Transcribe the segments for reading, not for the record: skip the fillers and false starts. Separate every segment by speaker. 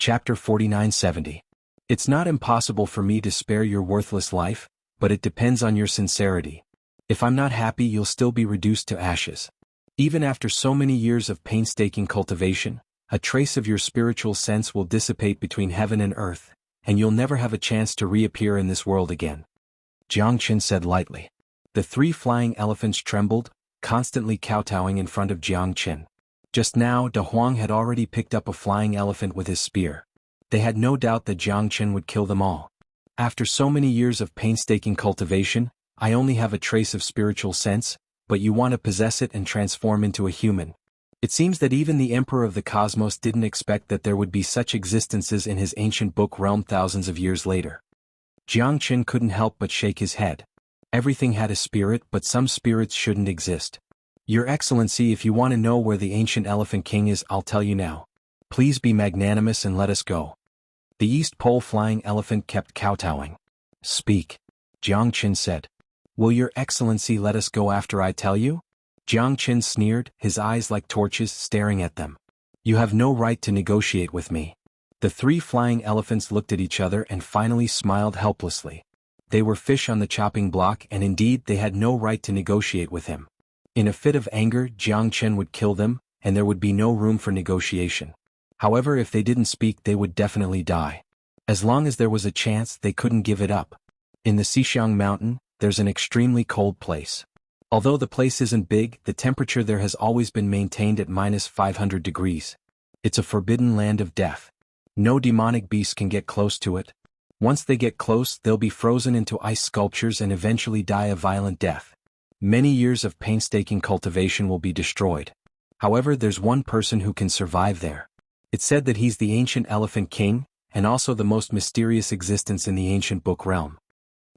Speaker 1: Chapter 4970. It's not impossible for me to spare your worthless life, but it depends on your sincerity. If I'm not happy, you'll still be reduced to ashes. Even after so many years of painstaking cultivation, a trace of your spiritual sense will dissipate between heaven and earth, and you'll never have a chance to reappear in this world again. Jiang Qin said lightly. The three flying elephants trembled, constantly kowtowing in front of Jiang Qin. Just now, De Huang had already picked up a flying elephant with his spear. They had no doubt that Jiang Qin would kill them all. After so many years of painstaking cultivation, I only have a trace of spiritual sense, but you want to possess it and transform into a human. It seems that even the Emperor of the Cosmos didn't expect that there would be such existences in his ancient book realm thousands of years later. Jiang Qin couldn't help but shake his head. Everything had a spirit, but some spirits shouldn't exist. Your Excellency, if you want to know where the ancient Elephant King is, I'll tell you now. Please be magnanimous and let us go. The East Pole flying elephant kept kowtowing. Speak. Jiang Qin said. Will your Excellency let us go after I tell you? Jiang Qin sneered, his eyes like torches staring at them. You have no right to negotiate with me. The three flying elephants looked at each other and finally smiled helplessly. They were fish on the chopping block, and indeed they had no right to negotiate with him. In a fit of anger, Jiang Qin would kill them, and there would be no room for negotiation. However, if they didn't speak, they would definitely die. As long as there was a chance, they couldn't give it up. In the Xianxia mountain, there's an extremely cold place. Although the place isn't big, the temperature there has always been maintained at -500 degrees. It's a forbidden land of death. No demonic beast can get close to it. Once they get close, they'll be frozen into ice sculptures and eventually die a violent death. Many years of painstaking cultivation will be destroyed. However, there's one person who can survive there. It's said that he's the ancient Elephant King, and also the most mysterious existence in the ancient book realm.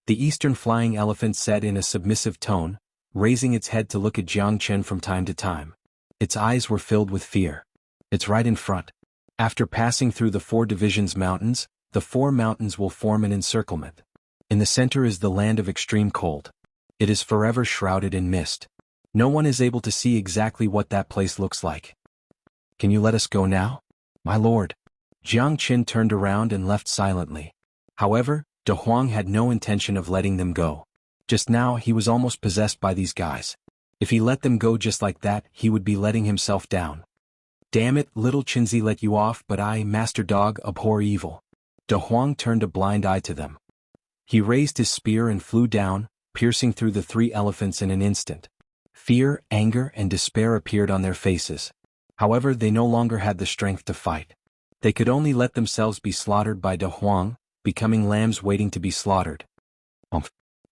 Speaker 1: The eastern flying elephant said in a submissive tone, raising its head to look at Jiang Qin from time to time. Its eyes were filled with fear. It's right in front. After passing through the 4 divisions mountains, the 4 mountains will form an encirclement. In the center is the land of extreme cold. It is forever shrouded in mist. No one is able to see exactly what that place looks like. Can you let us go now? My lord. Jiang Qin turned around and left silently. However, De Huang had no intention of letting them go. Just now he was almost possessed by these guys. If he let them go just like that, he would be letting himself down. Damn it, little Qinzi let you off, but I, Master Dog, abhor evil. De Huang turned a blind eye to them. He raised his spear and flew down, piercing through the 3 elephants in an instant. Fear, anger, and despair appeared on their faces. However, they no longer had the strength to fight. They could only let themselves be slaughtered by De Huang, becoming lambs waiting to be slaughtered.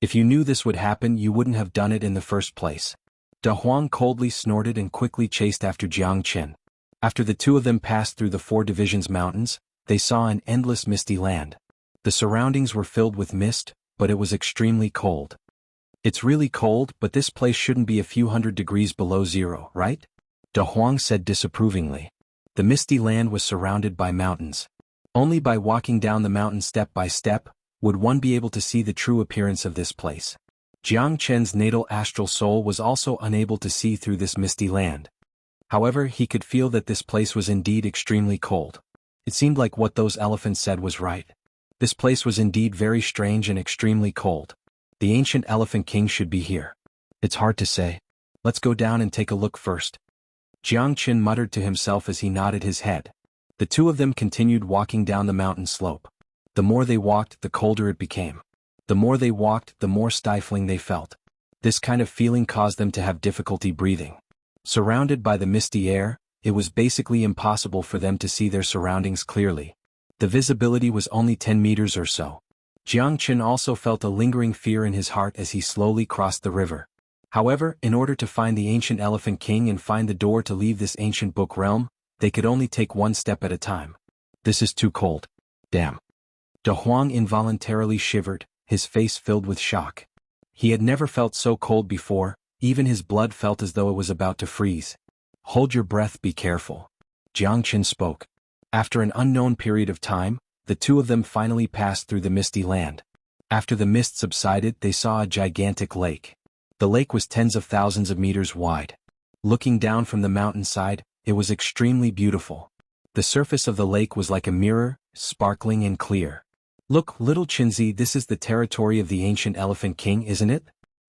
Speaker 1: If you knew this would happen, you wouldn't have done it in the first place. De Huang coldly snorted and quickly chased after Jiang Qin. After the 2 of them passed through the 4 divisions mountains, they saw an endless misty land. The surroundings were filled with mist, but it was extremely cold. It's really cold, but this place shouldn't be a few hundred degrees below zero, right? De Huang said disapprovingly. The misty land was surrounded by mountains. Only by walking down the mountain step by step would one be able to see the true appearance of this place. Jiang Qin's natal astral soul was also unable to see through this misty land. However, he could feel that this place was indeed extremely cold. It seemed like what those elephants said was right. This place was indeed very strange and extremely cold. The ancient Elephant King should be here. It's hard to say. Let's go down and take a look first. Jiang Qin muttered to himself as he nodded his head. The 2 of them continued walking down the mountain slope. The more they walked, the colder it became. The more they walked, the more stifling they felt. This kind of feeling caused them to have difficulty breathing. Surrounded by the misty air, it was basically impossible for them to see their surroundings clearly. The visibility was only 10 meters or so. Jiang Qin also felt a lingering fear in his heart as he slowly crossed the river. However, in order to find the ancient Elephant King and find the door to leave this ancient book realm, they could only take 1 step at a time. This is too cold. Damn. De Huang involuntarily shivered, his face filled with shock. He had never felt so cold before, even his blood felt as though it was about to freeze. Hold your breath, be careful. Jiang Qin spoke. After an unknown period of time, the 2 of them finally passed through the misty land. After the mist subsided, they saw a gigantic lake. The lake was tens of thousands of meters wide. Looking down from the mountainside, it was extremely beautiful. The surface of the lake was like a mirror, sparkling and clear. "Look, little Qinzi, this is the territory of the ancient Elephant King, isn't it?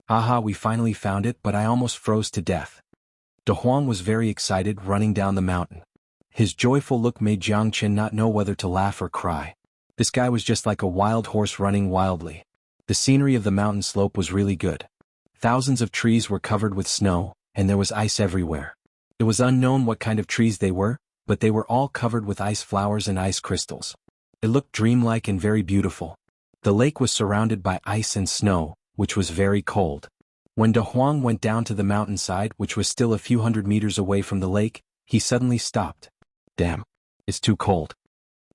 Speaker 1: Aha, we finally found it, but I almost froze to death." De Huang was very excited, running down the mountain. His joyful look made Jiang Qin not know whether to laugh or cry. This guy was just like a wild horse running wildly. The scenery of the mountain slope was really good. Thousands of trees were covered with snow, and there was ice everywhere. It was unknown what kind of trees they were, but they were all covered with ice flowers and ice crystals. It looked dreamlike and very beautiful. The lake was surrounded by ice and snow, which was very cold. When De Huang went down to the mountainside, which was still a few hundred meters away from the lake, he suddenly stopped. Damn, it's too cold.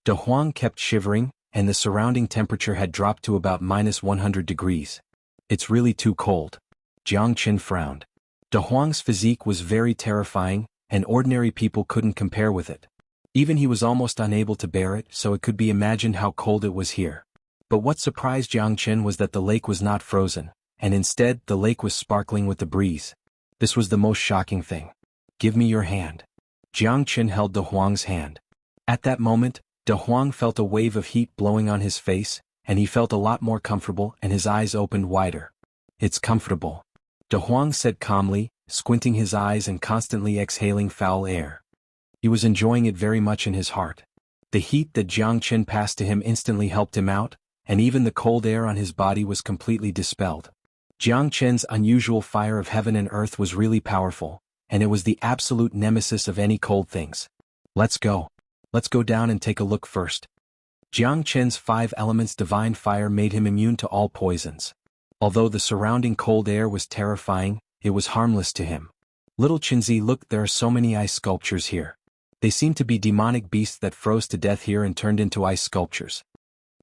Speaker 1: De Huang kept shivering, and the surrounding temperature had dropped to about -100 degrees. It's really too cold. Jiang Qin frowned. De Huang's physique was very terrifying, and ordinary people couldn't compare with it. Even he was almost unable to bear it, so it could be imagined how cold it was here. But what surprised Jiang Qin was that the lake was not frozen, and instead the lake was sparkling with the breeze. This was the most shocking thing. "Give me your hand." Jiang Qin held De Huang's hand. At that moment, De Huang felt a wave of heat blowing on his face, and he felt a lot more comfortable and his eyes opened wider. "It's comfortable," De Huang said calmly, squinting his eyes and constantly exhaling foul air. He was enjoying it very much in his heart. The heat that Jiang Qin passed to him instantly helped him out, and even the cold air on his body was completely dispelled. Jiang Qin's unusual fire of heaven and earth was really powerful, and it was the absolute nemesis of any cold things. Let's go down and take a look first." Jiang Qin's 5 elements divine fire made him immune to all poisons. Although the surrounding cold air was terrifying, it was harmless to him. "Little Qinzi, look, there are so many ice sculptures here. They seem to be demonic beasts that froze to death here and turned into ice sculptures."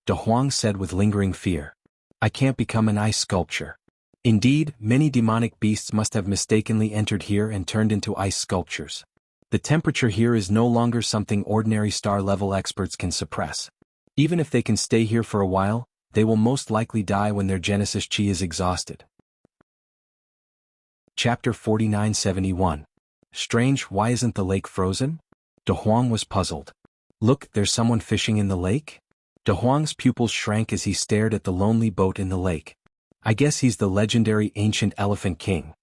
Speaker 1: De Huang said with lingering fear. "I can't become an ice sculpture." Indeed, many demonic beasts must have mistakenly entered here and turned into ice sculptures. The temperature here is no longer something ordinary star-level experts can suppress. Even if they can stay here for a while, they will most likely die when their Genesis Chi is exhausted. Chapter 4971. Strange, why isn't the lake frozen? De Huang was puzzled. "Look, there's someone fishing in the lake?" De Huang's pupils shrank as he stared at the lonely boat in the lake. "I guess he's the legendary ancient Elephant King,"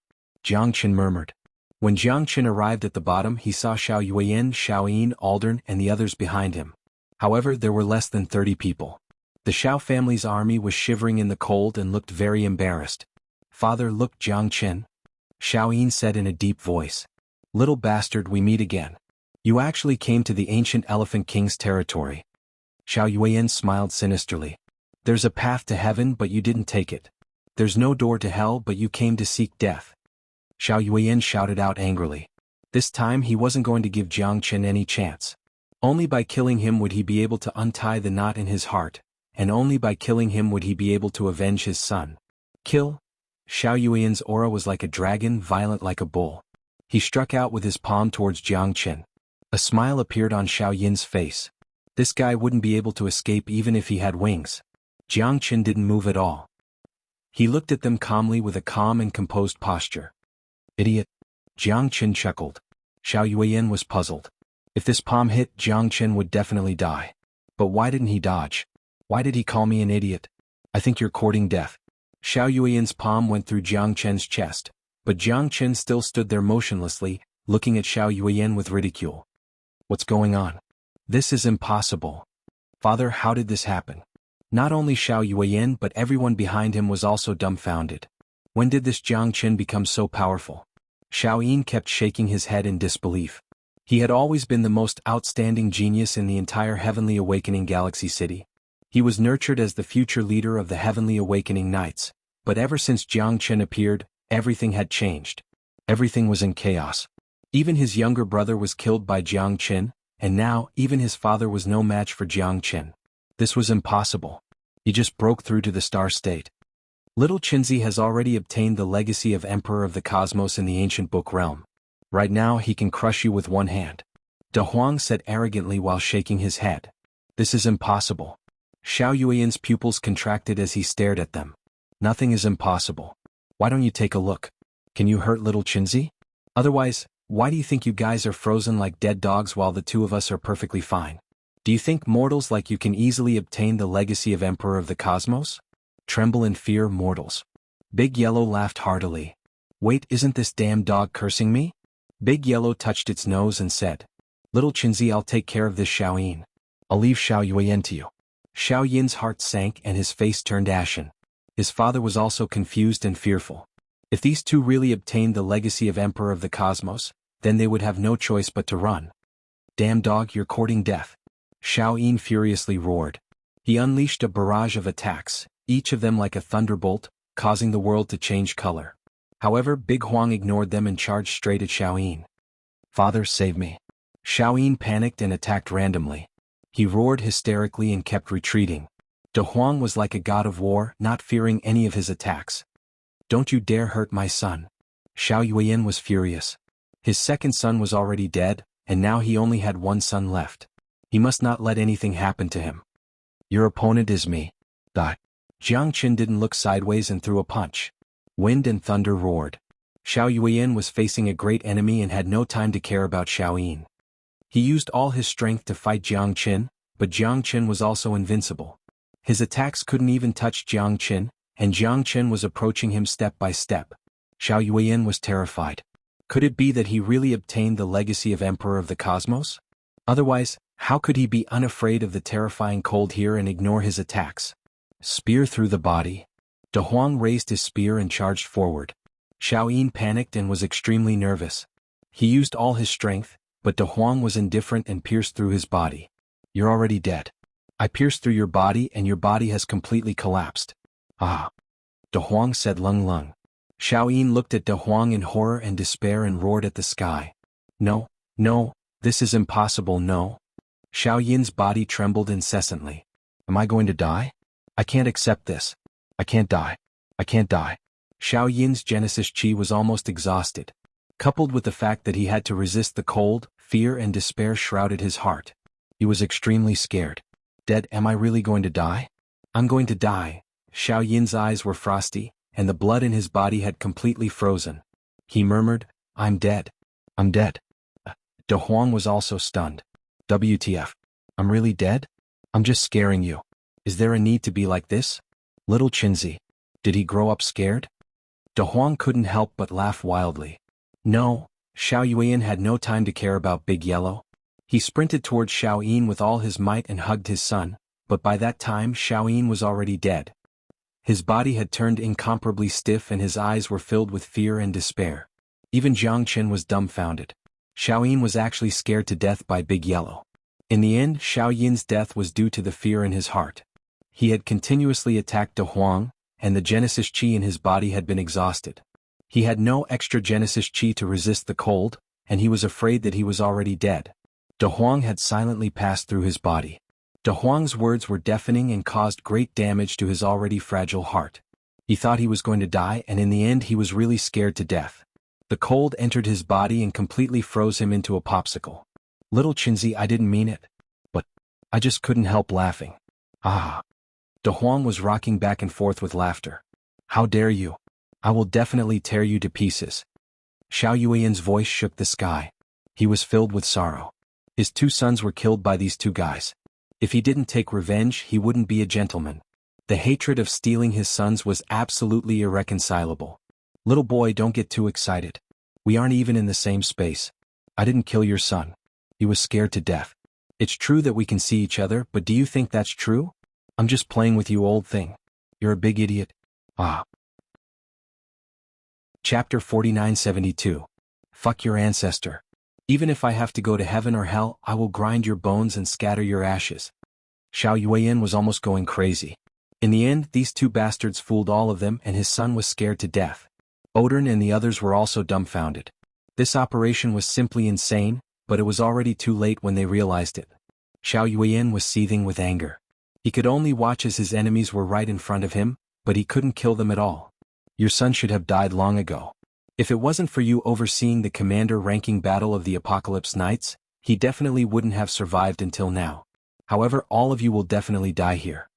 Speaker 1: Jiang Qin murmured. When Jiang Qin arrived at the bottom, he saw Xiaoyuan, Xiaoyin, Aldern, and the others behind him. However, there were less than 30 people. The Xiao family's army was shivering in the cold and looked very embarrassed. "Father, look, Jiang Qin," Xiaoyin said in a deep voice. "Little bastard, we meet again. You actually came to the ancient Elephant King's territory." Xiaoyuan smiled sinisterly. "There's a path to heaven, but you didn't take it. There's no door to hell, but you came to seek death." Xiaoyuan shouted out angrily. This time he wasn't going to give Jiang Qin any chance. Only by killing him would he be able to untie the knot in his heart, and only by killing him would he be able to avenge his son. "Kill?" Xiaoyuan's aura was like a dragon, violent like a bull. He struck out with his palm towards Jiang Qin. A smile appeared on Xiaoyin's face. This guy wouldn't be able to escape even if he had wings. Jiang Qin didn't move at all. He looked at them calmly with a calm and composed posture. "Idiot." Jiang Qin chuckled. Xiaoyuan was puzzled. If this palm hit, Jiang Qin would definitely die. But why didn't he dodge? Why did he call me an idiot? "I think you're courting death." Xiaoyuan's palm went through Jiang Qin's chest, but Jiang Qin still stood there motionlessly, looking at Xiaoyuan with ridicule. "What's going on? This is impossible. Father, how did this happen?" Not only Xiaoyuan but everyone behind him was also dumbfounded. When did this Jiang Qin become so powerful? Xiaoyin kept shaking his head in disbelief. He had always been the most outstanding genius in the entire Heavenly Awakening Galaxy City. He was nurtured as the future leader of the Heavenly Awakening Knights, but ever since Jiang Qin appeared, everything had changed. Everything was in chaos. Even his younger brother was killed by Jiang Qin, and now even his father was no match for Jiang Qin. This was impossible. He just broke through to the star state. Little Qinzi has already obtained the legacy of Emperor of the Cosmos in the ancient book realm. Right now he can crush you with one hand. De Huang said arrogantly while shaking his head. "This is impossible." Xiaoyuan's pupils contracted as he stared at them. "Nothing is impossible. Why don't you take a look? Can you hurt little Qinzi? Otherwise, Why do you think you guys are frozen like dead dogs while the two of us are perfectly fine? Do you think mortals like you can easily obtain the legacy of Emperor of the Cosmos? Tremble in fear, mortals. Big Yellow laughed heartily. Wait, isn't this damn dog cursing me? Big Yellow touched its nose and said, Little Chinzi, I'll take care of this Xiaoyin. I'll leave Xiaoyan to you. Xiaoyin's heart sank and his face turned ashen. His father was also confused and fearful. If these two really obtained the legacy of Emperor of the Cosmos, then they would have no choice but to run. Damn dog, you're courting death. Xiaoyin furiously roared. He unleashed a barrage of attacks, each of them like a thunderbolt, causing the world to change color. However, Big Huang ignored them and charged straight at Xiaoyin. Father, save me. Xiaoyin panicked and attacked randomly. He roared hysterically and kept retreating. De Huang was like a god of war, not fearing any of his attacks. Don't you dare hurt my son. Xiaoyan was furious. His second son was already dead, and now he only had one son left. He must not let anything happen to him. Your opponent is me. Die. Jiang Qin didn't look sideways and threw a punch. Wind and thunder roared. Xiaoyan was facing a great enemy and had no time to care about Xiaoyin. He used all his strength to fight Jiang Qin, but Jiang Qin was also invincible. His attacks couldn't even touch Jiang Qin, and Jiang Qin was approaching him step by step. Xiaoyan was terrified. Could it be that he really obtained the legacy of Emperor of the Cosmos? Otherwise, how could he be unafraid of the terrifying cold here and ignore his attacks? Spear through the body. De Huang raised his spear and charged forward. Xiaoyin panicked and was extremely nervous. He used all his strength, but De Huang was indifferent and pierced through his body. You're already dead. I pierced through your body and your body has completely collapsed. Ah. De Huang said lung lung. Xiaoyin looked at De Huang in horror and despair and roared at the sky. No, no, this is impossible, no. Xiaoyin's body trembled incessantly. Am I going to die? I can't accept this. I can't die. I can't die. Xiaoyin's Genesis Chi was almost exhausted. Coupled with the fact that he had to resist the cold, fear and despair shrouded his heart. He was extremely scared. Dead, am I really going to die? I'm going to die. Xiaoyin's eyes were frosty, and the blood in his body had completely frozen. He murmured, I'm dead. I'm dead. De Huang was also stunned. WTF? I'm really dead? I'm just scaring you. Is there a need to be like this? Little Chinzi. Did he grow up scared? De Huang couldn't help but laugh wildly. No, Xiaoyan had no time to care about Big Yellow. He sprinted towards Xiaoyin with all his might and hugged his son, but by that time Xiaoyin was already dead. His body had turned incomparably stiff and his eyes were filled with fear and despair. Even Jiang Qin was dumbfounded. Xiaoyin was actually scared to death by Big Yellow. In the end, Xiaoyin's death was due to the fear in his heart. He had continuously attacked De Huang, and the Genesis Chi in his body had been exhausted. He had no extra Genesis Chi to resist the cold, and he was afraid that he was already dead. De Huang had silently passed through his body. De Huang's words were deafening and caused great damage to his already fragile heart. He thought he was going to die and in the end he was really scared to death. The cold entered his body and completely froze him into a popsicle. Little Chinzi, I didn't mean it. But I just couldn't help laughing. Ah. De Huang was rocking back and forth with laughter. How dare you? I will definitely tear you to pieces. Xiaoyan's voice shook the sky. He was filled with sorrow. His two sons were killed by these two guys. If he didn't take revenge, he wouldn't be a gentleman. The hatred of stealing his sons was absolutely irreconcilable. Little boy, don't get too excited. We aren't even in the same space. I didn't kill your son. He was scared to death. It's true that we can see each other, but do you think that's true? I'm just playing with you, old thing. You're a big idiot. Ah. Chapter 4972. Fuck your ancestor. Even if I have to go to heaven or hell, I will grind your bones and scatter your ashes. Xiaoyan was almost going crazy. In the end, these two bastards fooled all of them and his son was scared to death. Odin and the others were also dumbfounded. This operation was simply insane, but it was already too late when they realized it. Xiaoyan was seething with anger. He could only watch as his enemies were right in front of him, but he couldn't kill them at all. Your son should have died long ago. If it wasn't for you overseeing the commander-ranking battle of the Apocalypse Knights, he definitely wouldn't have survived until now. However, all of you will definitely die here.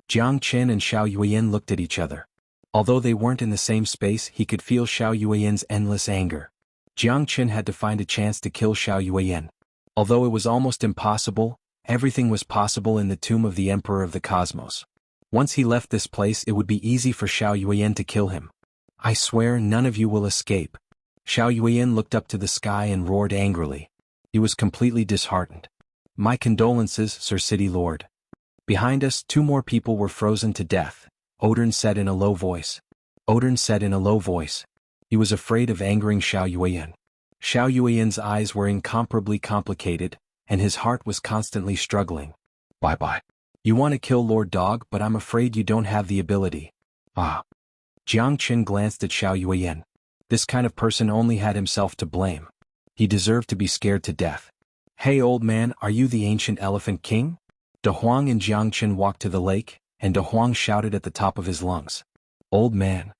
Speaker 1: Jiang Qin and Xiaoyan looked at each other. Although they weren't in the same space, he could feel Xiaoyan's endless anger. Jiang Qin had to find a chance to kill Xiaoyuan. Although it was almost impossible, everything was possible in the tomb of the Emperor of the Cosmos. Once he left this place, it would be easy for Xiaoyuan to kill him. I swear none of you will escape. Xiaoyuan looked up to the sky and roared angrily. He was completely disheartened. My condolences, Sir City Lord. Behind us, 2 more people were frozen to death, Odin said in a low voice. Odin said in a low voice. He was afraid of angering Xiaoyuan. Xiaoyuan's eyes were incomparably complicated, and his heart was constantly struggling. Bye-bye. You want to kill Lord Dog, but I'm afraid you don't have the ability. Ah. Jiang Qin glanced at Xiaoyuan. This kind of person only had himself to blame. He deserved to be scared to death. Hey old man, are you the ancient elephant king? De Huang and Jiang Qin walked to the lake, and De Huang shouted at the top of his lungs. Old man.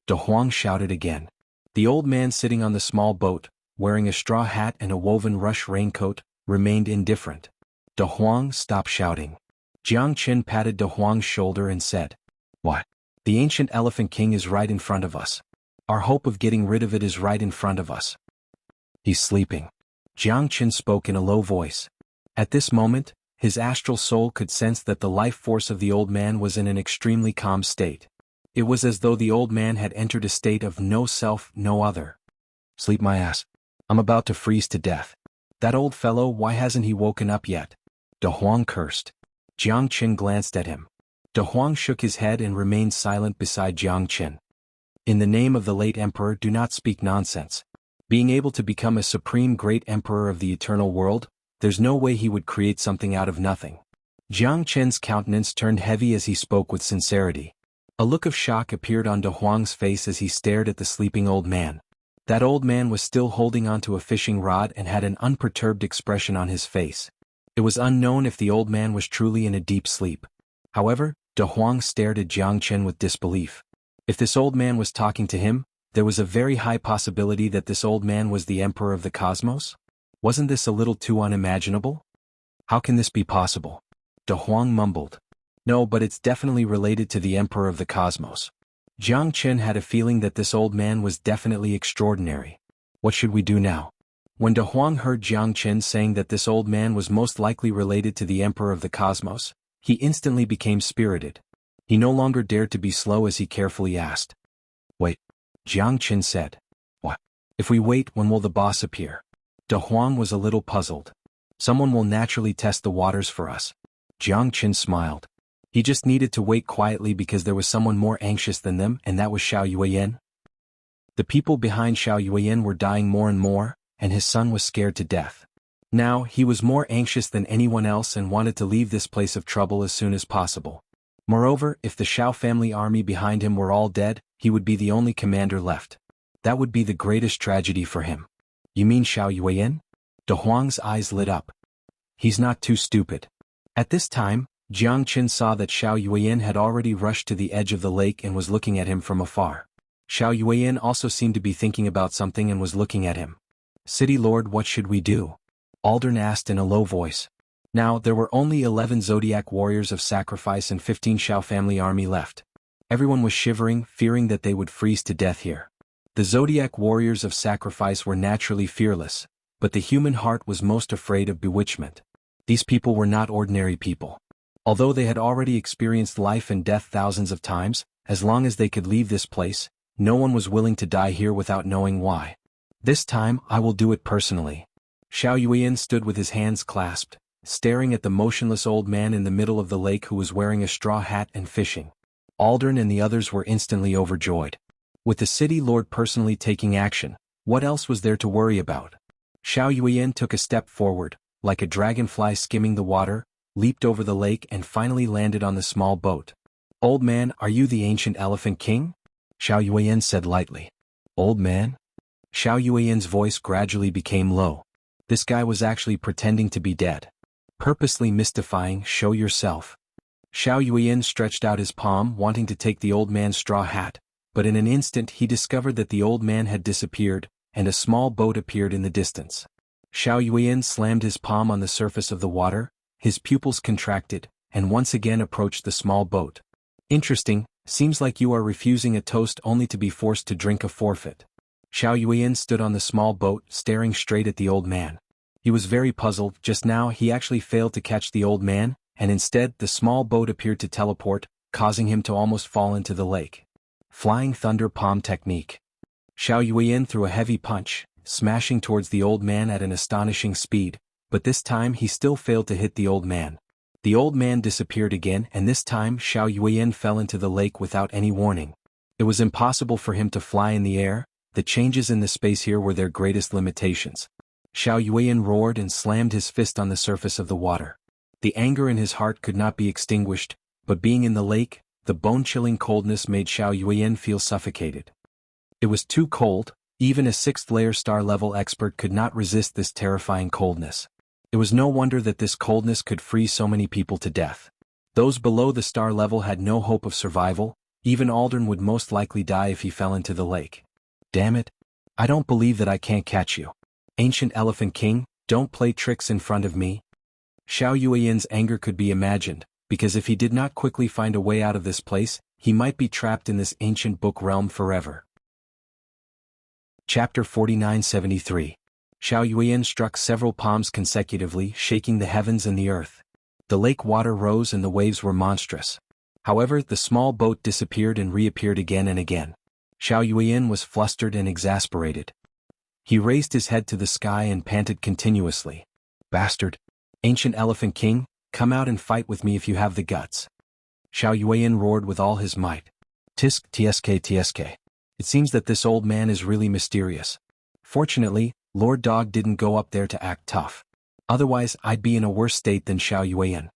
Speaker 1: De Huang shouted again. The old man sitting on the small boat, wearing a straw hat and a woven rush raincoat, remained indifferent. De Huang stopped shouting. Jiang Qin patted De Huang's shoulder and said, What? The ancient elephant king is right in front of us. Our hope of getting rid of it is right in front of us. He's sleeping. Jiang Qin spoke in a low voice. At this moment, his astral soul could sense that the life force of the old man was in an extremely calm state. It was as though the old man had entered a state of no self, no other. Sleep my ass. I'm about to freeze to death. That old fellow, why hasn't he woken up yet? De Huang cursed. Jiang Qin glanced at him. De Huang shook his head and remained silent beside Jiang Qin. In the name of the late emperor, do not speak nonsense. Being able to become a supreme great emperor of the eternal world, there's no way he would create something out of nothing. Jiang Qin's countenance turned heavy as he spoke with sincerity. A look of shock appeared on De Huang's face as he stared at the sleeping old man. That old man was still holding onto a fishing rod and had an unperturbed expression on his face. It was unknown if the old man was truly in a deep sleep. However, De Huang stared at Jiang Qin with disbelief. If this old man was talking to him, there was a very high possibility that this old man was the Emperor of the Cosmos? Wasn't this a little too unimaginable? How can this be possible? De Huang mumbled. No, but it's definitely related to the Emperor of the Cosmos. Jiang Qin had a feeling that this old man was definitely extraordinary. What should we do now? When De Huang heard Jiang Qin saying that this old man was most likely related to the Emperor of the Cosmos, he instantly became spirited. He no longer dared to be slow as he carefully asked. Wait. Jiang Qin said. What? If we wait, when will the boss appear? De Huang was a little puzzled. Someone will naturally test the waters for us. Jiang Qin smiled. He just needed to wait quietly because there was someone more anxious than them, and that was Xiaoyuan. The people behind Xiaoyuan were dying more and more, and his son was scared to death. Now, he was more anxious than anyone else and wanted to leave this place of trouble as soon as possible. Moreover, if the Xiao family army behind him were all dead, he would be the only commander left. That would be the greatest tragedy for him. You mean Xiaoyuan? De Huang's eyes lit up. He's not too stupid. At this time, Jiang Qin saw that Xiaoyuan had already rushed to the edge of the lake and was looking at him from afar. Xiaoyuan also seemed to be thinking about something and was looking at him. City Lord, what should we do? Aldrin asked in a low voice. Now, there were only 11 Zodiac warriors of sacrifice and 15 Xiao family army left. Everyone was shivering, fearing that they would freeze to death here. The Zodiac warriors of sacrifice were naturally fearless, but the human heart was most afraid of bewitchment. These people were not ordinary people. Although they had already experienced life and death thousands of times, as long as they could leave this place, no one was willing to die here without knowing why. This time, I will do it personally. Xiaoyuan stood with his hands clasped, staring at the motionless old man in the middle of the lake who was wearing a straw hat and fishing. Aldrin and the others were instantly overjoyed. With the city lord personally taking action, what else was there to worry about? Xiaoyuan took a step forward, like a dragonfly skimming the water, leaped over the lake and finally landed on the small boat. Old man, are you the ancient elephant king? Xiaoyuan said lightly. Old man? Xiaoyuan's voice gradually became low. This guy was actually pretending to be dead. Purposely mystifying, show yourself. Xiaoyuan stretched out his palm, wanting to take the old man's straw hat, but in an instant he discovered that the old man had disappeared, and a small boat appeared in the distance. Xiaoyuan slammed his palm on the surface of the water, his pupils contracted, and once again approached the small boat. Interesting, seems like you are refusing a toast only to be forced to drink a forfeit. Xiao Yuan stood on the small boat, staring straight at the old man. He was very puzzled. Just now he actually failed to catch the old man, and instead the small boat appeared to teleport, causing him to almost fall into the lake. Flying Thunder Palm Technique. Xiao Yuan threw a heavy punch, smashing towards the old man at an astonishing speed, but this time he still failed to hit the old man. The old man disappeared again, and this time Xiao Yuan fell into the lake without any warning. It was impossible for him to fly in the air. The changes in the space here were their greatest limitations. Xiao Yuan roared and slammed his fist on the surface of the water. The anger in his heart could not be extinguished, but being in the lake, the bone-chilling coldness made Xiao Yuan feel suffocated. It was too cold. Even a 6th-layer star-level expert could not resist this terrifying coldness. It was no wonder that this coldness could freeze so many people to death. Those below the star level had no hope of survival. Even Aldrin would most likely die if he fell into the lake. Damn it. I don't believe that I can't catch you. Ancient Elephant King, don't play tricks in front of me. Xiao Yuan's anger could be imagined, because if he did not quickly find a way out of this place, he might be trapped in this ancient book realm forever. Chapter 4973. Xiao Yuan struck several palms consecutively, shaking the heavens and the earth. The lake water rose and the waves were monstrous. However, the small boat disappeared and reappeared again and again. Xiao Yuan was flustered and exasperated. He raised his head to the sky and panted continuously. Bastard! Ancient Elephant King, come out and fight with me if you have the guts. Xiao Yuan roared with all his might. Tisk tsk tsk. It seems that this old man is really mysterious. Fortunately, Lord Dog didn't go up there to act tough. Otherwise I'd be in a worse state than Xiao Yuan.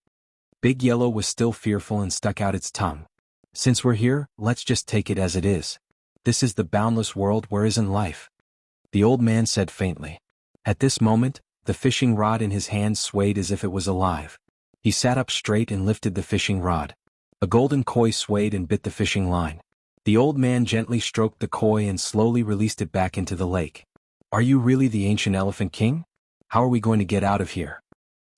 Speaker 1: Big Yellow was still fearful and stuck out its tongue. Since we're here, let's just take it as it is. This is the boundless world where isn't life. The old man said faintly. At this moment, the fishing rod in his hand swayed as if it was alive. He sat up straight and lifted the fishing rod. A golden koi swayed and bit the fishing line. The old man gently stroked the koi and slowly released it back into the lake. Are you really the ancient Elephant King? How are we going to get out of here?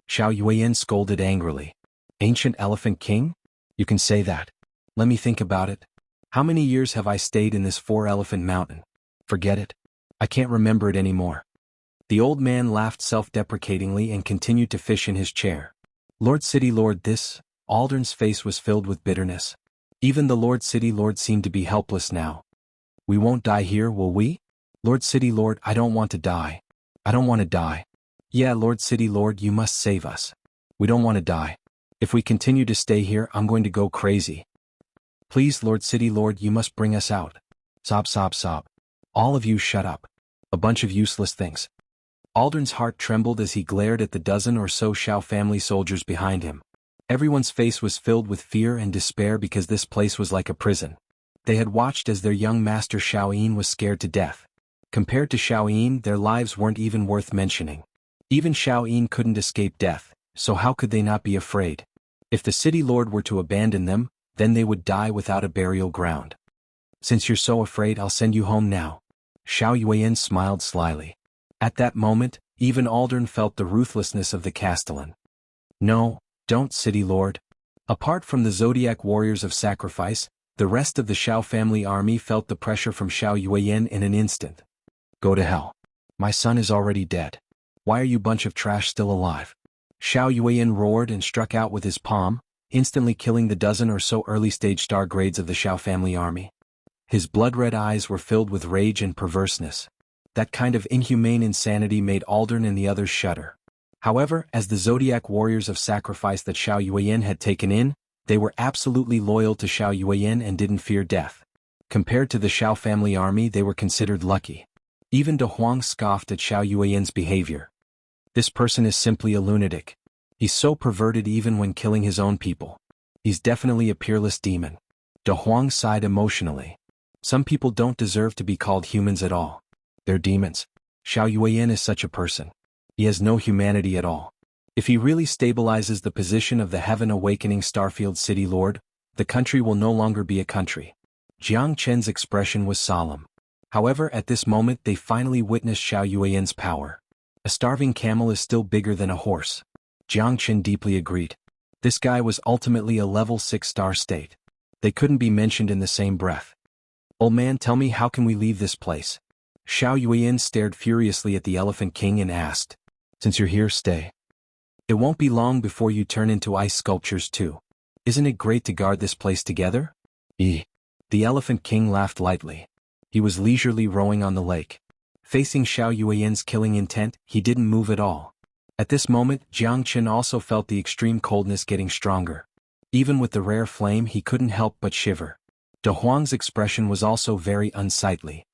Speaker 1: Xiao Yuan scolded angrily. Ancient Elephant King? You can say that. Let me think about it. How many years have I stayed in this 4-elephant mountain? Forget it. I can't remember it anymore. The old man laughed self-deprecatingly and continued to fish in his chair. Lord City Lord this, Aldrin's face was filled with bitterness. Even the Lord City Lord seemed to be helpless now. We won't die here, will we? Lord City Lord, I don't want to die. I don't want to die. Yeah, Lord City Lord, you must save us. We don't want to die. If we continue to stay here, I'm going to go crazy. Please, Lord City Lord, you must bring us out. Sob sob sob. All of you shut up. A bunch of useless things. Aldrin's heart trembled as he glared at the dozen or so Xiao family soldiers behind him. Everyone's face was filled with fear and despair because this place was like a prison. They had watched as their young master Xiaoyin was scared to death. Compared to Xiaoyin, their lives weren't even worth mentioning. Even Xiaoyin couldn't escape death, so how could they not be afraid? If the city lord were to abandon them, then they would die without a burial ground. Since you're so afraid, I'll send you home now. Xiao Yuan smiled slyly. At that moment, even Aldrin felt the ruthlessness of the Castellan. No, don't, city lord. Apart from the Zodiac warriors of sacrifice, the rest of the Xiao family army felt the pressure from Xiao Yuan in an instant. Go to hell. My son is already dead. Why are you bunch of trash still alive? Xiao Yuan roared and struck out with his palm, instantly killing the dozen or so early-stage star grades of the Xiao family army. His blood-red eyes were filled with rage and perverseness. That kind of inhumane insanity made Aldrin and the others shudder. However, as the Zodiac warriors of sacrifice that Xiao Yuan had taken in, they were absolutely loyal to Xiao Yuan and didn't fear death. Compared to the Xiao family army, they were considered lucky. Even De Huang scoffed at Xiao Yuan's behavior. This person is simply a lunatic. He's so perverted even when killing his own people. He's definitely a peerless demon. De Huang sighed emotionally. Some people don't deserve to be called humans at all. They're demons. Xiao Yuan is such a person. He has no humanity at all. If he really stabilizes the position of the Heaven Awakening Starfield City Lord, the country will no longer be a country. Jiang Chen's expression was solemn. However, at this moment they finally witnessed Xiao Yuan's power. A starving camel is still bigger than a horse. Jiang Chen deeply agreed. This guy was ultimately a level 6 star state. They couldn't be mentioned in the same breath. Old man, tell me, how can we leave this place? Xiaoyuan stared furiously at the Elephant King and asked, "Since you're here, stay. It won't be long before you turn into ice sculptures too. Isn't it great to guard this place together?" The Elephant King laughed lightly. He was leisurely rowing on the lake. Facing Xiaoyuan's killing intent, he didn't move at all. At this moment, Jiang Chen also felt the extreme coldness getting stronger. Even with the rare flame, he couldn't help but shiver. De Huang's expression was also very unsightly.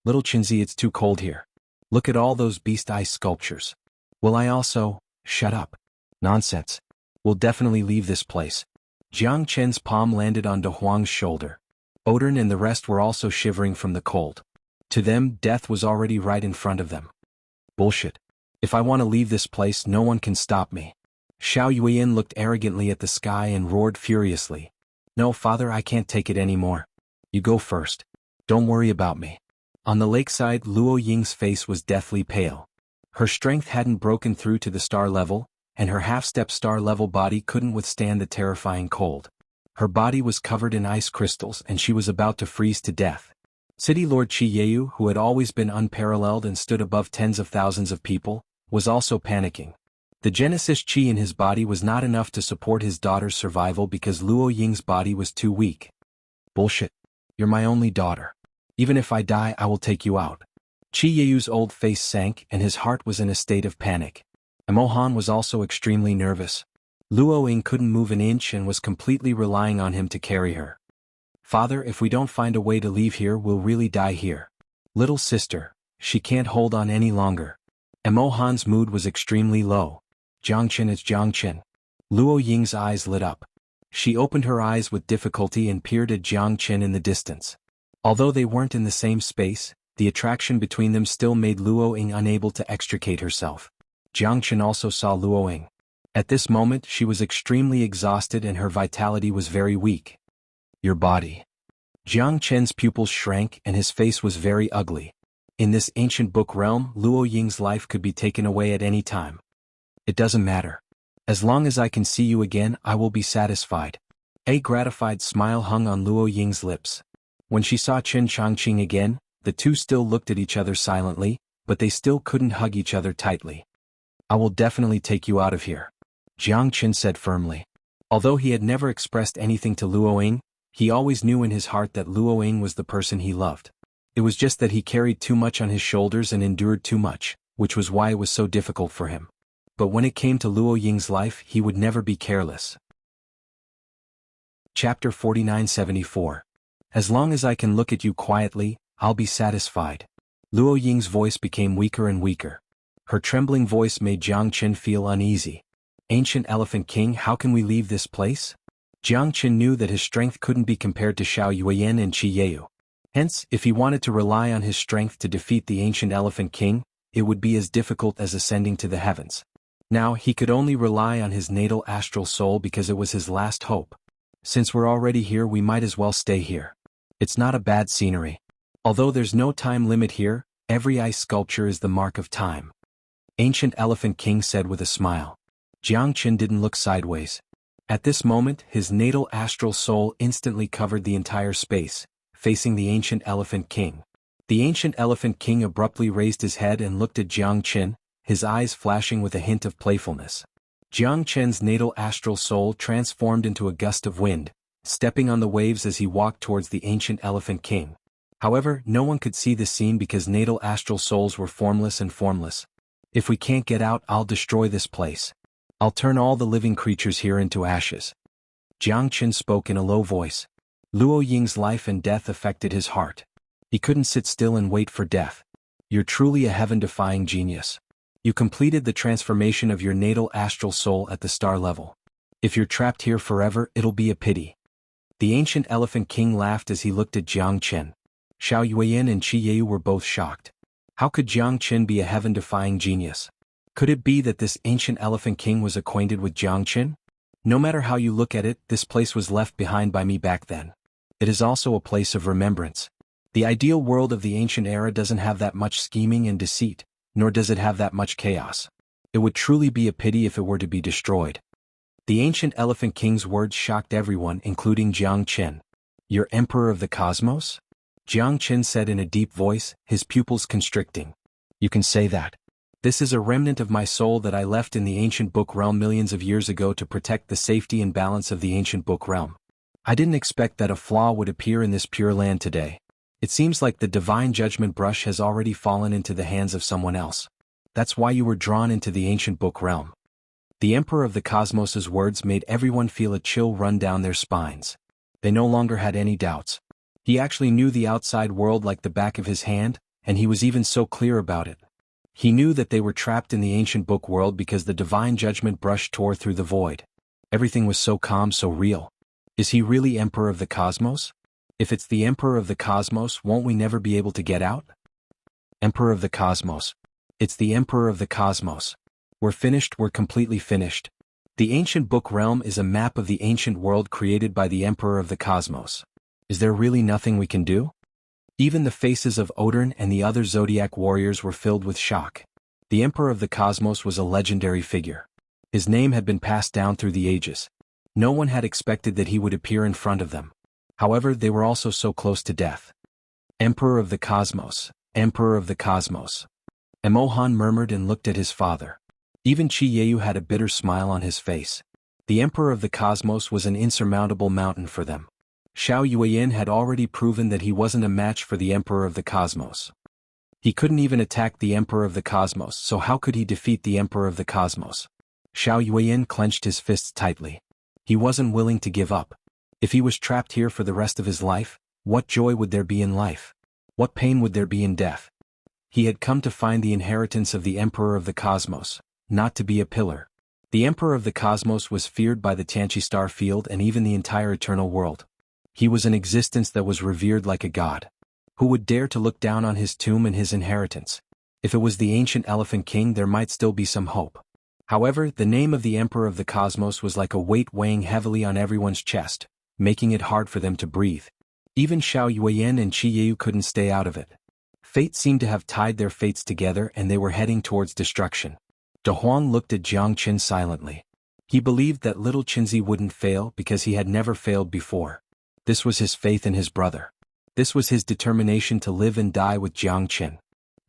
Speaker 1: "Little Chinzi, it's too cold here. Look at all those beast ice sculptures. Will I also—" "Shut up. Nonsense. We'll definitely leave this place." Jiang Chen's palm landed on De Huang's shoulder. Odin and the rest were also shivering from the cold. To them, death was already right in front of them. "Bullshit. If I want to leave this place, no one can stop me." Xiaoyuan looked arrogantly at the sky and roared furiously. "No, father, I can't take it anymore. You go first. Don't worry about me." On the lakeside, Luo Ying's face was deathly pale. Her strength hadn't broken through to the star level, and her half-step star-level body couldn't withstand the terrifying cold. Her body was covered in ice crystals and she was about to freeze to death. City Lord Qiyu, who had always been unparalleled and stood above tens of thousands of people, was also panicking. The Genesis Qi in his body was not enough to support his daughter's survival because Luo Ying's body was too weak. "Bullshit. You're my only daughter. Even if I die, I will take you out." Qiyu's old face sank and his heart was in a state of panic. Xuanhuan was also extremely nervous. Luo Ying couldn't move an inch and was completely relying on him to carry her. "Father, if we don't find a way to leave here, we'll really die here. Little sister, she can't hold on any longer." Xuanhuan's mood was extremely low. "Jiangchen, it's Jiangchen." Luo Ying's eyes lit up. She opened her eyes with difficulty and peered at Jiangchen in the distance. Although they weren't in the same space, the attraction between them still made Luo Ying unable to extricate herself. Jiangchen also saw Luo Ying. At this moment, she was extremely exhausted and her vitality was very weak. "Your body." Jiang Chen's pupils shrank and his face was very ugly. In this ancient book realm, Luo Ying's life could be taken away at any time. "It doesn't matter. As long as I can see you again, I will be satisfied." A gratified smile hung on Luo Ying's lips. When she saw Chen Changqing again, the two still looked at each other silently, but they still couldn't hug each other tightly. "I will definitely take you out of here," Jiang Chen said firmly. Although he had never expressed anything to Luo Ying, he always knew in his heart that Luo Ying was the person he loved. It was just that he carried too much on his shoulders and endured too much, which was why it was so difficult for him. But when it came to Luo Ying's life, he would never be careless. Chapter 4974. As long as I can look at you quietly, I'll be satisfied. Luo Ying's voice became weaker and weaker. Her trembling voice made Jiang Chen feel uneasy. "Ancient Elephant King, how can we leave this place?" Jiang Chen knew that his strength couldn't be compared to Xiaoyuan and Qiyu. Hence, if he wanted to rely on his strength to defeat the Ancient Elephant King, it would be as difficult as ascending to the heavens. Now, he could only rely on his natal astral soul because it was his last hope. "Since we're already here, we might as well stay here. It's not a bad scenery. Although there's no time limit here, every ice sculpture is the mark of time," Ancient Elephant King said with a smile. Jiang Chen didn't look sideways. At this moment, his natal astral soul instantly covered the entire space, facing the Ancient Elephant King. The Ancient Elephant King abruptly raised his head and looked at Jiang Chen, his eyes flashing with a hint of playfulness. Jiang Chen's natal astral soul transformed into a gust of wind, stepping on the waves as he walked towards the Ancient Elephant King. However, no one could see the scene because natal astral souls were formless and formless. "If we can't get out, I'll destroy this place. I'll turn all the living creatures here into ashes." Jiang Chen spoke in a low voice. Luo Ying's life and death affected his heart. He couldn't sit still and wait for death. "You're truly a heaven-defying genius. You completed the transformation of your natal astral soul at the star level. If you're trapped here forever, it'll be a pity." The Ancient Elephant King laughed as he looked at Jiang Chen. Xiaoyuan and Qiyu were both shocked. How could Jiang Chen be a heaven-defying genius? Could it be that this Ancient Elephant King was acquainted with Jiang Chen? No matter how you look at it, this place was left behind by me back then. It is also a place of remembrance. The ideal world of the ancient era doesn't have that much scheming and deceit, nor does it have that much chaos. It would truly be a pity if it were to be destroyed. The Ancient Elephant King's words shocked everyone, including Jiang Chen. "You're Emperor of the Cosmos?" Jiang Qin said in a deep voice, his pupils constricting. You can say that. This is a remnant of my soul that I left in the ancient book realm millions of years ago to protect the safety and balance of the ancient book realm. I didn't expect that a flaw would appear in this pure land today. It seems like the divine judgment brush has already fallen into the hands of someone else. That's why you were drawn into the ancient book realm. The Emperor of the Cosmos's words made everyone feel a chill run down their spines. They no longer had any doubts. He actually knew the outside world like the back of his hand, and he was even so clear about it. He knew that they were trapped in the ancient book world because the divine judgment brush tore through the void. Everything was so calm, so real. Is he really Emperor of the Cosmos? If it's the Emperor of the Cosmos, won't we never be able to get out? Emperor of the Cosmos. It's the Emperor of the Cosmos. We're finished, we're completely finished. The ancient book realm is a map of the ancient world created by the Emperor of the Cosmos. Is there really nothing we can do? Even the faces of Odin and the other zodiac warriors were filled with shock. The Emperor of the Cosmos was a legendary figure. His name had been passed down through the ages. No one had expected that he would appear in front of them. However, they were also so close to death. Emperor of the Cosmos, Emperor of the Cosmos. Emohan murmured and looked at his father. Even Qianhu had a bitter smile on his face. The Emperor of the Cosmos was an insurmountable mountain for them. Xiaoyuan had already proven that he wasn't a match for the Emperor of the Cosmos. He couldn't even attack the Emperor of the Cosmos, so how could he defeat the Emperor of the Cosmos? Xiaoyuan clenched his fists tightly. He wasn't willing to give up. If he was trapped here for the rest of his life, what joy would there be in life? What pain would there be in death? He had come to find the inheritance of the Emperor of the Cosmos, not to be a pillar. The Emperor of the Cosmos was feared by the Tianqi star field and even the entire eternal world. He was an existence that was revered like a god. Who would dare to look down on his tomb and his inheritance? If it was the ancient Elephant King, there might still be some hope. However, the name of the Emperor of the Cosmos was like a weight weighing heavily on everyone's chest, making it hard for them to breathe. Even Xiaoyuan and Qianhu couldn't stay out of it. Fate seemed to have tied their fates together and they were heading towards destruction. De Huang looked at Jiang Qin silently. He believed that little Qinzi wouldn't fail because he had never failed before. This was his faith in his brother. This was his determination to live and die with Jiang Qin.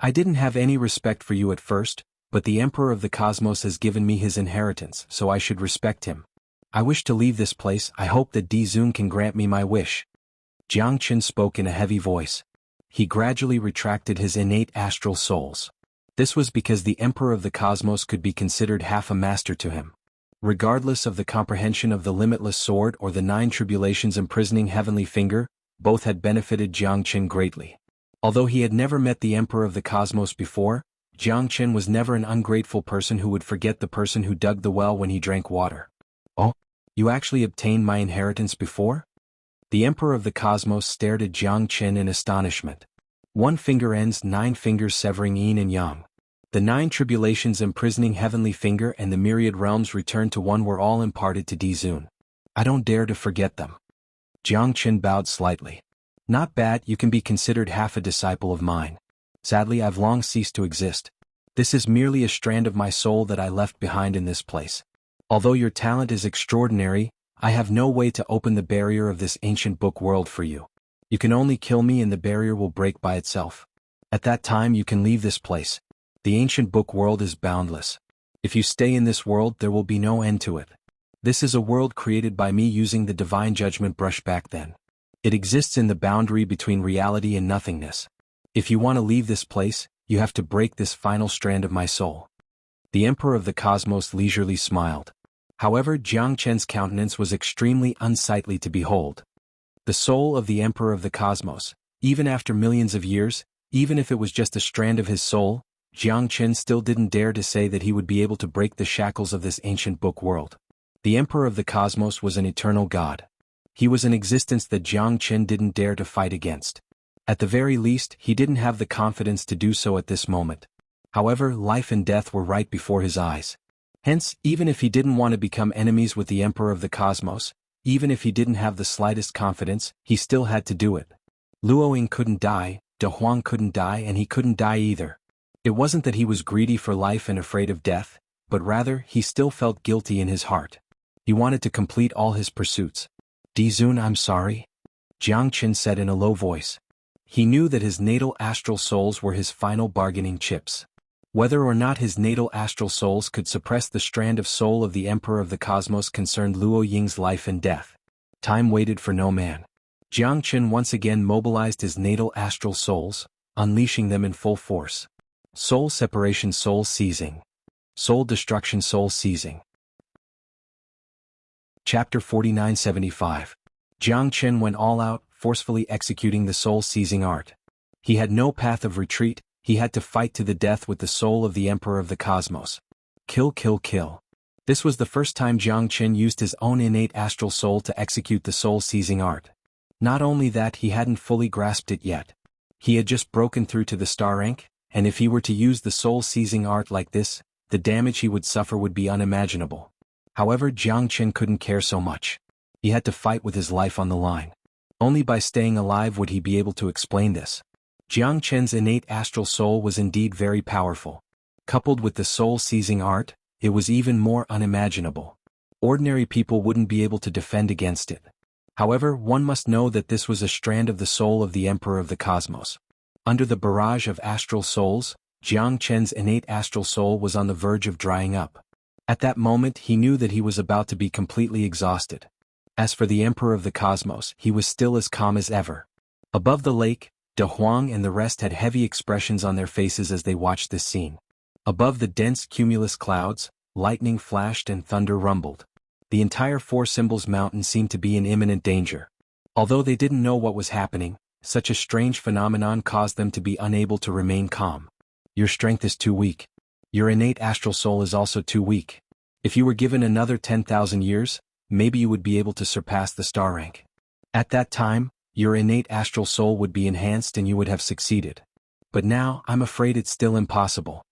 Speaker 1: I didn't have any respect for you at first, but the Emperor of the Cosmos has given me his inheritance, so I should respect him. I wish to leave this place. I hope that Dizun can grant me my wish. Jiang Qin spoke in a heavy voice. He gradually retracted his innate astral souls. This was because the Emperor of the Cosmos could be considered half a master to him. Regardless of the comprehension of the limitless sword or the 9 tribulations imprisoning heavenly finger, both had benefited Jiang Qin greatly. Although he had never met the Emperor of the Cosmos before, Jiang Qin was never an ungrateful person who would forget the person who dug the well when he drank water. Oh, you actually obtained my inheritance before? The Emperor of the Cosmos stared at Jiang Qin in astonishment. 1 finger ends 9 fingers severing yin and yang. The 9 tribulations imprisoning heavenly finger and the myriad realms returned to 1 were all imparted to Dizun. I don't dare to forget them. Jiang Qin bowed slightly. Not bad, you can be considered half a disciple of mine. Sadly, I've long ceased to exist. This is merely a strand of my soul that I left behind in this place. Although your talent is extraordinary, I have no way to open the barrier of this ancient book world for you. You can only kill me and the barrier will break by itself. At that time you can leave this place. The ancient book world is boundless. If you stay in this world, there will be no end to it. This is a world created by me using the divine judgment brush back then. It exists in the boundary between reality and nothingness. If you want to leave this place, you have to break this final strand of my soul. The Emperor of the Cosmos leisurely smiled. However, Jiang Qin's countenance was extremely unsightly to behold. The soul of the Emperor of the Cosmos, even after millions of years, even if it was just a strand of his soul, Jiang Qin still didn't dare to say that he would be able to break the shackles of this ancient book world. The Emperor of the Cosmos was an eternal god. He was an existence that Jiang Qin didn't dare to fight against. At the very least, he didn't have the confidence to do so at this moment. However, life and death were right before his eyes. Hence, even if he didn't want to become enemies with the Emperor of the Cosmos, even if he didn't have the slightest confidence, he still had to do it. Luoying couldn't die, De Huang couldn't die, and he couldn't die either. It wasn't that he was greedy for life and afraid of death, but rather, he still felt guilty in his heart. He wanted to complete all his pursuits. Dizun, I'm sorry, Jiang Qin said in a low voice. He knew that his natal astral souls were his final bargaining chips. Whether or not his natal astral souls could suppress the strand of soul of the Emperor of the Cosmos concerned Luo Ying's life and death. Time waited for no man. Jiang Chen once again mobilized his natal astral souls, unleashing them in full force. Soul separation, soul seizing. Soul destruction, soul seizing. Chapter 4975. Jiang Chen went all out, forcefully executing the soul-seizing art. He had no path of retreat, he had to fight to the death with the soul of the Emperor of the Cosmos. Kill, kill, kill. This was the first time Jiang Chen used his own innate astral soul to execute the soul-seizing art. Not only that, he hadn't fully grasped it yet. He had just broken through to the star rank, and if he were to use the soul-seizing art like this, the damage he would suffer would be unimaginable. However, Jiang Chen couldn't care so much. He had to fight with his life on the line. Only by staying alive would he be able to explain this. Jiang Chen's innate astral soul was indeed very powerful. Coupled with the soul-seizing art, it was even more unimaginable. Ordinary people wouldn't be able to defend against it. However, one must know that this was a strand of the soul of the Emperor of the Cosmos. Under the barrage of astral souls, Jiang Chen's innate astral soul was on the verge of drying up. At that moment he knew that he was about to be completely exhausted. As for the Emperor of the Cosmos, he was still as calm as ever. Above the lake, De Huang and the rest had heavy expressions on their faces as they watched this scene. Above the dense cumulus clouds, lightning flashed and thunder rumbled. The entire Four Symbols Mountain seemed to be in imminent danger. Although they didn't know what was happening, such a strange phenomenon caused them to be unable to remain calm. Your strength is too weak. Your innate astral soul is also too weak. If you were given another 10,000 years, maybe you would be able to surpass the star rank. At that time, your innate astral soul would be enhanced and you would have succeeded. But now, I'm afraid it's still impossible.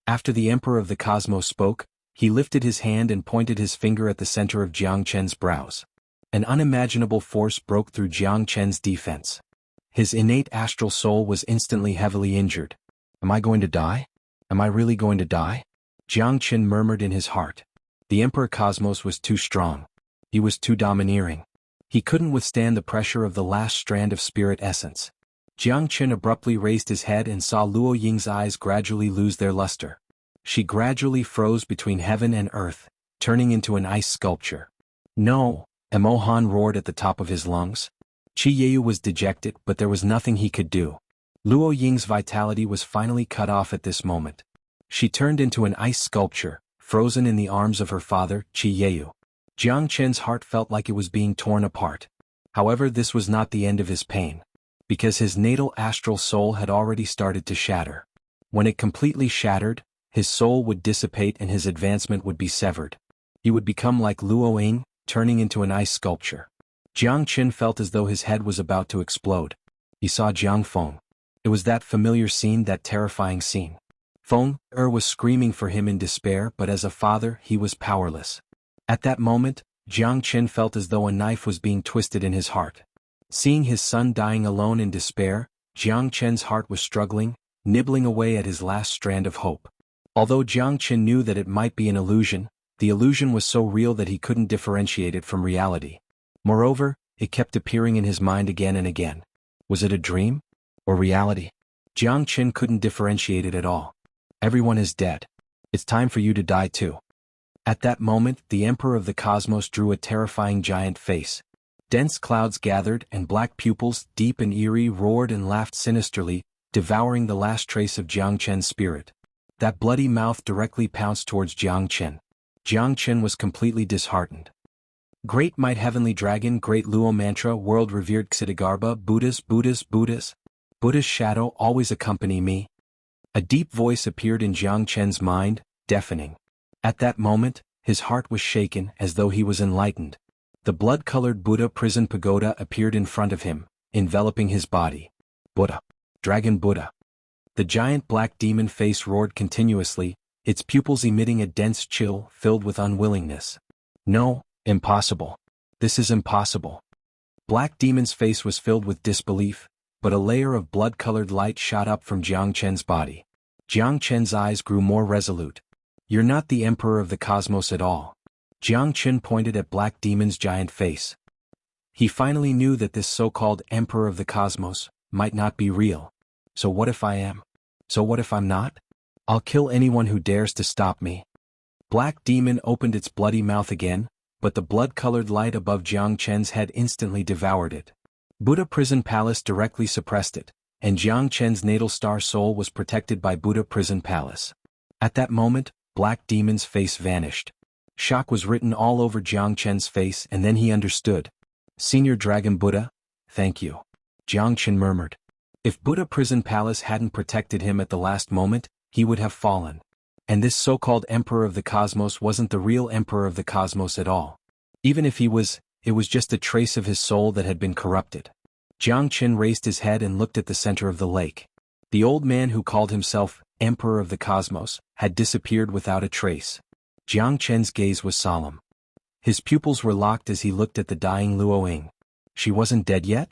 Speaker 1: After the Emperor of the Cosmos spoke, he lifted his hand and pointed his finger at the center of Jiang Chen's brows. An unimaginable force broke through Jiang Chen's defense. His innate astral soul was instantly heavily injured. Am I going to die? Am I really going to die? Jiang Chen murmured in his heart. The Emperor Cosmos was too strong. He was too domineering. He couldn't withstand the pressure of the last strand of spirit essence. Jiang Chen abruptly raised his head and saw Luo Ying's eyes gradually lose their luster. She gradually froze between heaven and earth, turning into an ice sculpture. No, Xuanhuan roared at the top of his lungs. Qianxia was dejected, but there was nothing he could do. Luo Ying's vitality was finally cut off at this moment. She turned into an ice sculpture, frozen in the arms of her father, Qianxia. Jiang Chen's heart felt like it was being torn apart. However, this was not the end of his pain. Because his natal astral soul had already started to shatter. When it completely shattered, his soul would dissipate and his advancement would be severed. He would become like Luo Ying, turning into an ice sculpture. Jiang Chen felt as though his head was about to explode. He saw Jiang Feng. It was that familiar scene, that terrifying scene. Feng was screaming for him in despair, but as a father, he was powerless. At that moment, Jiang Chen felt as though a knife was being twisted in his heart. Seeing his son dying alone in despair, Jiang Chen's heart was struggling, nibbling away at his last strand of hope. Although Jiang Chen knew that it might be an illusion, the illusion was so real that he couldn't differentiate it from reality. Moreover, it kept appearing in his mind again and again. Was it a dream? Or reality? Jiang Chen couldn't differentiate it at all. Everyone is dead. It's time for you to die too. At that moment, the Emperor of the Cosmos drew a terrifying giant face. Dense clouds gathered and black pupils, deep and eerie, roared and laughed sinisterly, devouring the last trace of Jiang Chen's spirit. That bloody mouth directly pounced towards Jiang Chen. Jiang Chen was completely disheartened. Great Might Heavenly Dragon, Great Luo Mantra, World Revered Xitigarbha, Buddha's shadow always accompany me. A deep voice appeared in Jiang Chen's mind, deafening. At that moment, his heart was shaken as though he was enlightened. The blood-colored Buddha prison pagoda appeared in front of him, enveloping his body. Buddha. Dragon Buddha. The giant black demon face roared continuously, its pupils emitting a dense chill filled with unwillingness. No, impossible. This is impossible. Black Demon's face was filled with disbelief, but a layer of blood-colored light shot up from Jiang Chen's body. Jiang Chen's eyes grew more resolute. You're not the Emperor of the Cosmos at all. Jiang Chen pointed at Black Demon's giant face. He finally knew that this so-called Emperor of the Cosmos might not be real. So what if I am? So what if I'm not? I'll kill anyone who dares to stop me. Black Demon opened its bloody mouth again, but the blood-colored light above Jiang Chen's head instantly devoured it. Buddha Prison Palace directly suppressed it, and Jiang Chen's natal star soul was protected by Buddha Prison Palace. At that moment, Black Demon's face vanished. Shock was written all over Jiang Chen's face, and then he understood. Senior Dragon Buddha, thank you. Jiang Chen murmured. If Buddha Prison Palace hadn't protected him at the last moment, he would have fallen. And this so-called Emperor of the Cosmos wasn't the real Emperor of the Cosmos at all. Even if he was, it was just a trace of his soul that had been corrupted. Jiang Chen raised his head and looked at the center of the lake. The old man who called himself Emperor of the Cosmos had disappeared without a trace. Jiang Chen's gaze was solemn. His pupils were locked as he looked at the dying Luo Ying. She wasn't dead yet?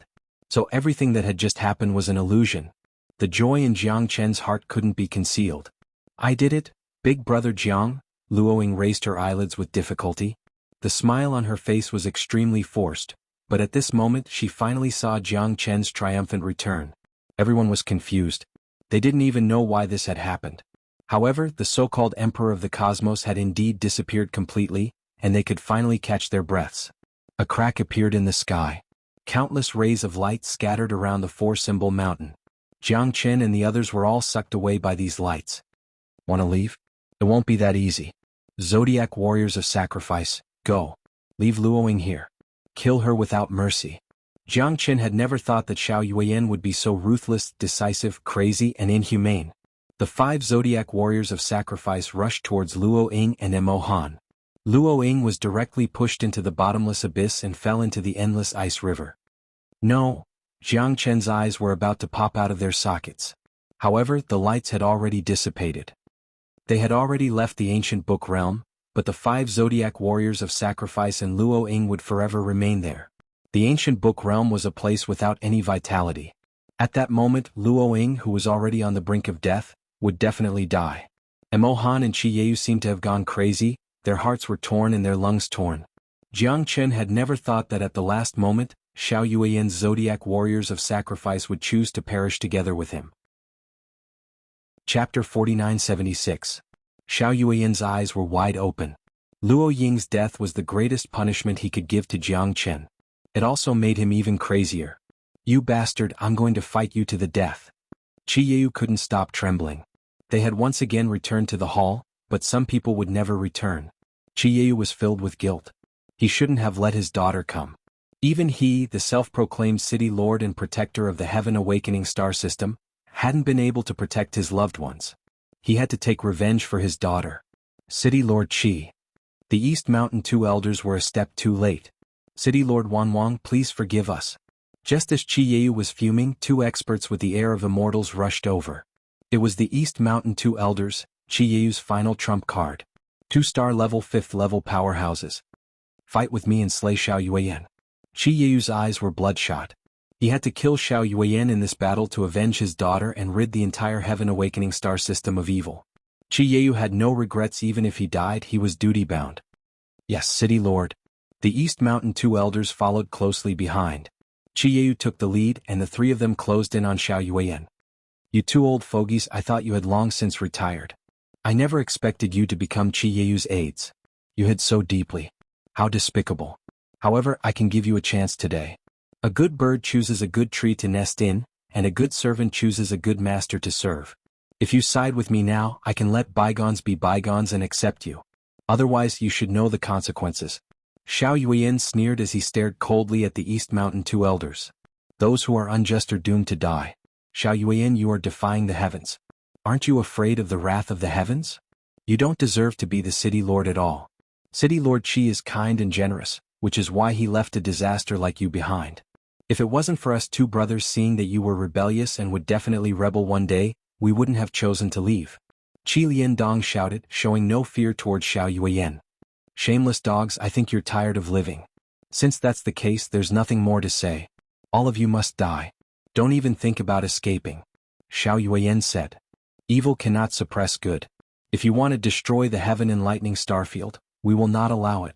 Speaker 1: So everything that had just happened was an illusion. The joy in Jiang Chen's heart couldn't be concealed. I did it, Big Brother Jiang. Luo Ying raised her eyelids with difficulty. The smile on her face was extremely forced, but at this moment she finally saw Jiang Chen's triumphant return. Everyone was confused. They didn't even know why this had happened. However, the so-called Emperor of the Cosmos had indeed disappeared completely, and they could finally catch their breaths. A crack appeared in the sky. Countless rays of light scattered around the four-symbol mountain. Jiang Chen and the others were all sucked away by these lights. Want to leave? It won't be that easy. Zodiac Warriors of Sacrifice, go. Leave Luo Ying here. Kill her without mercy. Jiang Chen had never thought that Xianhuan would be so ruthless, decisive, crazy, and inhumane. The 5 Zodiac Warriors of Sacrifice rushed towards Luo Ying and Mo Han. Luo Ying was directly pushed into the bottomless abyss and fell into the endless ice river. No. Jiang Chen's eyes were about to pop out of their sockets. However, the lights had already dissipated. They had already left the ancient book realm, but the 5 Zodiac Warriors of Sacrifice and Luo Ying would forever remain there. The ancient book realm was a place without any vitality. At that moment, Luo Ying, who was already on the brink of death, would definitely die. Mo Han and Qiyu seemed to have gone crazy, their hearts were torn and their lungs torn. Jiang Chen had never thought that at the last moment, Xianhuan's Zodiac Warriors of Sacrifice would choose to perish together with him. Chapter 4976. Xianhuan's eyes were wide open. Luo Ying's death was the greatest punishment he could give to Jiang Chen. It also made him even crazier. You bastard, I'm going to fight you to the death. Qiyu couldn't stop trembling. They had once again returned to the hall, but some people would never return. Qiyu was filled with guilt. He shouldn't have let his daughter come. Even he, the self-proclaimed city lord and protector of the Heaven Awakening star system, hadn't been able to protect his loved ones. He had to take revenge for his daughter. City Lord Qi. The East Mountain 2 elders were a step too late. City Lord Xuanhuan, please forgive us. Just as Qiyu was fuming, 2 experts with the air of immortals rushed over. It was the East Mountain 2 elders, Qiyu's final trump card. 2-star level 5th level powerhouses. Fight with me and slay Xianhuan. Qiyu's eyes were bloodshot. He had to kill Xianhuan in this battle to avenge his daughter and rid the entire Heaven Awakening star system of evil. Qiyu had no regrets. Even if he died, he was duty-bound. Yes, City Lord. The East Mountain 2 elders followed closely behind. Qiyu took the lead and the 3 of them closed in on Xianhuan. You 2 old fogies, I thought you had long since retired. I never expected you to become Qiyu's aides. You hid so deeply. How despicable. However, I can give you a chance today. A good bird chooses a good tree to nest in, and a good servant chooses a good master to serve. If you side with me now, I can let bygones be bygones and accept you. Otherwise, you should know the consequences. Xianhuan sneered as he stared coldly at the East Mountain 2 elders. Those who are unjust are doomed to die. Xianhuan, you are defying the heavens. Aren't you afraid of the wrath of the heavens? You don't deserve to be the city lord at all. City Lord Qi is kind and generous, which is why he left a disaster like you behind. If it wasn't for us 2 brothers seeing that you were rebellious and would definitely rebel one day, we wouldn't have chosen to leave. Qi Liandong shouted, showing no fear towards Xianhuan. Shameless dogs, I think you're tired of living. Since that's the case, there's nothing more to say. All of you must die. Don't even think about escaping. Xianhuan said. Evil cannot suppress good. If you want to destroy the Heaven Enlightening Starfield, we will not allow it.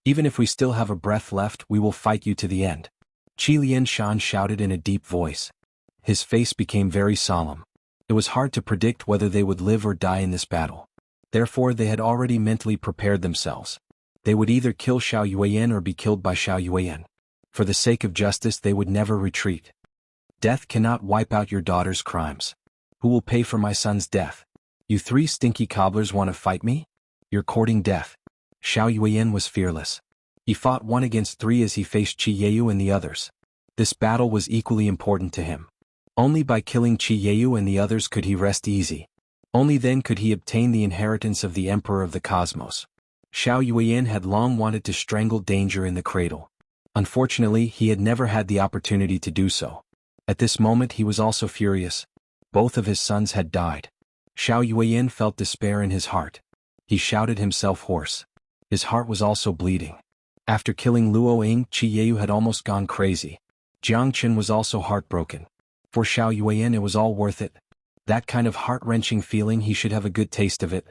Speaker 1: Even if we still have a breath left, we will fight you to the end. Qi Lianshan shouted in a deep voice. His face became very solemn. It was hard to predict whether they would live or die in this battle. Therefore they had already mentally prepared themselves. They would either kill Xiaoyuan or be killed by Xiaoyuan. For the sake of justice they would never retreat. Death cannot wipe out your daughter's crimes. Who will pay for my son's death? You three stinky cobblers want to fight me? You're courting death. Xiaoyuan was fearless. He fought 1 against 3 as he faced Qi Yeyu and the others. This battle was equally important to him. Only by killing Qi Yeyu and the others could he rest easy. Only then could he obtain the inheritance of the Emperor of the Cosmos. Xiaoyuan had long wanted to strangle danger in the cradle. Unfortunately, he had never had the opportunity to do so. At this moment he was also furious. Both of his sons had died. Xiaoyuan felt despair in his heart. He shouted himself hoarse. His heart was also bleeding. After killing Luo Ying, Qi Yeyu had almost gone crazy. Jiang Qin was also heartbroken. For Xiaoyuan it was all worth it. That kind of heart-wrenching feeling, he should have a good taste of it.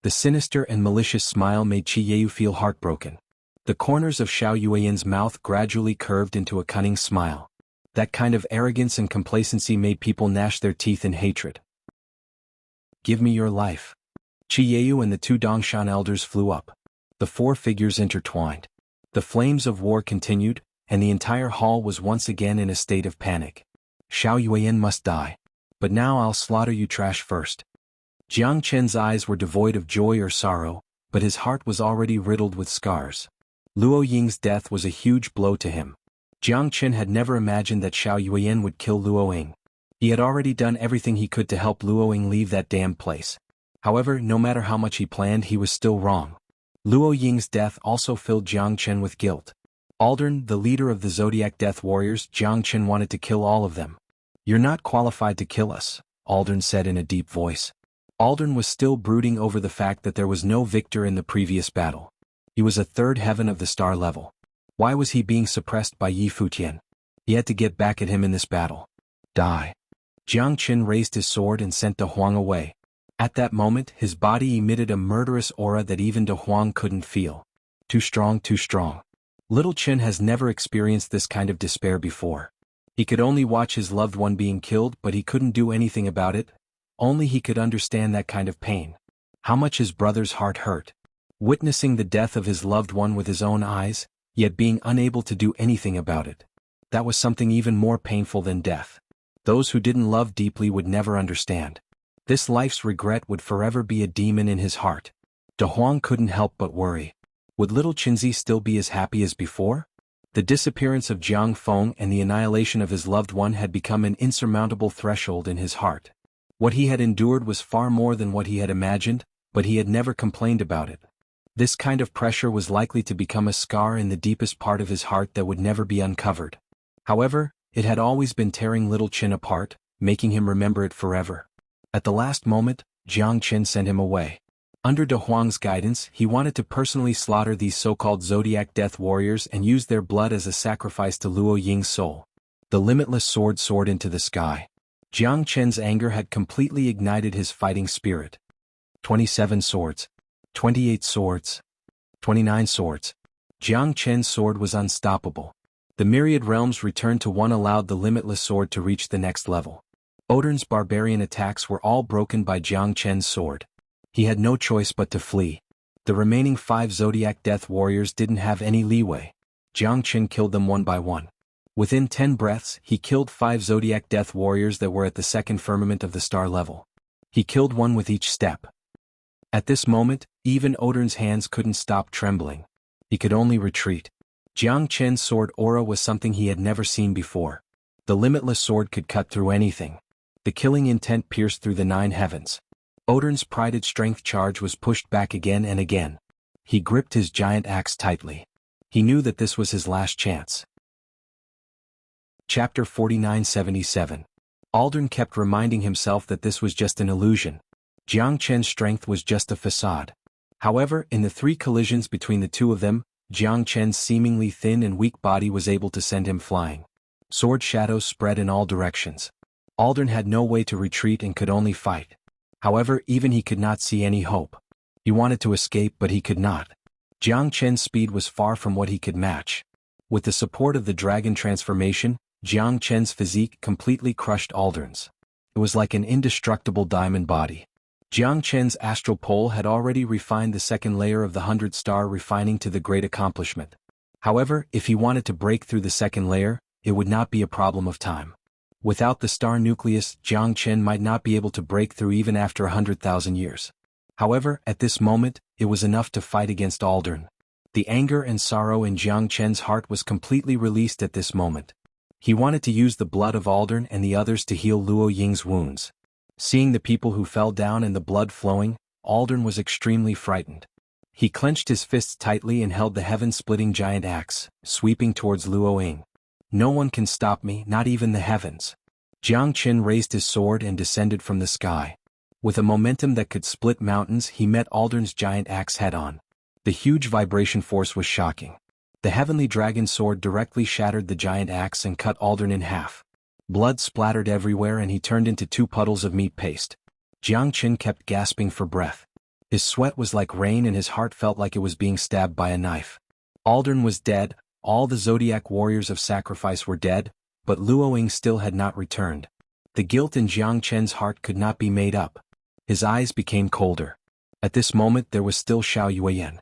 Speaker 1: The sinister and malicious smile made Qi Yeyu feel heartbroken. The corners of Xiaoyuan's mouth gradually curved into a cunning smile. That kind of arrogance and complacency made people gnash their teeth in hatred. Give me your life. Qi Yeyu and the 2 Dongshan elders flew up. The 4 figures intertwined. The flames of war continued, and the entire hall was once again in a state of panic. Xiaoyuan must die. But now I'll slaughter you trash first. Jiang Chen's eyes were devoid of joy or sorrow, but his heart was already riddled with scars. Luo Ying's death was a huge blow to him. Jiang Chen had never imagined that Xiaoyuan would kill Luo Ying. He had already done everything he could to help Luo Ying leave that damn place. However, no matter how much he planned, he was still wrong. Luo Ying's death also filled Jiang Chen with guilt. Aldern, the leader of the Zodiac Death Warriors, Jiang Chen wanted to kill all of them. You're not qualified to kill us, Aldern said in a deep voice. Aldern was still brooding over the fact that there was no victor in the previous battle. He was a 3rd heaven of the star level. Why was he being suppressed by Yi Futian? He had to get back at him in this battle. Die. Jiang Qin raised his sword and sent De Huang away. At that moment, his body emitted a murderous aura that even De Huang couldn't feel. Too strong, too strong. Little Qin has never experienced this kind of despair before. He could only watch his loved one being killed, but he couldn't do anything about it. Only he could understand that kind of pain. How much his brother's heart hurt. Witnessing the death of his loved one with his own eyes, yet being unable to do anything about it. That was something even more painful than death. Those who didn't love deeply would never understand. This life's regret would forever be a demon in his heart. De Huang couldn't help but worry. Would little Qinzi still be as happy as before? The disappearance of Jiang Feng and the annihilation of his loved one had become an insurmountable threshold in his heart. What he had endured was far more than what he had imagined, but he had never complained about it. This kind of pressure was likely to become a scar in the deepest part of his heart that would never be uncovered. However, it had always been tearing little Qin apart, making him remember it forever. At the last moment, Jiang Qin sent him away. Under De Huang's guidance, he wanted to personally slaughter these so-called Zodiac Death Warriors and use their blood as a sacrifice to Luo Ying's soul. The limitless sword soared into the sky. Jiang Chen's anger had completely ignited his fighting spirit. 27 swords. 28 swords. 29 swords. Jiang Chen's sword was unstoppable. The myriad realms returned to one, allowed the limitless sword to reach the next level. Odin's barbarian attacks were all broken by Jiang Chen's sword. He had no choice but to flee. The remaining 5 Zodiac Death Warriors didn't have any leeway. Jiang Chen killed them one by one. Within 10 breaths, he killed 5 Zodiac Death Warriors that were at the 2nd firmament of the star level. He killed one with each step. At this moment, even Odin's hands couldn't stop trembling. He could only retreat. Jiang Chen's sword aura was something he had never seen before. The limitless sword could cut through anything. The killing intent pierced through the 9 heavens. Odin's prided strength charge was pushed back again and again. He gripped his giant axe tightly. He knew that this was his last chance. Chapter 4977. Aldern kept reminding himself that this was just an illusion. Jiang Chen's strength was just a facade. However, in the 3 collisions between the 2 of them, Jiang Chen's seemingly thin and weak body was able to send him flying. Sword shadows spread in all directions. Aldern had no way to retreat and could only fight. However, even he could not see any hope. He wanted to escape, but he could not. Jiang Chen's speed was far from what he could match. With the support of the dragon transformation, Jiang Chen's physique completely crushed Aldern's. It was like an indestructible diamond body. Jiang Chen's astral pole had already refined the second layer of the 100-star refining to the great accomplishment. However, if he wanted to break through the second layer, it would not be a problem of time. Without the star nucleus, Jiang Chen might not be able to break through even after 100,000 years. However, at this moment, it was enough to fight against Aldern. The anger and sorrow in Jiang Chen's heart was completely released at this moment. He wanted to use the blood of Aldern and the others to heal Luo Ying's wounds. Seeing the people who fell down and the blood flowing, Aldern was extremely frightened. He clenched his fists tightly and held the heaven-splitting giant axe, sweeping towards Luo Ying. No one can stop me, not even the heavens. Jiang Chen raised his sword and descended from the sky. With a momentum that could split mountains, he met Aldern's giant axe head-on. The huge vibration force was shocking. The heavenly dragon sword directly shattered the giant axe and cut Aldern in half. Blood splattered everywhere and he turned into 2 puddles of meat paste. Jiang Chen kept gasping for breath. His sweat was like rain and his heart felt like it was being stabbed by a knife. Aldern was dead, all the zodiac warriors of sacrifice were dead, but Luo Ying still had not returned. The guilt in Jiang Chen's heart could not be made up. His eyes became colder. At this moment there was still Xianhuan.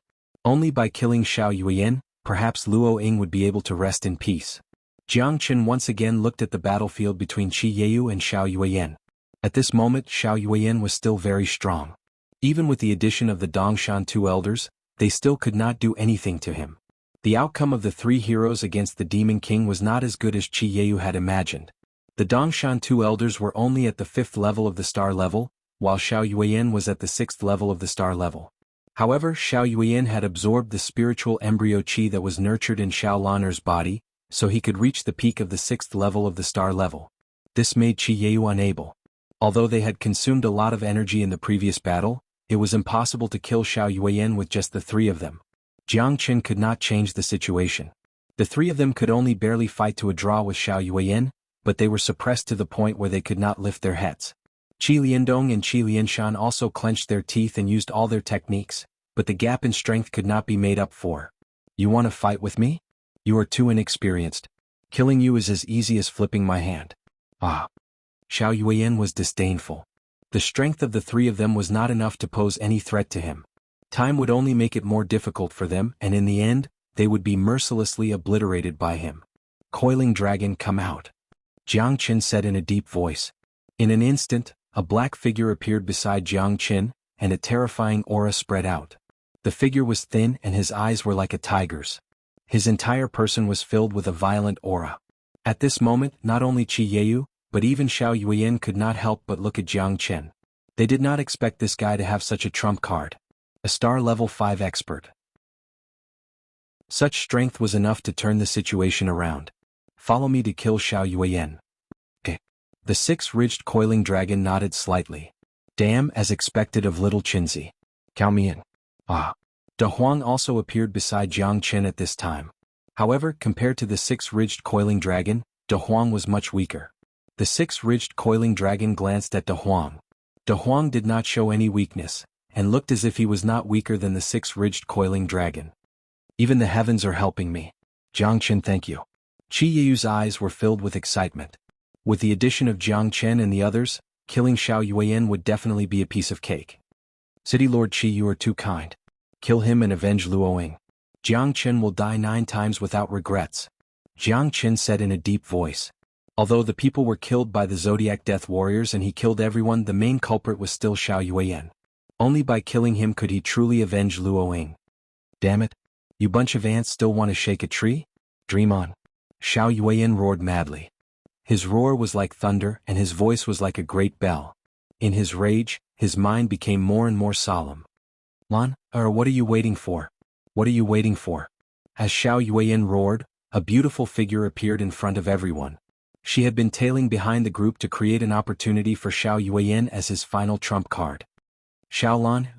Speaker 1: Only by killing Xianhuan, perhaps Luo Ying would be able to rest in peace. Jiang Chen once again looked at the battlefield between Qi Yeyu and Xianhuan. At this moment Xianhuan was still very strong. Even with the addition of the Dongshan 2 elders, they still could not do anything to him. The outcome of the 3 heroes against the Demon King was not as good as Qi Yeyu had imagined. The Dongshan 2 elders were only at the 5th level of the star level, while Xianhuan was at the 6th level of the star level. However, Xianhuan had absorbed the spiritual embryo qi that was nurtured in Xiaolan'er's body, so he could reach the peak of the 6th level of the star level. This made Qi Yeyu unable. Although they had consumed a lot of energy in the previous battle, it was impossible to kill Xianhuan with just the 3 of them. Jiang Chen could not change the situation. The 3 of them could only barely fight to a draw with Xianhuan, but they were suppressed to the point where they could not lift their heads. Qi Liandong and Qi Lianshan also clenched their teeth and used all their techniques, but the gap in strength could not be made up for. You want to fight with me? You are too inexperienced. Killing you is as easy as flipping my hand. Ah. Xianhuan was disdainful. The strength of the 3 of them was not enough to pose any threat to him. Time would only make it more difficult for them, and in the end, they would be mercilessly obliterated by him. Coiling dragon, come out. Jiang Chen said in a deep voice. In an instant, a black figure appeared beside Jiang Chen, and a terrifying aura spread out. The figure was thin and his eyes were like a tiger's. His entire person was filled with a violent aura. At this moment, not only Qi Yeyu, but even Xianhuan could not help but look at Jiang Chen. They did not expect this guy to have such a trump card. A star level 5 expert. Such strength was enough to turn the situation around. Follow me to kill Xianhuan. Okay. The 6-ridged coiling dragon nodded slightly. Damn, as expected of little Qinzi. Count me in. Ah. De Huang also appeared beside Jiang Chen at this time. However, compared to the 6-ridged coiling dragon, De Huang was much weaker. The 6-ridged coiling dragon glanced at De Huang. De Huang did not show any weakness, and looked as if he was not weaker than the 6-ridged coiling dragon. Even the heavens are helping me. Jiang Chen, thank you. Qi Yeyu's eyes were filled with excitement. With the addition of Jiang Chen and the others, killing Xianhuan would definitely be a piece of cake. City Lord Qi, you are too kind. Kill him and avenge Luo Ying. Jiang Chen will die 9 times without regrets. Jiang Chen said in a deep voice. Although the people were killed by the Zodiac Death Warriors and he killed everyone, the main culprit was still Xianhuan. Only by killing him could he truly avenge Luo Ying. Damn it. You bunch of ants still want to shake a tree? Dream on. Xianhuan roared madly. His roar was like thunder and his voice was like a great bell. In his rage, his mind became more and more solemn. Lan, what are you waiting for? What are you waiting for? As Xianhuan roared, a beautiful figure appeared in front of everyone. She had been tailing behind the group to create an opportunity for Xianhuan as his final trump card. Xiaolan,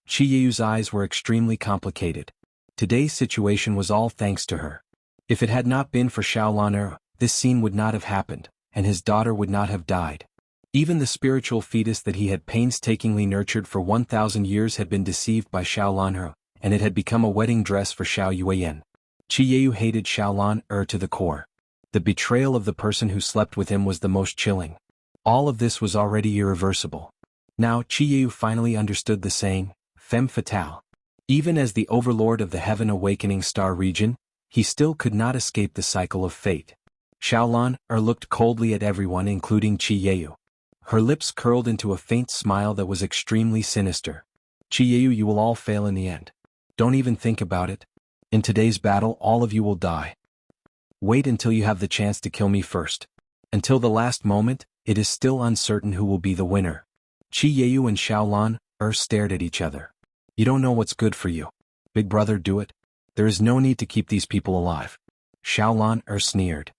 Speaker 1: Qi Yeyu's eyes were extremely complicated. Today's situation was all thanks to her. If it had not been for Xiaolan, this scene would not have happened, and his daughter would not have died. Even the spiritual fetus that he had painstakingly nurtured for 1,000 years had been deceived by Xiaolan, and it had become a wedding dress for Xianhuan. Qi Yeyu hated Xiaolan to the core. The betrayal of the person who slept with him was the most chilling. All of this was already irreversible. Now Qiyu finally understood the saying, femme fatale. Even as the overlord of the Heaven Awakening Star region, he still could not escape the cycle of fate. Xiaolan looked coldly at everyone including Qiyu. Her lips curled into a faint smile that was extremely sinister. Qiyu, you will all fail in the end. Don't even think about it. In today's battle all of you will die. Wait until you have the chance to kill me first. Until the last moment, it is still uncertain who will be the winner. Qiyu and Xiaolan stared at each other. You don't know what's good for you. Big brother, do it. There is no need to keep these people alive. Xiaolan sneered.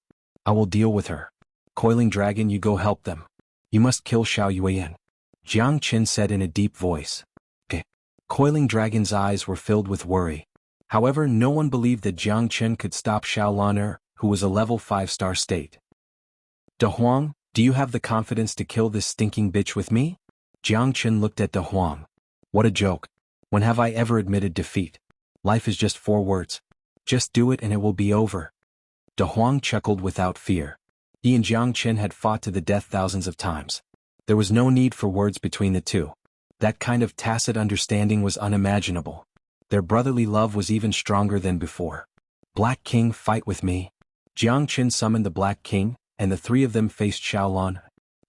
Speaker 1: I will deal with her. Coiling dragon, you go help them. You must kill Xiaoyuan. Jiang Qin said in a deep voice. Coiling dragon's eyes were filled with worry. However, no one believed that Jiang Qin could stop Xiaolan, who was a level 5-star state. De Huang, do you have the confidence to kill this stinking bitch with me? Jiang Qin looked at De Huang. What a joke. When have I ever admitted defeat? Life is just 4 words. Just do it and it will be over. De Huang chuckled without fear. He and Jiang Qin had fought to the death thousands of times. There was no need for words between the two. That kind of tacit understanding was unimaginable. Their brotherly love was even stronger than before. Black King, fight with me. Jiang Qin summoned the Black King, and the 3 of them faced Xiaolan.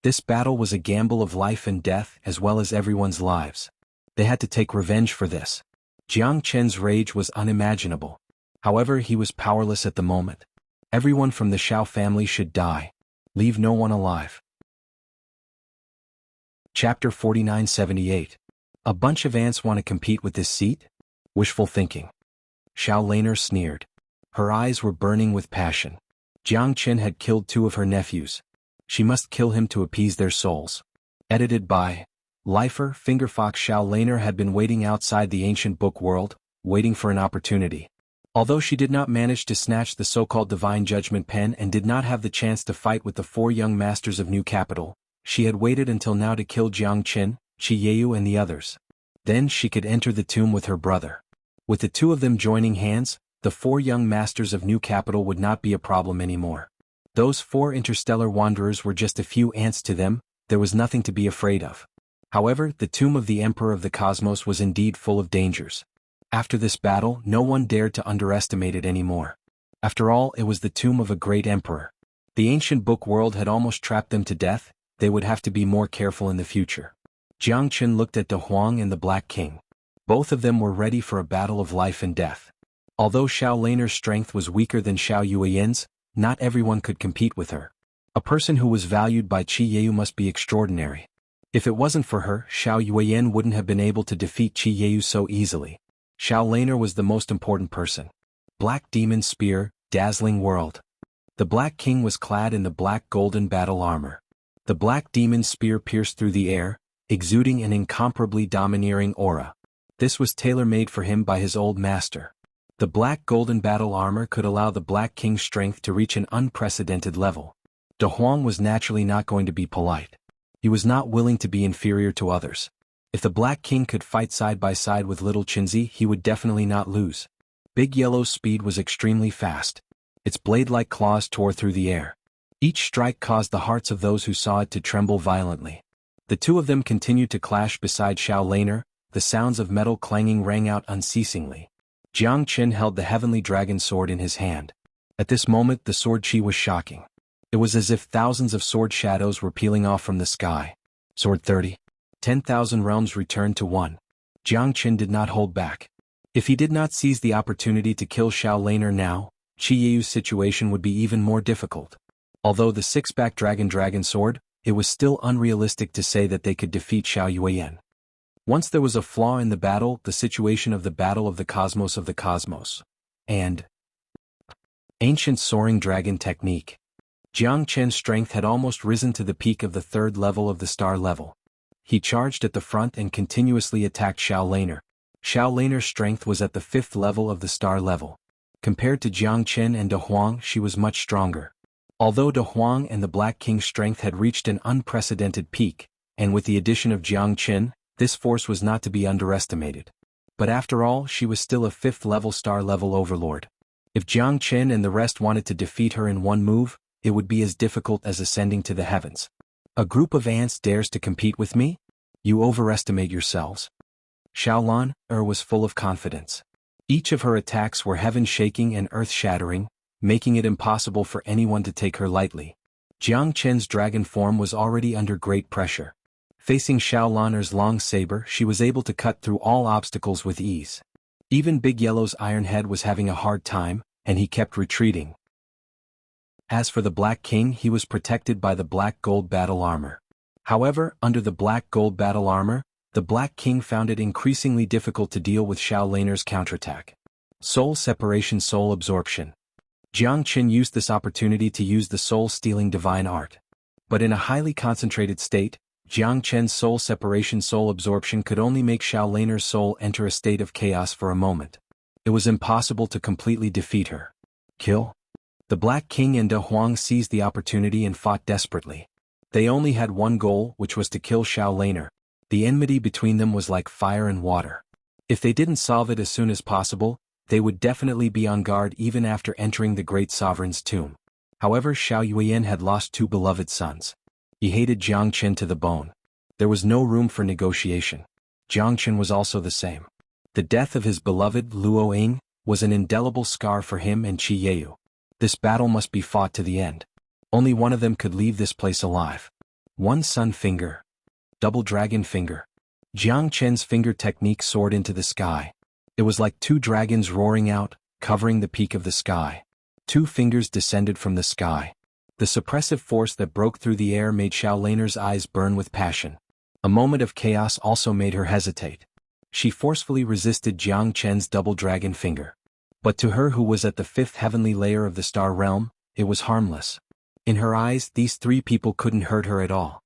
Speaker 1: This battle was a gamble of life and death as well as everyone's lives. They had to take revenge for this. Jiang Qin's rage was unimaginable. However, he was powerless at the moment. Everyone from the Xiao family should die. Leave no one alive. Chapter 4978. A bunch of ants want to compete with this seat? Wishful thinking. Xiaolan sneered. Her eyes were burning with passion. Jiang Qin had killed 2 of her nephews. She must kill him to appease their souls. Edited by Lifer. Fingerfox. Xiaolan had been waiting outside the ancient book world, waiting for an opportunity. Although she did not manage to snatch the so-called divine judgment pen and did not have the chance to fight with the 4 young masters of New Capital, she had waited until now to kill Jiang Qin, Qiyu and the others. Then she could enter the tomb with her brother. With the 2 of them joining hands, the 4 young masters of New Capital would not be a problem anymore. Those 4 interstellar wanderers were just a few ants to them. There was nothing to be afraid of. However, the tomb of the Emperor of the Cosmos was indeed full of dangers. After this battle, no one dared to underestimate it anymore. After all, it was the tomb of a great emperor. The ancient book world had almost trapped them to death. They would have to be more careful in the future. Jiang Qin looked at De Huang and the Black King. Both of them were ready for a battle of life and death. Although Xiaolan's strength was weaker than Xiaoyuan's, not everyone could compete with her. A person who was valued by Qiyu must be extraordinary. If it wasn't for her, Xiaoyuan wouldn't have been able to defeat Qiyu so easily. Xiaolan was the most important person. Black Demon Spear, dazzling world. The Black King was clad in the black golden battle armor. The Black Demon Spear pierced through the air, exuding an incomparably domineering aura. This was tailor-made for him by his old master. The black golden battle armor could allow the Black King's strength to reach an unprecedented level. De Huang was naturally not going to be polite. He was not willing to be inferior to others. If the Black King could fight side by side with little Qinzi, he would definitely not lose. Big Yellow's speed was extremely fast. Its blade-like claws tore through the air. Each strike caused the hearts of those who saw it to tremble violently. The 2 of them continued to clash beside Xiaolan. The sounds of metal clanging rang out unceasingly. Jiang Qin held the heavenly dragon sword in his hand. At this moment the sword chi was shocking. It was as if thousands of sword shadows were peeling off from the sky. Sword 30. 10,000 realms returned to 1. Jiang Qin did not hold back. If he did not seize the opportunity to kill Xiaolan now, Qiyu's situation would be even more difficult. Although the 6-back dragon sword, it was still unrealistic to say that they could defeat Xiaoyuan. Once there was a flaw in the battle, the situation of the Battle of the Cosmos, and Ancient Soaring Dragon Technique. Jiang Qin's strength had almost risen to the peak of the 3rd level of the star level. He charged at the front and continuously attacked Xiaolan. Xiaolan's strength was at the 5th level of the star level. Compared to Jiang Qin and De Huang, she was much stronger. Although De Huang and the Black King's strength had reached an unprecedented peak, and with the addition of Jiang Qin, this force was not to be underestimated. But after all, she was still a 5th level star level overlord. If Jiang Chen and the rest wanted to defeat her in one move, it would be as difficult as ascending to the heavens. A group of ants dares to compete with me? You overestimate yourselves. Xiaolan was full of confidence. Each of her attacks were heaven-shaking and earth-shattering, making it impossible for anyone to take her lightly. Jiang Chen's dragon form was already under great pressure. Facing Xiaolan's long saber, she was able to cut through all obstacles with ease. Even Big Yellow's iron head was having a hard time, and he kept retreating. As for the Black King, he was protected by the black gold battle armor. However, under the black gold battle armor, the Black King found it increasingly difficult to deal with Xiaolan's counterattack. Soul separation, soul absorption. Jiang Chen used this opportunity to use the soul-stealing divine art. But in a highly concentrated state, Jiang Chen's soul separation, soul absorption could only make Xiaolan's soul enter a state of chaos for a moment. It was impossible to completely defeat her. Kill? The Black King and De Huang seized the opportunity and fought desperately. They only had one goal, which was to kill Xiaolan. The enmity between them was like fire and water. If they didn't solve it as soon as possible, they would definitely be on guard even after entering the great sovereign's tomb. However, Xiaolan had lost two beloved sons. He hated Jiang Chen to the bone. There was no room for negotiation. Jiang Chen was also the same. The death of his beloved Luo Ying was an indelible scar for him and Qi Yeu. This battle must be fought to the end. Only one of them could leave this place alive. One sun finger. Double dragon finger. Jiang Chen's finger technique soared into the sky. It was like two dragons roaring out, covering the peak of the sky. Two fingers descended from the sky. The suppressive force that broke through the air made Xiaolan's eyes burn with passion. A moment of chaos also made her hesitate. She forcefully resisted Jiang Chen's double dragon finger. But to her, who was at the fifth heavenly layer of the star realm, it was harmless. In her eyes, these three people couldn't hurt her at all.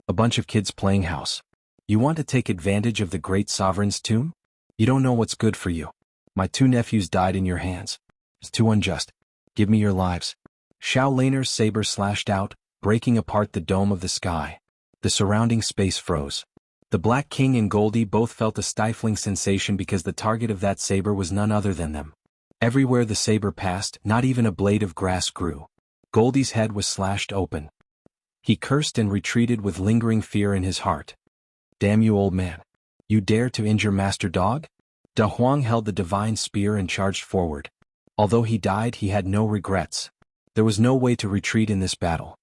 Speaker 1: A bunch of kids playing house. You want to take advantage of the great sovereign's tomb? You don't know what's good for you. My two nephews died in your hands. It's too unjust. Give me your lives. Xiaolan's saber slashed out, breaking apart the dome of the sky. The surrounding space froze. The Black King and Goldie both felt a stifling sensation because the target of that saber was none other than them. Everywhere the saber passed, not even a blade of grass grew. Goldie's head was slashed open. He cursed and retreated with lingering fear in his heart. Damn you, old man. You dare to injure Master Dog? De Huang held the divine spear and charged forward. Although he died, he had no regrets. There was no way to retreat in this battle.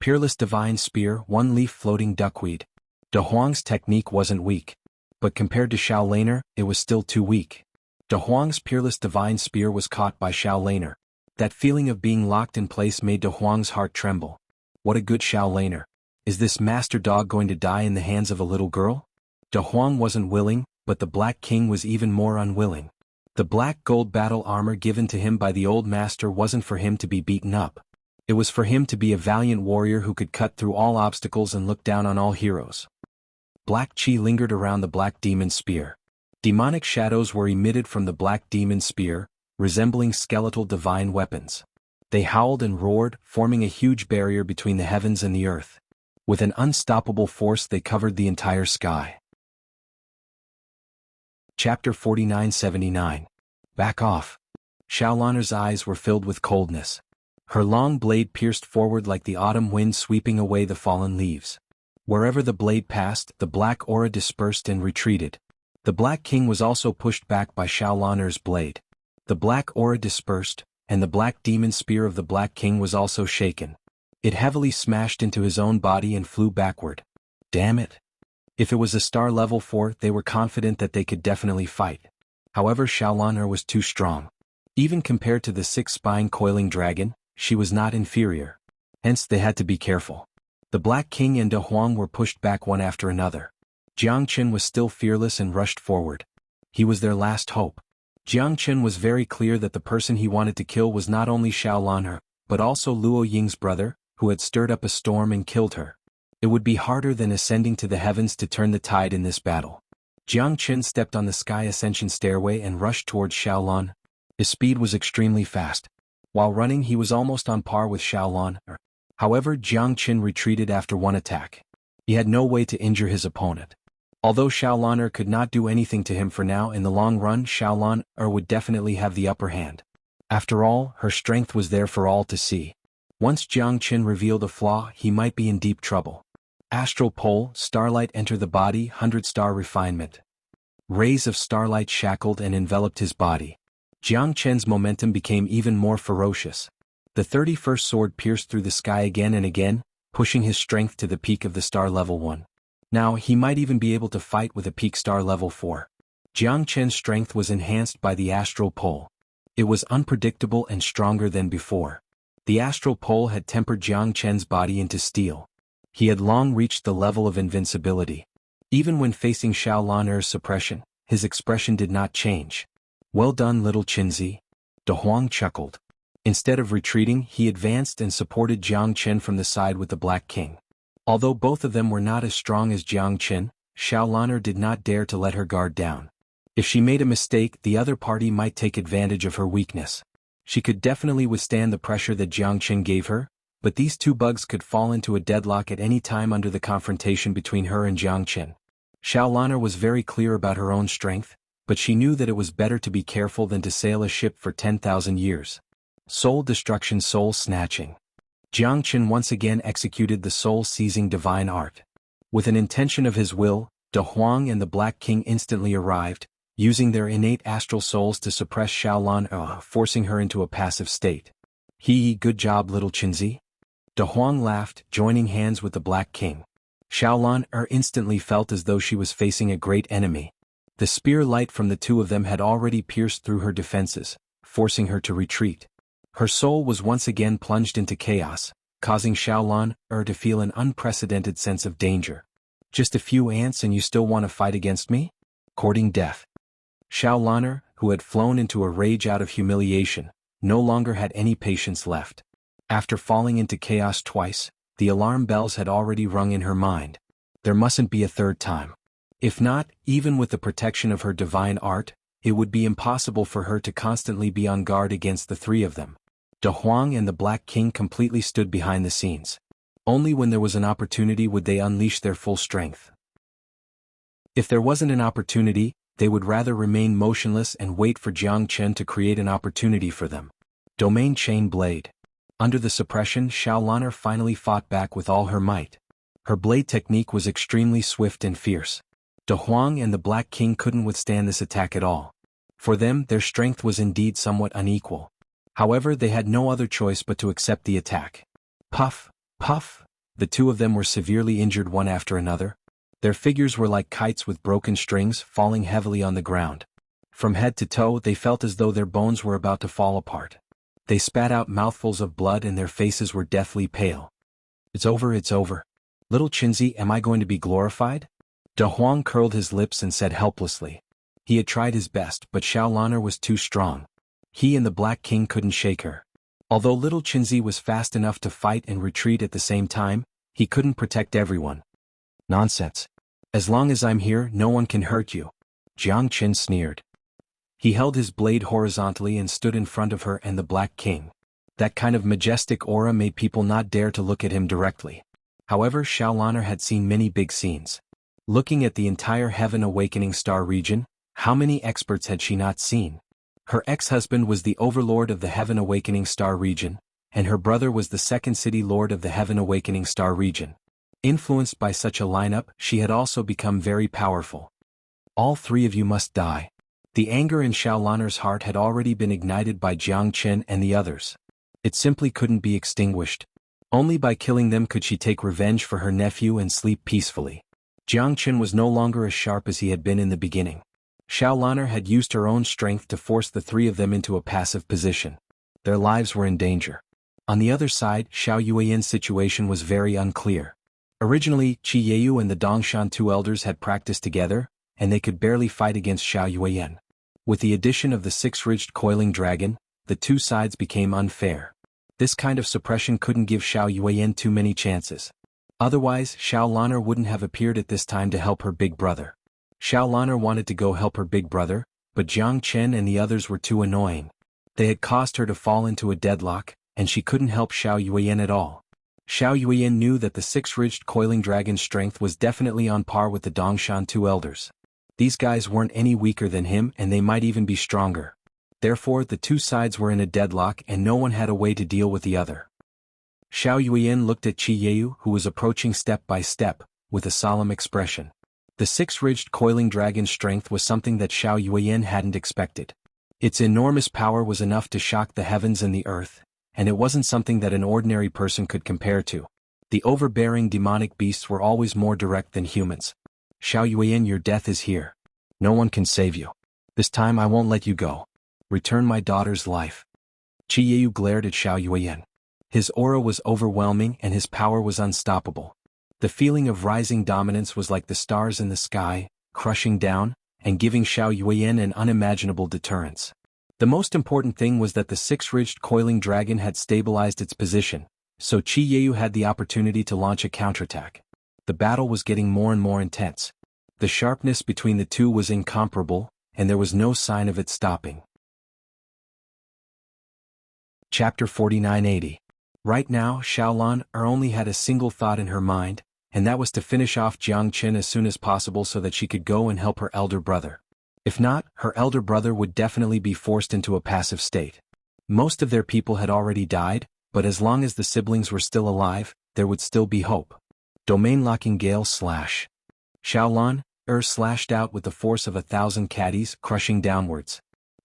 Speaker 1: Peerless divine spear, one leaf floating duckweed. De Huang's technique wasn't weak. But compared to Xiaolan, it was still too weak. De Huang's peerless divine spear was caught by Xiaolan. That feeling of being locked in place made De Huang's heart tremble. What a good Xiaolan. Is this Master Dog going to die in the hands of a little girl? De Huang wasn't willing, but the Black King was even more unwilling. The black gold battle armor given to him by the old master wasn't for him to be beaten up. It was for him to be a valiant warrior who could cut through all obstacles and look down on all heroes. Black Qi lingered around the black demon spear. Demonic shadows were emitted from the black demon spear, resembling skeletal divine weapons. They howled and roared, forming a huge barrier between the heavens and the earth. With an unstoppable force, they covered the entire sky. Chapter 4979. Back off. Xiaolan's eyes were filled with coldness. Her long blade pierced forward like the autumn wind sweeping away the fallen leaves. Wherever the blade passed, the black aura dispersed and retreated. The Black King was also pushed back by Xiaolan's blade. The black aura dispersed, and the black demon spear of the Black King was also shaken. It heavily smashed into his own body and flew backward. Damn it. If it was a star level 4, they were confident that they could definitely fight. However, Xiaolan was too strong. Even compared to the six-spine coiling dragon, she was not inferior. Hence they had to be careful. The Black King and De Huang were pushed back one after another. Jiang Chen was still fearless and rushed forward. He was their last hope. Jiang Chen was very clear that the person he wanted to kill was not only Xiaolan, but also Luo Ying's brother, who had stirred up a storm and killed her. It would be harder than ascending to the heavens to turn the tide in this battle. Jiang Chen stepped on the sky ascension stairway and rushed towards Xiaolan. His speed was extremely fast. While running, he was almost on par with Xiaolan. However, Jiang Chen retreated after one attack. He had no way to injure his opponent. Although Xiaolan could not do anything to him for now, in the long run Xiaolan would definitely have the upper hand. After all, her strength was there for all to see. Once Jiang Qin revealed a flaw, he might be in deep trouble. Astral pole, starlight enter the body, 100-star refinement. Rays of starlight shackled and enveloped his body. Jiang Qin's momentum became even more ferocious. The 31st sword pierced through the sky again and again, pushing his strength to the peak of the star level 1. Now, he might even be able to fight with a peak star level 4. Jiang Qin's strength was enhanced by the astral pole. It was unpredictable and stronger than before. The astral pole had tempered Jiang Qin's body into steel. He had long reached the level of invincibility. Even when facing Xiaolan'er's suppression, his expression did not change. "Well done, little Qinzi." De Huang chuckled. Instead of retreating, he advanced and supported Jiang Qin from the side with the Black King. Although both of them were not as strong as Jiang Qin, Xiaolan'er did not dare to let her guard down. If she made a mistake, the other party might take advantage of her weakness. She could definitely withstand the pressure that Jiang Qin gave her, but these two bugs could fall into a deadlock at any time under the confrontation between her and Jiang Qin. Xiaolan'er was very clear about her own strength, but she knew that it was better to be careful than to sail a ship for 10,000 years. Soul destruction, soul snatching. Jiang Qin once again executed the soul-seizing divine art. With an intention of his will, De Huang and the Black King instantly arrived, using their innate astral souls to suppress Xiaolan'er, forcing her into a passive state. Good job, little Qinzi." De Huang laughed, joining hands with the Black King. Xiaolan'er instantly felt as though she was facing a great enemy. The spear light from the two of them had already pierced through her defenses, forcing her to retreat. Her soul was once again plunged into chaos, causing Xiaolan'er to feel an unprecedented sense of danger. "Just a few ants and you still want to fight against me?" Courting death. Xiaolan'er, who had flown into a rage out of humiliation, no longer had any patience left. After falling into chaos twice, the alarm bells had already rung in her mind. There mustn't be a third time. If not, even with the protection of her divine art, it would be impossible for her to constantly be on guard against the three of them. De Huang and the Black King completely stood behind the scenes. Only when there was an opportunity would they unleash their full strength. If there wasn't an opportunity, they would rather remain motionless and wait for Jiang Qin to create an opportunity for them. Domain Chain Blade. Under the suppression, Xiaolan'er finally fought back with all her might. Her blade technique was extremely swift and fierce. De Huang and the Black King couldn't withstand this attack at all. For them, their strength was indeed somewhat unequal. However, they had no other choice but to accept the attack. Puff, puff, the two of them were severely injured one after another. Their figures were like kites with broken strings falling heavily on the ground. From head to toe, they felt as though their bones were about to fall apart. They spat out mouthfuls of blood and their faces were deathly pale. "It's over, it's over. Little Qinzi, am I going to be glorified?" De Huang curled his lips and said helplessly. He had tried his best, but Xiaolan'er was too strong. He and the Black King couldn't shake her. Although little Qinzi was fast enough to fight and retreat at the same time, he couldn't protect everyone. "Nonsense. As long as I'm here, no one can hurt you," Jiang Qin sneered. He held his blade horizontally and stood in front of her and the Black King. That kind of majestic aura made people not dare to look at him directly. However, Xiaolan'er had seen many big scenes. Looking at the entire Heaven Awakening Star region, how many experts had she not seen? Her ex-husband was the overlord of the Heaven Awakening Star region, and her brother was the second city lord of the Heaven Awakening Star region. Influenced by such a lineup, she had also become very powerful. "All three of you must die." The anger in Xiaolan'er's heart had already been ignited by Jiang Qin and the others. It simply couldn't be extinguished. Only by killing them could she take revenge for her nephew and sleep peacefully. Jiang Qin was no longer as sharp as he had been in the beginning. Xiaolan'er had used her own strength to force the three of them into a passive position. Their lives were in danger. On the other side, Xiao Yuan's situation was very unclear. Originally, Qi Yeyu and the Dongshan two elders had practiced together, and they could barely fight against Xiao Yuan. With the addition of the six-ridged coiling dragon, the two sides became unfair. This kind of suppression couldn't give Xiao Yuan too many chances. Otherwise, Xiaolan'er wouldn't have appeared at this time to help her big brother. Xiaolan'er wanted to go help her big brother, but Jiang Qin and the others were too annoying. They had caused her to fall into a deadlock, and she couldn't help Xiao Yuan at all. Xiao Yuan knew that the six-ridged coiling dragon's strength was definitely on par with the Dongshan two elders. These guys weren't any weaker than him and they might even be stronger. Therefore, the two sides were in a deadlock and no one had a way to deal with the other. Xiao Yuan looked at Qi Yeu, who was approaching step by step, with a solemn expression. The six-ridged coiling dragon's strength was something that Xiao Yuan hadn't expected. Its enormous power was enough to shock the heavens and the earth, and it wasn't something that an ordinary person could compare to. The overbearing demonic beasts were always more direct than humans. Xiao Yuan, your death is here. No one can save you. This time I won't let you go. Return my daughter's life. Qi Yeu glared at Xiao Yuan. His aura was overwhelming and his power was unstoppable. The feeling of rising dominance was like the stars in the sky, crushing down, and giving Xiao Yuan an unimaginable deterrence. The most important thing was that the six-ridged coiling dragon had stabilized its position, so Qi Yeu had the opportunity to launch a counterattack. The battle was getting more and more intense. The sharpness between the two was incomparable, and there was no sign of it stopping. Chapter 4980. Right now, Xiaolan only had a single thought in her mind, and that was to finish off Jiang Qin as soon as possible so that she could go and help her elder brother. If not, her elder brother would definitely be forced into a passive state. Most of their people had already died, but as long as the siblings were still alive, there would still be hope. Domain-locking gale slash. Xiaolan slashed out with the force of 1,000 caddies, crushing downwards.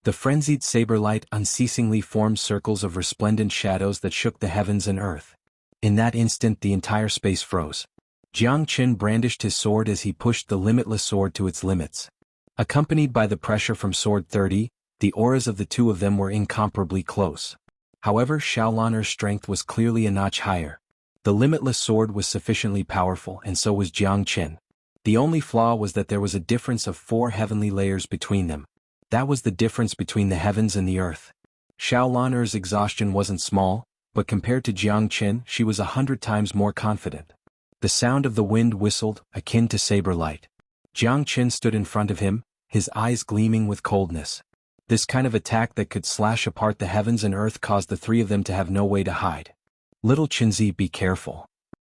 Speaker 1: The frenzied saber light unceasingly formed circles of resplendent shadows that shook the heavens and earth. In that instant the entire space froze. Jiang Qin brandished his sword as he pushed the limitless sword to its limits. Accompanied by the pressure from Sword 30, the auras of the two of them were incomparably close. However, Xiaolan's strength was clearly a notch higher. The limitless sword was sufficiently powerful and so was Jiang Qin. The only flaw was that there was a difference of 4 heavenly layers between them. That was the difference between the heavens and the earth. Xiaolan's exhaustion wasn't small, but compared to Jiang Qin she was 100 times more confident. The sound of the wind whistled, akin to saber light. Jiang Qin stood in front of him, his eyes gleaming with coldness. This kind of attack that could slash apart the heavens and earth caused the three of them to have no way to hide. Little Qinzi, be careful.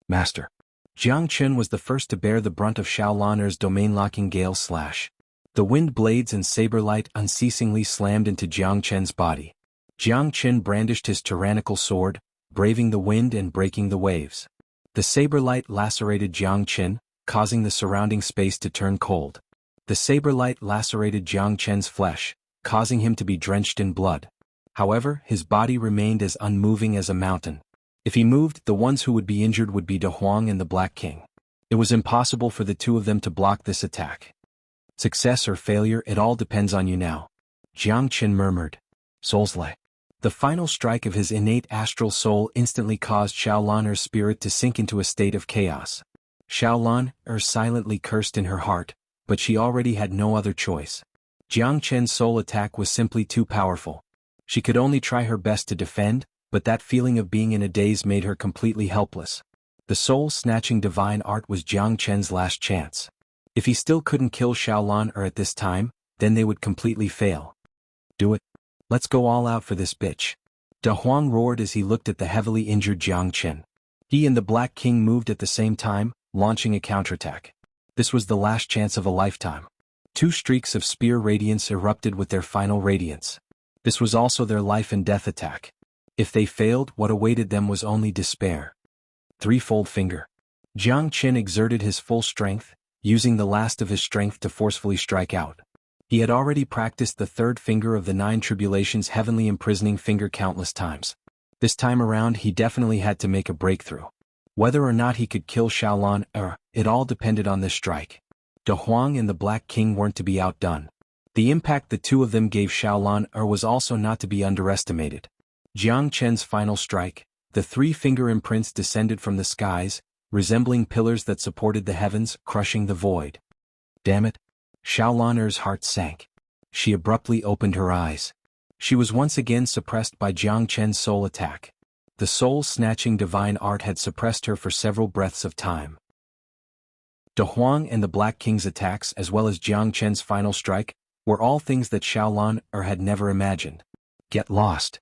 Speaker 1: Master. Jiang Qin was the first to bear the brunt of Xiaolan's domain-locking gale slash. The wind blades and saber light unceasingly slammed into Jiang Qin's body. Jiang Qin brandished his tyrannical sword, braving the wind and breaking the waves. The saber light lacerated Jiang Qin, causing the surrounding space to turn cold. The saber light lacerated Jiang Qin's flesh, causing him to be drenched in blood. However, his body remained as unmoving as a mountain. If he moved, the ones who would be injured would be De Huang and the Black King. It was impossible for the two of them to block this attack. Success or failure, it all depends on you now. Jiang Qin murmured. Soulslay. The final strike of his innate astral soul instantly caused Xiaolan's spirit to sink into a state of chaos. Xiaolan silently cursed in her heart, but she already had no other choice. Jiang Qin's soul attack was simply too powerful. She could only try her best to defend, but that feeling of being in a daze made her completely helpless. The soul-snatching divine art was Jiang Qin's last chance. If he still couldn't kill Xiaolan at this time, then they would completely fail. Do it. Let's go all out for this bitch. De Huang roared as he looked at the heavily injured Jiang Qin. He and the Black King moved at the same time, launching a counterattack. This was the last chance of a lifetime. 2 streaks of spear radiance erupted with their final radiance. This was also their life and death attack. If they failed, what awaited them was only despair. Threefold finger. Jiang Qin exerted his full strength, using the last of his strength to forcefully strike out. He had already practiced the 3rd finger of the 9 tribulations heavenly imprisoning finger countless times. This time around he definitely had to make a breakthrough. Whether or not he could kill Xiaolan, it all depended on this strike. De Huang and the Black King weren't to be outdone. The impact the two of them gave Xiaolan was also not to be underestimated. Jiang Qin's final strike, the 3 finger imprints descended from the skies, resembling pillars that supported the heavens, crushing the void. Damn it. Xiaolan's heart sank. She abruptly opened her eyes. She was once again suppressed by Jiang Qin's soul attack. The soul-snatching divine art had suppressed her for several breaths of time. De Huang and the Black King's attacks as well as Jiang Qin's final strike were all things that Xiaolan had never imagined. Get lost.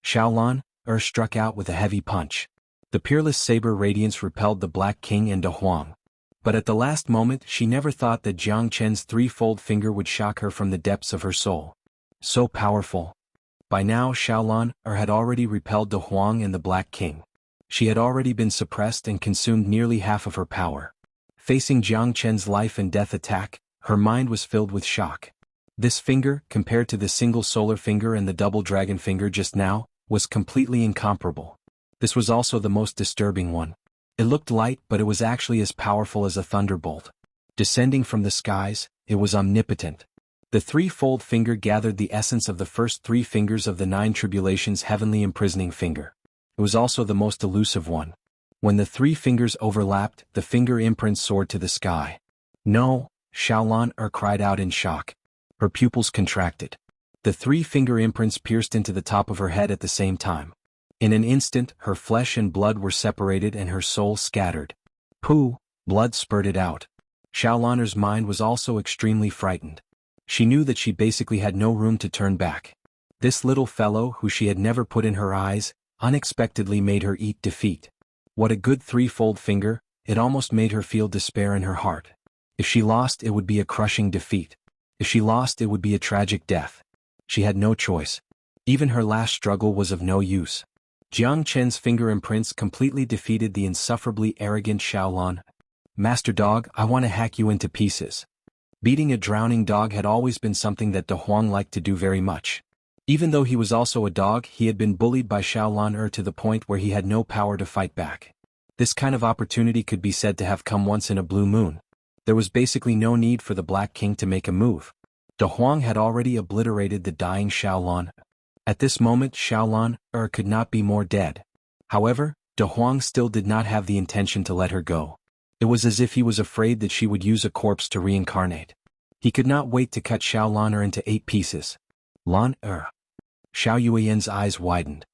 Speaker 1: Xiaolan struck out with a heavy punch. The peerless saber radiance repelled the Black King and De Huang. But at the last moment she never thought that Jiang Qin's 3-fold finger would shock her from the depths of her soul. So powerful, By now Xiaolan had already repelled De Huang and the Black King. She had already been suppressed and consumed nearly half of her power. Facing Jiang Chen's life and death attack, her mind was filled with shock. This finger, compared to the single solar finger and the double dragon finger just now, was completely incomparable. This was also the most disturbing one. It looked light, but it was actually as powerful as a thunderbolt. Descending from the skies, it was omnipotent. The threefold finger gathered the essence of the first three fingers of the nine tribulations' heavenly imprisoning finger. It was also the most elusive one. When the three fingers overlapped, the finger imprints soared to the sky. No, Xiaolan cried out in shock. Her pupils contracted. The three-finger imprints pierced into the top of her head at the same time. In an instant, her flesh and blood were separated and her soul scattered. Pooh! Blood spurted out. Xiaolan's mind was also extremely frightened. She knew that she basically had no room to turn back. This little fellow who she had never put in her eyes, unexpectedly made her eat defeat. What a good threefold finger, it almost made her feel despair in her heart. If she lost, it would be a crushing defeat. If she lost, it would be a tragic death. She had no choice. Even her last struggle was of no use. Jiang Chen's finger imprints completely defeated the insufferably arrogant Xiaolan. Master Dog, I want to hack you into pieces. Beating a drowning dog had always been something that De Huang liked to do very much. Even though he was also a dog, he had been bullied by Xiaolan to the point where he had no power to fight back. This kind of opportunity could be said to have come once in a blue moon. There was basically no need for the Black King to make a move. De Huang had already obliterated the dying Xiaolan. At this moment Xiaolan could not be more dead. However, De Huang still did not have the intention to let her go. It was as if he was afraid that she would use a corpse to reincarnate. He could not wait to cut Xiaolan into 8 pieces. Xiao Yuan's eyes widened.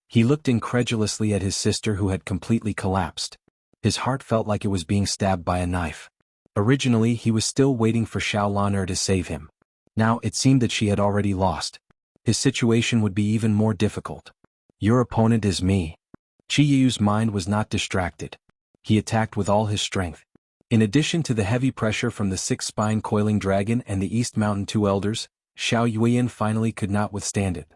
Speaker 1: He looked incredulously at his sister who had completely collapsed. His heart felt like it was being stabbed by a knife. Originally he was still waiting for Xiaolan to save him. Now it seemed that she had already lost. His situation would be even more difficult. Your opponent is me. Qi Yu's mind was not distracted. He attacked with all his strength. In addition to the heavy pressure from the 6-spine coiling dragon and the East Mountain 2 elders, Xiao Yuan finally could not withstand it.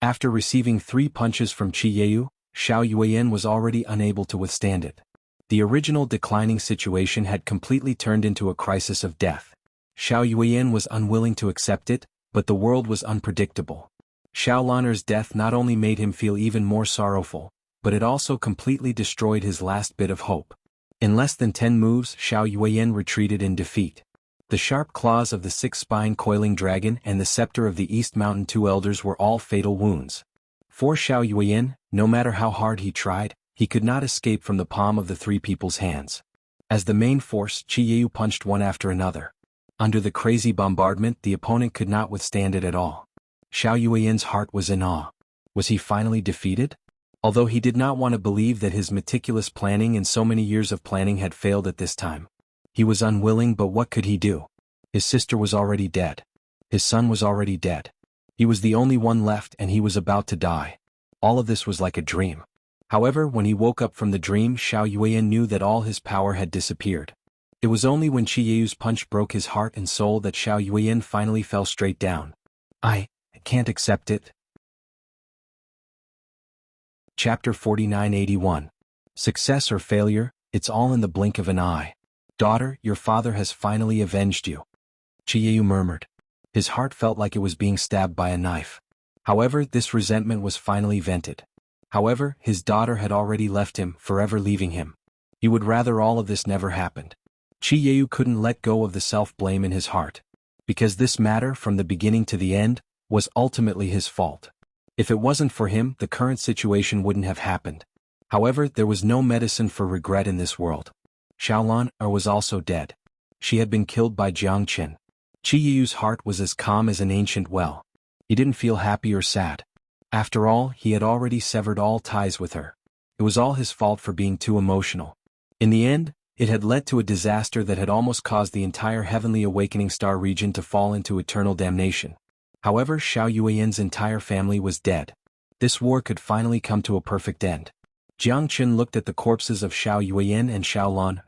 Speaker 1: After receiving 3 punches from Qi Yu, Xiao Yuan was already unable to withstand it. The original declining situation had completely turned into a crisis of death. Xiao Yuan was unwilling to accept it, but the world was unpredictable. Xiaolan's death not only made him feel even more sorrowful, but it also completely destroyed his last bit of hope. In less than 10 moves, Xiao Yuan retreated in defeat. The sharp claws of the 6-spine coiling dragon and the scepter of the East Mountain 2 elders were all fatal wounds. For Xiao Yuan, no matter how hard he tried, he could not escape from the palm of the 3 people's hands. As the main force, Qi Yu punched one after another. Under the crazy bombardment, the opponent could not withstand it at all. Xiao Yuan's heart was in awe. Was he finally defeated? Although he did not want to believe that his meticulous planning and so many years of planning had failed at this time. He was unwilling, but what could he do? His sister was already dead. His son was already dead. He was the only one left and he was about to die. All of this was like a dream. However, when he woke up from the dream, Xiao Yuan knew that all his power had disappeared. It was only when Qi Yu's punch broke his heart and soul that Xiao Yuan finally fell straight down. I can't accept it. Chapter 4981. Success or failure, it's all in the blink of an eye. Daughter, your father has finally avenged you. Qi Yu murmured. His heart felt like it was being stabbed by a knife. However, this resentment was finally vented. However, his daughter had already left him, forever leaving him. He would rather all of this never happened. Qi Yu couldn't let go of the self-blame in his heart. Because this matter, from the beginning to the end, was ultimately his fault. If it wasn't for him, the current situation wouldn't have happened. However, there was no medicine for regret in this world. Xiaolan was also dead. She had been killed by Jiang Chen. Qi Yu's heart was as calm as an ancient well. He didn't feel happy or sad. After all, he had already severed all ties with her. It was all his fault for being too emotional. In the end, it had led to a disaster that had almost caused the entire Heavenly Awakening Star region to fall into eternal damnation. However, Xiao Yuan's entire family was dead. This war could finally come to a perfect end. Jiang Chen looked at the corpses of Xiao Yuan and Xiaolan.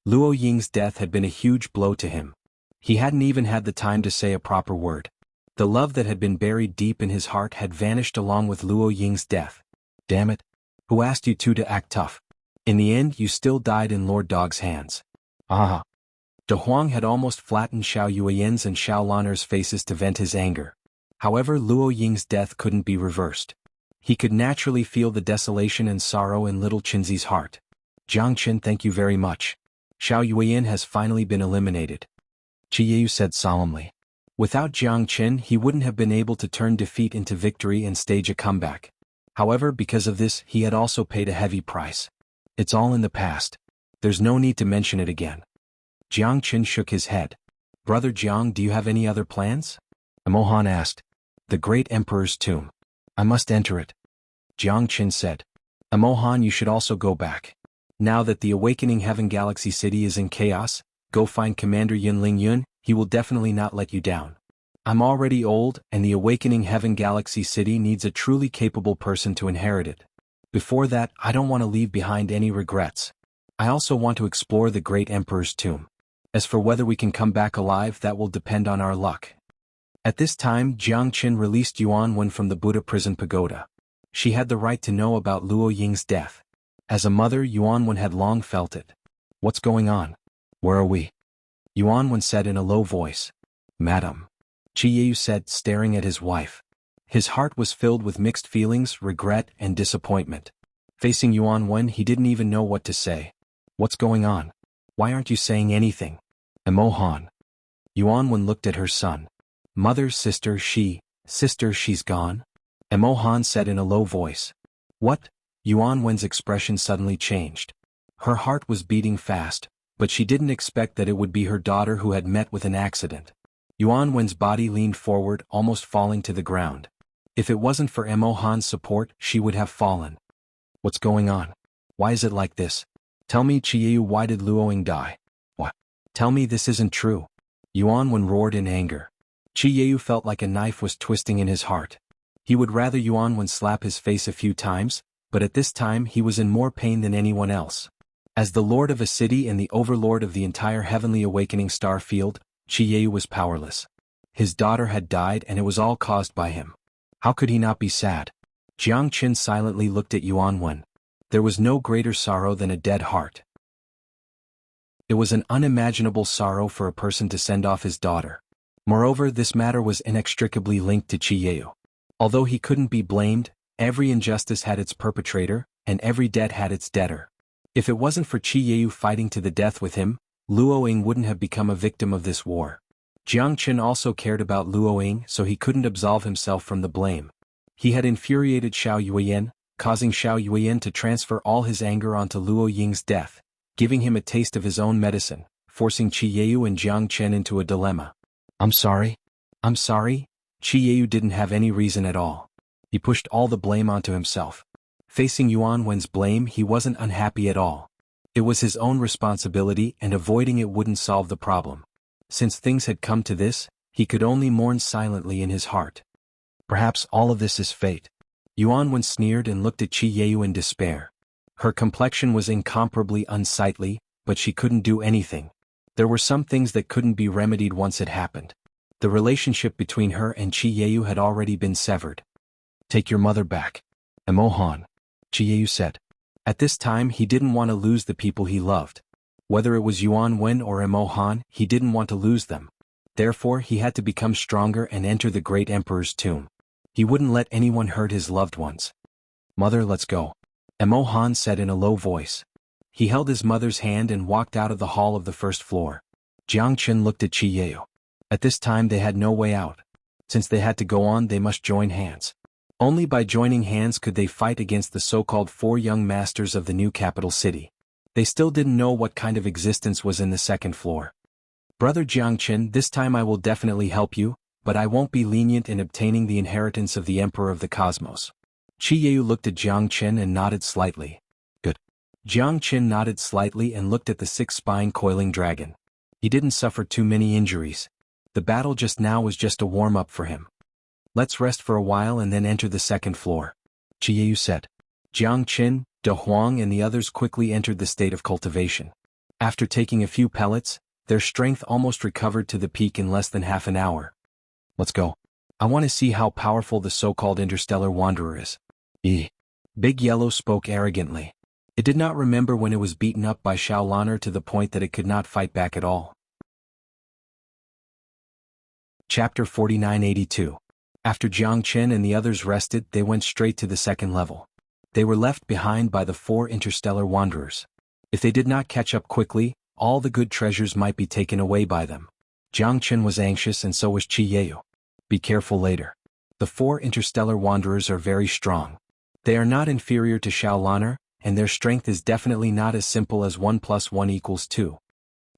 Speaker 1: Luo Ying's death had been a huge blow to him. He hadn't even had the time to say a proper word. The love that had been buried deep in his heart had vanished along with Luo Ying's death. Damn it. Who asked you two to act tough? In the end you still died in Lord Dog's hands. Ah. De Huang had almost flattened Xiao Yuan's and Xiao Lan'er's faces to vent his anger. However, Luo Ying's death couldn't be reversed. He could naturally feel the desolation and sorrow in little Qinzi's heart. Jiang Qin, thank you very much. Xiao Yuan has finally been eliminated. Qi Yeyu said solemnly. Without Jiang Qin he wouldn't have been able to turn defeat into victory and stage a comeback. However, because of this he had also paid a heavy price. It's all in the past. There's no need to mention it again. Jiang Qin shook his head. Brother Jiang, do you have any other plans? Imohan asked. The great emperor's tomb. I must enter it. Jiang Qin said. Imohan, you should also go back. Now that the awakening heaven galaxy city is in chaos, go find Commander Yunling Yun, he will definitely not let you down. I'm already old, and the awakening heaven galaxy city needs a truly capable person to inherit it. Before that, I don't want to leave behind any regrets. I also want to explore the great emperor's tomb. As for whether we can come back alive, that will depend on our luck. At this time, Jiang Qin released Xuanhuan from the Buddha prison pagoda. She had the right to know about Luo Ying's death. As a mother, Xuanhuan had long felt it. What's going on? Where are we? Xuanhuan said in a low voice. Madam. Qi Yeyu said, staring at his wife. His heart was filled with mixed feelings, regret, and disappointment. Facing Xuanhuan, he didn't even know what to say. What's going on? Why aren't you saying anything? Imohan. Xuanhuan looked at her son. Mother, sister, she's gone? Imohan said in a low voice. What? Xuanhuan's expression suddenly changed. Her heart was beating fast, but she didn't expect that it would be her daughter who had met with an accident. Xuanhuan's body leaned forward, almost falling to the ground. If it wasn't for Imohan's support, she would have fallen. What's going on? Why is it like this? Tell me, Qi Yeyu, why did Luo Ying die? What? Tell me this isn't true. Xuanhuan roared in anger. Qi Yeyu felt like a knife was twisting in his heart. He would rather Xuanhuan slap his face a few times, but at this time he was in more pain than anyone else. As the lord of a city and the overlord of the entire heavenly awakening star field, Qi Yeyu was powerless. His daughter had died and it was all caused by him. How could he not be sad? Jiang Qin silently looked at Xuanhuan. There was no greater sorrow than a dead heart. It was an unimaginable sorrow for a person to send off his daughter. Moreover, this matter was inextricably linked to Qi Yeyu. Although he couldn't be blamed, every injustice had its perpetrator, and every debt had its debtor. If it wasn't for Qi Yeyu fighting to the death with him, Luo Ying wouldn't have become a victim of this war. Jiang Qin also cared about Luo Ying, so he couldn't absolve himself from the blame. He had infuriated Xiao Yuan, causing Xiao Yuan to transfer all his anger onto Luo Ying's death, giving him a taste of his own medicine, forcing Qi Yeyu and Jiang Qin into a dilemma. I'm sorry. Qi Yeyu didn't have any reason at all. He pushed all the blame onto himself. Facing Xuanhuan's blame, he wasn't unhappy at all. It was his own responsibility, and avoiding it wouldn't solve the problem. Since things had come to this, he could only mourn silently in his heart. Perhaps all of this is fate. Xuanhuan sneered and looked at Qi Yeyu in despair. Her complexion was incomparably unsightly, but she couldn't do anything. There were some things that couldn't be remedied once it happened. The relationship between her and Qi Yeyu had already been severed. Take your mother back. Imohan. Qi Yeyu said. At this time he didn't want to lose the people he loved. Whether it was Xuanhuan or Imohan, he didn't want to lose them. Therefore he had to become stronger and enter the great emperor's tomb. He wouldn't let anyone hurt his loved ones. Mother, let's go. Imohan said in a low voice. He held his mother's hand and walked out of the hall of the first floor. Jiang Qin looked at Qi Yeyu. At this time they had no way out. Since they had to go on, they must join hands. Only by joining hands could they fight against the so-called 4 young masters of the new capital city. They still didn't know what kind of existence was in the second floor. Brother Jiang Qin, this time I will definitely help you, but I won't be lenient in obtaining the inheritance of the Emperor of the Cosmos. Qi Yeyu looked at Jiang Qin and nodded slightly. Good. Jiang Qin nodded slightly and looked at the 6-spine coiling dragon. He didn't suffer too many injuries. The battle just now was just a warm-up for him. Let's rest for a while and then enter the second floor. Qi Yeyu said. Jiang Qin, De Huang and the others quickly entered the state of cultivation. After taking a few pellets, their strength almost recovered to the peak in less than half an hour. Let's go. I want to see how powerful the so-called interstellar wanderer is. Big Yellow spoke arrogantly. It did not remember when it was beaten up by Xiaolaner to the point that it could not fight back at all. Chapter 4982. After Jiang Chen and the others rested, they went straight to the second level. They were left behind by the 4 interstellar wanderers. If they did not catch up quickly, all the good treasures might be taken away by them. Jiang Chen was anxious and so was Qi Yeu. Be careful later. The 4 interstellar wanderers are very strong. They are not inferior to Xiaolaner, and their strength is definitely not as simple as 1 + 1 = 2.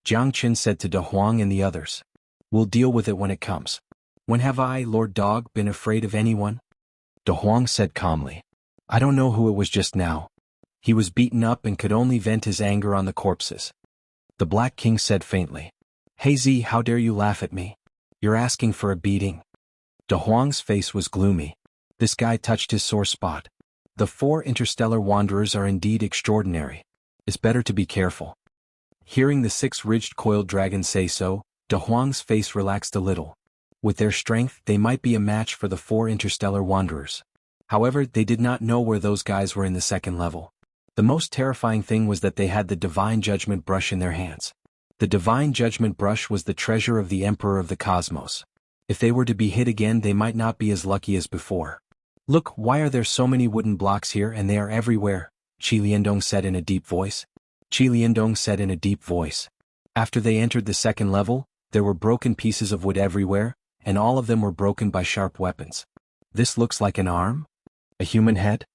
Speaker 1: Jiang Chen said to De Huang and the others. We'll deal with it when it comes. When have I, Lord Dog, been afraid of anyone? De Huang said calmly. I don't know who it was just now. He was beaten up and could only vent his anger on the corpses. The Black King said faintly. Hey Z, how dare you laugh at me? You're asking for a beating. De Huang's face was gloomy. This guy touched his sore spot. The 4 interstellar wanderers are indeed extraordinary. It's better to be careful. Hearing the 6-ridged coiled dragon say so, De Huang's face relaxed a little. With their strength, they might be a match for the 4 interstellar wanderers. However, they did not know where those guys were in the second level. The most terrifying thing was that they had the Divine Judgment Brush in their hands. The Divine Judgment Brush was the treasure of the Emperor of the Cosmos. If they were to be hit again, they might not be as lucky as before. Look, why are there so many wooden blocks here and they are everywhere? Qi Liandong said in a deep voice. Qi Liandong said in a deep voice. After they entered the second level, there were broken pieces of wood everywhere, and all of them were broken by sharp weapons. This looks like an arm? A human head?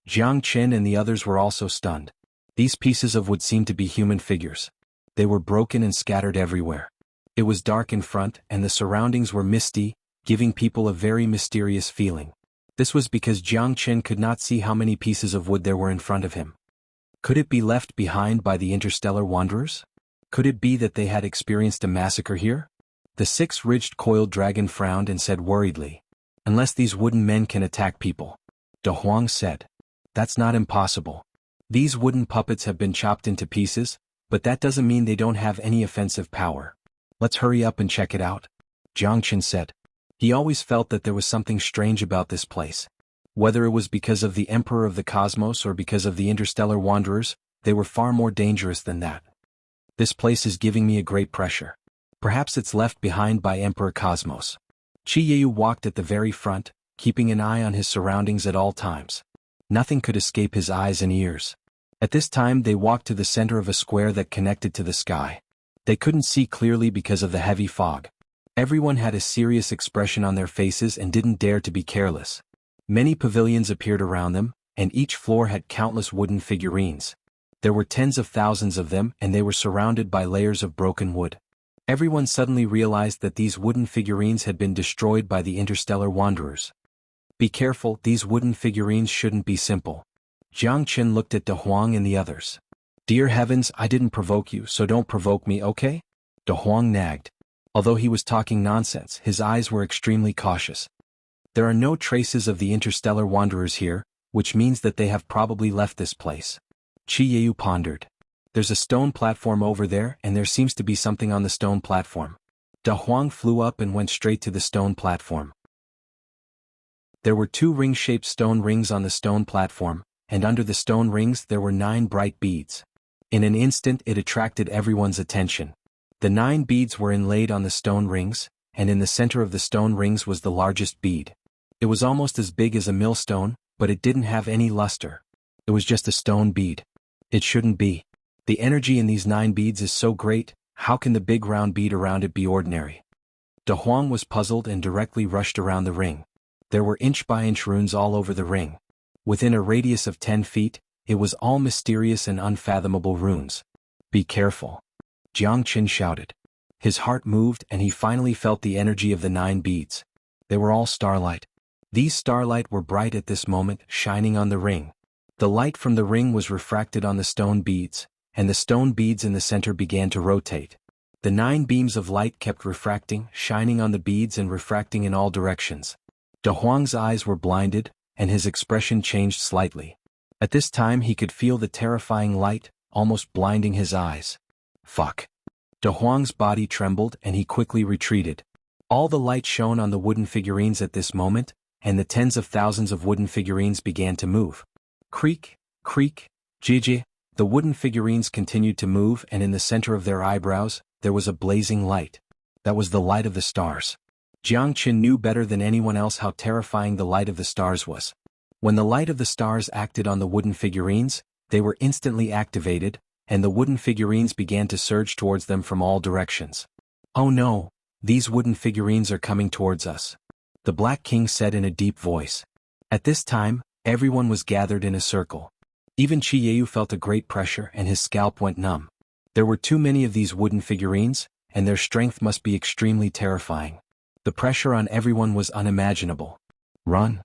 Speaker 1: Jiang Chen and the others were also stunned. These pieces of wood seemed to be human figures. They were broken and scattered everywhere. It was dark in front and the surroundings were misty, giving people a very mysterious feeling. This was because Jiang Chen could not see how many pieces of wood there were in front of him. Could it be left behind by the interstellar wanderers? Could it be that they had experienced a massacre here? The 6-ridged coiled dragon frowned and said worriedly. Unless these wooden men can attack people. De Huang said. That's not impossible. These wooden puppets have been chopped into pieces, but that doesn't mean they don't have any offensive power. Let's hurry up and check it out. Jiang Chen said. He always felt that there was something strange about this place. Whether it was because of the Emperor of the Cosmos or because of the interstellar wanderers, they were far more dangerous than that. This place is giving me a great pressure. Perhaps it's left behind by Emperor Cosmos. Qi Yeu walked at the very front, keeping an eye on his surroundings at all times. Nothing could escape his eyes and ears. At this time they walked to the center of a square that connected to the sky. They couldn't see clearly because of the heavy fog. Everyone had a serious expression on their faces and didn't dare to be careless. Many pavilions appeared around them, and each floor had countless wooden figurines. There were tens of thousands of them and they were surrounded by layers of broken wood. Everyone suddenly realized that these wooden figurines had been destroyed by the interstellar wanderers. Be careful, these wooden figurines shouldn't be simple. Jiang Chen looked at De Huang and the others. Dear heavens, I didn't provoke you, so don't provoke me, okay? De Huang nagged. Although he was talking nonsense, his eyes were extremely cautious. There are no traces of the interstellar wanderers here, which means that they have probably left this place. Qi Yeu pondered. There's a stone platform over there and there seems to be something on the stone platform. De Huang flew up and went straight to the stone platform. There were 2 ring-shaped stone rings on the stone platform, and under the stone rings there were 9 bright beads. In an instant it attracted everyone's attention. The 9 beads were inlaid on the stone rings, and in the center of the stone rings was the largest bead. It was almost as big as a millstone, but it didn't have any luster. It was just a stone bead. It shouldn't be. The energy in these 9 beads is so great, how can the big round bead around it be ordinary? De Huang was puzzled and directly rushed around the ring. There were inch-by-inch runes all over the ring. Within a radius of 10 feet, it was all mysterious and unfathomable runes. Be careful. Jiang Chen shouted. His heart moved and he finally felt the energy of the 9 beads. They were all starlight. These starlight were bright at this moment, shining on the ring. The light from the ring was refracted on the stone beads, and the stone beads in the center began to rotate. The 9 beams of light kept refracting, shining on the beads and refracting in all directions. De Huang's eyes were blinded, and his expression changed slightly. At this time he could feel the terrifying light, almost blinding his eyes. Fuck. De Huang's body trembled and he quickly retreated. All the light shone on the wooden figurines at this moment, and the tens of thousands of wooden figurines began to move. Creak, creak, jiji. The wooden figurines continued to move, and in the center of their eyebrows, there was a blazing light. That was the light of the stars. Jiang Qin knew better than anyone else how terrifying the light of the stars was. When the light of the stars acted on the wooden figurines, they were instantly activated, and the wooden figurines began to surge towards them from all directions. "Oh no, these wooden figurines are coming towards us," the Black King said in a deep voice. At this time, everyone was gathered in a circle. Even Qiyu felt a great pressure and his scalp went numb. There were too many of these wooden figurines, and their strength must be extremely terrifying. The pressure on everyone was unimaginable. "Run!"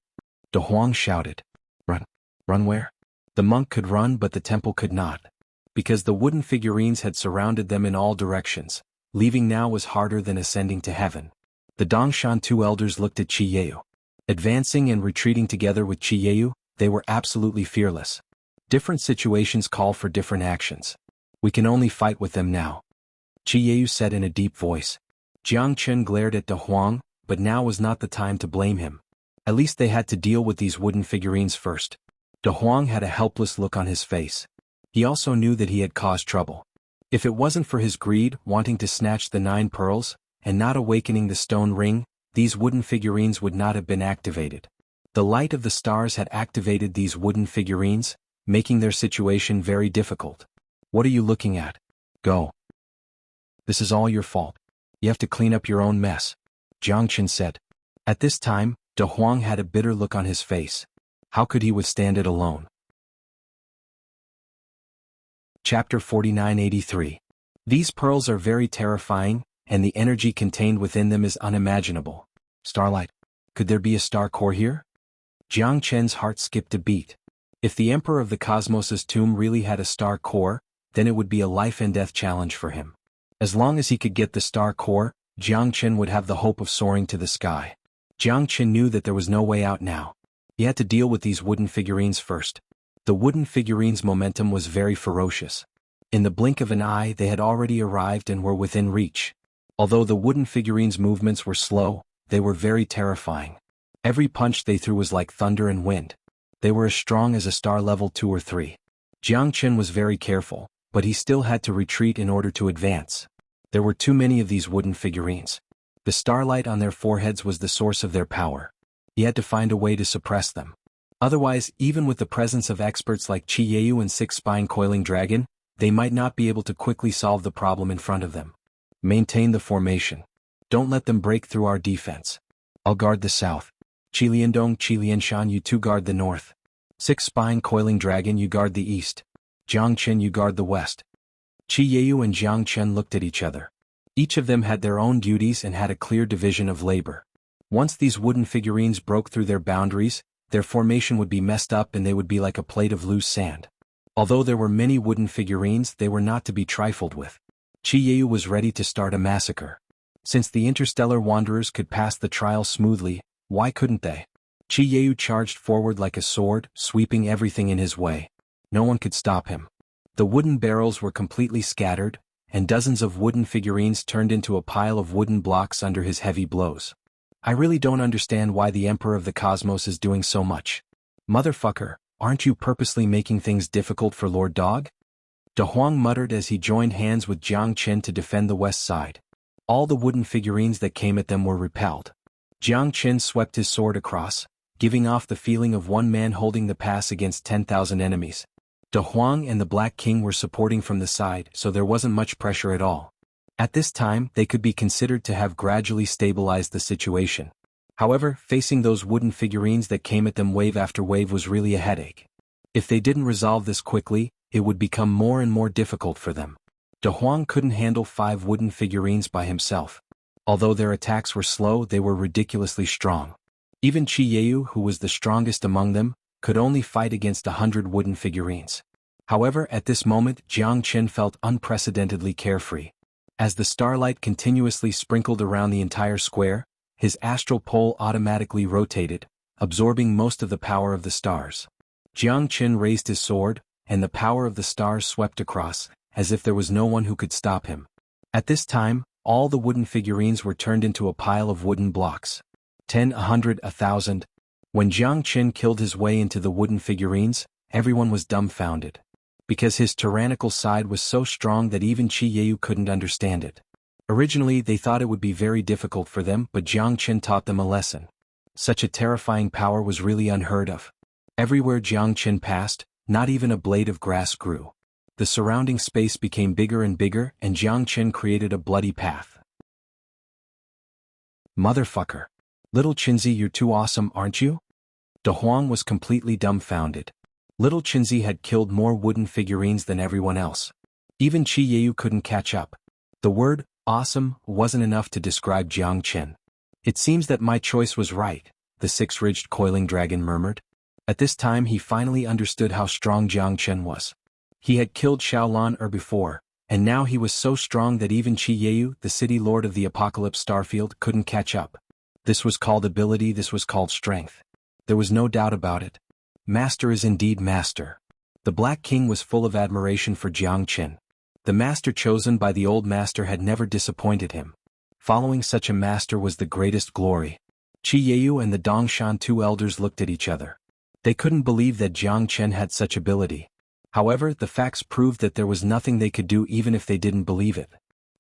Speaker 1: De Huang shouted. "Run! Run where?" The monk could run, but the temple could not. Because the wooden figurines had surrounded them in all directions, leaving now was harder than ascending to heaven. The Dongshan two elders looked at Qiyu. Advancing and retreating together with Qiyu, they were absolutely fearless. Different situations call for different actions. We can only fight with them now, Qiyu said in a deep voice. Jiang Chen glared at De Huang, but now was not the time to blame him. At least they had to deal with these wooden figurines first. De Huang had a helpless look on his face. He also knew that he had caused trouble. If it wasn't for his greed, wanting to snatch the 9 pearls, and not awakening the stone ring, these wooden figurines would not have been activated. The light of the stars had activated these wooden figurines, making their situation very difficult. "What are you looking at? Go. This is all your fault. You have to clean up your own mess," Jiang Chen said. At this time, De Huang had a bitter look on his face. How could he withstand it alone? Chapter 4983. These pearls are very terrifying, and the energy contained within them is unimaginable. Starlight. Could there be a star core here? Jiang Chen's heart skipped a beat. If the Emperor of the Cosmos's tomb really had a star core, then it would be a life and death challenge for him. As long as he could get the star core, Jiang Chen would have the hope of soaring to the sky. Jiang Chen knew that there was no way out now. He had to deal with these wooden figurines first. The wooden figurines' momentum was very ferocious. In the blink of an eye they had already arrived and were within reach. Although the wooden figurines' movements were slow, they were very terrifying. Every punch they threw was like thunder and wind. They were as strong as a star level 2 or 3. Jiang Chen was very careful, but he still had to retreat in order to advance. There were too many of these wooden figurines. The starlight on their foreheads was the source of their power. He had to find a way to suppress them. Otherwise, even with the presence of experts like Qiyu and 6-spine coiling dragon, they might not be able to quickly solve the problem in front of them. Maintain the formation. Don't let them break through our defense. I'll guard the south. Qiliandong, Qilianshan, you two guard the north. 6-spine coiling dragon, you guard the east. Jiang Chen, you guard the west. Qiyu and Jiang Chen looked at each other. Each of them had their own duties and had a clear division of labor. Once these wooden figurines broke through their boundaries, their formation would be messed up and they would be like a plate of loose sand. Although there were many wooden figurines, they were not to be trifled with. Qiyu was ready to start a massacre. Since the interstellar wanderers could pass the trial smoothly, why couldn't they? Qiyu charged forward like a sword, sweeping everything in his way. No one could stop him. The wooden barrels were completely scattered, and dozens of wooden figurines turned into a pile of wooden blocks under his heavy blows. I really don't understand why the Emperor of the Cosmos is doing so much. Motherfucker, aren't you purposely making things difficult for Lord Dog? De Huang muttered as he joined hands with Jiang Chen to defend the west side. All the wooden figurines that came at them were repelled. Jiang Chen swept his sword across, giving off the feeling of one man holding the pass against 10,000 enemies. De Huang and the Black King were supporting from the side, so there wasn't much pressure at all. At this time, they could be considered to have gradually stabilized the situation. However, facing those wooden figurines that came at them wave after wave was really a headache. If they didn't resolve this quickly, it would become more and more difficult for them. De Huang couldn't handle 5 wooden figurines by himself. Although their attacks were slow, they were ridiculously strong. Even Qiyu, who was the strongest among them, could only fight against 100 wooden figurines. However, at this moment, Jiang Chen felt unprecedentedly carefree. As the starlight continuously sprinkled around the entire square, his astral pole automatically rotated, absorbing most of the power of the stars. Jiang Chen raised his sword, and the power of the stars swept across, as if there was no one who could stop him. At this time, all the wooden figurines were turned into a pile of wooden blocks. 10, 100, 1,000. When Jiang Qin killed his way into the wooden figurines, everyone was dumbfounded. Because his tyrannical side was so strong that even Qi Yeyu couldn't understand it. Originally they thought it would be very difficult for them, but Jiang Qin taught them a lesson. Such a terrifying power was really unheard of. Everywhere Jiang Qin passed, not even a blade of grass grew. The surrounding space became bigger and bigger, and Jiang Qin created a bloody path. Motherfucker. Little Qinzi, you're too awesome, aren't you? De Huang was completely dumbfounded. Little Qinzi had killed more wooden figurines than everyone else. Even Qi Yeyu couldn't catch up. The word, awesome, wasn't enough to describe Jiang Qin. It seems that my choice was right, the six-ridged coiling dragon murmured. At this time he finally understood how strong Jiang Qin was. He had killed Xiaolan before, and now he was so strong that even Qi Yeyu, the city lord of the Apocalypse Starfield, couldn't catch up. This was called ability, this was called strength. There was no doubt about it. Master is indeed master. The Black King was full of admiration for Jiang Qin. The master chosen by the old master had never disappointed him. Following such a master was the greatest glory. Qi Yeyu and the Dongshan, two elders, looked at each other. They couldn't believe that Jiang Qin had such ability. However, the facts proved that there was nothing they could do even if they didn't believe it.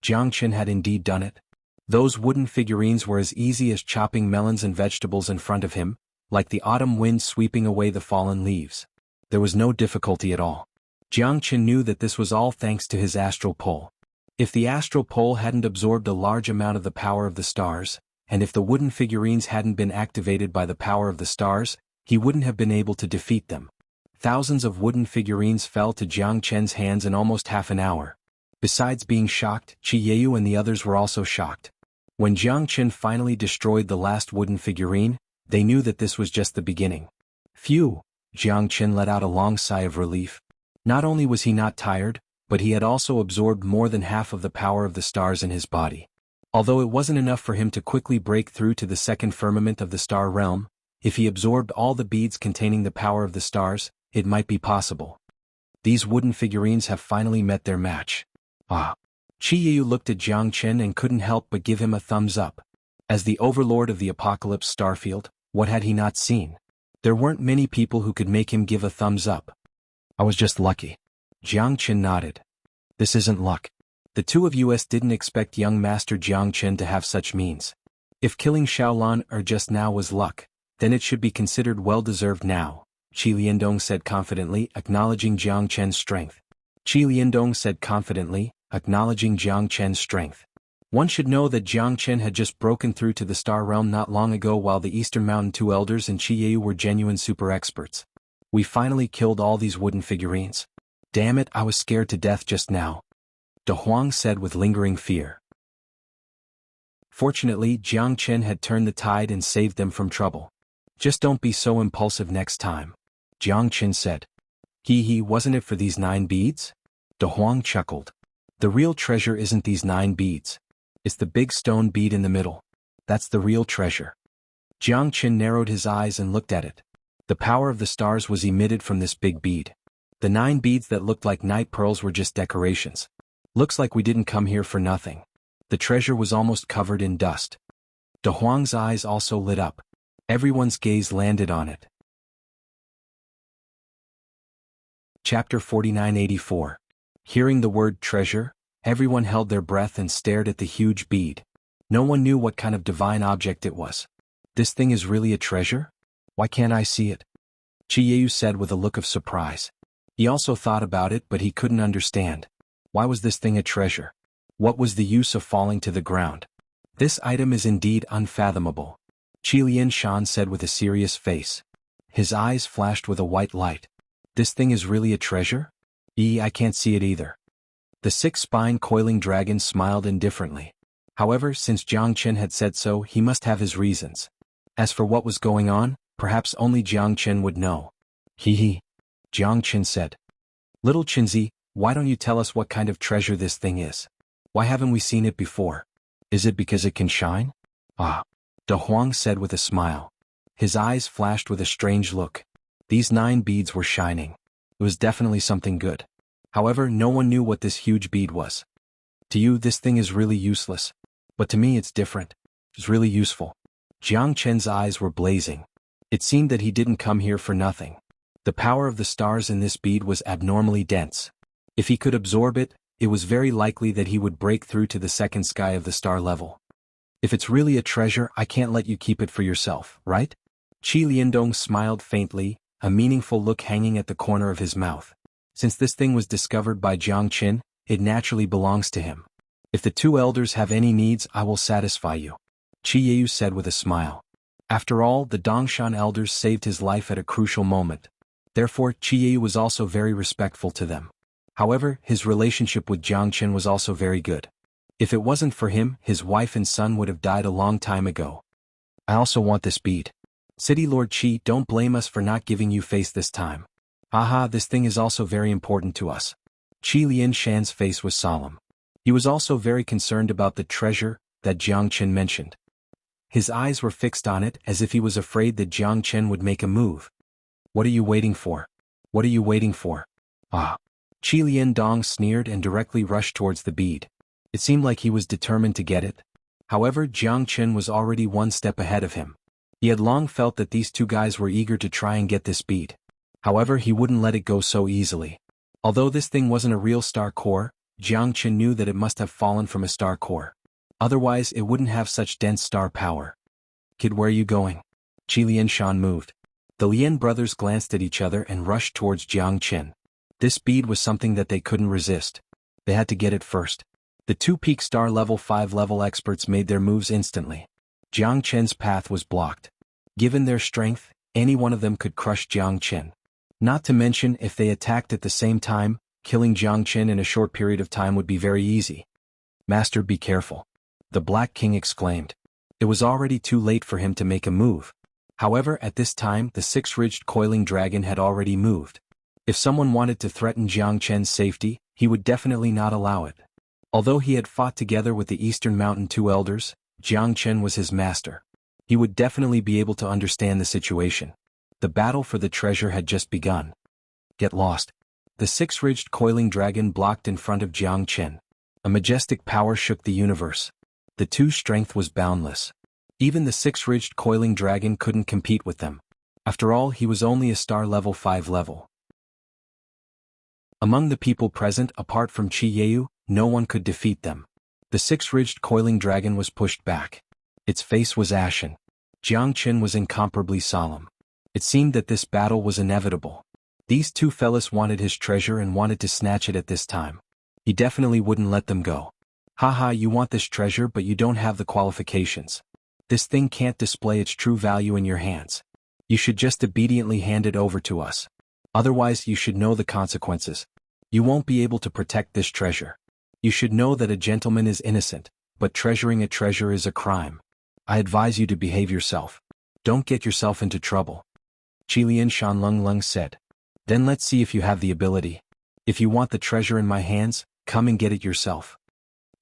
Speaker 1: Jiang Qin had indeed done it. Those wooden figurines were as easy as chopping melons and vegetables in front of him, like the autumn wind sweeping away the fallen leaves. There was no difficulty at all. Jiang Qin knew that this was all thanks to his astral pole. If the astral pole hadn't absorbed a large amount of the power of the stars, and if the wooden figurines hadn't been activated by the power of the stars, he wouldn't have been able to defeat them. Thousands of wooden figurines fell to Jiang Qin's hands in almost half an hour. Besides being shocked, Qi Yeyu and the others were also shocked. When Jiang Qin finally destroyed the last wooden figurine, they knew that this was just the beginning. Phew! Jiang Qin let out a long sigh of relief. Not only was he not tired, but he had also absorbed more than half of the power of the stars in his body. Although it wasn't enough for him to quickly break through to the second firmament of the star realm, if he absorbed all the beads containing the power of the stars, it might be possible. These wooden figurines have finally met their match. Ah! Qi Yeyu looked at Jiang Qin and couldn't help but give him a thumbs up. As the overlord of the Apocalypse Starfield, what had he not seen? There weren't many people who could make him give a thumbs up. I was just lucky. Jiang Qin nodded. This isn't luck. The two of us didn't expect young Master Jiang Qin to have such means. If killing Xiaolan just now was luck, then it should be considered well-deserved now, Qi Liandong said confidently, acknowledging Jiang Qin's strength. Qi Liandong said confidently, acknowledging Jiang Qin's strength. One should know that Jiang Qin had just broken through to the Star Realm not long ago, while the Eastern Mountain Two Elders and Qi Yeyu were genuine super experts. We finally killed all these wooden figurines. Damn it, I was scared to death just now. De Huang said with lingering fear. Fortunately, Jiang Qin had turned the tide and saved them from trouble. Just don't be so impulsive next time, Jiang Qin said. Wasn't it for these 9 beads? De Huang chuckled. The real treasure isn't these 9 beads. It's the big stone bead in the middle. That's the real treasure. Jiang Qin narrowed his eyes and looked at it. The power of the stars was emitted from this big bead. The 9 beads that looked like night pearls were just decorations. Looks like we didn't come here for nothing. The treasure was almost covered in dust. De Huang's eyes also lit up. Everyone's gaze landed on it. Chapter 4984. Hearing the word treasure, everyone held their breath and stared at the huge bead. No one knew what kind of divine object it was. This thing is really a treasure? Why can't I see it? Qi Yeyu said with a look of surprise. He also thought about it, but he couldn't understand. Why was this thing a treasure? What was the use of falling to the ground? This item is indeed unfathomable, Qi Lianshan said with a serious face. His eyes flashed with a white light. This thing is really a treasure? I can't see it either. The 6-spine coiling dragon smiled indifferently. However, since Jiang Qin had said so, he must have his reasons. As for what was going on, perhaps only Jiang Qin would know. Jiang Qin said. Little Qinzi, why don't you tell us what kind of treasure this thing is? Why haven't we seen it before? Is it because it can shine? De Huang said with a smile. His eyes flashed with a strange look. These 9 beads were shining. It was definitely something good. However, no one knew what this huge bead was. To you this thing is really useless. But to me it's different. It's really useful. Jiang Chen's eyes were blazing. It seemed that he didn't come here for nothing. The power of the stars in this bead was abnormally dense. If he could absorb it, it was very likely that he would break through to the second sky of the star level. If it's really a treasure, I can't let you keep it for yourself, right? Qi Liandong smiled faintly, a meaningful look hanging at the corner of his mouth. Since this thing was discovered by Jiang Qin, it naturally belongs to him. If the two elders have any needs, I will satisfy you, Qi Yeyu said with a smile. After all, the Dongshan elders saved his life at a crucial moment. Therefore, Qi Yeyu was also very respectful to them. However, his relationship with Jiang Qin was also very good. If it wasn't for him, his wife and son would have died a long time ago. I also want this bead. City Lord Qi, don't blame us for not giving you face this time. Haha, this thing is also very important to us. Qi Lianshan's face was solemn. He was also very concerned about the treasure that Jiang Qin mentioned. His eyes were fixed on it as if he was afraid that Jiang Qin would make a move. What are you waiting for? What are you waiting for? Ah. Qi Liandong sneered and directly rushed towards the bead. It seemed like he was determined to get it. However, Jiang Qin was already one step ahead of him. He had long felt that these two guys were eager to try and get this bead. However, he wouldn't let it go so easily. Although this thing wasn't a real star core, Jiang Qin knew that it must have fallen from a star core. Otherwise, it wouldn't have such dense star power. Kid, where are you going? Qi Lianshan moved. The Lian brothers glanced at each other and rushed towards Jiang Qin. This bead was something that they couldn't resist. They had to get it first. The two peak star level 5 level experts made their moves instantly. Jiang Qin's path was blocked. Given their strength, any one of them could crush Jiang Qin. Not to mention, if they attacked at the same time, killing Jiang Qin in a short period of time would be very easy. Master, be careful. The Black King exclaimed. It was already too late for him to make a move. However, at this time, the six-ridged coiling dragon had already moved. If someone wanted to threaten Jiang Qin's safety, he would definitely not allow it. Although he had fought together with the Eastern Mountain Two Elders, Jiang Qin was his master. He would definitely be able to understand the situation. The battle for the treasure had just begun. Get lost. The six-ridged coiling dragon blocked in front of Jiang Qin. A majestic power shook the universe. The two's strength was boundless. Even the six-ridged coiling dragon couldn't compete with them. After all, he was only a star level 5 level. Among the people present, apart from Qi Yeyu, no one could defeat them. The six-ridged coiling dragon was pushed back. Its face was ashen. Jiang Qin was incomparably solemn. It seemed that this battle was inevitable. These two fellas wanted his treasure and wanted to snatch it at this time. He definitely wouldn't let them go. Haha, you want this treasure but you don't have the qualifications. This thing can't display its true value in your hands. You should just obediently hand it over to us. Otherwise you should know the consequences. You won't be able to protect this treasure. You should know that a gentleman is innocent, but treasuring a treasure is a crime. I advise you to behave yourself. Don't get yourself into trouble. Qi Lianshan Lung said. Then let's see if you have the ability. If you want the treasure in my hands, come and get it yourself.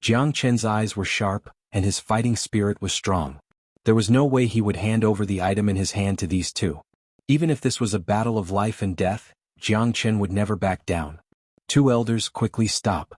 Speaker 1: Jiang Qin's eyes were sharp, and his fighting spirit was strong. There was no way he would hand over the item in his hand to these two. Even if this was a battle of life and death, Jiang Qin would never back down. Two elders, quickly stop.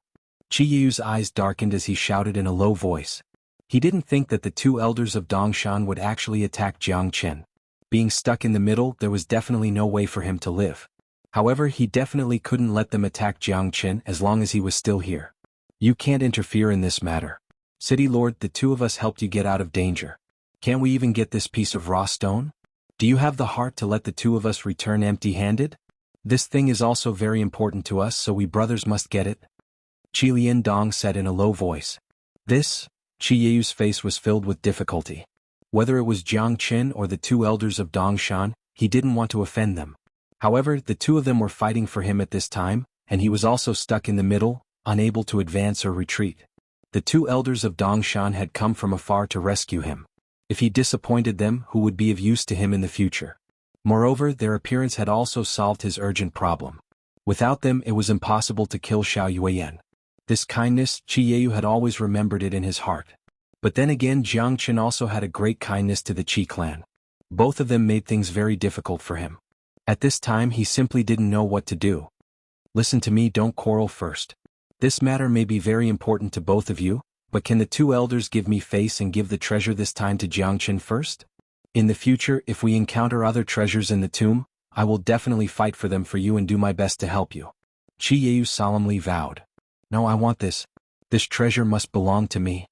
Speaker 1: Qi Yeyu's eyes darkened as he shouted in a low voice. He didn't think that the two elders of Dongshan would actually attack Jiang Qin. Being stuck in the middle, there was definitely no way for him to live. However, he definitely couldn't let them attack Jiang Qin as long as he was still here. You can't interfere in this matter. City Lord, the two of us helped you get out of danger. Can't we even get this piece of raw stone? Do you have the heart to let the two of us return empty-handed? This thing is also very important to us, so we brothers must get it. Qi Liandong said in a low voice. This? Qi Yeyu's face was filled with difficulty. Whether it was Jiang Qin or the two elders of Dongshan, he didn't want to offend them. However, the two of them were fighting for him at this time, and he was also stuck in the middle, unable to advance or retreat. The two elders of Dongshan had come from afar to rescue him. If he disappointed them, who would be of use to him in the future? Moreover, their appearance had also solved his urgent problem. Without them, it was impossible to kill Xiaoyuan. This kindness, Qi Yeyu had always remembered it in his heart. But then again, Jiang Qin also had a great kindness to the Qi clan. Both of them made things very difficult for him. At this time, he simply didn't know what to do. Listen to me, don't quarrel first. This matter may be very important to both of you, but can the two elders give me face and give the treasure this time to Jiangchen first? In the future, if we encounter other treasures in the tomb, I will definitely fight for them for you and do my best to help you. Qiyu solemnly vowed. No, I want this. This treasure must belong to me.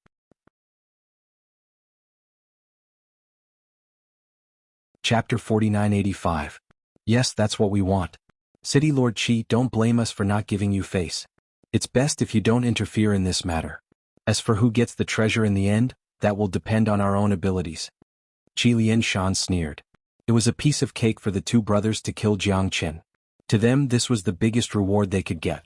Speaker 1: Chapter 4985. Yes, that's what we want. City Lord Qi, don't blame us for not giving you face. It's best if you don't interfere in this matter. As for who gets the treasure in the end, that will depend on our own abilities. Qi Lianshan sneered. It was a piece of cake for the two brothers to kill Jiang Chen. To them this was the biggest reward they could get.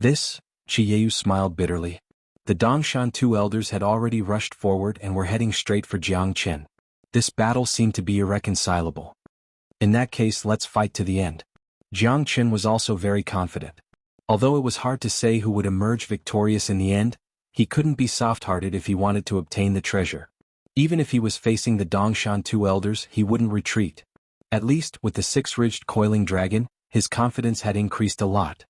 Speaker 1: This? Qi Yeyu smiled bitterly. The Dongshan two elders had already rushed forward and were heading straight for Jiang Chen. This battle seemed to be irreconcilable. In that case, let's fight to the end. Jiang Chen was also very confident. Although it was hard to say who would emerge victorious in the end, he couldn't be soft-hearted if he wanted to obtain the treasure. Even if he was facing the Dongshan two elders, he wouldn't retreat. At least, with the six-ridged coiling dragon, his confidence had increased a lot.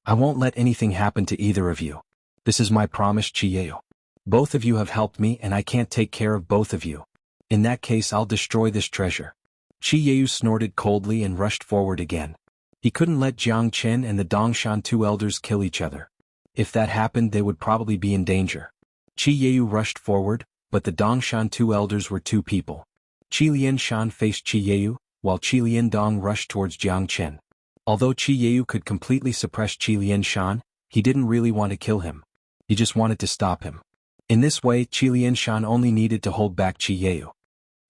Speaker 1: I won't let anything happen to either of you. This is my promise, Qiyu. Both of you have helped me and I can't take care of both of you. In that case, I'll destroy this treasure. Qiyu snorted coldly and rushed forward again. He couldn't let Jiang Chen and the Dongshan two elders kill each other. If that happened, they would probably be in danger. Qiyu rushed forward, but the Dongshan two elders were two people. Qi Lianshan faced Qiyu, while Qi Liandong rushed towards Jiang Chen. Although Qiyu could completely suppress Qi Lianshan, he didn't really want to kill him. He just wanted to stop him. In this way, Qi Lianshan only needed to hold back Qiyu.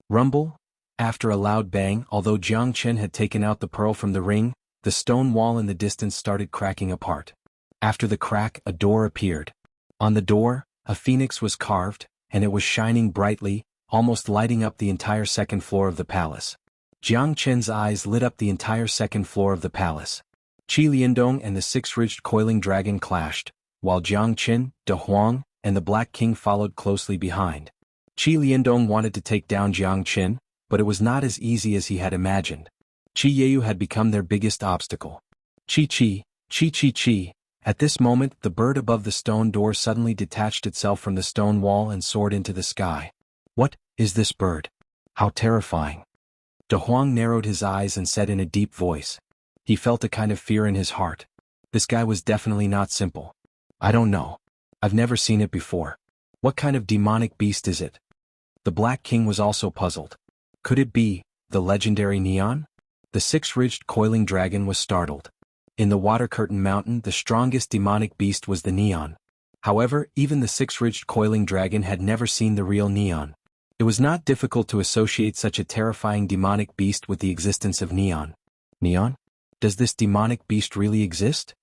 Speaker 1: Rumble? After a loud bang, although Jiang Chen had taken out the pearl from the ring, the stone wall in the distance started cracking apart. After the crack, a door appeared. On the door, a phoenix was carved, and it was shining brightly, almost lighting up the entire second floor of the palace. Jiang Chen's eyes lit up the entire second floor of the palace. Qi Liandong and the six-ridged coiling dragon clashed, while Jiang Chen, De Huang, and the Black King followed closely behind. Qi Liandong wanted to take down Jiang Chen, but it was not as easy as he had imagined. Qi Yeyu had become their biggest obstacle. Chi. At this moment, the bird above the stone door suddenly detached itself from the stone wall and soared into the sky. What is this bird? How terrifying. De Huang narrowed his eyes and said in a deep voice. He felt a kind of fear in his heart. This guy was definitely not simple. I don't know. I've never seen it before. What kind of demonic beast is it? The Black King was also puzzled. Could it be the legendary neon? The six-ridged coiling dragon was startled. In the Water Curtain Mountain, the strongest demonic beast was the neon. However, even the six-ridged coiling dragon had never seen the real neon. It was not difficult to associate such a terrifying demonic beast with the existence of neon. Neon? Does this demonic beast really exist?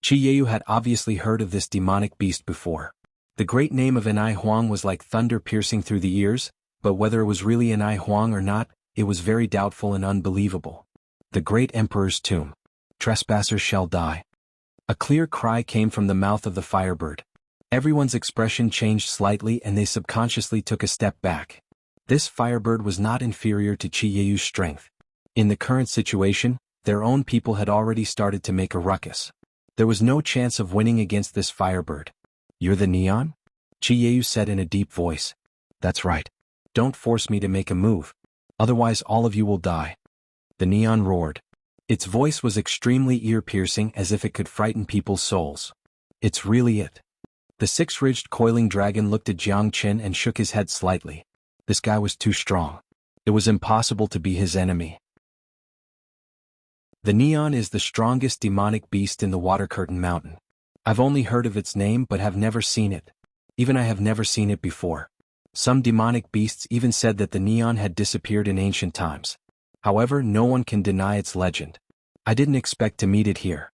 Speaker 1: Qi Yeyu had obviously heard of this demonic beast before. The great name of Anai Huang was like thunder piercing through the ears, but whether it was really Anai Huang or not, it was very doubtful and unbelievable. The great emperor's tomb. Trespassers shall die. A clear cry came from the mouth of the firebird. Everyone's expression changed slightly and they subconsciously took a step back. This firebird was not inferior to Qi Yeyu's strength. In the current situation, their own people had already started to make a ruckus. There was no chance of winning against this firebird. You're the neon? Qi Yeyu said in a deep voice. That's right. Don't force me to make a move. Otherwise all of you will die. The neon roared. Its voice was extremely ear-piercing, as if it could frighten people's souls. It's really it. The six-ridged coiling dragon looked at Jiang Chen and shook his head slightly. This guy was too strong. It was impossible to be his enemy. The neon is the strongest demonic beast in the Water Curtain Mountain. I've only heard of its name but have never seen it. Even I have never seen it before. Some demonic beasts even said that the neon had disappeared in ancient times. However, no one can deny its legend. I didn't expect to meet it here.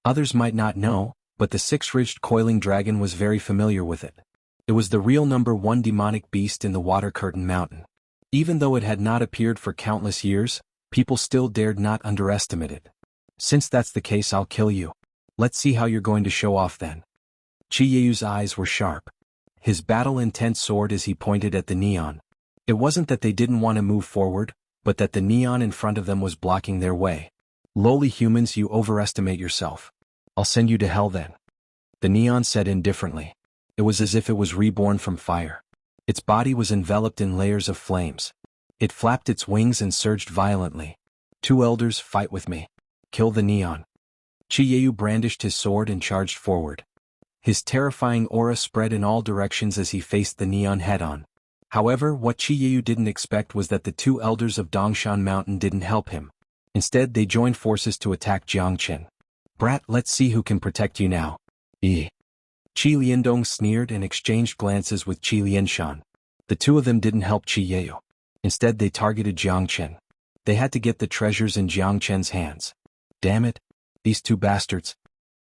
Speaker 1: Others might not know, but the six-ridged coiling dragon was very familiar with it. It was the real #1 demonic beast in the Water Curtain Mountain. Even though it had not appeared for countless years, people still dared not underestimate it. Since that's the case, I'll kill you. Let's see how you're going to show off then. Qi Yeyu's eyes were sharp. His battle-intent soared as he pointed at the neon. It wasn't that they didn't want to move forward, but that the neon in front of them was blocking their way. Lowly humans, you overestimate yourself. I'll send you to hell then. the neon said indifferently. It was as if it was reborn from fire. Its body was enveloped in layers of flames. It flapped its wings and surged violently. Two elders, fight with me. Kill the neon. Qiyu brandished his sword and charged forward. His terrifying aura spread in all directions as he faced the neon head-on. However, what Qiyu didn't expect was that the two elders of Dongshan Mountain didn't help him. Instead, they joined forces to attack Jiangchen. Brat, let's see who can protect you now. Qi Liandong sneered and exchanged glances with Qi Lianshan. The two of them didn't help Qiyu. Instead, they targeted Jiangchen. They had to get the treasures in Jiangchen's hands. Damn it. These two bastards.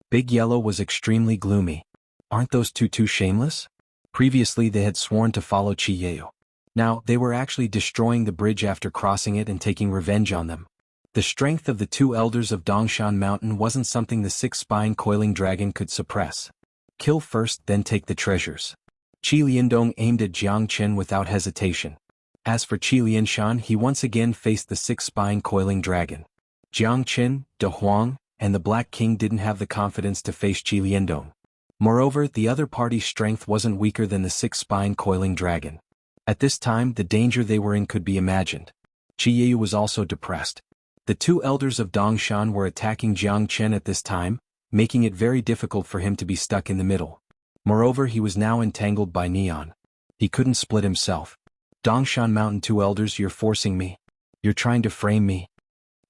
Speaker 1: Big Yellow was extremely gloomy. Aren't those two too shameless? Previously they had sworn to follow Qiyu. Now, they were actually destroying the bridge after crossing it and taking revenge on them. The strength of the two elders of Dongshan Mountain wasn't something the six-spine coiling dragon could suppress. Kill first, then take the treasures. Qi Liandong aimed at Jiangchen without hesitation. As for Qi Lianshan, he once again faced the six-spine coiling dragon. Jiangchen, De Huang, and the Black King didn't have the confidence to face Qi Liandong. Moreover, the other party's strength wasn't weaker than the six-spine coiling dragon. At this time, the danger they were in could be imagined. Qiyu was also depressed. The two elders of Dongshan were attacking Jiangchen at this time, making it very difficult for him to be stuck in the middle. Moreover, he was now entangled by neon. He couldn't split himself. Dongshan Mountain two elders, you're forcing me. You're trying to frame me.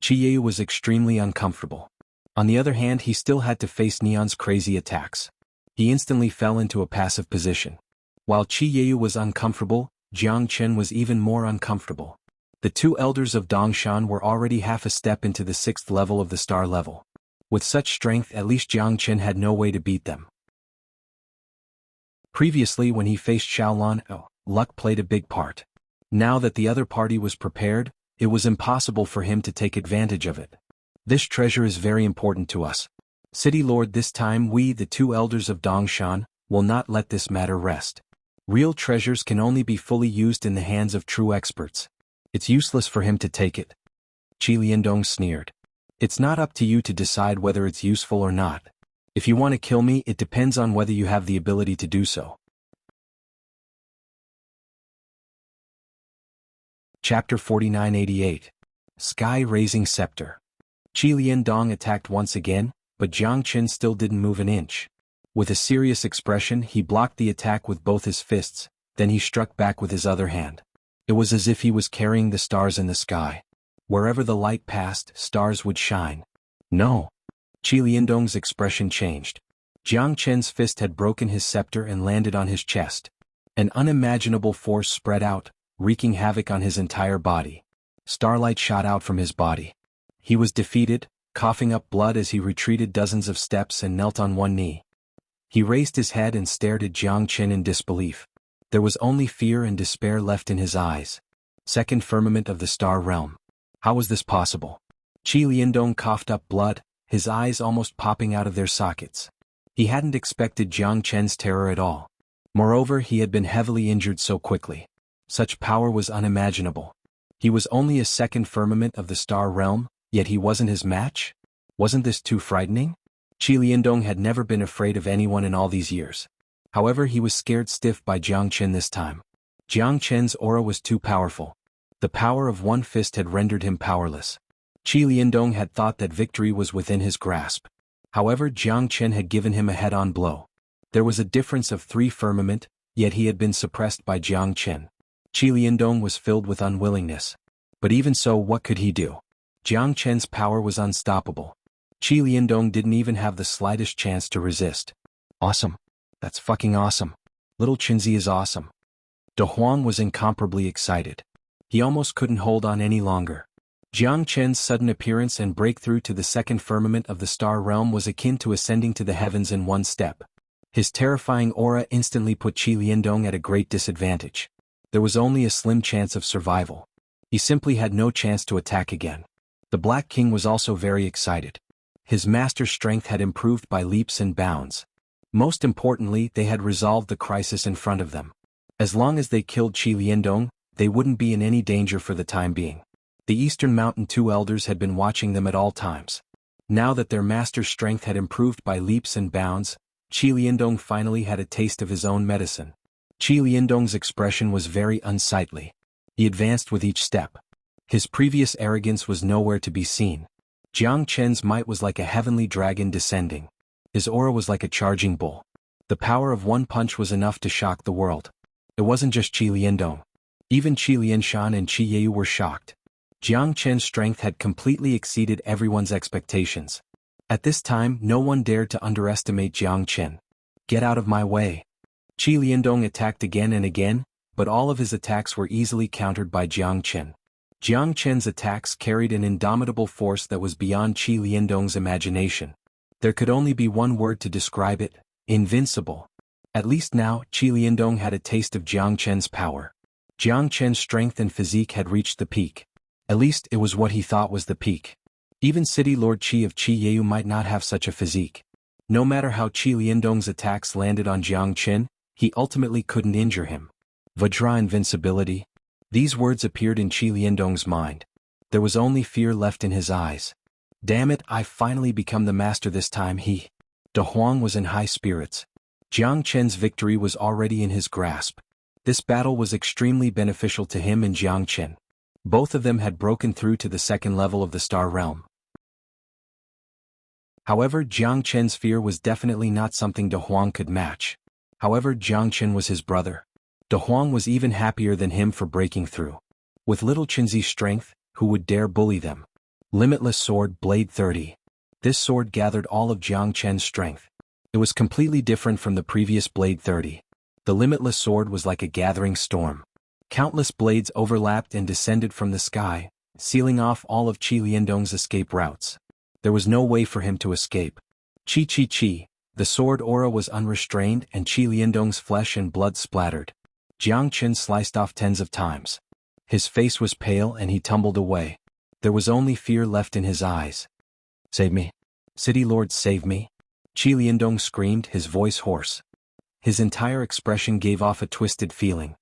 Speaker 1: Qiyu was extremely uncomfortable. On the other hand, he still had to face Neon's crazy attacks. He instantly fell into a passive position. While Qiyu was uncomfortable, Jiangchen was even more uncomfortable. The two elders of Dongshan were already half a step into the 6th level of the star level. With such strength, at least Jiangchen had no way to beat them. Previously, when he faced Xiaolan, luck played a big part. Now that the other party was prepared, it was impossible for him to take advantage of it. This treasure is very important to us. City Lord, this time we, the two elders of Dongshan, will not let this matter rest. Real treasures can only be fully used in the hands of true experts. It's useless for him to take it. Qi Liandong sneered. It's not up to you to decide whether it's useful or not. If you want to kill me, it depends on whether you have the ability to do so. Chapter 4988. Sky-Raising Scepter. Qi Liandong attacked once again, but Jiangchen still didn't move an inch. With a serious expression, he blocked the attack with both his fists, then he struck back with his other hand. It was as if he was carrying the stars in the sky. Wherever the light passed, stars would shine. No. Qi Liandong's expression changed. Jiangchen's fist had broken his scepter and landed on his chest. An unimaginable force spread out, wreaking havoc on his entire body. Starlight shot out from his body. He was defeated, coughing up blood as he retreated dozens of steps and knelt on one knee. He raised his head and stared at Jiangchen in disbelief. There was only fear and despair left in his eyes. Second firmament of the star realm. How was this possible? Qi Liandong coughed up blood, his eyes almost popping out of their sockets. He hadn't expected Jiangchen's terror at all. Moreover, he had been heavily injured so quickly. Such power was unimaginable. He was only a second firmament of the star realm, yet he wasn't his match? Wasn't this too frightening? Qi Liandong had never been afraid of anyone in all these years. However, he was scared stiff by Jiangchen this time. Jiangchen's aura was too powerful. The power of one fist had rendered him powerless. Qi Liandong had thought that victory was within his grasp. However, Jiangchen had given him a head-on blow. There was a difference of 3 firmament, yet he had been suppressed by Jiangchen. Qi Liandong was filled with unwillingness. But even so, what could he do? Jiangchen's power was unstoppable. Qi Liandong didn't even have the slightest chance to resist. Awesome. That's fucking awesome. Little Qinzi is awesome. De Huang was incomparably excited. He almost couldn't hold on any longer. Jiangchen's sudden appearance and breakthrough to the second firmament of the star realm was akin to ascending to the heavens in one step. His terrifying aura instantly put Qi Liandong at a great disadvantage. There was only a slim chance of survival. He simply had no chance to attack again. The Black King was also very excited. His master's strength had improved by leaps and bounds. Most importantly, they had resolved the crisis in front of them. As long as they killed Qi Liandong, they wouldn't be in any danger for the time being. The Eastern Mountain Two Elders had been watching them at all times. Now that their master's strength had improved by leaps and bounds, Qi Liandong finally had a taste of his own medicine. Qi Liandong's expression was very unsightly. He advanced with each step. His previous arrogance was nowhere to be seen. Jiang Chen's might was like a heavenly dragon descending. His aura was like a charging bull. The power of one punch was enough to shock the world. It wasn't just Qi Liandong. Even Qi Lianshan and Qi Yeu were shocked. Jiang Chen's strength had completely exceeded everyone's expectations. At this time, no one dared to underestimate Jiang Chen. Get out of my way. Qi Liandong attacked again and again, but all of his attacks were easily countered by Jiang Chen. Jiang Chen's attacks carried an indomitable force that was beyond Qi Liandong's imagination. There could only be one word to describe it: invincible. At least now, Qi Liandong had a taste of Jiang Chen's power. Jiang Chen's strength and physique had reached the peak. At least it was what he thought was the peak. Even City Lord Qi of Qi Yeu might not have such a physique. No matter how Qi Liandong's attacks landed on Jiang Chen, he ultimately couldn't injure him. Vajra invincibility. These words appeared in Qi Liandong's mind. There was only fear left in his eyes. Damn it, I've finally become the master this time. De Huang was in high spirits. Jiang Chen's victory was already in his grasp. This battle was extremely beneficial to him and Jiang Chen. Both of them had broken through to the second level of the Star Realm. However, Jiang Chen's fear was definitely not something De Huang could match. However, Jiang Chen was his brother. De Huang was even happier than him for breaking through. With little Chenzi's strength, who would dare bully them? Limitless Sword Blade 30. This sword gathered all of Jiang Chen's strength. It was completely different from the previous Blade 30. The Limitless Sword was like a gathering storm. Countless blades overlapped and descended from the sky, sealing off all of Qi Liandong's escape routes. There was no way for him to escape. Chi. The sword aura was unrestrained and Qi Liandong's flesh and blood splattered. Jiang Chen sliced off tens of times. His face was pale and he tumbled away. There was only fear left in his eyes. Save me. City Lord, save me. Qi Liandong screamed, his voice hoarse. His entire expression gave off a twisted feeling.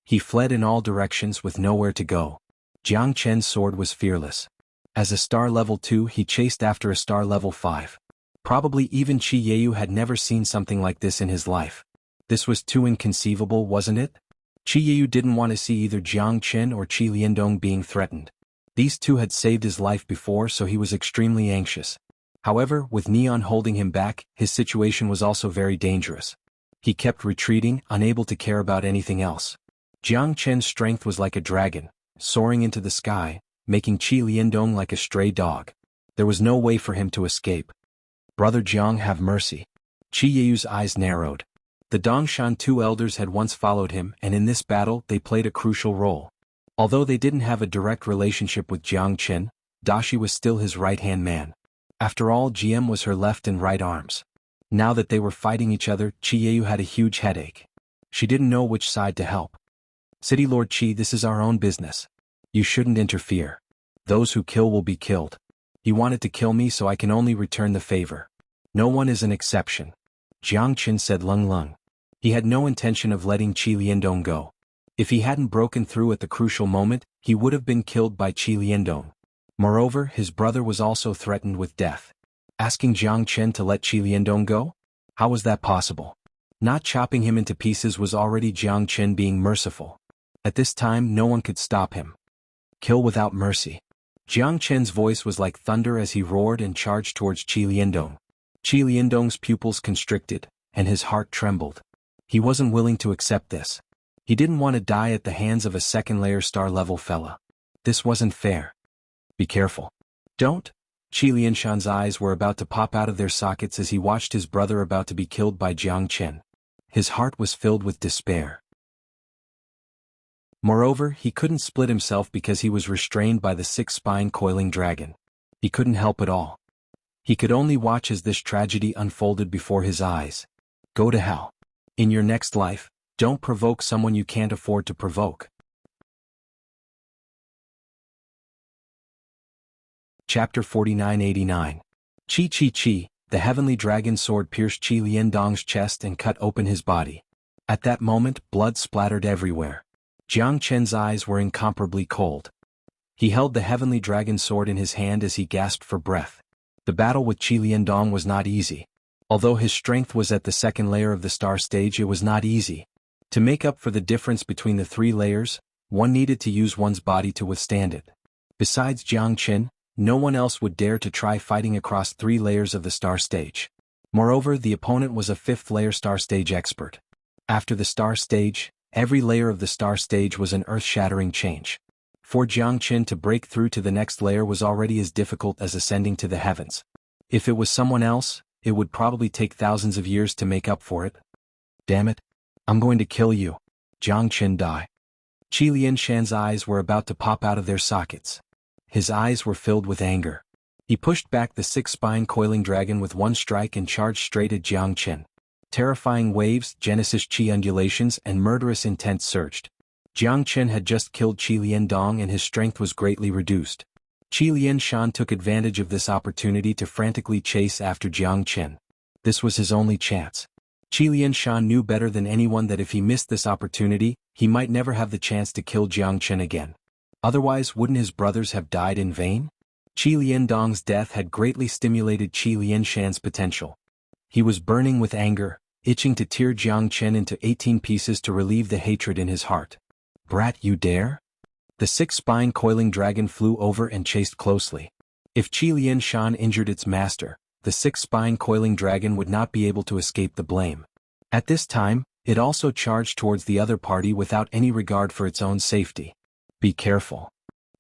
Speaker 1: He fled in all directions with nowhere to go. Jiang Chen's sword was fearless. As a star level 2 he chased after a star level 5. Probably even Qi Yeu had never seen something like this in his life. This was too inconceivable, wasn't it? Qi Yeu didn't want to see either Jiang Chen or Qi Liandong being threatened. These two had saved his life before, so he was extremely anxious. However, with Neon holding him back, his situation was also very dangerous. He kept retreating, unable to care about anything else. Jiang Chen's strength was like a dragon, soaring into the sky, making Qi Liandong like a stray dog. There was no way for him to escape. Brother Jiang, have mercy. Qi Yeu's eyes narrowed. The Dongshan two elders had once followed him, and in this battle they played a crucial role. Although they didn't have a direct relationship with Jiang Chen, Dashi was still his right-hand man. After all, GM was her left and right arms. Now that they were fighting each other, Qi Yeu had a huge headache. She didn't know which side to help. City Lord Qi, this is our own business. You shouldn't interfere. Those who kill will be killed. He wanted to kill me, so I can only return the favor. No one is an exception. Jiang Chen said Lung Lung. He had no intention of letting Qi Liandong go. If he hadn't broken through at the crucial moment, he would have been killed by Qi Liandong. Moreover, his brother was also threatened with death. Asking Jiang Chen to let Qi Liandong go? How was that possible? Not chopping him into pieces was already Jiang Chen being merciful. At this time, no one could stop him. Kill without mercy. Jiang Chen's voice was like thunder as he roared and charged towards Qi Liandong. Qi Liandong's pupils constricted, and his heart trembled. He wasn't willing to accept this. He didn't want to die at the hands of a second-layer star-level fella. This wasn't fair. Be careful. Don't. Qi Lianshan's eyes were about to pop out of their sockets as he watched his brother about to be killed by Jiang Chen. His heart was filled with despair. Moreover, he couldn't split himself because he was restrained by the six-spine coiling dragon. He couldn't help at all. He could only watch as this tragedy unfolded before his eyes. Go to hell. In your next life, don't provoke someone you can't afford to provoke. Chapter 4989. Chi. The heavenly dragon sword pierced Qi Liandong's chest and cut open his body. At that moment, blood splattered everywhere. Jiang Chen's eyes were incomparably cold. He held the heavenly dragon sword in his hand as he gasped for breath. The battle with Qi Liandong was not easy. Although his strength was at the second layer of the star stage, it was not easy. To make up for the difference between the three layers, one needed to use one's body to withstand it. Besides Jiang Qin, no one else would dare to try fighting across 3 layers of the star stage. Moreover, the opponent was a 5th-layer star stage expert. After the star stage, every layer of the star stage was an earth-shattering change. For Jiang Qin to break through to the next layer was already as difficult as ascending to the heavens. If it was someone else, it would probably take thousands of years to make up for it. Damn it. I'm going to kill you. Jiang Qin died. Qi Lianshan's eyes were about to pop out of their sockets. His eyes were filled with anger. He pushed back the 6-spine coiling dragon with one strike and charged straight at Jiang Qin. Terrifying waves, Genesis Qi undulations, and murderous intent surged. Jiang Qin had just killed Qi Liandong and his strength was greatly reduced. Qi Lianshan took advantage of this opportunity to frantically chase after Jiang Qin. This was his only chance. Qi Lianshan knew better than anyone that if he missed this opportunity, he might never have the chance to kill Jiang Qin again. Otherwise, wouldn't his brothers have died in vain? Qi Liandong's death had greatly stimulated Qi Lianshan's potential. He was burning with anger, itching to tear Jiang Qin into 18 pieces to relieve the hatred in his heart. Brat, you dare? The 6-spine coiling dragon flew over and chased closely. If Qi Lianshan injured its master, the 6-spine coiling dragon would not be able to escape the blame. At this time, it also charged towards the other party without any regard for its own safety. Be careful.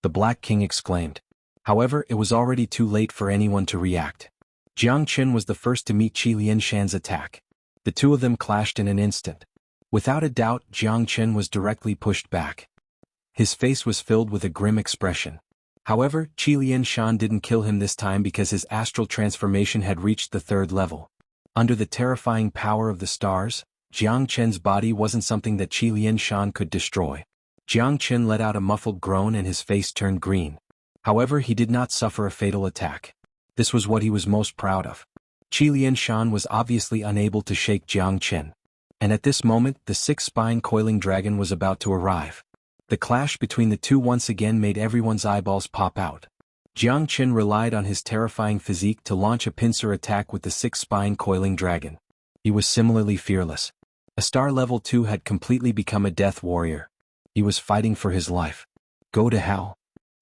Speaker 1: The Black King exclaimed. However, it was already too late for anyone to react. Jiang Qin was the first to meet Qi Lianshan's attack. The two of them clashed in an instant. Without a doubt, Jiang Qin was directly pushed back. His face was filled with a grim expression. However, Qi Lianshan didn't kill him this time because his astral transformation had reached the 3rd level. Under the terrifying power of the stars, Jiang Qin's body wasn't something that Qi Lianshan could destroy. Jiang Qin let out a muffled groan and his face turned green. However, he did not suffer a fatal attack. This was what he was most proud of. Qi Lianshan was obviously unable to shake Jiang Qin. And at this moment, the 6-spine coiling dragon was about to arrive. The clash between the two once again made everyone's eyeballs pop out. Jiang Qin relied on his terrifying physique to launch a pincer attack with the 6-spine coiling dragon. He was similarly fearless. A star level 2 had completely become a death warrior. He was fighting for his life. Go to hell.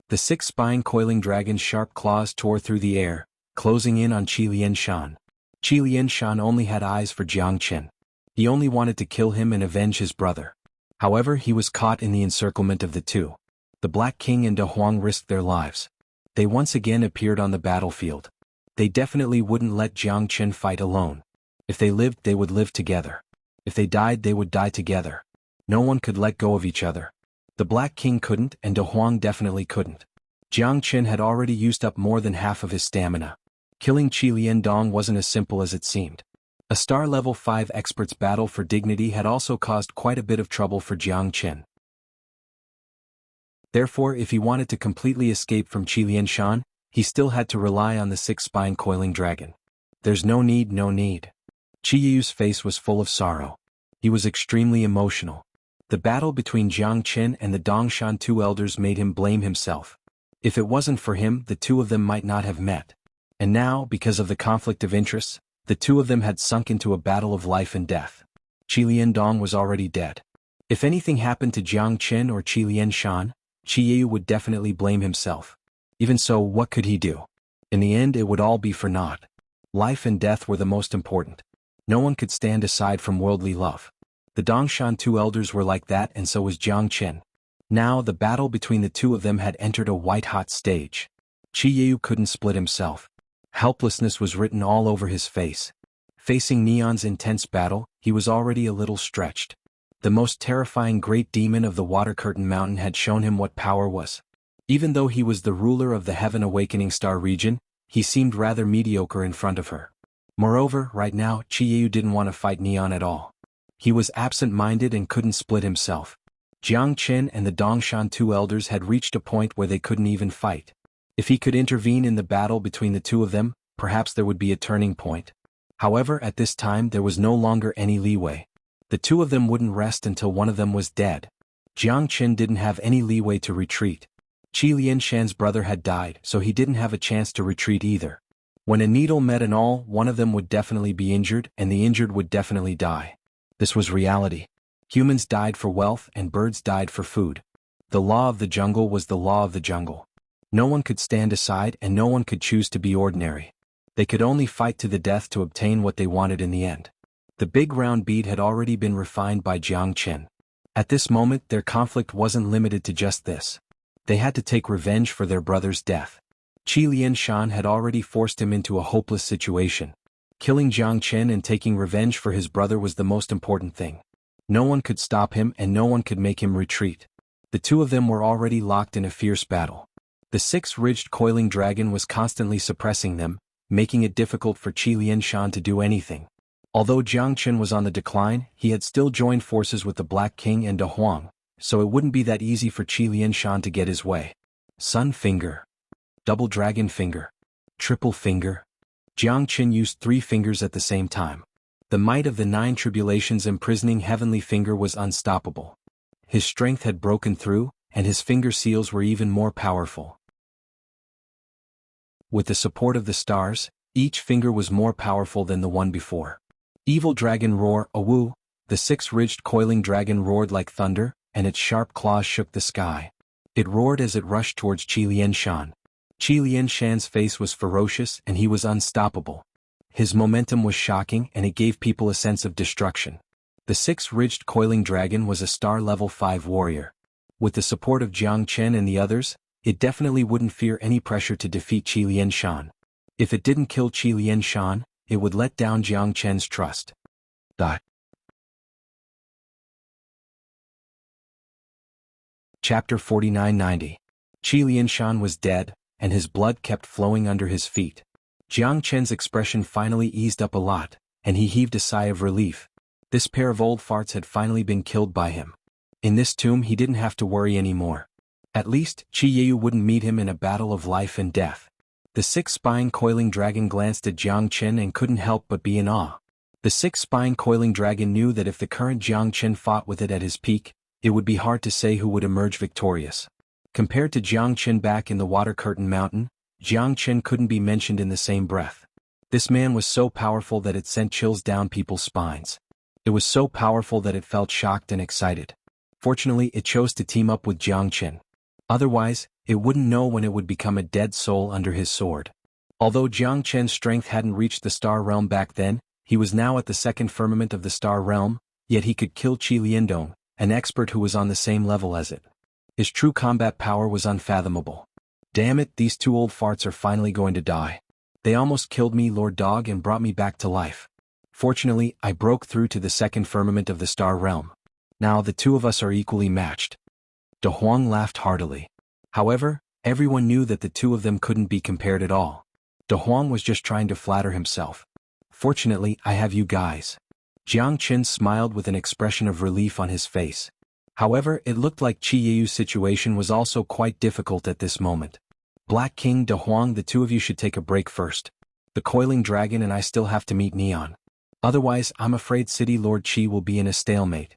Speaker 1: The 6-spine coiling dragon's sharp claws tore through the air, closing in on Qi Lianshan. Qi Lianshan only had eyes for Jiang Qin. He only wanted to kill him and avenge his brother. However, he was caught in the encirclement of the two. The Black King and De Huang risked their lives. They once again appeared on the battlefield. They definitely wouldn't let Jiang Qin fight alone. If they lived, they would live together. If they died, they would die together. No one could let go of each other. The Black King couldn't, and De Huang definitely couldn't. Jiang Qin had already used up more than half of his stamina. Killing Qi Liandong wasn't as simple as it seemed. A star level 5 expert's battle for dignity had also caused quite a bit of trouble for Jiang Qin. Therefore, if he wanted to completely escape from Qi Lianshan, he still had to rely on the 6-spine coiling dragon. There's no need. Qi Yu's face was full of sorrow. He was extremely emotional. The battle between Jiang Qin and the Dongshan 2 elders made him blame himself. If it wasn't for him, the two of them might not have met. And now, because of the conflict of interests, the two of them had sunk into a battle of life and death. Qi Liandong was already dead. If anything happened to Jiang Qin or Qi Lianshan, Qi Yu would definitely blame himself. Even so, what could he do? In the end, it would all be for naught. Life and death were the most important. No one could stand aside from worldly love. The Dongshan 2 elders were like that, and so was Jiang Qin. Now, the battle between the two of them had entered a white-hot stage. Qi Yu couldn't split himself. Helplessness was written all over his face. Facing Neon's intense battle, he was already a little stretched. The most terrifying great demon of the Water Curtain Mountain had shown him what power was. Even though he was the ruler of the Heaven Awakening Star region, he seemed rather mediocre in front of her. Moreover, right now, Qi Yu didn't want to fight Neon at all. He was absent-minded and couldn't split himself. Jiang Qin and the Dongshan 2 elders had reached a point where they couldn't even fight. If he could intervene in the battle between the two of them, perhaps there would be a turning point. However, at this time there was no longer any leeway. The two of them wouldn't rest until one of them was dead. Jiang Qin didn't have any leeway to retreat. Qi Lianshan's brother had died, so he didn't have a chance to retreat either. When a needle met an awl, one of them would definitely be injured, and the injured would definitely die. This was reality. Humans died for wealth and birds died for food. The law of the jungle was the law of the jungle. No one could stand aside and no one could choose to be ordinary. They could only fight to the death to obtain what they wanted in the end. The big round bead had already been refined by Jiang Chen. At this moment their conflict wasn't limited to just this. They had to take revenge for their brother's death. Qi Lianshan had already forced him into a hopeless situation. Killing Jiang Chen and taking revenge for his brother was the most important thing. No one could stop him and no one could make him retreat. The two of them were already locked in a fierce battle. The six-ridged coiling dragon was constantly suppressing them, making it difficult for Qi Lianshan to do anything. Although Jiang Chen was on the decline, he had still joined forces with the Black King and De Huang, so it wouldn't be that easy for Qi Lianshan to get his way. Sun Finger. Double Dragon Finger. Triple Finger. Jiang Chen used 3 fingers at the same time. The might of the 9 tribulations imprisoning Heavenly Finger was unstoppable. His strength had broken through, and his finger seals were even more powerful. With the support of the stars, each finger was more powerful than the one before. Evil Dragon Roar, Awu, the 6-ridged coiling dragon roared like thunder, and its sharp claws shook the sky. It roared as it rushed towards Qi Lianshan. Qi Lianshan's face was ferocious and he was unstoppable. His momentum was shocking and it gave people a sense of destruction. The 6-ridged coiling dragon was a star level 5 warrior. With the support of Jiang Chen and the others, it definitely wouldn't fear any pressure to defeat Qi Lianshan. If it didn't kill Qi Lianshan, it would let down Jiang Chen's trust. Chapter 4990. Qi Lianshan was dead, and his blood kept flowing under his feet. Jiang Chen's expression finally eased up a lot, and he heaved a sigh of relief. This pair of old farts had finally been killed by him. In this tomb he didn't have to worry anymore. At least, Qi Yeyu wouldn't meet him in a battle of life and death. The 6-spine coiling dragon glanced at Jiang Chen and couldn't help but be in awe. The 6-spine coiling dragon knew that if the current Jiang Chen fought with it at his peak, it would be hard to say who would emerge victorious. Compared to Jiang Chen back in the Water Curtain Mountain, Jiang Chen couldn't be mentioned in the same breath. This man was so powerful that it sent chills down people's spines. It was so powerful that it felt shocked and excited. Fortunately, it chose to team up with Jiang Chen. Otherwise, it wouldn't know when it would become a dead soul under his sword. Although Jiang Chen's strength hadn't reached the Star Realm back then, he was now at the 2nd firmament of the Star Realm, yet he could kill Qi Liandong, an expert who was on the same level as it. His true combat power was unfathomable. Damn it, these 2 old farts are finally going to die. They almost killed me, Lord Dog, and brought me back to life. Fortunately, I broke through to the 2nd firmament of the Star Realm. Now the 2 of us are equally matched. De Huang laughed heartily. However, everyone knew that the 2 of them couldn't be compared at all. De Huang was just trying to flatter himself. Fortunately, I have you guys. Jiang Chen smiled with an expression of relief on his face. However, it looked like Qi Yeyu's situation was also quite difficult at this moment. Black King De Huang, the 2 of you should take a break first. The coiling dragon and I still have to meet Neon. Otherwise, I'm afraid City Lord Qi will be in a stalemate.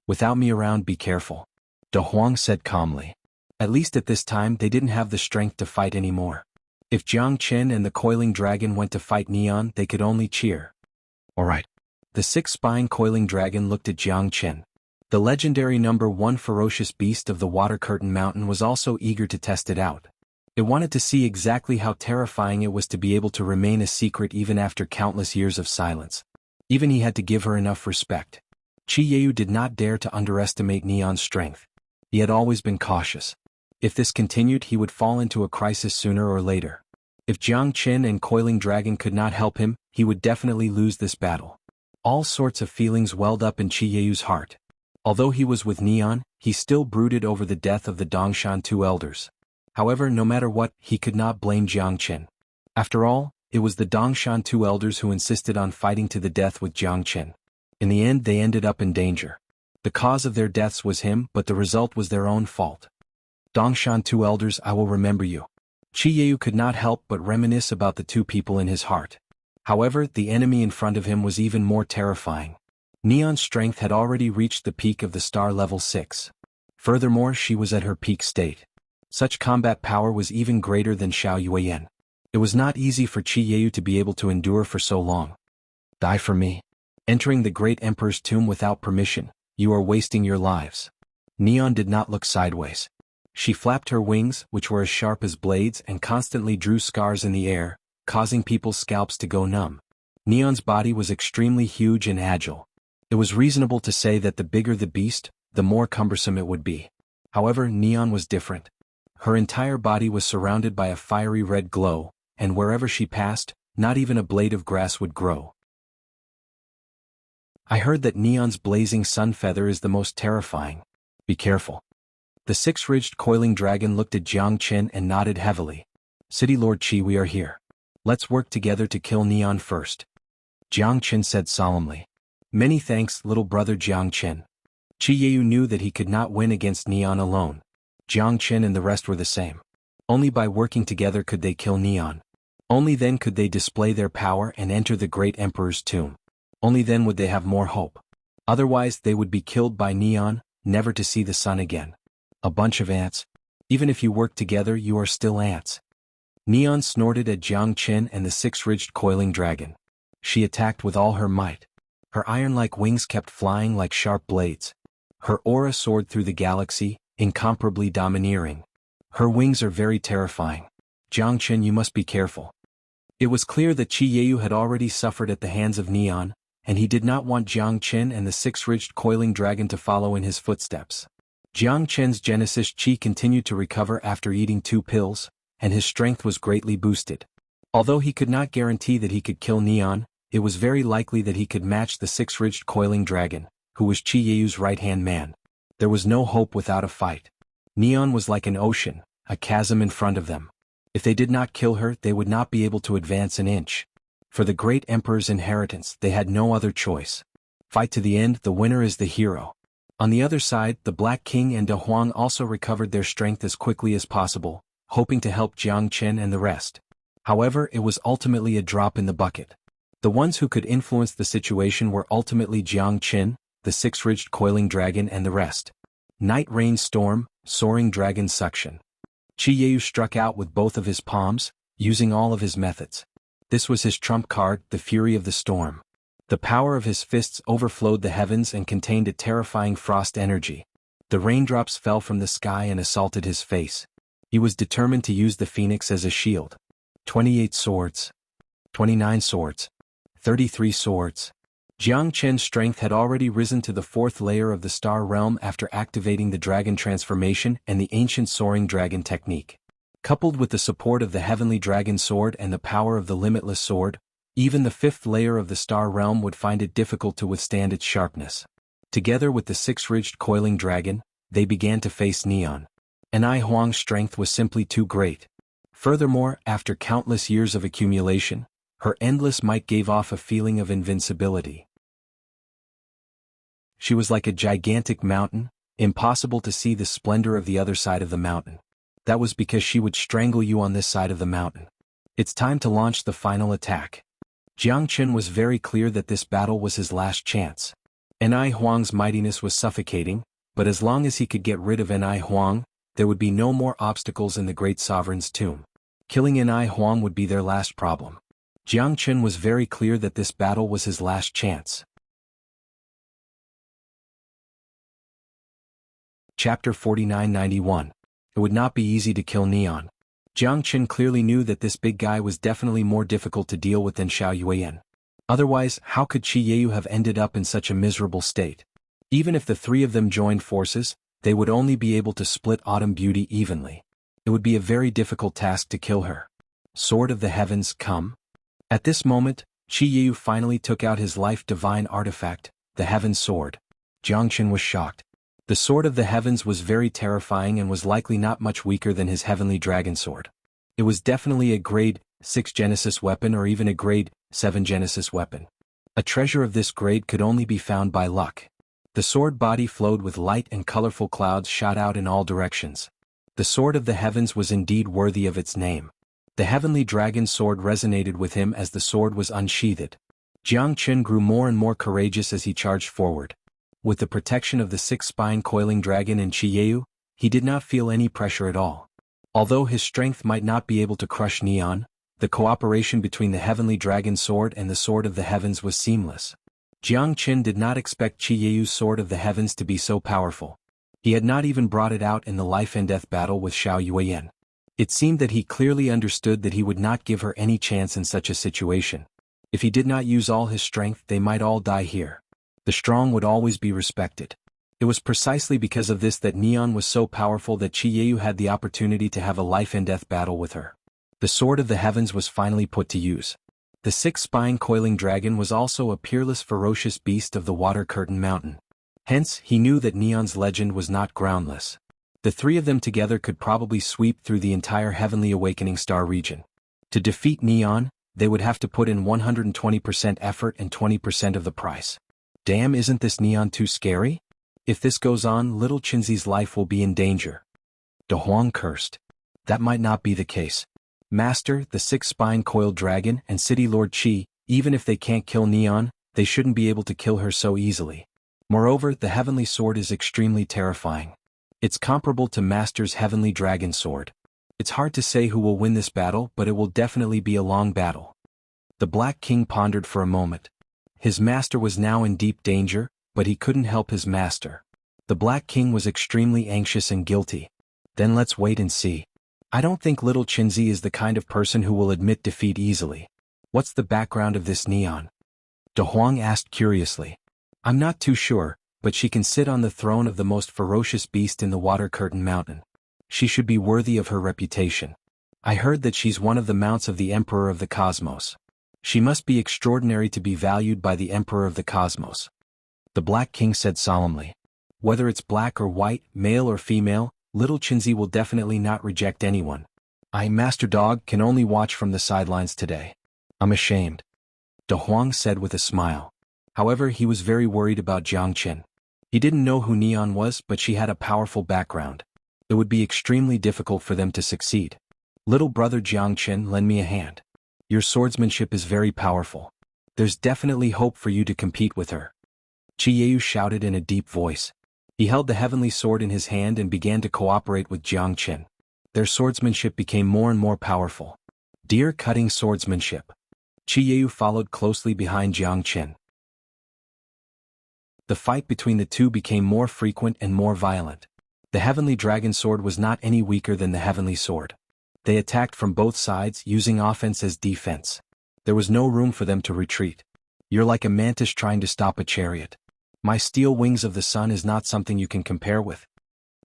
Speaker 1: Without me around, be careful. De Huang said calmly. At least at this time they didn't have the strength to fight anymore. If Jiang Chen and the coiling dragon went to fight Neon, they could only cheer. Alright. The 6-spine coiling dragon looked at Jiang Chen. The legendary number 1 ferocious beast of the Water Curtain Mountain was also eager to test it out. It wanted to see exactly how terrifying it was to be able to remain a secret even after countless years of silence. Even he had to give her enough respect. Qi Yeyu did not dare to underestimate Neon's strength. He had always been cautious. If this continued, he would fall into a crisis sooner or later. If Jiang Chen and Coiling Dragon could not help him, he would definitely lose this battle. All sorts of feelings welled up in Qi Yeyu's heart. Although he was with Neon, he still brooded over the death of the Dongshan 2 elders. However, no matter what, he could not blame Jiang Chen. After all, it was the Dongshan 2 elders who insisted on fighting to the death with Jiang Chen. In the end, they ended up in danger. The cause of their deaths was him, but the result was their own fault. Dongshan 2 elders, I will remember you. Qi Yeyu could not help but reminisce about the 2 people in his heart. However, the enemy in front of him was even more terrifying. Neon's strength had already reached the peak of the star level 6. Furthermore, she was at her peak state. Such combat power was even greater than Xiao Yuan. It was not easy for Qiyu to be able to endure for so long. Die for me. Entering the great emperor's tomb without permission, you are wasting your lives. Neon did not look sideways. She flapped her wings, which were as sharp as blades, and constantly drew scars in the air, causing people's scalps to go numb. Neon's body was extremely huge and agile. It was reasonable to say that the bigger the beast, the more cumbersome it would be. However, Neon was different. Her entire body was surrounded by a fiery red glow, and wherever she passed, not even a blade of grass would grow. I heard that Neon's blazing sun feather is the most terrifying. Be careful. The six-ridged coiling dragon looked at Jiang Chen and nodded heavily. City Lord Qi, we are here. Let's work together to kill Neon first. Jiang Chen said solemnly. Many thanks, little brother Jiang Chen. Qiyu knew that he could not win against Neon alone. Jiang Chen and the rest were the same. Only by working together could they kill Neon. Only then could they display their power and enter the great emperor's tomb. Only then would they have more hope. Otherwise they would be killed by Neon, never to see the sun again. A bunch of ants. Even if you work together, you are still ants. Neon snorted at Jiang Chen and the six-ridged coiling dragon. She attacked with all her might. Her iron-like wings kept flying like sharp blades. Her aura soared through the galaxy, incomparably domineering. Her wings are very terrifying. Jiang Chen, you must be careful. It was clear that Qiyu had already suffered at the hands of Neon, and he did not want Jiang Chen and the six-ridged coiling dragon to follow in his footsteps. Jiang Chen's Genesis Qi continued to recover after eating 2 pills, and his strength was greatly boosted. Although he could not guarantee that he could kill Neon, it was very likely that he could match the six-ridged coiling dragon, who was Qiyu's right-hand man. There was no hope without a fight. Neon was like an ocean, a chasm in front of them. If they did not kill her, they would not be able to advance an inch. For the great emperor's inheritance, they had no other choice. Fight to the end, the winner is the hero. On the other side, the Black King and De Huang also recovered their strength as quickly as possible, hoping to help Jiang Chen and the rest. However, it was ultimately a drop in the bucket. The ones who could influence the situation were ultimately Jiang Chen, the six-ridged coiling dragon, and the rest. Night Rain Storm, Soaring Dragon Suction. Qiyu struck out with both of his palms, using all of his methods. This was his trump card, the Fury of the Storm. The power of his fists overflowed the heavens and contained a terrifying frost energy. The raindrops fell from the sky and assaulted his face. He was determined to use the phoenix as a shield. 28 swords. 29 swords. 33 swords. Jiang Chen's strength had already risen to the 4th layer of the star realm after activating the dragon transformation and the ancient soaring dragon technique. Coupled with the support of the heavenly dragon sword and the power of the limitless sword, even the 5th layer of the star realm would find it difficult to withstand its sharpness. Together with the six-ridged coiling dragon, they began to face Neon. Huang's strength was simply too great. Furthermore, after countless years of accumulation, her endless might gave off a feeling of invincibility. She was like a gigantic mountain, impossible to see the splendor of the other side of the mountain. That was because she would strangle you on this side of the mountain. It's time to launch the final attack. Jiang Chen was very clear that this battle was his last chance. Huang's mightiness was suffocating, but as long as he could get rid of Huang, there would be no more obstacles in the great sovereign's tomb. Killing Huang would be their last problem. Jiang Chen was very clear that this battle was his last chance. Chapter 4991. It would not be easy to kill Neon. Jiang Chen clearly knew that this big guy was definitely more difficult to deal with than Xiaoyuan. Otherwise, how could Qiyu have ended up in such a miserable state? Even if the 3 of them joined forces, they would only be able to split Autumn Beauty evenly. It would be a very difficult task to kill her. Sword of the Heavens, come. At this moment, Qiyu finally took out his life divine artifact, the Heaven Sword. Jiang Chen was shocked. The Sword of the Heavens was very terrifying and was likely not much weaker than his heavenly dragon sword. It was definitely a grade 6 Genesis weapon or even a grade 7 Genesis weapon. A treasure of this grade could only be found by luck. The sword body flowed with light and colorful clouds shot out in all directions. The Sword of the Heavens was indeed worthy of its name. The heavenly dragon sword resonated with him as the sword was unsheathed. Jiang Chen grew more and more courageous as he charged forward. With the protection of the 6-spine coiling dragon in Qiyu, he did not feel any pressure at all. Although his strength might not be able to crush Neon, The cooperation between the heavenly dragon sword and the sword of the heavens was seamless. Jiang Qin did not expect Qi Yeyu's sword of the heavens to be so powerful. He had not even brought it out in the life and death battle with Xiao Yuan. It seemed that he clearly understood that he would not give her any chance in such a situation. If he did not use all his strength, they might all die here. The strong would always be respected. It was precisely because of this that Neon was so powerful that Qi Yeyu had the opportunity to have a life and death battle with her. The sword of the heavens was finally put to use. The six-spine coiling dragon was also a peerless ferocious beast of the water curtain mountain. Hence, he knew that Neon's legend was not groundless. The three of them together could probably sweep through the entire heavenly awakening star region. To defeat Neon, they would have to put in 120% effort and 20% of the price. Damn, isn't this Neon too scary? If this goes on, little Qinzi's life will be in danger. De Huang cursed. That might not be the case. Master, the six-spine coiled dragon, and City Lord Qi, even if they can't kill Neon, they shouldn't be able to kill her so easily. Moreover, the heavenly sword is extremely terrifying. It's comparable to Master's heavenly dragon sword. It's hard to say who will win this battle, but it will definitely be a long battle. The Black King pondered for a moment. His master was now in deep danger, but he couldn't help his master. The Black King was extremely anxious and guilty. Then let's wait and see. I don't think little Qinzi is the kind of person who will admit defeat easily. What's the background of this Neon? De Huang asked curiously. I'm not too sure, but she can sit on the throne of the most ferocious beast in the Water Curtain Mountain. She should be worthy of her reputation. I heard that she's one of the mounts of the Emperor of the Cosmos. She must be extraordinary to be valued by the Emperor of the Cosmos. The Black King said solemnly. Whether it's black or white, male or female, little Qinzi will definitely not reject anyone. I, Master Dog, can only watch from the sidelines today. I'm ashamed. De Huang said with a smile. However, he was very worried about Jiang Qin. He didn't know who Neon was, but she had a powerful background. It would be extremely difficult for them to succeed. Little brother Jiang Qin, lend me a hand. Your swordsmanship is very powerful. There's definitely hope for you to compete with her. Qi Yeyu shouted in a deep voice. He held the heavenly sword in his hand and began to cooperate with Jiang Qin. Their swordsmanship became more and more powerful. Deer-cutting swordsmanship. Qi Yeyu followed closely behind Jiang Qin. The fight between the two became more frequent and more violent. The heavenly dragon sword was not any weaker than the heavenly sword. They attacked from both sides, using offense as defense. There was no room for them to retreat. You're like a mantis trying to stop a chariot. My steel wings of the sun is not something you can compare with.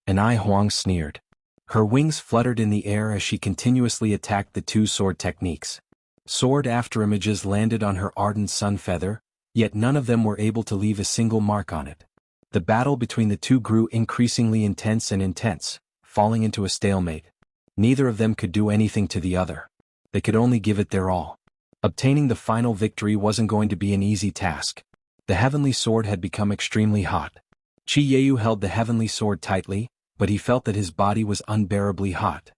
Speaker 1: And Huang sneered. Her wings fluttered in the air as she continuously attacked the two sword techniques. Sword afterimages landed on her ardent sun feather, yet none of them were able to leave a single mark on it. The battle between the two grew increasingly intense, falling into a stalemate. Neither of them could do anything to the other. They could only give it their all. Obtaining the final victory wasn't going to be an easy task. The heavenly sword had become extremely hot. Qi Yeyu held the heavenly sword tightly, but he felt that his body was unbearably hot.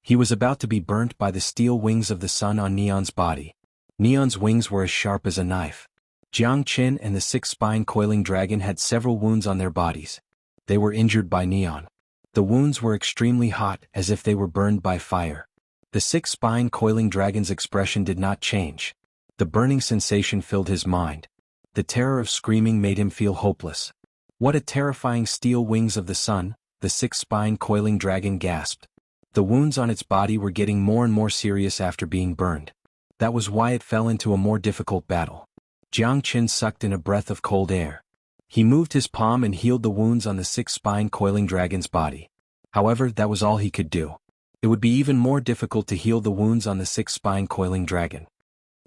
Speaker 1: He was about to be burnt by the steel wings of the sun on Neon's body. Neon's wings were as sharp as a knife. Jiang Qin and the six-spine coiling dragon had several wounds on their bodies. They were injured by Neon. The wounds were extremely hot, as if they were burned by fire. The six-spine coiling dragon's expression did not change. The burning sensation filled his mind. The terror of screaming made him feel hopeless. What a terrifying steel wings of the sun, the six-spine coiling dragon gasped. The wounds on its body were getting more and more serious after being burned. That was why it fell into a more difficult battle. Jiang Qin sucked in a breath of cold air. He moved his palm and healed the wounds on the six-spine coiling dragon's body. However, that was all he could do. It would be even more difficult to heal the wounds on the six-spine coiling dragon.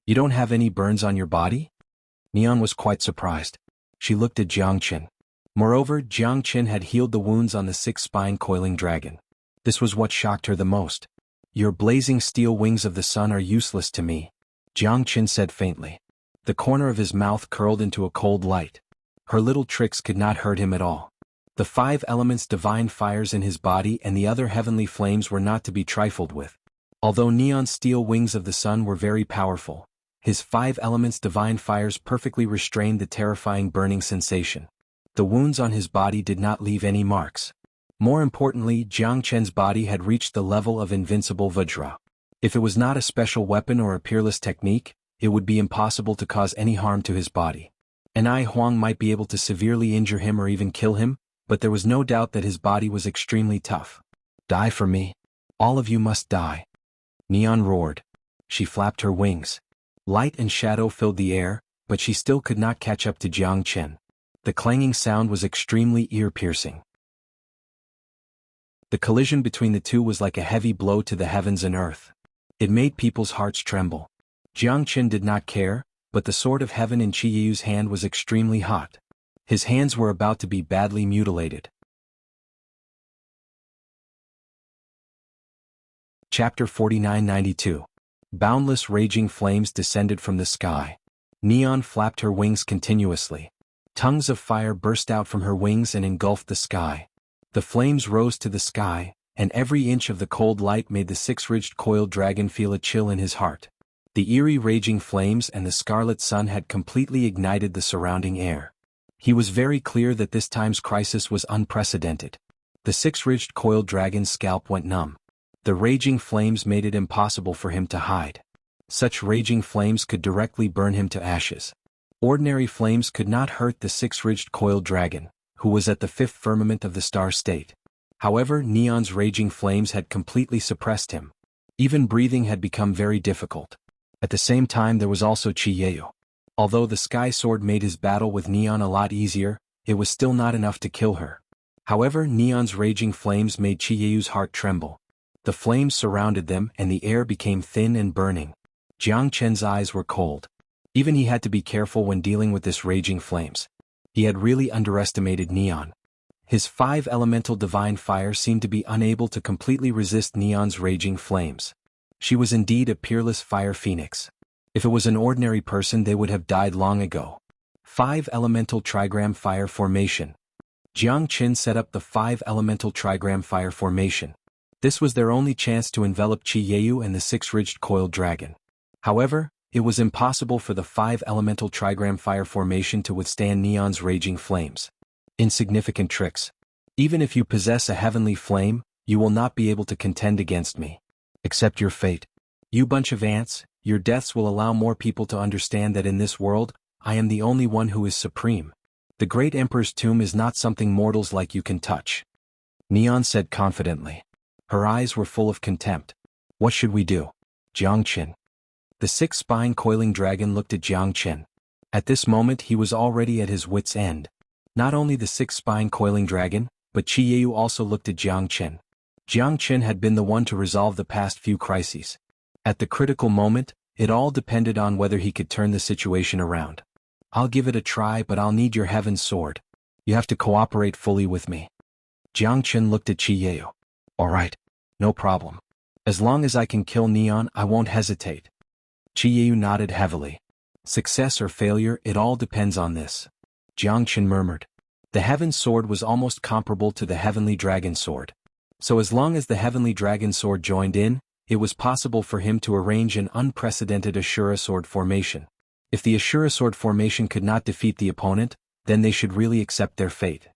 Speaker 1: You don't have any burns on your body? Neon was quite surprised. She looked at Jiang Qin. Moreover, Jiang Qin had healed the wounds on the six-spine coiling dragon. This was what shocked her the most. Your blazing steel wings of the sun are useless to me, Jiang Qin said faintly. The corner of his mouth curled into a cold light. Her little tricks could not hurt him at all. The 5 elements divine fires in his body and the other heavenly flames were not to be trifled with. Although Neon's steel wings of the sun were very powerful, his 5 elements divine fires perfectly restrained the terrifying burning sensation. The wounds on his body did not leave any marks. More importantly, Jiang Qin's body had reached the level of invincible Vajra. If it was not a special weapon or a peerless technique, it would be impossible to cause any harm to his body. Huang might be able to severely injure him or even kill him, but there was no doubt that his body was extremely tough. Die for me. All of you must die. Neon roared. She flapped her wings. Light and shadow filled the air, but she still could not catch up to Jiang Chen. The clanging sound was extremely ear-piercing. The collision between the two was like a heavy blow to the heavens and earth. It made people's hearts tremble. Jiang Chen did not care, but the sword of heaven in Qiyu's hand was extremely hot. His hands were about to be badly mutilated. Chapter 4992. Boundless raging flames descended from the sky. Neon flapped her wings continuously. Tongues of fire burst out from her wings and engulfed the sky. The flames rose to the sky, and every inch of the cold light made the six-ridged coiled dragon feel a chill in his heart. The eerie raging flames and the scarlet sun had completely ignited the surrounding air. He was very clear that this time's crisis was unprecedented. The six-ridged coiled dragon's scalp went numb. The raging flames made it impossible for him to hide. Such raging flames could directly burn him to ashes. Ordinary flames could not hurt the six-ridged coiled dragon, who was at the fifth firmament of the star state. However, Neon's raging flames had completely suppressed him. Even breathing had become very difficult. At the same time there was also Qiyu. Although the sky sword made his battle with Neon a lot easier, it was still not enough to kill her. However, Neon's raging flames made Qiyu's heart tremble. The flames surrounded them and the air became thin and burning. Jiang Chen's eyes were cold. Even he had to be careful when dealing with this raging flames. He had really underestimated Neon. His 5 elemental divine fire seemed to be unable to completely resist Neon's raging flames. She was indeed a peerless fire phoenix. If it was an ordinary person they would have died long ago. 5 elemental trigram fire formation. Jiang Chen set up the 5 elemental trigram fire formation. This was their only chance to envelop Qiyu and the six-ridged coiled dragon. However, it was impossible for the 5 elemental trigram fire formation to withstand Neon's raging flames. Insignificant tricks. Even if you possess a heavenly flame, you will not be able to contend against me. Accept your fate. You bunch of ants, your deaths will allow more people to understand that in this world, I am the only one who is supreme. The great emperor's tomb is not something mortals like you can touch. Neon said confidently. Her eyes were full of contempt. What should we do? Jiang Chen. The six-spine coiling dragon looked at Jiang Chen. At this moment he was already at his wit's end. Not only the six-spine coiling dragon, but Qiyu also looked at Jiang Chen. Jiang Chen had been the one to resolve the past few crises. At the critical moment, it all depended on whether he could turn the situation around. I'll give it a try, but I'll need your heaven's sword. You have to cooperate fully with me. Jiang Chen looked at Qiyu. All right, no problem. As long as I can kill Neon, I won't hesitate. Qiyu nodded heavily. Success or failure, it all depends on this. Jiang Chen murmured. The heaven's sword was almost comparable to the heavenly dragon sword. So as long as the heavenly dragon sword joined in, it was possible for him to arrange an unprecedented Ashura sword formation. If the Ashura sword formation could not defeat the opponent, then they should really accept their fate.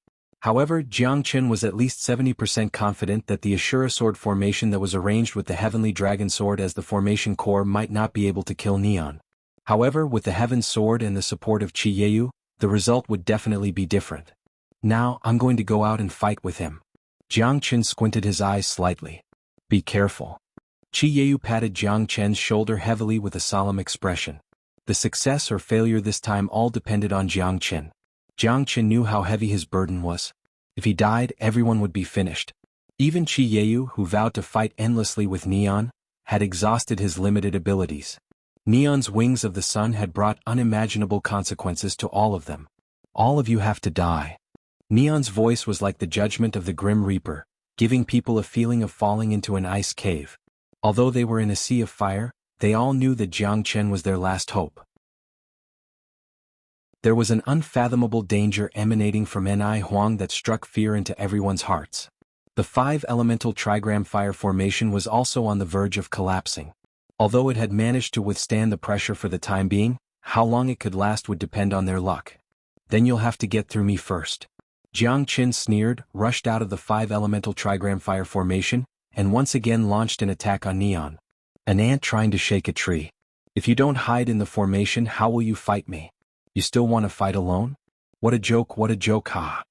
Speaker 1: However, Jiang Chen was at least 70% confident that the Ashura sword formation that was arranged with the heavenly dragon sword as the formation core might not be able to kill Neon. However, with the heaven's sword and the support of Qiyu, the result would definitely be different. Now, I'm going to go out and fight with him. Jiang Chen squinted his eyes slightly. Be careful. Qiyu patted Jiang Chen's shoulder heavily with a solemn expression. The success or failure this time all depended on Jiang Chen. Jiang Chen knew how heavy his burden was. If he died, everyone would be finished. Even Qiyu, who vowed to fight endlessly with Neon, had exhausted his limited abilities. Neon's wings of the sun had brought unimaginable consequences to all of them. All of you have to die. Neon's voice was like the judgment of the Grim Reaper, giving people a feeling of falling into an ice cave. Although they were in a sea of fire, they all knew that Jiang Chen was their last hope. There was an unfathomable danger emanating from Huang that struck fear into everyone's hearts. The 5 elemental trigram fire formation was also on the verge of collapsing. Although it had managed to withstand the pressure for the time being, how long it could last would depend on their luck. Then you'll have to get through me first. Jiang Chen sneered, rushed out of the 5 elemental trigram fire formation, and once again launched an attack on Neon. An ant trying to shake a tree. If you don't hide in the formation, how will you fight me? You still want to fight alone? What a joke, ha.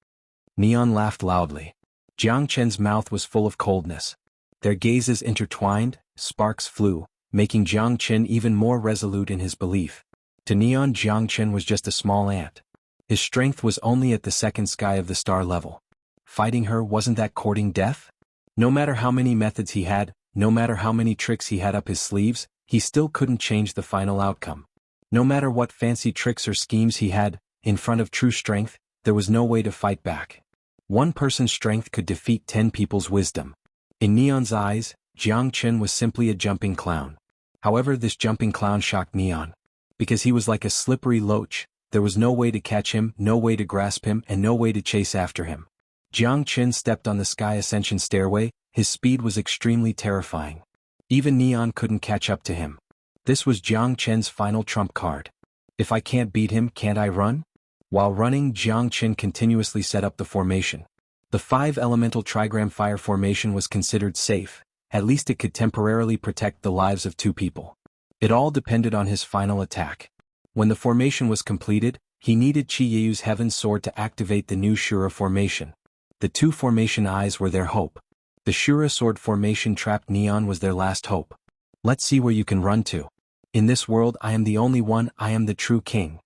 Speaker 1: Neon laughed loudly. Jiang Chen's mouth was full of coldness. Their gazes intertwined, sparks flew, making Jiang Chen even more resolute in his belief. To Neon, Jiang Chen was just a small ant. His strength was only at the second sky of the star level. Fighting her, wasn't that courting death? No matter how many methods he had, no matter how many tricks he had up his sleeves, he still couldn't change the final outcome. No matter what fancy tricks or schemes he had, in front of true strength, there was no way to fight back. One person's strength could defeat 10 people's wisdom. In Neon's eyes, Jiang Chen was simply a jumping clown. However, this jumping clown shocked Neon. Because he was like a slippery loach, there was no way to catch him, no way to grasp him, and no way to chase after him. Jiang Chen stepped on the sky ascension stairway. His speed was extremely terrifying. Even Neon couldn't catch up to him. This was Jiang Chen's final trump card. If I can't beat him, can't I run? While running, Jiang Chen continuously set up the formation. The 5-elemental trigram fire formation was considered safe. At least it could temporarily protect the lives of 2 people. It all depended on his final attack. When the formation was completed, he needed Qi Yeyu's Heaven's Sword to activate the new Shura formation. The 2 formation eyes were their hope. The Shura sword formation trapped Neon was their last hope. Let's see where you can run to. In this world, I am the only one, I am the true king.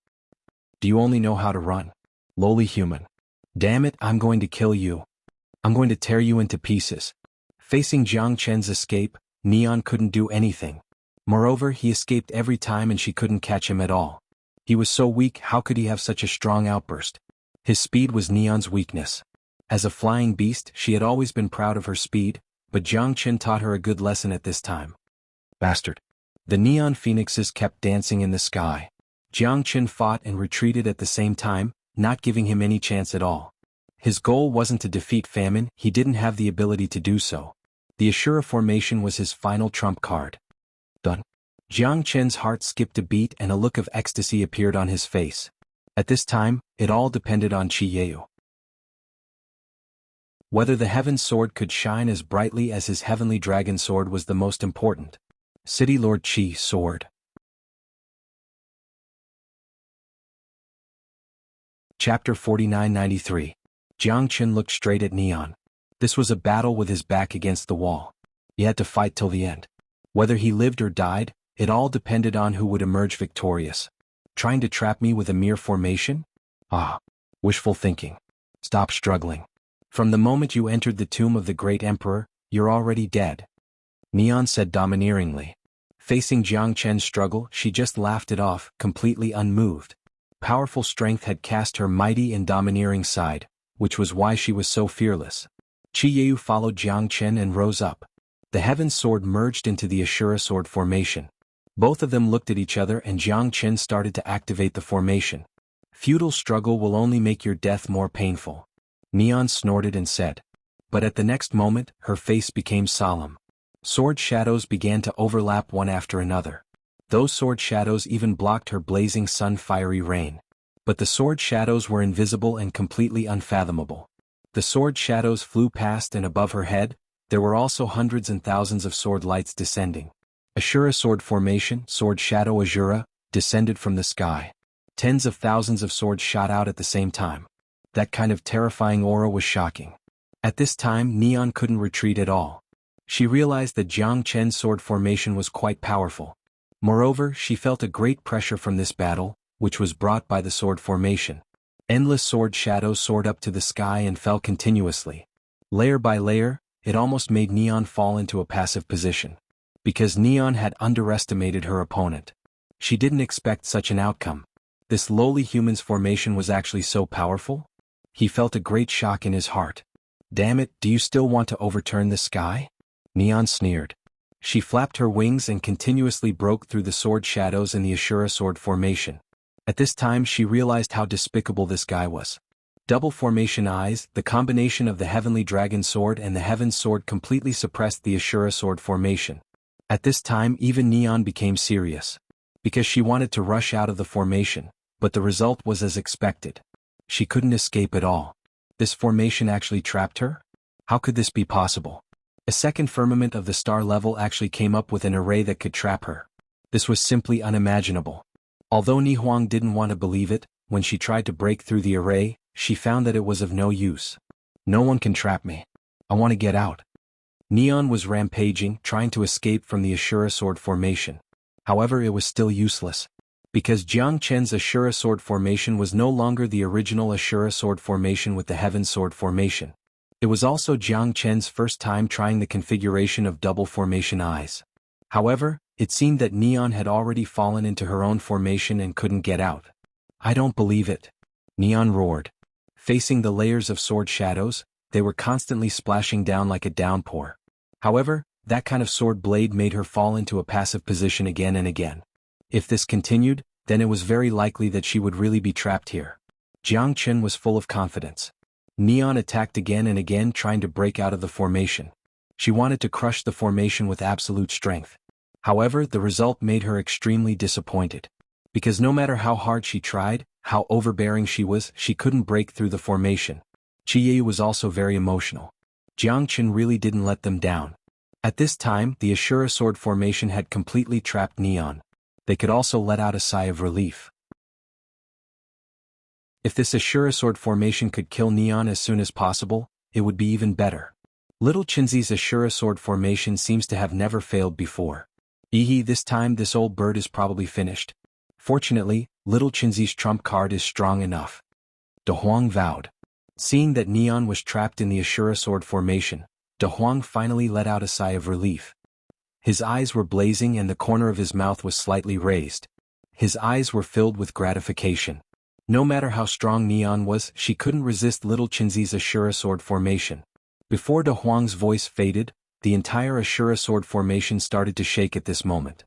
Speaker 1: Do you only know how to run? Lowly human. Damn it, I'm going to kill you. I'm going to tear you into pieces. Facing Jiang Chen's escape, Neon couldn't do anything. Moreover, he escaped every time and she couldn't catch him at all. He was so weak, how could he have such a strong outburst? His speed was Neon's weakness. As a flying beast, she had always been proud of her speed, but Jiang Chen taught her a good lesson at this time. Bastard. The neon phoenixes kept dancing in the sky. Jiang Chen fought and retreated at the same time, not giving him any chance at all. His goal wasn't to defeat famine, he didn't have the ability to do so. The Ashura formation was his final trump card. Done. Jiang Chen's heart skipped a beat and a look of ecstasy appeared on his face. At this time, it all depended on Qi Yeyu. Whether the Heaven's Sword could shine as brightly as his heavenly dragon sword was the most important. City Lord Qi Sword. Chapter 4993. Jiang Chen looked straight at Neon. This was a battle with his back against the wall. He had to fight till the end. Whether he lived or died, it all depended on who would emerge victorious. Trying to trap me with a mere formation? Ah, wishful thinking. Stop struggling. From the moment you entered the tomb of the great emperor, you're already dead. Neon said domineeringly. Facing Jiang Chen's struggle, she just laughed it off, completely unmoved. Powerful strength had cast her mighty and domineering side, which was why she was so fearless. Qi Yeyu followed Jiang Chen and rose up. The Heaven's Sword merged into the Ashura sword formation. Both of them looked at each other and Jiang Chen started to activate the formation. Futile struggle will only make your death more painful. Neon snorted and said. But at the next moment, her face became solemn. Sword shadows began to overlap one after another. Those sword shadows even blocked her blazing sun-fiery rain. But the sword shadows were invisible and completely unfathomable. The sword shadows flew past and above her head, there were also hundreds and thousands of sword lights descending. Ashura sword formation, sword shadow Ashura, descended from the sky. Tens of thousands of swords shot out at the same time. That kind of terrifying aura was shocking. At this time, Neon couldn't retreat at all. She realized that Jiang Chen's sword formation was quite powerful. Moreover, she felt a great pressure from this battle, which was brought by the sword formation. Endless sword shadows soared up to the sky and fell continuously. Layer by layer, it almost made Neon fall into a passive position. Because Neon had underestimated her opponent. She didn't expect such an outcome. This lowly human's formation was actually so powerful? He felt a great shock in his heart. Damn it, do you still want to overturn the sky? Neon sneered. She flapped her wings and continuously broke through the sword shadows in the Ashura sword formation. At this time she realized how despicable this guy was. Double formation eyes, the combination of the heavenly dragon sword and the heaven's sword completely suppressed the Ashura sword formation. At this time even Neon became serious. Because she wanted to rush out of the formation, but the result was as expected. She couldn't escape at all. This formation actually trapped her? How could this be possible? A second firmament of the star level actually came up with an array that could trap her. This was simply unimaginable. Although Ni Huang didn't want to believe it, when she tried to break through the array, she found that it was of no use. No one can trap me. I want to get out. Neon was rampaging, trying to escape from the Ashura sword formation. However, it was still useless. Because Jiang Chen's Ashura sword formation was no longer the original Ashura sword formation with the Heaven sword formation. It was also Jiang Chen's first time trying the configuration of double formation eyes. However, it seemed that Neon had already fallen into her own formation and couldn't get out. I don't believe it. Neon roared. Facing the layers of sword shadows, they were constantly splashing down like a downpour. However, that kind of sword blade made her fall into a passive position again and again. If this continued, then it was very likely that she would really be trapped here. Jiang Chen was full of confidence. Neon attacked again and again, trying to break out of the formation. She wanted to crush the formation with absolute strength. However, the result made her extremely disappointed. Because no matter how hard she tried, how overbearing she was, she couldn't break through the formation. Qiyu was also very emotional. Jiang Chen really didn't let them down. At this time, the Ashura sword formation had completely trapped Neon. They could also let out a sigh of relief. If this Ashura sword formation could kill Neon as soon as possible, it would be even better. Little Chinzi's Ashura sword formation seems to have never failed before. This time this old bird is probably finished. Fortunately, Little Chinzi's trump card is strong enough. De Huang vowed. Seeing that Neon was trapped in the Ashura sword formation, De Huang finally let out a sigh of relief. His eyes were blazing and the corner of his mouth was slightly raised. His eyes were filled with gratification. No matter how strong Neon was, she couldn't resist Little Chinzi's Ashura sword formation. Before De Huang's voice faded, the entire Ashura sword formation started to shake at this moment.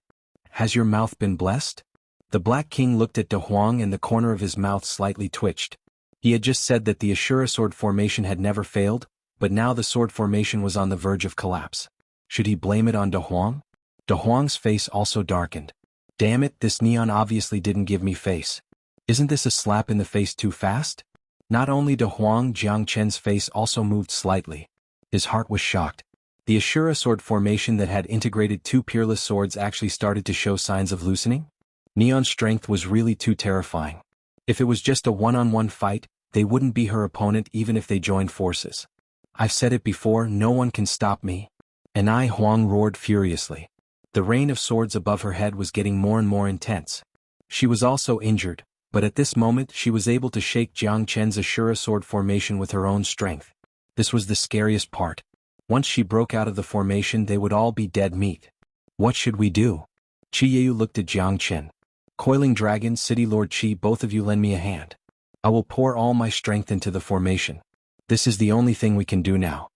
Speaker 1: Has your mouth been blessed? The Black King looked at De Huang and the corner of his mouth slightly twitched. He had just said that the Ashura sword formation had never failed, but now the sword formation was on the verge of collapse. Should he blame it on De Huang? De Huang's face also darkened. Damn it, this Neon obviously didn't give me face. Isn't this a slap in the face too fast? Not only De Huang, Jiang Chen's face also moved slightly. His heart was shocked. The Ashura sword formation that had integrated two peerless swords actually started to show signs of loosening. Neon's strength was really too terrifying. If it was just a one-on-one fight, they wouldn't be her opponent even if they joined forces. I've said it before, no one can stop me. And Huang roared furiously. The rain of swords above her head was getting more and more intense. She was also injured, but at this moment she was able to shake Jiang Chen's Ashura sword formation with her own strength. This was the scariest part. Once she broke out of the formation, they would all be dead meat. What should we do? Qiyu looked at Jiang Chen. Coiling Dragon, City Lord Qi, both of you lend me a hand. I will pour all my strength into the formation. This is the only thing we can do now.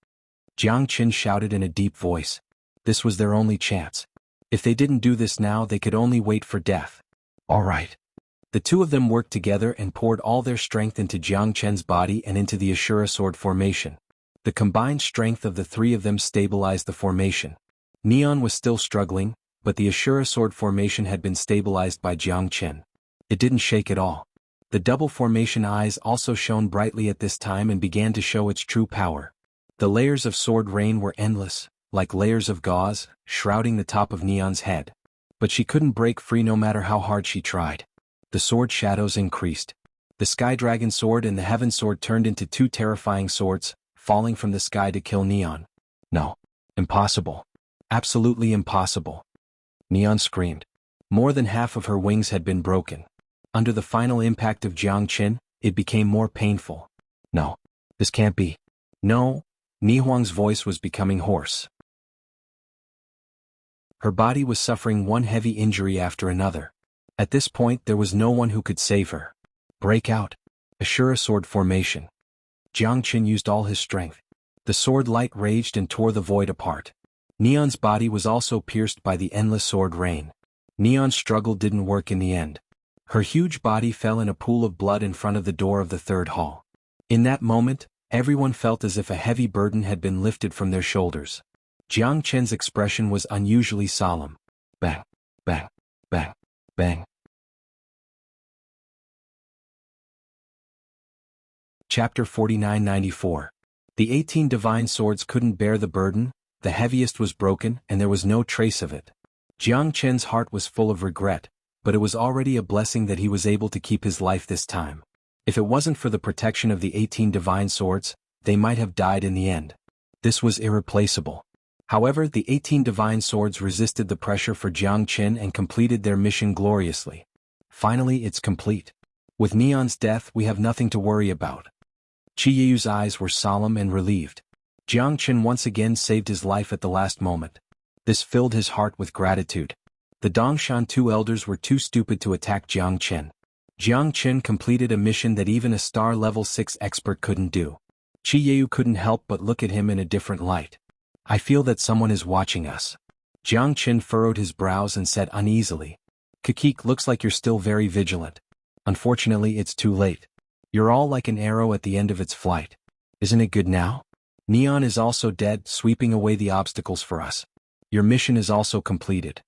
Speaker 1: Jiang Chen shouted in a deep voice. This was their only chance. If they didn't do this now, they could only wait for death. All right. The two of them worked together and poured all their strength into Jiang Chen's body and into the Ashura sword formation. The combined strength of the three of them stabilized the formation. Neon was still struggling, but the Ashura sword formation had been stabilized by Jiang Chen. It didn't shake at all. The double formation eyes also shone brightly at this time and began to show its true power. The layers of sword rain were endless, like layers of gauze, shrouding the top of Neon's head. But she couldn't break free no matter how hard she tried. The sword shadows increased. The Sky Dragon sword and the Heaven sword turned into two terrifying swords, falling from the sky to kill Neon. No. Impossible. Absolutely impossible. Neon screamed. More than half of her wings had been broken. Under the final impact of Jiang Chen, it became more painful. No. This can't be. No. Ni Huang's voice was becoming hoarse. Her body was suffering one heavy injury after another. At this point there was no one who could save her. Break out. Ashura sword formation. Jiang Chen used all his strength. The sword light raged and tore the void apart. Neon's body was also pierced by the endless sword rain. Neon's struggle didn't work in the end. Her huge body fell in a pool of blood in front of the door of the third hall. In that moment, everyone felt as if a heavy burden had been lifted from their shoulders. Jiang Chen's expression was unusually solemn. Bang, bang, bang, bang. Chapter 4994. The 18 divine swords couldn't bear the burden, The heaviest was broken and there was no trace of it. Jiang Chen's heart was full of regret, but it was already a blessing that he was able to keep his life this time. If it wasn't for the protection of the 18 divine swords, they might have died in the end. This was irreplaceable. However, the 18 divine swords resisted the pressure for Jiang Chen and completed their mission gloriously. Finally, it's complete. With Neon's death, we have nothing to worry about. Qiyu's eyes were solemn and relieved. Jiang Chen once again saved his life at the last moment. This filled his heart with gratitude. The Dongshan two elders were too stupid to attack Jiang Chen. Jiang Chen completed a mission that even a star level 6 expert couldn't do. Qiyu couldn't help but look at him in a different light. I feel that someone is watching us. Jiang Chen furrowed his brows and said uneasily. Kikik, looks like you're still very vigilant. Unfortunately, it's too late. You're all like an arrow at the end of its flight. Isn't it good now? Neon is also dead, sweeping away the obstacles for us. Your mission is also completed.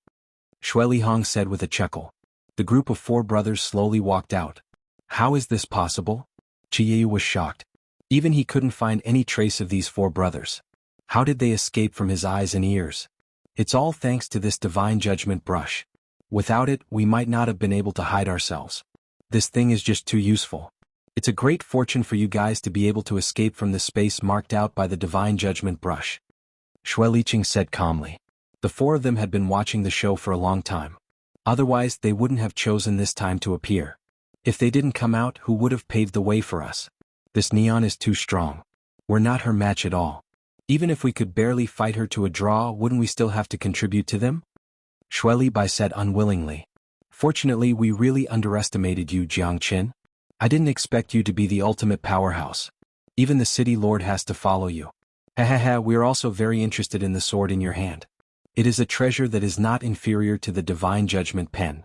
Speaker 1: Shui Hong said with a chuckle. The group of 4 brothers slowly walked out. How is this possible? Qiyu was shocked. Even he couldn't find any trace of these 4 brothers. How did they escape from his eyes and ears? It's all thanks to this divine judgment brush. Without it, we might not have been able to hide ourselves. This thing is just too useful. It's a great fortune for you guys to be able to escape from the space marked out by the divine judgment brush. Shui Liqing said calmly. The 4 of them had been watching the show for a long time. Otherwise, they wouldn't have chosen this time to appear. If they didn't come out, who would have paved the way for us? This Neon is too strong. We're not her match at all. Even if we could barely fight her to a draw, wouldn't we still have to contribute to them? Shui Bai said unwillingly. Fortunately, we really underestimated you, Jiang Chen. I didn't expect you to be the ultimate powerhouse. Even the city lord has to follow you. We're also very interested in the sword in your hand. It is a treasure that is not inferior to the divine judgment pen.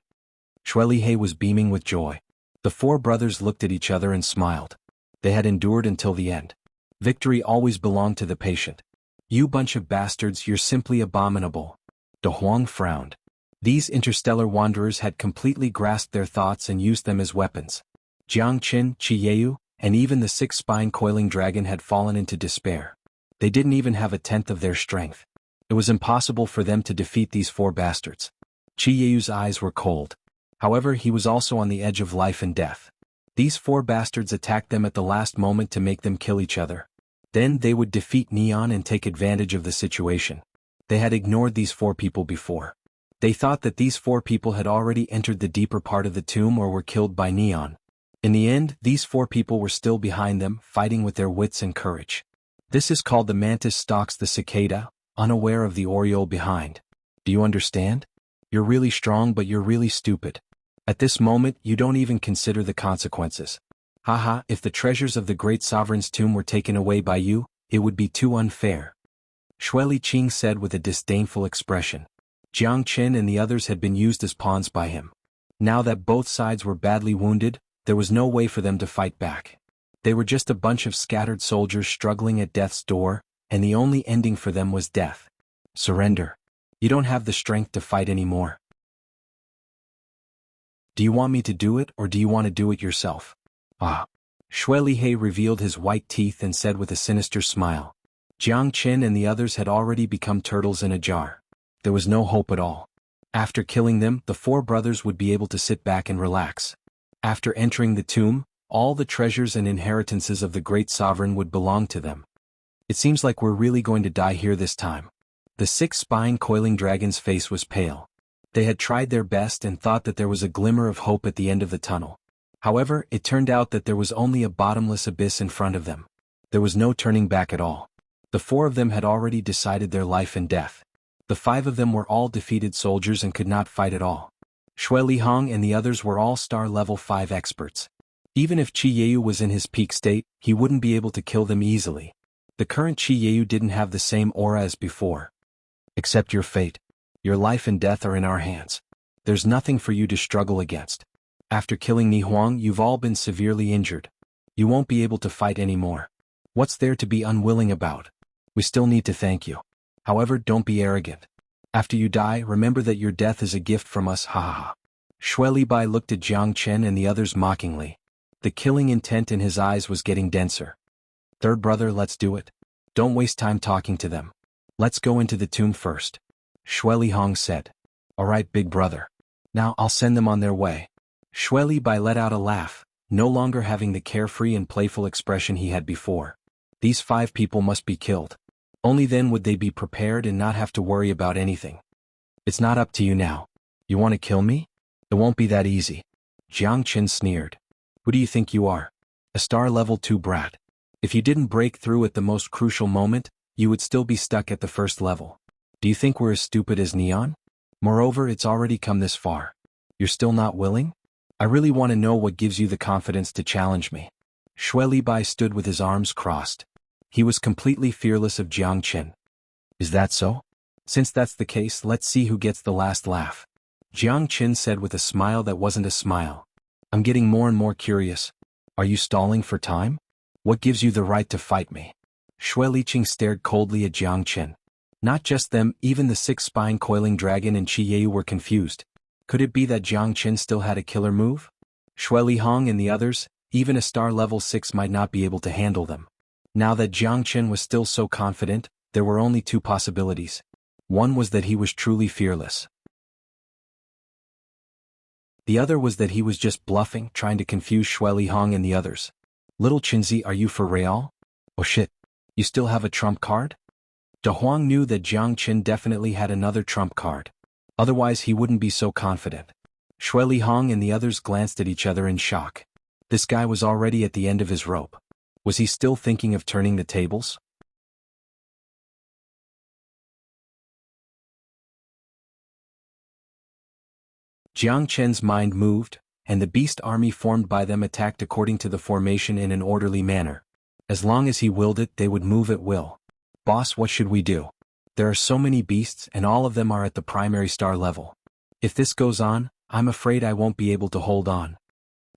Speaker 1: Shui He was beaming with joy. The 4 brothers looked at each other and smiled. They had endured until the end. Victory always belonged to the patient. You bunch of bastards, you're simply abominable. De Huang frowned. These interstellar wanderers had completely grasped their thoughts and used them as weapons. Jiang Chen, Qiyu, and even the 6 spine-coiling dragon had fallen into despair. They didn't even have a tenth of their strength. It was impossible for them to defeat these 4 bastards. Qiyu's eyes were cold. However, he was also on the edge of life and death. These 4 bastards attacked them at the last moment to make them kill each other. Then they would defeat Neon and take advantage of the situation. They had ignored these 4 people before. They thought that these 4 people had already entered the deeper part of the tomb or were killed by Neon. In the end, these 4 people were still behind them, fighting with their wits and courage. This is called the mantis stalks the cicada, unaware of the oriole behind. Do you understand? You're really strong, but you're really stupid. At this moment, you don't even consider the consequences. Haha, if the treasures of the great sovereign's tomb were taken away by you, it would be too unfair. Shui Liqing said with a disdainful expression. Jiang Chen and the others had been used as pawns by him. Now that both sides were badly wounded, there was no way for them to fight back. They were just a bunch of scattered soldiers struggling at death's door, and the only ending for them was death. Surrender. You don't have the strength to fight anymore. Do you want me to do it, or do you want to do it yourself? Ah. Shui He revealed his white teeth and said with a sinister smile. Jiang Chen and the others had already become turtles in a jar. There was no hope at all. After killing them, the 4 brothers would be able to sit back and relax. After entering the tomb, all the treasures and inheritances of the great sovereign would belong to them. It seems like we're really going to die here this time. The 6 spine-coiling dragon's face was pale. They had tried their best and thought that there was a glimmer of hope at the end of the tunnel. However, it turned out that there was only a bottomless abyss in front of them. There was no turning back at all. The 4 of them had already decided their life and death. The 5 of them were all defeated soldiers and could not fight at all. Shui Hong and the others were all star level 5 experts. Even if Qiyu was in his peak state, he wouldn't be able to kill them easily. The current Qiyu didn't have the same aura as before. Accept your fate. Your life and death are in our hands. There's nothing for you to struggle against. After killing Ni Huang, you've all been severely injured. You won't be able to fight anymore. What's there to be unwilling about? We still need to thank you. However, don't be arrogant. After you die, remember that your death is a gift from us, ha ha ha. Shui Bai looked at Jiang Chen and the others mockingly. The killing intent in his eyes was getting denser. Third brother, let's do it. Don't waste time talking to them. Let's go into the tomb first. Xuanhuan said. All right, big brother. Now I'll send them on their way. Xuanhuan let out a laugh, no longer having the carefree and playful expression he had before. These 5 people must be killed. Only then would they be prepared and not have to worry about anything. It's not up to you now. You want to kill me? It won't be that easy. Jianghu sneered. Who do you think you are? A star level 2 brat. If you didn't break through at the most crucial moment, you would still be stuck at the first level. Do you think we're as stupid as Neon? Moreover, it's already come this far. You're still not willing? I really want to know what gives you the confidence to challenge me. Xuanhuan stood with his arms crossed. He was completely fearless of Jianghu. Is that so? Since that's the case, let's see who gets the last laugh. Jianghu said with a smile that wasn't a smile. I'm getting more and more curious. Are you stalling for time? What gives you the right to fight me? Xuanhuan stared coldly at Jianghu. Not just them, even the 6 spine-coiling dragon and Qiyu were confused. Could it be that Jianghu still had a killer move? Xuanhuan and the others, even a star level 6 might not be able to handle them. Now that Jianghu was still so confident, there were only 2 possibilities. One was that he was truly fearless. The other was that he was just bluffing, trying to confuse Xuanhuan and the others. Little Chinzi, are you for real? Oh shit. You still have a trump card? De Huang knew that Jianghu definitely had another trump card. Otherwise he wouldn't be so confident. Xuanhuan and the others glanced at each other in shock. This guy was already at the end of his rope. Was he still thinking of turning the tables? Jianghu's mind moved, and the beast army formed by them attacked according to the formation in an orderly manner. As long as he willed it, they would move at will. Boss, what should we do? There are so many beasts and all of them are at the primary star level. If this goes on, I'm afraid I won't be able to hold on.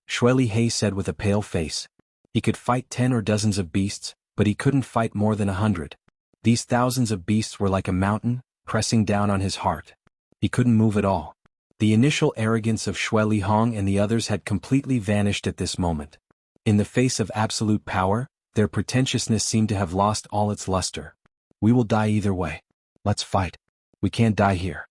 Speaker 1: Xuanhuan said with a pale face. He could fight 10 or dozens of beasts, but he couldn't fight more than 100. These thousands of beasts were like a mountain, pressing down on his heart. He couldn't move at all. The initial arrogance of Xuanhuan and the others had completely vanished at this moment. In the face of absolute power, their pretentiousness seemed to have lost all its luster. We will die either way. Let's fight. We can't die here.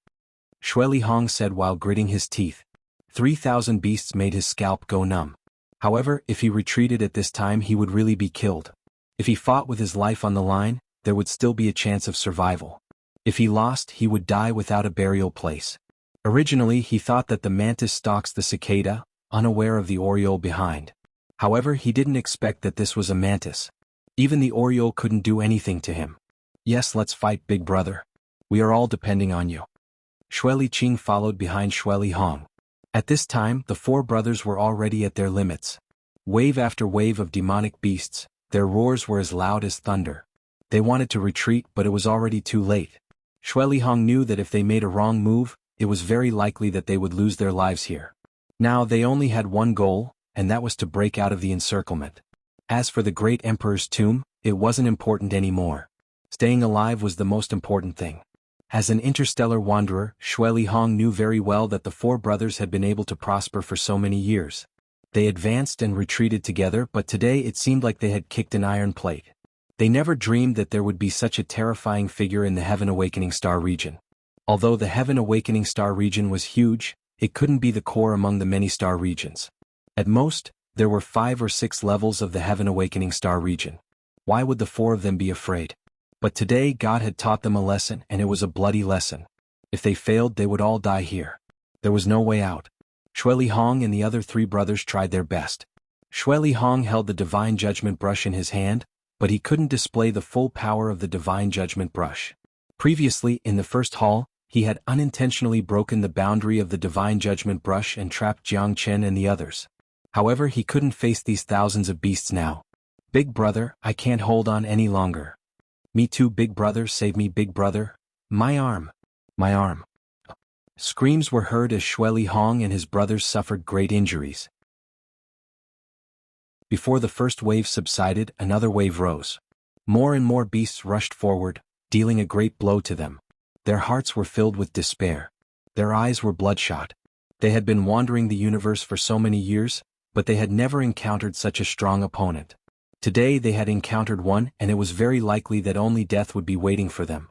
Speaker 1: Xuanhuan said while gritting his teeth. 3,000 beasts made his scalp go numb. However, if he retreated at this time he would really be killed. If he fought with his life on the line, there would still be a chance of survival. If he lost, he would die without a burial place. Originally he thought that the mantis stalks the cicada, unaware of the oriole behind. However, he didn't expect that this was a mantis. Even the oriole couldn't do anything to him. Yes, let's fight, big brother. We are all depending on you. Xuanhuan followed behind Xuanhuan. At this time, the 4 brothers were already at their limits. Wave after wave of demonic beasts, their roars were as loud as thunder. They wanted to retreat, but it was already too late. Xuanhuan knew that if they made a wrong move, it was very likely that they would lose their lives here. Now they only had one goal, and that was to break out of the encirclement. As for the great emperor's tomb, it wasn't important anymore. Staying alive was the most important thing. As an interstellar wanderer, Xuanhuan knew very well that the 4 brothers had been able to prosper for so many years. They advanced and retreated together, but today it seemed like they had kicked an iron plate. They never dreamed that there would be such a terrifying figure in the Heaven Awakening Star region. Although the Heaven Awakening Star region was huge, it couldn't be the core among the many star regions. At most, there were 5 or 6 levels of the Heaven Awakening Star region. Why would the 4 of them be afraid? But today God had taught them a lesson, and it was a bloody lesson. If they failed, they would all die here. There was no way out. Xuanhuan and the other 3 brothers tried their best. Xuanhuan held the Divine Judgment Brush in his hand, but he couldn't display the full power of the Divine Judgment Brush. Previously, in the first hall, he had unintentionally broken the boundary of the Divine Judgment Brush and trapped Jianghu and the others. However, he couldn't face these thousands of beasts now. Big brother, I can't hold on any longer. Me too, big brother, save me, big brother. My arm. My arm. Screams were heard as Xuanhuan and his brothers suffered great injuries. Before the first wave subsided, another wave rose. More and more beasts rushed forward, dealing a great blow to them. Their hearts were filled with despair. Their eyes were bloodshot. They had been wandering the universe for so many years, but they had never encountered such a strong opponent. Today they had encountered one, and it was very likely that only death would be waiting for them.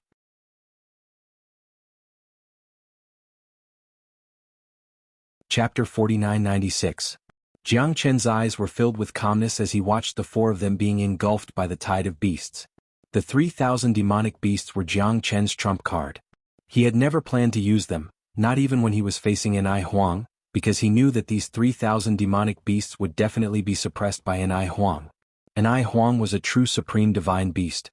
Speaker 1: Chapter 4996. Jiang Chen's eyes were filled with calmness as he watched the four of them being engulfed by the tide of beasts. The 3,000 demonic beasts were Jiang Chen's trump card. He had never planned to use them, not even when he was facing an Huang, because he knew that these 3,000 demonic beasts would definitely be suppressed by an Huang. An Huang was a true supreme divine beast.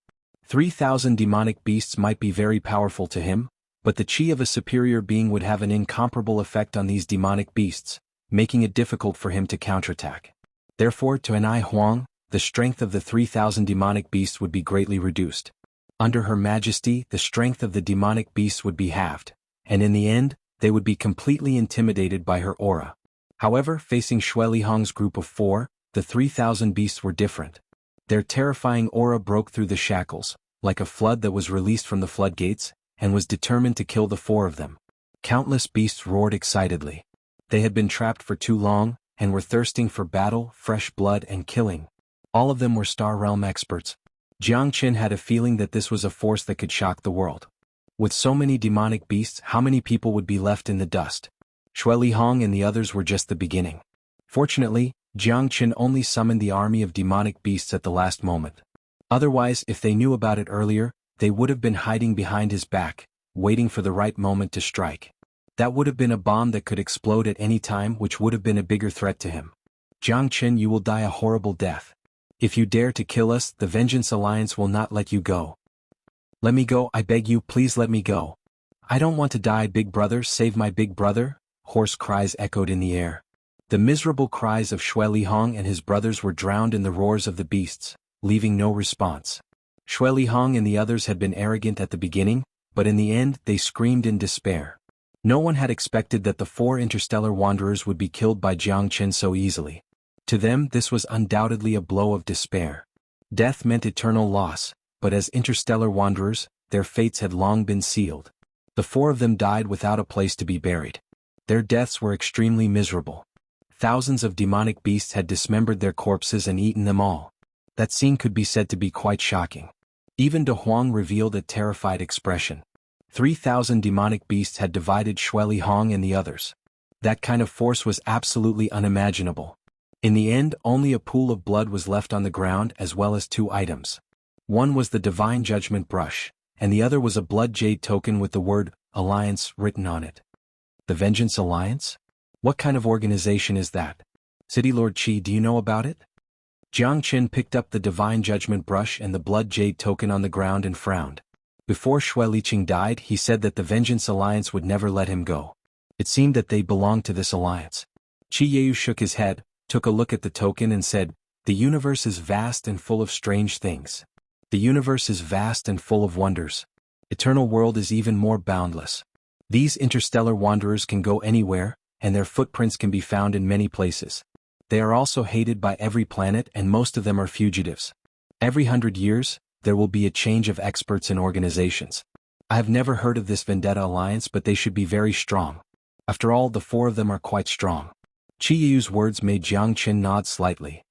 Speaker 1: 3,000 demonic beasts might be very powerful to him, but the chi of a superior being would have an incomparable effect on these demonic beasts, making it difficult for him to counterattack. Therefore, to an Huang, the strength of the 3,000 demonic beasts would be greatly reduced. Under Her Majesty, the strength of the demonic beasts would be halved, and in the end, they would be completely intimidated by her aura. However, facing Shui Lihong's group of 4, the 3,000 beasts were different. Their terrifying aura broke through the shackles, like a flood that was released from the floodgates, and was determined to kill the 4 of them. Countless beasts roared excitedly. They had been trapped for too long, and were thirsting for battle, fresh blood and killing. All of them were Star Realm experts. Jiang Chen had a feeling that this was a force that could shock the world. With so many demonic beasts, how many people would be left in the dust? Shui Lihong and the others were just the beginning. Fortunately, Jiang Chen only summoned the army of demonic beasts at the last moment. Otherwise, if they knew about it earlier, they would have been hiding behind his back, waiting for the right moment to strike. That would have been a bomb that could explode at any time, which would have been a bigger threat to him. Jiang Chen, you will die a horrible death. If you dare to kill us, the Vengeance Alliance will not let you go. Let me go, I beg you, please let me go. I don't want to die, big brother, save my big brother. Hoarse cries echoed in the air. The miserable cries of Shui Lihong and his brothers were drowned in the roars of the beasts, leaving no response. Shui Lihong and the others had been arrogant at the beginning, but in the end they screamed in despair. No one had expected that the 4 interstellar wanderers would be killed by Jiang Chen so easily. To them this was undoubtedly a blow of despair. Death meant eternal loss, but as interstellar wanderers, their fates had long been sealed. The 4 of them died without a place to be buried. Their deaths were extremely miserable. Thousands of demonic beasts had dismembered their corpses and eaten them all. That scene could be said to be quite shocking. Even De Huang revealed a terrified expression. 3,000 demonic beasts had divided Shui Lihong and the others. That kind of force was absolutely unimaginable. In the end, only a pool of blood was left on the ground as well as 2 items. One was the Divine Judgment Brush, and the other was a blood jade token with the word Alliance written on it. The Vengeance Alliance? What kind of organization is that? City Lord Qi, do you know about it? Jiang Chen picked up the Divine Judgment Brush and the blood jade token on the ground and frowned. Before Shui Liqing died, he said that the Vengeance Alliance would never let him go. It seemed that they belonged to this alliance. Qi Yeu shook his head, took a look at the token and said, "The universe is vast and full of strange things. The universe is vast and full of wonders. Eternal world is even more boundless. These interstellar wanderers can go anywhere, and their footprints can be found in many places. They are also hated by every planet and most of them are fugitives. Every 100 years, there will be a change of experts and organizations. I have never heard of this Vendetta Alliance, but they should be very strong. After all, the 4 of them are quite strong." Qi Yu's words made Jiang Chen nod slightly.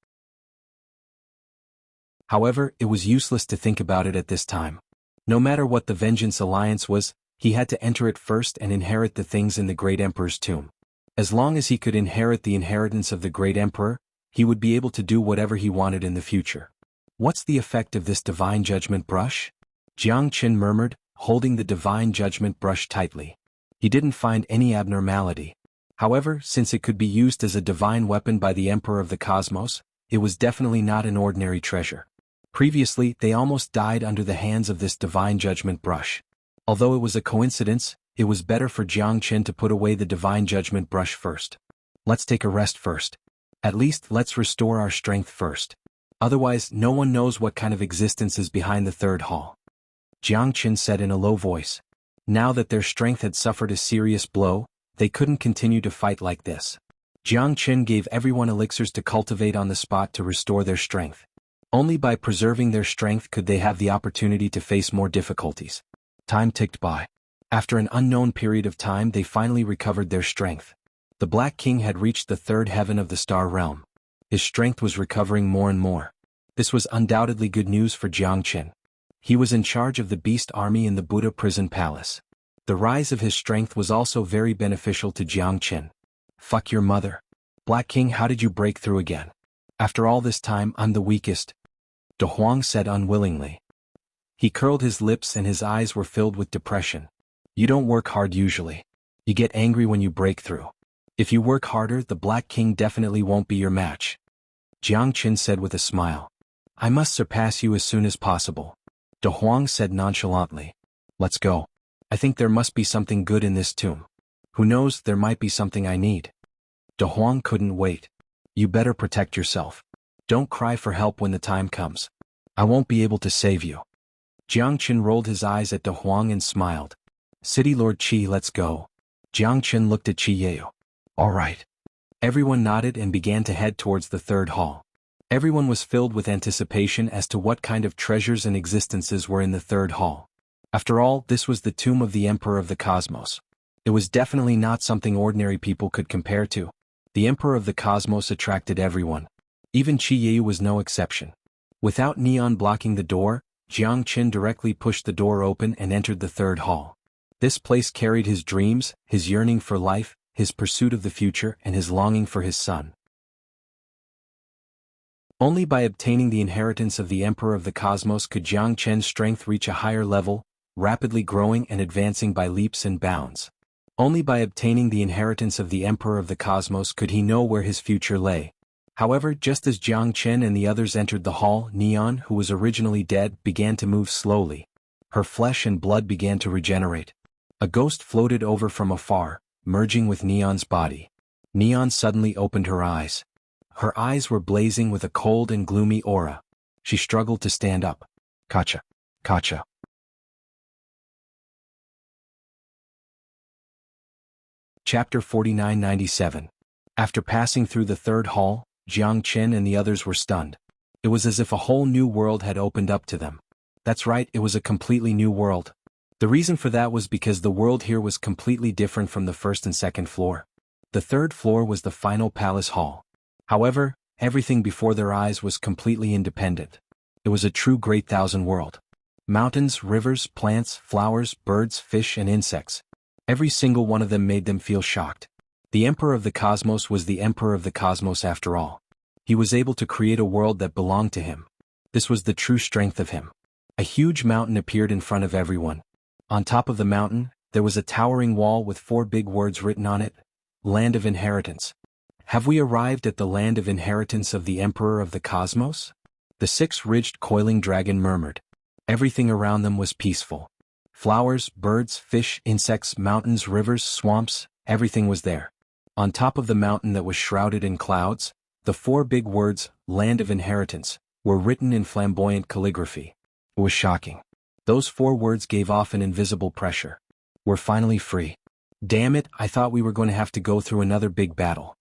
Speaker 1: However, it was useless to think about it at this time. No matter what the Vengeance Alliance was, he had to enter it first and inherit the things in the Great Emperor's tomb. As long as he could inherit the inheritance of the Great Emperor, he would be able to do whatever he wanted in the future. What's the effect of this Divine Judgment Brush? Jiang Chen murmured, holding the Divine Judgment Brush tightly. He didn't find any abnormality. However, since it could be used as a divine weapon by the Emperor of the Cosmos, it was definitely not an ordinary treasure. Previously, they almost died under the hands of this Divine Judgment Brush. Although it was a coincidence, it was better for Jiang Chen to put away the Divine Judgment Brush first. Let's take a rest first. At least, let's restore our strength first. Otherwise, no one knows what kind of existence is behind the 3rd hall. Jiang Chen said in a low voice. Now that their strength had suffered a serious blow, they couldn't continue to fight like this. Jiang Chen gave everyone elixirs to cultivate on the spot to restore their strength. Only by preserving their strength could they have the opportunity to face more difficulties. Time ticked by. After an unknown period of time, they finally recovered their strength. The Black King had reached the 3rd heaven of the Star Realm. His strength was recovering more and more. This was undoubtedly good news for Jiang Chen. He was in charge of the Beast Army in the Buddha Prison Palace. The rise of his strength was also very beneficial to Jiang Chen. Fuck your mother. Black King, how did you break through again? After all this time, I'm the weakest. De Huang said unwillingly. He curled his lips and his eyes were filled with depression. You don't work hard usually. You get angry when you break through. If you work harder, the Black King definitely won't be your match. Jiang Qin said with a smile. I must surpass you as soon as possible. De Huang said nonchalantly. Let's go. I think there must be something good in this tomb. Who knows, there might be something I need. De Huang couldn't wait. You better protect yourself. Don't cry for help when the time comes. I won't be able to save you. Jiang Qin rolled his eyes at De Huang and smiled. City Lord Qi, let's go. Jiang Qin looked at Qi Yeo. All right. Everyone nodded and began to head towards the third hall. Everyone was filled with anticipation as to what kind of treasures and existences were in the third hall. After all, this was the tomb of the Emperor of the Cosmos. It was definitely not something ordinary people could compare to. The Emperor of the Cosmos attracted everyone. Even Qi Yeo was no exception. Without Neon blocking the door, Jiang Qin directly pushed the door open and entered the third hall. This place carried his dreams, his yearning for life, his pursuit of the future, and his longing for his son. Only by obtaining the inheritance of the Emperor of the Cosmos could Jiang Qin's strength reach a higher level, rapidly growing and advancing by leaps and bounds. Only by obtaining the inheritance of the Emperor of the Cosmos could he know where his future lay. However, just as Jiang Qin and the others entered the hall, Neon, who was originally dead, began to move slowly. Her flesh and blood began to regenerate. A ghost floated over from afar, merging with Neon's body. Neon suddenly opened her eyes. Her eyes were blazing with a cold and gloomy aura. She struggled to stand up. Kacha. Kacha. Chapter 4997. After passing through the third hall, Jiang Qin and the others were stunned. It was as if a whole new world had opened up to them. That's right, it was a completely new world. The reason for that was because the world here was completely different from the first and second floor. The third floor was the final palace hall. However, everything before their eyes was completely independent. It was a true great thousand world. Mountains, rivers, plants, flowers, birds, fish, and insects. Every single one of them made them feel shocked. The Emperor of the Cosmos was the Emperor of the Cosmos after all. He was able to create a world that belonged to him. This was the true strength of him. A huge mountain appeared in front of everyone. On top of the mountain, there was a towering wall with 4 big words written on it. Land of Inheritance. Have we arrived at the land of inheritance of the Emperor of the Cosmos? The 6-ridged coiling dragon murmured. Everything around them was peaceful. Flowers, birds, fish, insects, mountains, rivers, swamps, everything was there. On top of the mountain that was shrouded in clouds, the 4 big words, Land of Inheritance, were written in flamboyant calligraphy. It was shocking. Those 4 words gave off an invisible pressure. We're finally free. Damn it, I thought we were going to have to go through another big battle.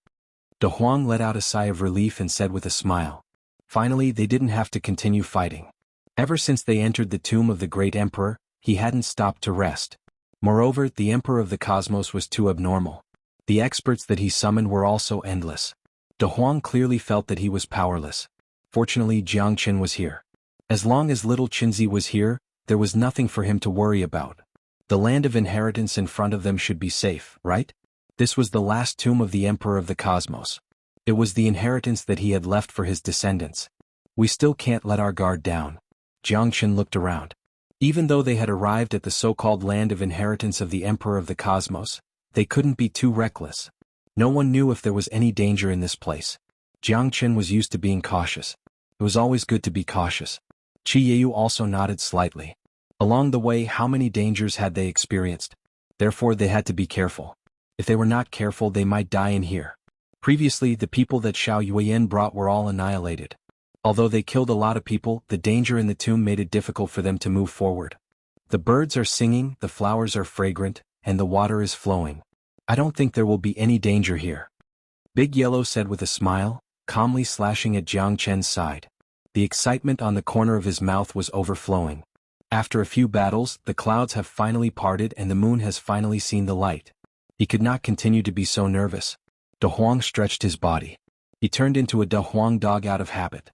Speaker 1: De Huang let out a sigh of relief and said with a smile. Finally, they didn't have to continue fighting. Ever since they entered the tomb of the great emperor, he hadn't stopped to rest. Moreover, the Emperor of the Cosmos was too abnormal. The experts that he summoned were also endless. De Huang clearly felt that he was powerless. Fortunately, Jiang Qin was here. As long as little Qinzi was here, there was nothing for him to worry about. The land of inheritance in front of them should be safe, right? This was the last tomb of the Emperor of the Cosmos. It was the inheritance that he had left for his descendants. We still can't let our guard down. Jiang Qin looked around. Even though they had arrived at the so-called land of inheritance of the Emperor of the Cosmos, they couldn't be too reckless. No one knew if there was any danger in this place. Jiang Qin was used to being cautious. It was always good to be cautious. Qi Yeu also nodded slightly. Along the way, how many dangers had they experienced? Therefore, they had to be careful. If they were not careful, they might die in here. Previously, the people that Xiao Yuan brought were all annihilated. Although they killed a lot of people, the danger in the tomb made it difficult for them to move forward. The birds are singing, the flowers are fragrant, and the water is flowing. I don't think there will be any danger here. Big Yellow said with a smile, calmly slashing at Jiang Qin's side. The excitement on the corner of his mouth was overflowing. After a few battles, the clouds have finally parted and the moon has finally seen the light. He could not continue to be so nervous. De Huang stretched his body. He turned into a De Huang dog out of habit.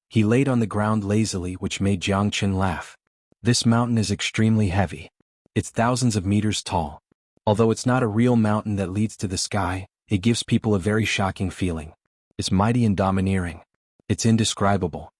Speaker 1: He laid on the ground lazily, which made Jiang Qin laugh. This mountain is extremely heavy. It's thousands of meters tall. Although it's not a real mountain that leads to the sky, It gives people a very shocking feeling. It's mighty and domineering. It's indescribable.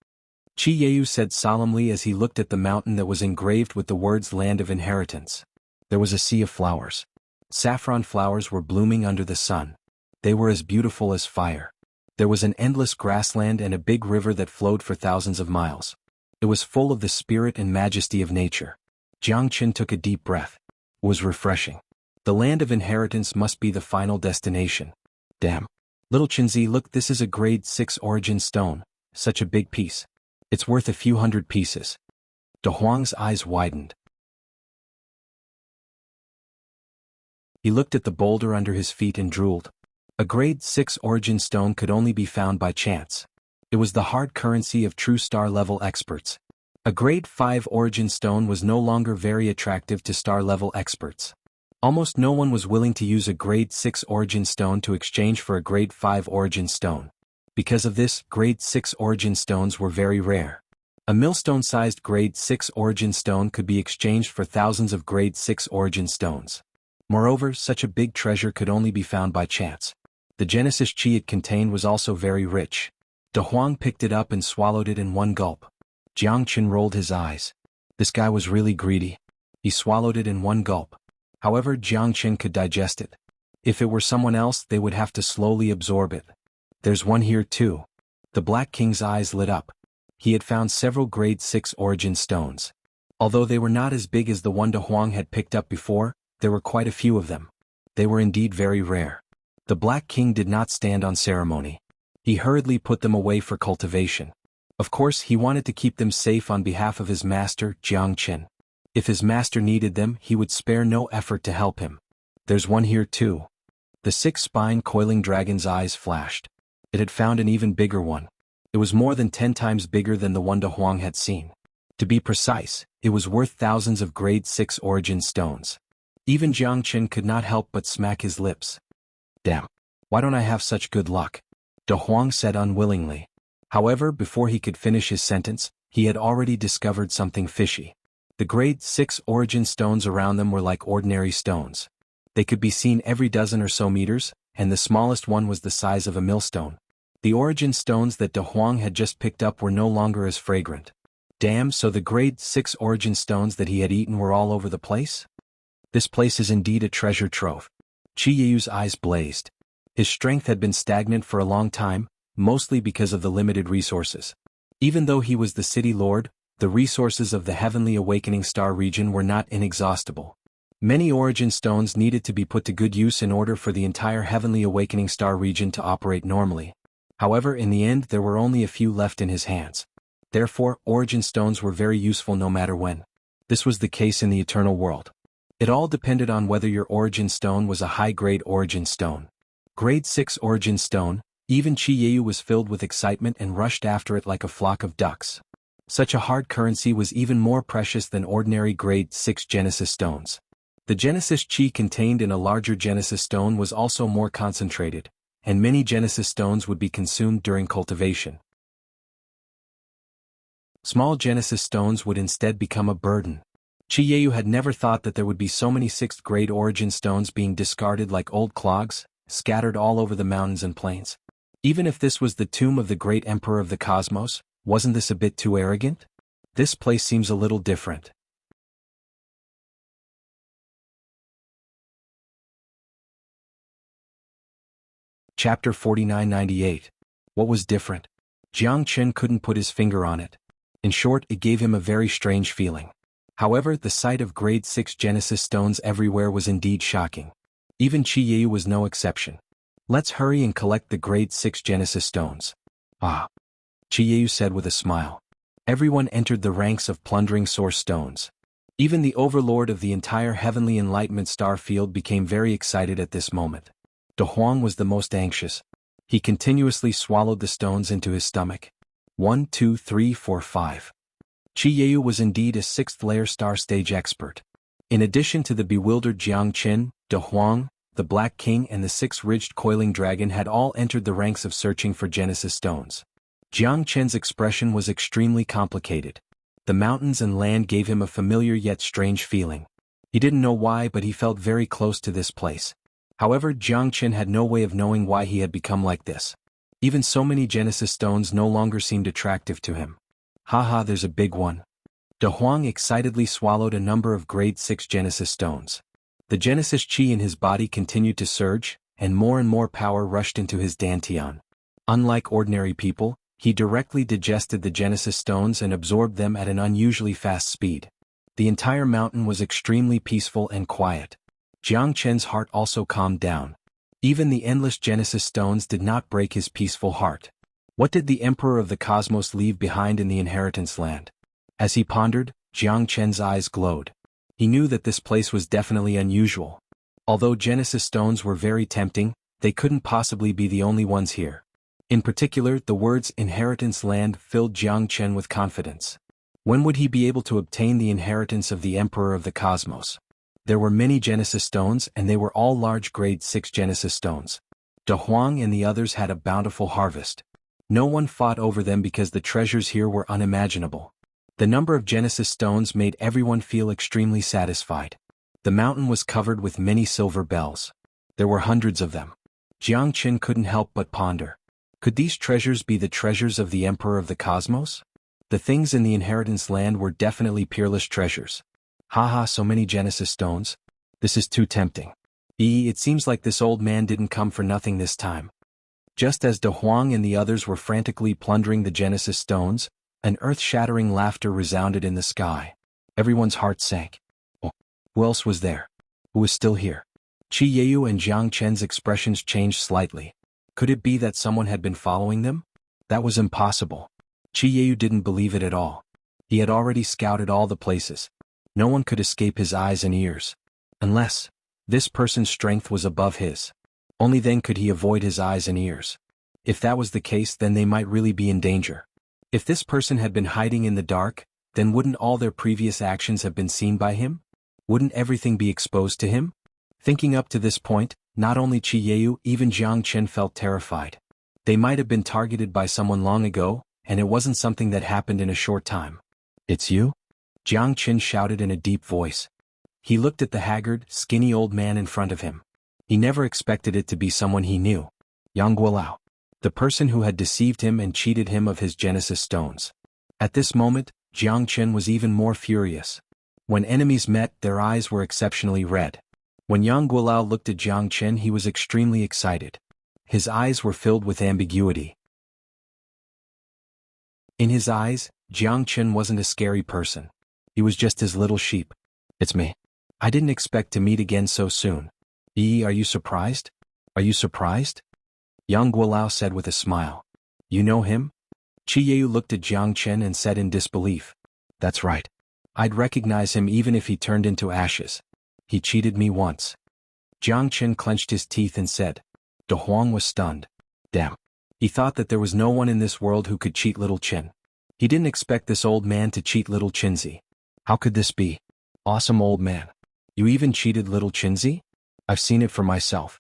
Speaker 1: Qiyu said solemnly as he looked at the mountain that was engraved with the words Land of Inheritance. There was a sea of flowers. Saffron flowers were blooming under the sun. They were as beautiful as fire. There was an endless grassland and a big river that flowed for thousands of miles. It was full of the spirit and majesty of nature. Jiang Qin took a deep breath. It was refreshing. The Land of Inheritance must be the final destination. Damn. Little Qinzi, look, this is a grade 6 origin stone. Such a big piece. It's worth a few hundred pieces. De Huang's eyes widened. He looked at the boulder under his feet and drooled. A grade 6 origin stone could only be found by chance. It was the hard currency of true star-level experts. A grade 5 origin stone was no longer very attractive to star-level experts. Almost no one was willing to use a grade 6 origin stone to exchange for a grade 5 origin stone. Because of this, grade 6 origin stones were very rare. A millstone-sized grade 6 origin stone could be exchanged for thousands of grade 6 origin stones. Moreover, such a big treasure could only be found by chance. The Genesis chi it contained was also very rich. De Huang picked it up and swallowed it in one gulp. Jiang Qin rolled his eyes. This guy was really greedy. He swallowed it in one gulp. However, Jiang Qin could digest it. If it were someone else, they would have to slowly absorb it. There's one here too. The Black King's eyes lit up. He had found several grade 6 origin stones. Although they were not as big as the one De Huang had picked up before, there were quite a few of them. They were indeed very rare. The Black King did not stand on ceremony. He hurriedly put them away for cultivation. Of course, he wanted to keep them safe on behalf of his master, Jiang Qin. If his master needed them, he would spare no effort to help him. There's one here too. The 6-spine coiling dragon's eyes flashed. It had found an even bigger one. It was more than 10 times bigger than the one De Huang had seen. To be precise, it was worth thousands of grade 6 origin stones. Even Jiang Qin could not help but smack his lips. Damn. Why don't I have such good luck? De Huang said unwillingly. However, before he could finish his sentence, he had already discovered something fishy. The grade 6 origin stones around them were like ordinary stones. They could be seen every dozen or so meters, and the smallest one was the size of a millstone. The origin stones that De Huang had just picked up were no longer as fragrant. Damn, so the grade 6 origin stones that he had eaten were all over the place? This place is indeed a treasure trove. Qiyu's eyes blazed. His strength had been stagnant for a long time, mostly because of the limited resources. Even though he was the city lord, the resources of the Heavenly Awakening Star region were not inexhaustible. Many origin stones needed to be put to good use in order for the entire Heavenly Awakening Star region to operate normally. However, in the end there were only a few left in his hands. Therefore, origin stones were very useful no matter when. This was the case in the Eternal World. It all depended on whether your origin stone was a high-grade origin stone. Grade 6 origin stone, even Qiyu was filled with excitement and rushed after it like a flock of ducks. Such a hard currency was even more precious than ordinary grade 6 Genesis stones. The Genesis chi contained in a larger Genesis stone was also more concentrated, and many Genesis stones would be consumed during cultivation. Small Genesis stones would instead become a burden. Qiyu had never thought that there would be so many 6th grade origin stones being discarded like old clogs, scattered all over the mountains and plains. Even if this was the tomb of the great emperor of the cosmos, wasn't this a bit too arrogant? This place seems a little different. Chapter 4998. What was different? Jiang Qin couldn't put his finger on it. In short, it gave him a very strange feeling. However, the sight of grade 6 Genesis stones everywhere was indeed shocking. Even Qiyu was no exception. Let's hurry and collect the grade 6 Genesis stones. Ah. Qiyu said with a smile. Everyone entered the ranks of plundering source stones. Even the overlord of the entire heavenly enlightenment star field became very excited at this moment. De Huang was the most anxious. He continuously swallowed the stones into his stomach. 1, 2, 3, 4, 5. Qiyu was indeed a 6th-layer star stage expert. In addition to the bewildered Jiang Qin, De Huang, the Black King and the 6-ridged coiling dragon had all entered the ranks of searching for Genesis stones. Jiang Qin's expression was extremely complicated. The mountains and land gave him a familiar yet strange feeling. He didn't know why, but he felt very close to this place. However, Jiang Chen had no way of knowing why he had become like this. Even so many Genesis stones no longer seemed attractive to him. Haha, there's a big one. De Huang excitedly swallowed a number of grade 6 Genesis stones. The Genesis chi in his body continued to surge, and more power rushed into his dantian. Unlike ordinary people, he directly digested the Genesis stones and absorbed them at an unusually fast speed. The entire mountain was extremely peaceful and quiet. Jiang Chen's heart also calmed down. Even the endless Genesis stones did not break his peaceful heart. What did the Emperor of the Cosmos leave behind in the inheritance land? As he pondered, Jiang Chen's eyes glowed. He knew that this place was definitely unusual. Although Genesis stones were very tempting, they couldn't possibly be the only ones here. In particular, the words inheritance land filled Jiang Chen with confidence. When would he be able to obtain the inheritance of the Emperor of the Cosmos? There were many Genesis stones and they were all large grade 6 Genesis stones. De Huang and the others had a bountiful harvest. No one fought over them because the treasures here were unimaginable. The number of Genesis stones made everyone feel extremely satisfied. The mountain was covered with many silver bells. There were hundreds of them. Jiang Chen couldn't help but ponder. Could these treasures be the treasures of the Emperor of the Cosmos? The things in the inheritance land were definitely peerless treasures. Haha, so many Genesis stones. This is too tempting. It seems like this old man didn't come for nothing this time. Just as De Huang and the others were frantically plundering the Genesis stones, an earth-shattering laughter resounded in the sky. Everyone's heart sank. Oh, who else was there? Who was still here? Qi Yeyu and Jiang Chen's expressions changed slightly. Could it be that someone had been following them? That was impossible. Qi Yeyu didn't believe it at all. He had already scouted all the places. No one could escape his eyes and ears. Unless this person's strength was above his. Only then could he avoid his eyes and ears. If that was the case, then they might really be in danger. If this person had been hiding in the dark, then wouldn't all their previous actions have been seen by him? Wouldn't everything be exposed to him? Thinking up to this point, not only Qi Yeyu, even Jiang Chen felt terrified. They might have been targeted by someone long ago, and it wasn't something that happened in a short time. It's you? Jiang Chen shouted in a deep voice. He looked at the haggard, skinny old man in front of him. He never expected it to be someone he knew. Yang Guolao. The person who had deceived him and cheated him of his Genesis stones. At this moment, Jiang Chen was even more furious. When enemies met, their eyes were exceptionally red. When Yang Guolao looked at Jiang Chen, he was extremely excited. His eyes were filled with ambiguity. In his eyes, Jiang Chen wasn't a scary person. He was just his little sheep. It's me. I didn't expect to meet again so soon. Are you surprised? Are you surprised? Yang Guolao said with a smile. You know him? Qi Yeyu looked at Jiang Chen and said in disbelief. That's right. I'd recognize him even if he turned into ashes. He cheated me once. Jiang Chen clenched his teeth and said. De Huang was stunned. Damn. He thought that there was no one in this world who could cheat little Chen. He didn't expect this old man to cheat little Chinzi. How could this be? Awesome old man. You even cheated little Chinzi? I've seen it for myself.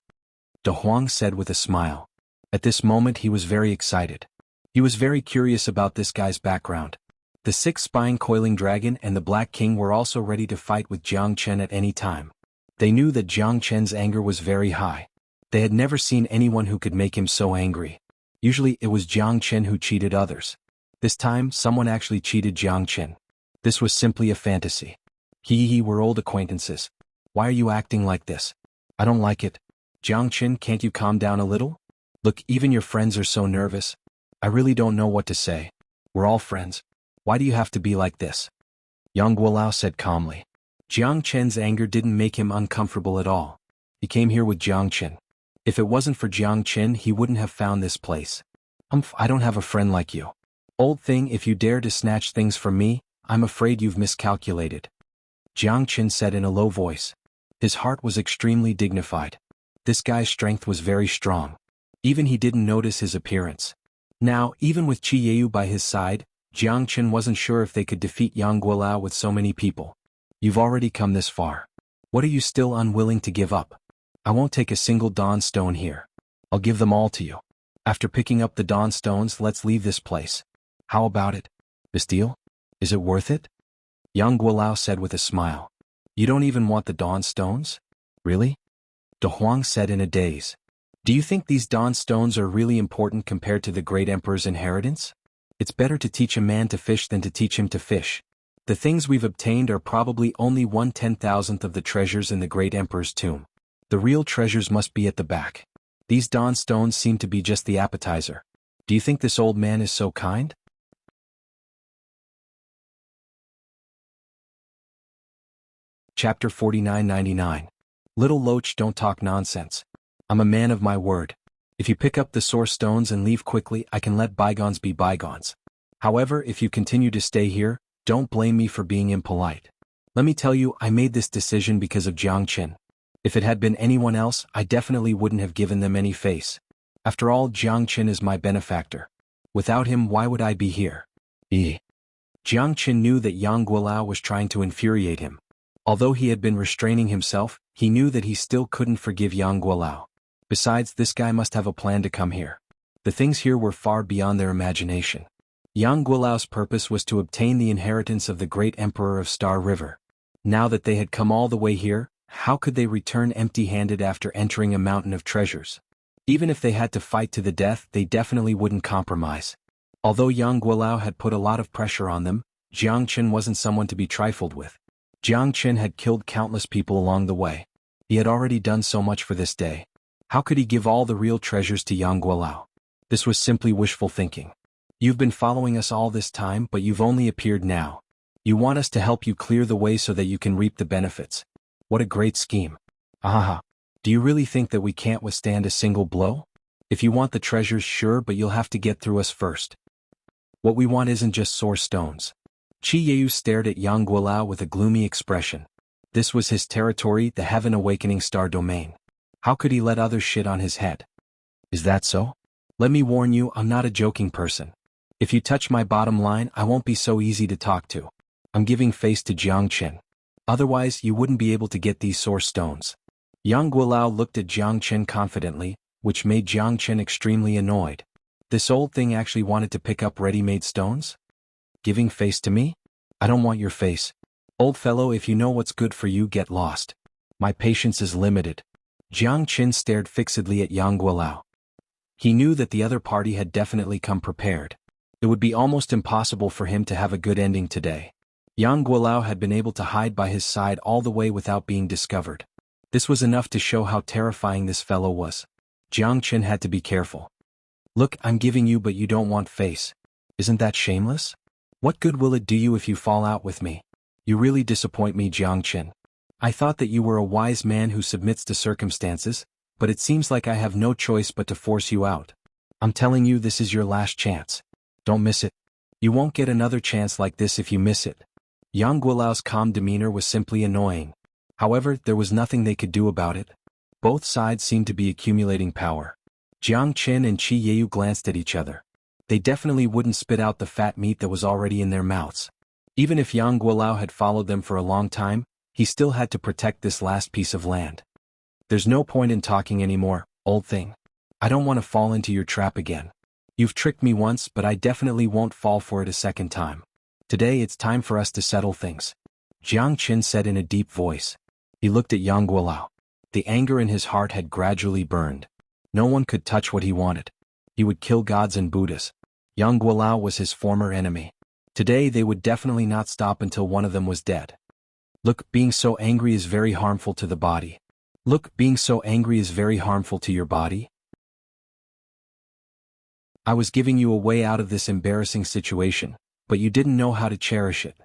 Speaker 1: De Huang said with a smile. At this moment he was very excited. He was very curious about this guy's background. The 6 spine coiling dragon and the Black King were also ready to fight with Jiang Chen at any time. They knew that Jiang Chen's anger was very high. They had never seen anyone who could make him so angry. Usually it was Jiang Chen who cheated others. This time, someone actually cheated Jiang Chen. This was simply a fantasy. We're old acquaintances. Why are you acting like this? I don't like it. Jiang Chen, can't you calm down a little? Look, even your friends are so nervous. I really don't know what to say. We're all friends. Why do you have to be like this? Yang Guolao said calmly. Jiang Chen's anger didn't make him uncomfortable at all. He came here with Jiang Chen. If it wasn't for Jiang Chen, he wouldn't have found this place. I don't have a friend like you. Old thing, if you dare to snatch things from me, I'm afraid you've miscalculated. Jiang Chen said in a low voice. His heart was extremely dignified. This guy's strength was very strong. Even he didn't notice his appearance. Now, even with Qi Yeyu by his side, Jiang Chen wasn't sure if they could defeat Yang Guolao with so many people. You've already come this far. What are you still unwilling to give up? I won't take a single dawn stone here. I'll give them all to you. After picking up the dawn stones, let's leave this place. How about it? This deal? Is it worth it? Yang Guolao said with a smile. You don't even want the dawn stones? Really? De Huang said in a daze. Do you think these dawn stones are really important compared to the great emperor's inheritance? It's better to teach a man to fish than to teach him to fish. The things we've obtained are probably only 1/10,000th of the treasures in the great emperor's tomb. The real treasures must be at the back. These dawn stones seem to be just the appetizer. Do you think this old man is so kind? Chapter 4999. Little Loach, don't talk nonsense. I'm a man of my word. If you pick up the source stones and leave quickly, I can let bygones be bygones. However, if you continue to stay here, don't blame me for being impolite. Let me tell you, I made this decision because of Jiang Qin. If it had been anyone else, I definitely wouldn't have given them any face. After all, Jiang Qin is my benefactor. Without him, why would I be here? Jiang Qin knew that Yang Guilao was trying to infuriate him. Although he had been restraining himself, he knew that he still couldn't forgive Yang Guilao. Besides, this guy must have a plan to come here. The things here were far beyond their imagination. Yang Guilao's purpose was to obtain the inheritance of the great emperor of Star River. Now that they had come all the way here, how could they return empty-handed after entering a mountain of treasures? Even if they had to fight to the death, they definitely wouldn't compromise. Although Yang Guilao had put a lot of pressure on them, Jiang Qin wasn't someone to be trifled with. Jiang Qin had killed countless people along the way. He had already done so much for this day. How could he give all the real treasures to Yang Guilao? This was simply wishful thinking. You've been following us all this time, but you've only appeared now. You want us to help you clear the way so that you can reap the benefits. What a great scheme. Ahaha. Do you really think that we can't withstand a single blow? If you want the treasures, sure, but you'll have to get through us first. What we want isn't just source stones. Qianhu stared at Yang Guilao with a gloomy expression. This was his territory, the Heaven Awakening Star Domain. How could he let others shit on his head? Is that so? Let me warn you, I'm not a joking person. If you touch my bottom line, I won't be so easy to talk to. I'm giving face to Jiang Qin. Otherwise, you wouldn't be able to get these source stones. Yang Guilao looked at Jiang Qin confidently, which made Jiang Qin extremely annoyed. This old thing actually wanted to pick up ready-made stones? Giving face to me? I don't want your face. Old fellow, if you know what's good for you, get lost. My patience is limited. Jiang Qin stared fixedly at Yang Guilao. He knew that the other party had definitely come prepared. It would be almost impossible for him to have a good ending today. Yang Guilao had been able to hide by his side all the way without being discovered. This was enough to show how terrifying this fellow was. Jiang Qin had to be careful. Look, I'm giving you, but you don't want face. Isn't that shameless? What good will it do you if you fall out with me? You really disappoint me, Jiang Qin. I thought that you were a wise man who submits to circumstances, but it seems like I have no choice but to force you out. I'm telling you, this is your last chance. Don't miss it. You won't get another chance like this if you miss it. Yang Guilao's calm demeanor was simply annoying. However, there was nothing they could do about it. Both sides seemed to be accumulating power. Jiang Qin and Qianhu glanced at each other. They definitely wouldn't spit out the fat meat that was already in their mouths. Even if Yang Guilao had followed them for a long time, he still had to protect this last piece of land. There's no point in talking anymore, old thing. I don't want to fall into your trap again. You've tricked me once, but I definitely won't fall for it a second time. Today it's time for us to settle things. Jiang Qin said in a deep voice. He looked at Yang Guilao. The anger in his heart had gradually burned. No one could touch what he wanted. He would kill gods and Buddhas. Yang Guilao was his former enemy. Today they would definitely not stop until one of them was dead. Look, being so angry is very harmful to the body. Look, being so angry is very harmful to your body. I was giving you a way out of this embarrassing situation, but you didn't know how to cherish it.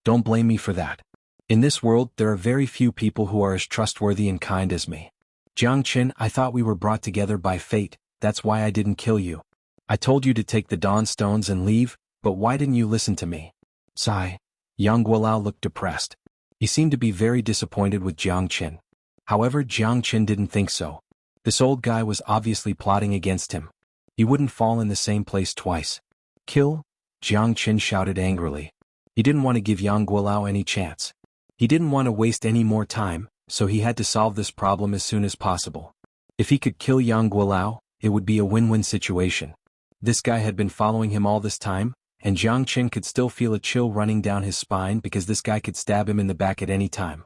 Speaker 1: Don't blame me for that. In this world, there are very few people who are as trustworthy and kind as me. Jiang Qin, I thought we were brought together by fate, that's why I didn't kill you. I told you to take the dawn stones and leave, but why didn't you listen to me? Sigh. Yang Guilao looked depressed. He seemed to be very disappointed with Jiang Qin. However, Jiang Qin didn't think so. This old guy was obviously plotting against him. He wouldn't fall in the same place twice. Kill? Jiang Qin shouted angrily. He didn't want to give Yang Guilao any chance. He didn't want to waste any more time, so he had to solve this problem as soon as possible. If he could kill Yang Guilao, it would be a win-win situation. This guy had been following him all this time, and Jiang Qin could still feel a chill running down his spine because this guy could stab him in the back at any time.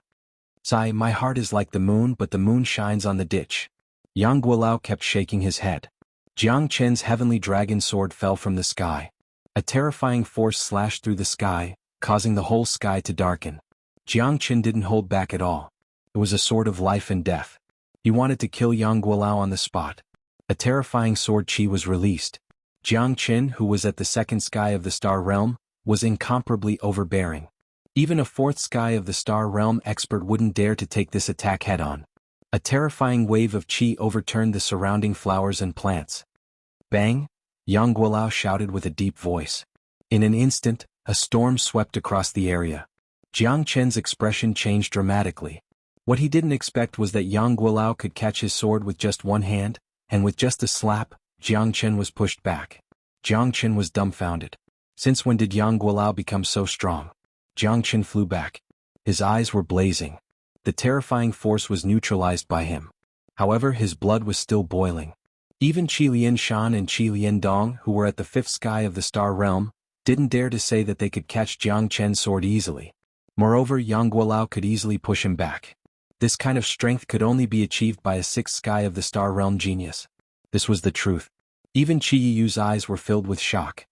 Speaker 1: Sigh, my heart is like the moon, but the moon shines on the ditch. Yang Guolao kept shaking his head. Jiang Chen's heavenly dragon sword fell from the sky. A terrifying force slashed through the sky, causing the whole sky to darken. Jiang Chen didn't hold back at all. It was a sword of life and death. He wanted to kill Yang Guolao on the spot. A terrifying sword chi was released. Jiang Chen, who was at the second sky of the star realm, was incomparably overbearing. Even a fourth sky of the star realm expert wouldn't dare to take this attack head-on. A terrifying wave of chi overturned the surrounding flowers and plants. Bang! Yang Guolao shouted with a deep voice. In an instant, a storm swept across the area. Jiang Chen's expression changed dramatically. What he didn't expect was that Yang Guolao could catch his sword with just one hand, and with just a slap, Jiang Chen was pushed back. Jiang Chen was dumbfounded. Since when did Yang Guolao become so strong? Jiang Chen flew back. His eyes were blazing. The terrifying force was neutralized by him. However, his blood was still boiling. Even Qi Lian Shan and Qi Lian Dong, who were at the fifth sky of the star realm, didn't dare to say that they could catch Jiang Chen's sword easily. Moreover, Yang Guolao could easily push him back. This kind of strength could only be achieved by a sixth sky of the star realm genius. This was the truth. Even Qi Yiyu's eyes were filled with shock.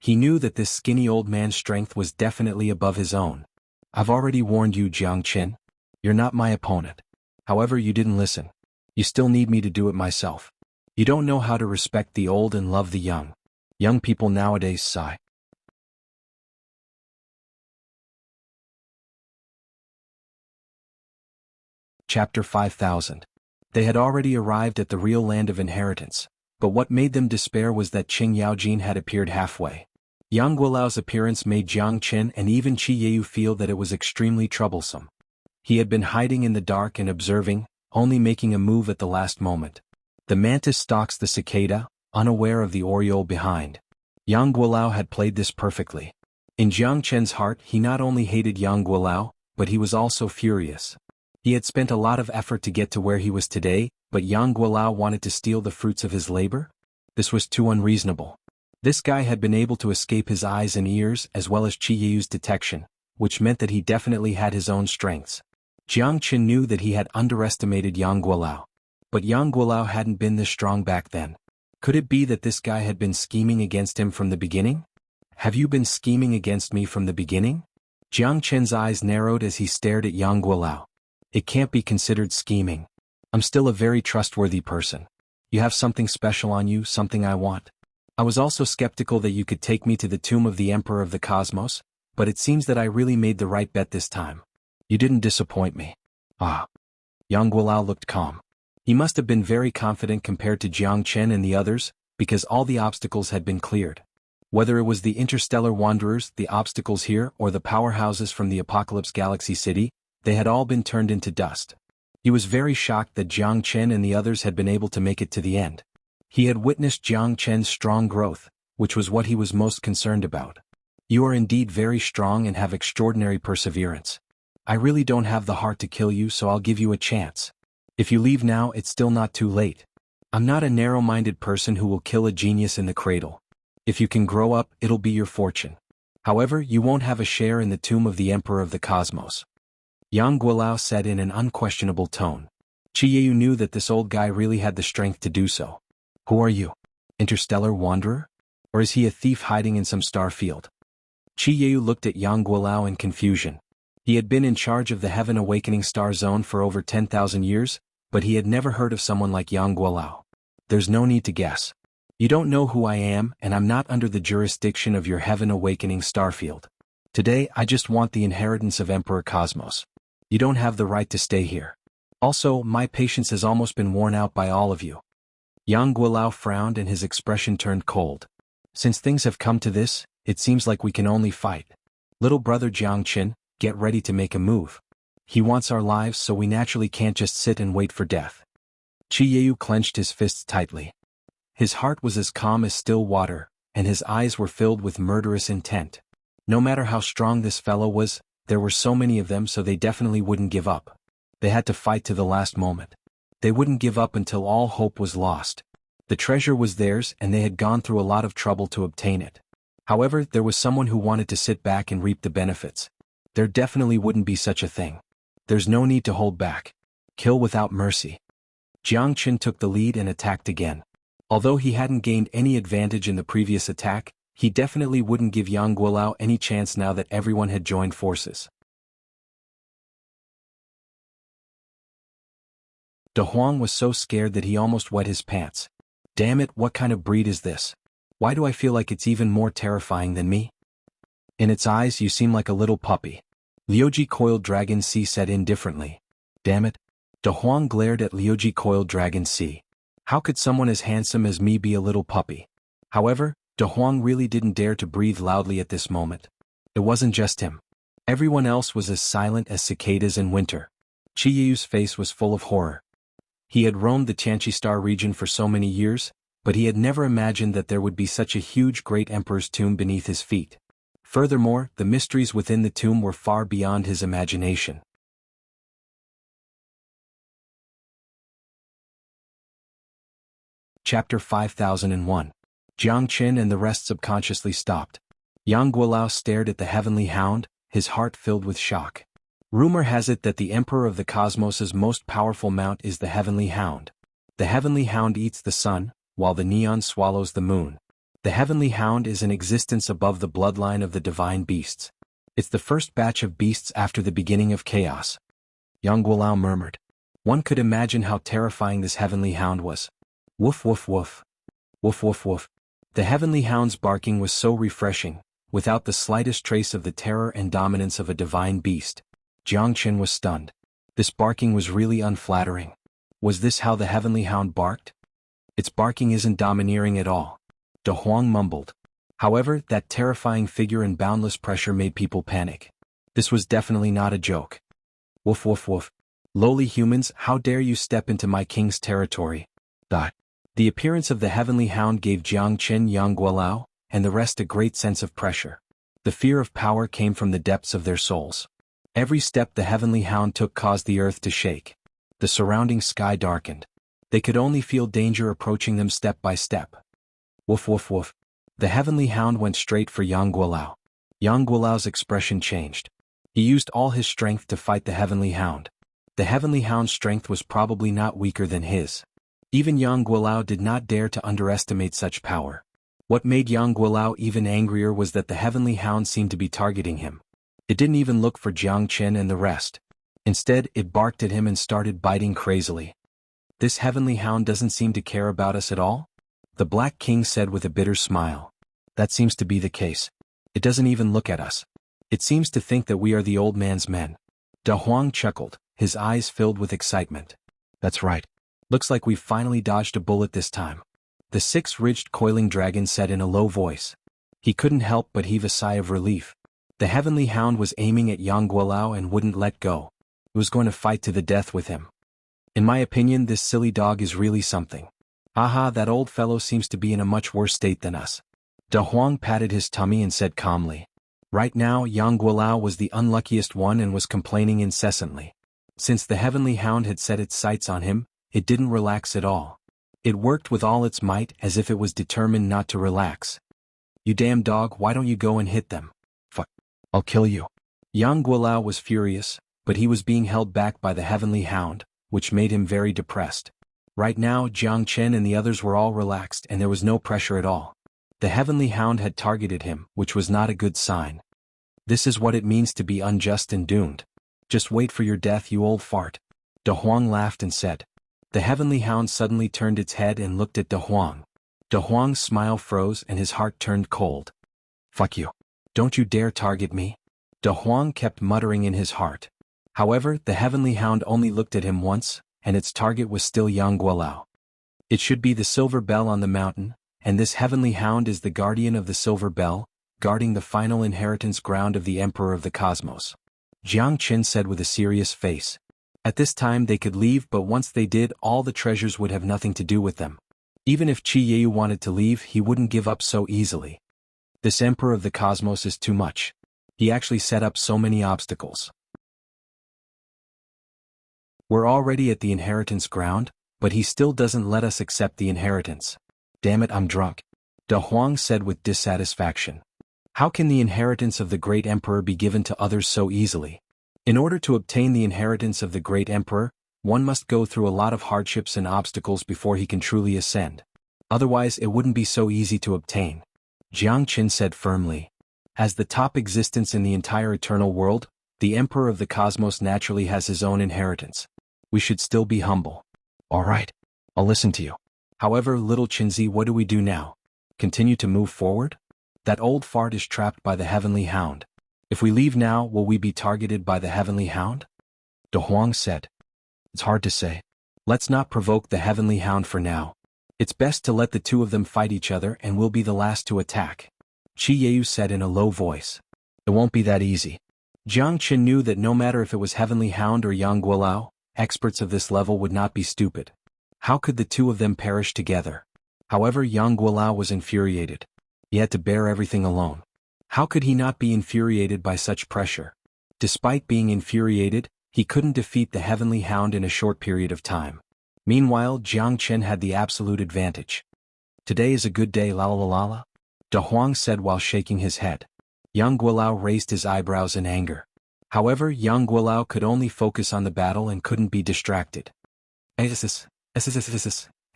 Speaker 1: He knew that this skinny old man's strength was definitely above his own. I've already warned you, Jiang Chen. You're not my opponent. However, you didn't listen. You still need me to do it myself. You don't know how to respect the old and love the young. Young people nowadays sigh. Chapter 5000. They had already arrived at the real land of inheritance, but what made them despair was that Qing Yaojin had appeared halfway. Yang Guolao's appearance made Jiang Chen and even Qi Yeyu feel that it was extremely troublesome. He had been hiding in the dark and observing, only making a move at the last moment. The mantis stalks the cicada, unaware of the oriole behind. Yang Guolao had played this perfectly. In Jiang Chen's heart, he not only hated Yang Guolao, but he was also furious. He had spent a lot of effort to get to where he was today, but Yang Guolao wanted to steal the fruits of his labor? This was too unreasonable. This guy had been able to escape his eyes and ears as well as Qi Yiyu's detection, which meant that he definitely had his own strengths. Jiang Chen knew that he had underestimated Yang Guolao. But Yang Guolao hadn't been this strong back then. Could it be that this guy had been scheming against him from the beginning? Have you been scheming against me from the beginning? Jiang Chen's eyes narrowed as he stared at Yang Guolao. It can't be considered scheming. I'm still a very trustworthy person. You have something special on you, something I want. I was also skeptical that you could take me to the tomb of the Emperor of the Cosmos, but it seems that I really made the right bet this time. You didn't disappoint me. Ah. Yang Guolao looked calm. He must have been very confident compared to Jiang Chen and the others, because all the obstacles had been cleared. Whether it was the interstellar wanderers, the obstacles here, or the powerhouses from the Apocalypse Galaxy City, they had all been turned into dust. He was very shocked that Jiang Chen and the others had been able to make it to the end. He had witnessed Jiang Chen's strong growth, which was what he was most concerned about. You are indeed very strong and have extraordinary perseverance. I really don't have the heart to kill you, so I'll give you a chance. If you leave now, it's still not too late. I'm not a narrow-minded person who will kill a genius in the cradle. If you can grow up, it'll be your fortune. However, you won't have a share in the tomb of the Emperor of the Cosmos. Yang Guolao said in an unquestionable tone. Qi Yeyu knew that this old guy really had the strength to do so. Who are you? Interstellar wanderer? Or is he a thief hiding in some star field? Qi Yeyu looked at Yang Guolao in confusion. He had been in charge of the Heaven Awakening Star Zone for over 10,000 years, but he had never heard of someone like Yang Guolao. There's no need to guess. You don't know who I am, and I'm not under the jurisdiction of your Heaven Awakening Starfield. Today, I just want the inheritance of Emperor Cosmos. You don't have the right to stay here. Also, my patience has almost been worn out by all of you. Yang Guolao frowned and his expression turned cold. Since things have come to this, it seems like we can only fight. Little brother Jiang Chen, get ready to make a move. He wants our lives, so we naturally can't just sit and wait for death. Qi Yeyu clenched his fists tightly. His heart was as calm as still water, and his eyes were filled with murderous intent. No matter how strong this fellow was, there were so many of them, so they definitely wouldn't give up. They had to fight to the last moment. They wouldn't give up until all hope was lost. The treasure was theirs, and they had gone through a lot of trouble to obtain it. However, there was someone who wanted to sit back and reap the benefits. There definitely wouldn't be such a thing. There's no need to hold back. Kill without mercy. Jiang Qin took the lead and attacked again. Although he hadn't gained any advantage in the previous attack, he definitely wouldn't give Yang Guolao any chance now that everyone had joined forces. De Huang was so scared that he almost wet his pants. Damn it, what kind of breed is this? Why do I feel like it's even more terrifying than me? In its eyes you seem like a little puppy. Liuji Coiled Dragon C said indifferently. Damn it. De Huang glared at Liuji Coiled Dragon C. How could someone as handsome as me be a little puppy? However, De Huang really didn't dare to breathe loudly at this moment. It wasn't just him. Everyone else was as silent as cicadas in winter. Qi Yu's face was full of horror. He had roamed the Xianxia region for so many years, but he had never imagined that there would be such a huge great emperor's tomb beneath his feet. Furthermore, the mysteries within the tomb were far beyond his imagination. Chapter 5001. Jiang Qin and the rest subconsciously stopped. Yang Guolao stared at the heavenly hound, his heart filled with shock. Rumor has it that the Emperor of the Cosmos's most powerful mount is the Heavenly Hound. The Heavenly Hound eats the sun, while the neon swallows the moon. The Heavenly Hound is in existence above the bloodline of the divine beasts. It's the first batch of beasts after the beginning of chaos. Yang Guolao murmured. One could imagine how terrifying this Heavenly Hound was. Woof woof woof. Woof woof woof. The Heavenly Hound's barking was so refreshing, without the slightest trace of the terror and dominance of a divine beast. Jiang Qin was stunned. This barking was really unflattering. Was this how the Heavenly Hound barked? Its barking isn't domineering at all. De Huang mumbled. However, that terrifying figure and boundless pressure made people panic. This was definitely not a joke. Woof woof woof. Lowly humans, how dare you step into my king's territory? The appearance of the Heavenly Hound gave Jiang Qin, Yang Guolao, and the rest a great sense of pressure. The fear of power came from the depths of their souls. Every step the Heavenly Hound took caused the earth to shake. The surrounding sky darkened. They could only feel danger approaching them step by step. Woof woof woof. The Heavenly Hound went straight for Yang Guolao. Yang Guolao's expression changed. He used all his strength to fight the Heavenly Hound. The Heavenly Hound's strength was probably not weaker than his. Even Yang Guolao did not dare to underestimate such power. What made Yang Guolao even angrier was that the Heavenly Hound seemed to be targeting him. It didn't even look for Jiang Qin and the rest. Instead, it barked at him and started biting crazily. This Heavenly Hound doesn't seem to care about us at all? The Black King said with a bitter smile. That seems to be the case. It doesn't even look at us. It seems to think that we are the old man's men. De Huang chuckled, his eyes filled with excitement. That's right. Looks like we've finally dodged a bullet this time. The six-ridged coiling dragon said in a low voice. He couldn't help but heave a sigh of relief. The Heavenly Hound was aiming at Yang Guolao and wouldn't let go. It was going to fight to the death with him. In my opinion, this silly dog is really something. Aha, that old fellow seems to be in a much worse state than us. De Huang patted his tummy and said calmly. Right now, Yang Guolao was the unluckiest one and was complaining incessantly. Since the Heavenly Hound had set its sights on him, it didn't relax at all. It worked with all its might as if it was determined not to relax. You damn dog, why don't you go and hit them? Fuck. I'll kill you. Yang Guolao was furious, but he was being held back by the Heavenly Hound, which made him very depressed. Right now, Jiang Qin and the others were all relaxed and there was no pressure at all. The Heavenly Hound had targeted him, which was not a good sign. This is what it means to be unjust and doomed. Just wait for your death, you old fart. De Huang laughed and said. The Heavenly Hound suddenly turned its head and looked at De Huang. De Huang's smile froze and his heart turned cold. Fuck you. Don't you dare target me. De Huang kept muttering in his heart. However, the Heavenly Hound only looked at him once, and its target was still Yang Guolao. It should be the silver bell on the mountain, and this Heavenly Hound is the guardian of the silver bell, guarding the final inheritance ground of the Emperor of the Cosmos. Jiang Qin said with a serious face. At this time they could leave, but once they did, all the treasures would have nothing to do with them. Even if Qi Yu wanted to leave, he wouldn't give up so easily. This Emperor of the Cosmos is too much. He actually set up so many obstacles. We're already at the inheritance ground, but he still doesn't let us accept the inheritance. Damn it, I'm drunk. De Huang said with dissatisfaction. How can the inheritance of the great emperor be given to others so easily? In order to obtain the inheritance of the great emperor, one must go through a lot of hardships and obstacles before he can truly ascend. Otherwise it wouldn't be so easy to obtain. Jiang Qin said firmly. As the top existence in the entire eternal world, the emperor of the cosmos naturally has his own inheritance. We should still be humble. All right, I'll listen to you. However, little Qinzi, what do we do now? Continue to move forward? That old fart is trapped by the heavenly hound. If we leave now, will we be targeted by the heavenly hound? De Huang said. It's hard to say. Let's not provoke the heavenly hound for now. It's best to let the two of them fight each other and we'll be the last to attack. Qi Yeyu said in a low voice. It won't be that easy. Jiang Qin knew that no matter if it was Heavenly Hound or Yang Guolao, experts of this level would not be stupid. How could the two of them perish together? However, Yang Guolao was infuriated. He had to bear everything alone. How could he not be infuriated by such pressure? Despite being infuriated, he couldn't defeat the Heavenly Hound in a short period of time. Meanwhile, Jiang Qin had the absolute advantage. Today is a good day, la la la la. De Huang said while shaking his head. Yang Guolao raised his eyebrows in anger. However, Yang Guolao could only focus on the battle and couldn't be distracted.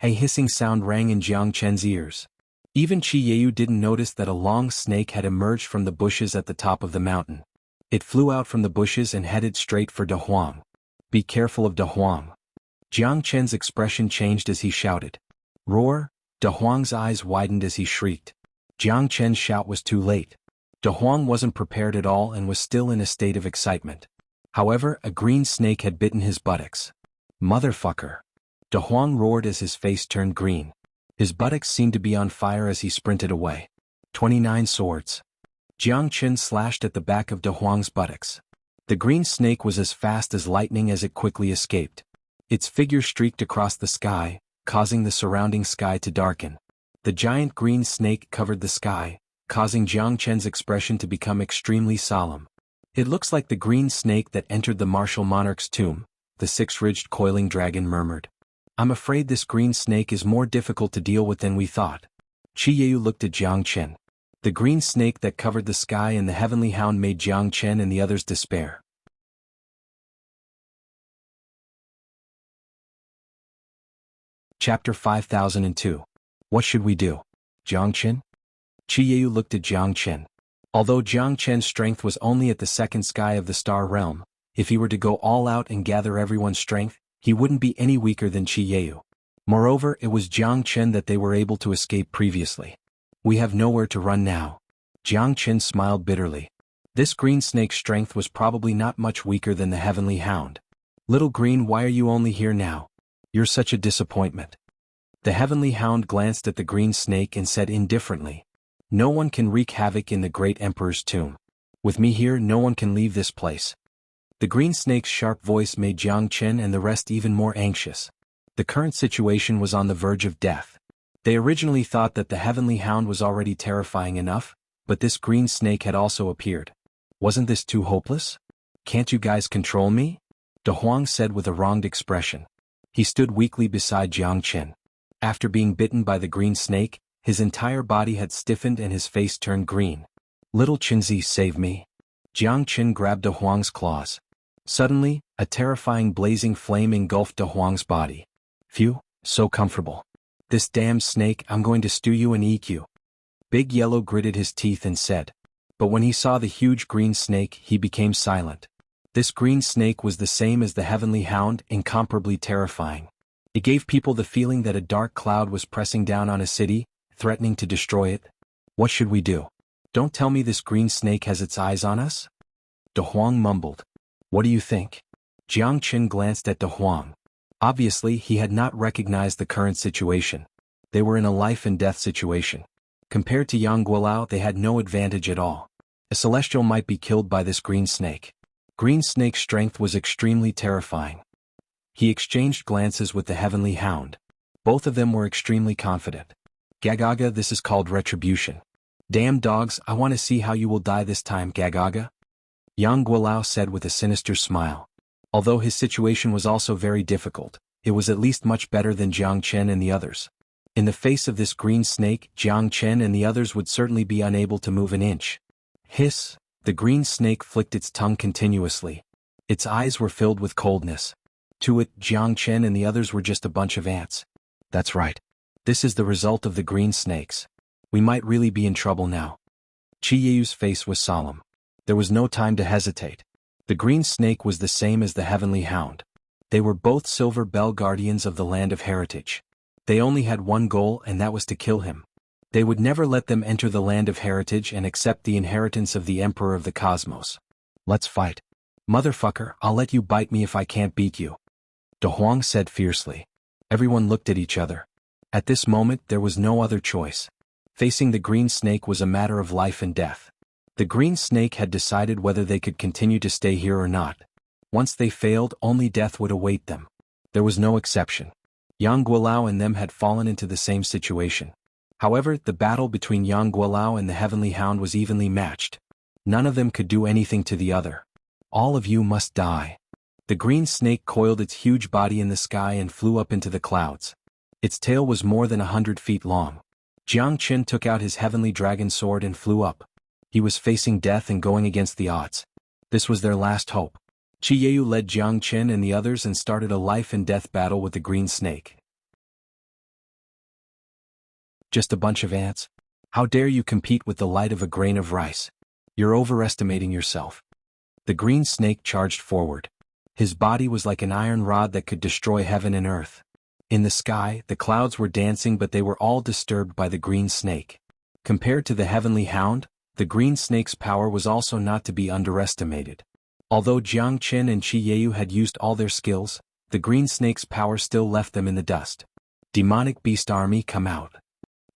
Speaker 1: A hissing sound rang in Jiang Qin's ears. Even Qi Yeyu didn't notice that a long snake had emerged from the bushes at the top of the mountain. It flew out from the bushes and headed straight for De Huang. Be careful of De Huang. Jiang Qin's expression changed as he shouted. Roar! De Huang's eyes widened as he shrieked. Jiang Qin's shout was too late. De Huang wasn't prepared at all and was still in a state of excitement. However, a green snake had bitten his buttocks. Motherfucker! De Huang roared as his face turned green. His buttocks seemed to be on fire as he sprinted away. 29 swords. Jiang Qin slashed at the back of De Huang's buttocks. The green snake was as fast as lightning as it quickly escaped. Its figure streaked across the sky, causing the surrounding sky to darken. The giant green snake covered the sky, causing Jiang Qin's expression to become extremely solemn. It looks like the green snake that entered the martial monarch's tomb, the six-ridged coiling dragon murmured. I'm afraid this green snake is more difficult to deal with than we thought. Qi Yeyu looked at Jiang Qin. The green snake that covered the sky and the heavenly hound made Jiang Qin and the others despair. Chapter 5002. What should we do? Jiang Qin? Qi Yeyu looked at Jiang Qin. Although Jiang Qin's strength was only at the second sky of the star realm, if he were to go all out and gather everyone's strength, he wouldn't be any weaker than Qi Yeyu. Moreover, it was Jiang Qin that they were able to escape previously. We have nowhere to run now. Jiang Qin smiled bitterly. This green snake's strength was probably not much weaker than the heavenly hound. Little green, why are you only here now? You're such a disappointment. The heavenly hound glanced at the green snake and said indifferently. No one can wreak havoc in the great emperor's tomb. With me here, no one can leave this place. The green snake's sharp voice made Jiang Qin and the rest even more anxious. The current situation was on the verge of death. They originally thought that the heavenly hound was already terrifying enough, but this green snake had also appeared. Wasn't this too hopeless? Can't you guys control me? De Huang said with a wronged expression. He stood weakly beside Jiang Qin. After being bitten by the green snake, his entire body had stiffened and his face turned green. Little Qinzi, save me. Jiang Qin grabbed De Huang's claws. Suddenly, a terrifying blazing flame engulfed De Huang's body. Phew, so comfortable. This damn snake, I'm going to stew you and eat you. Big Yellow gritted his teeth and said. But when he saw the huge green snake, he became silent. This green snake was the same as the heavenly hound, incomparably terrifying. It gave people the feeling that a dark cloud was pressing down on a city, threatening to destroy it. What should we do? Don't tell me this green snake has its eyes on us? De Huang mumbled. What do you think? Jiang Qin glanced at De Huang. Obviously, he had not recognized the current situation. They were in a life-and-death situation. Compared to Yang Guolao, they had no advantage at all. A celestial might be killed by this green snake. Green snake's strength was extremely terrifying. He exchanged glances with the heavenly hound. Both of them were extremely confident. Gagaga, this is called retribution. Damn dogs, I want to see how you will die this time, Gagaga. Yang Guolao said with a sinister smile. Although his situation was also very difficult, it was at least much better than Jiang Qin and the others. In the face of this green snake, Jiang Qin and the others would certainly be unable to move an inch. Hiss! The green snake flicked its tongue continuously. Its eyes were filled with coldness. To it, Jiang Chen and the others were just a bunch of ants. That's right. This is the result of the green snakes. We might really be in trouble now. Qiyao's face was solemn. There was no time to hesitate. The green snake was the same as the heavenly hound. They were both silver bell guardians of the land of heritage. They only had one goal, and that was to kill him. They would never let them enter the land of heritage and accept the inheritance of the Emperor of the Cosmos. Let's fight. Motherfucker, I'll let you bite me if I can't beat you. De Huang said fiercely. Everyone looked at each other. At this moment there was no other choice. Facing the green snake was a matter of life and death. The green snake had decided whether they could continue to stay here or not. Once they failed, only death would await them. There was no exception. Yang Guolao and them had fallen into the same situation. However, the battle between Yang Guolao and the Heavenly Hound was evenly matched. None of them could do anything to the other. All of you must die. The green snake coiled its huge body in the sky and flew up into the clouds. Its tail was more than 100 feet long. Jiang Chen took out his heavenly dragon sword and flew up. He was facing death and going against the odds. This was their last hope. Qiyaoyu led Jiang Chen and the others and started a life-and-death battle with the green snake. Just a bunch of ants? How dare you compete with the light of a grain of rice? You're overestimating yourself. The green snake charged forward. His body was like an iron rod that could destroy heaven and earth. In the sky, the clouds were dancing, but they were all disturbed by the green snake. Compared to the heavenly hound, the green snake's power was also not to be underestimated. Although Jiang Chen and Qiyaoyu had used all their skills, the green snake's power still left them in the dust. Demonic beast army, come out.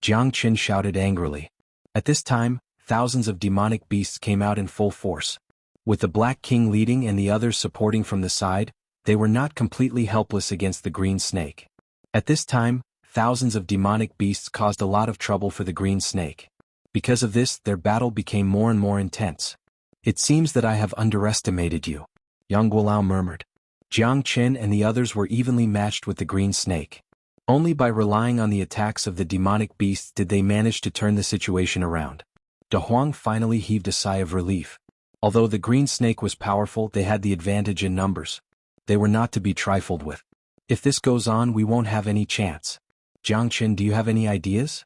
Speaker 1: Jiang Chen shouted angrily. At this time, thousands of demonic beasts came out in full force. With the Black King leading and the others supporting from the side, they were not completely helpless against the green snake. At this time, thousands of demonic beasts caused a lot of trouble for the green snake. Because of this, their battle became more and more intense. It seems that I have underestimated you, Yang Guolao murmured. Jiang Chen and the others were evenly matched with the green snake. Only by relying on the attacks of the demonic beasts did they manage to turn the situation around. De Huang finally heaved a sigh of relief. Although the green snake was powerful, they had the advantage in numbers. They were not to be trifled with. If this goes on, we won't have any chance. Jiang Chen, do you have any ideas?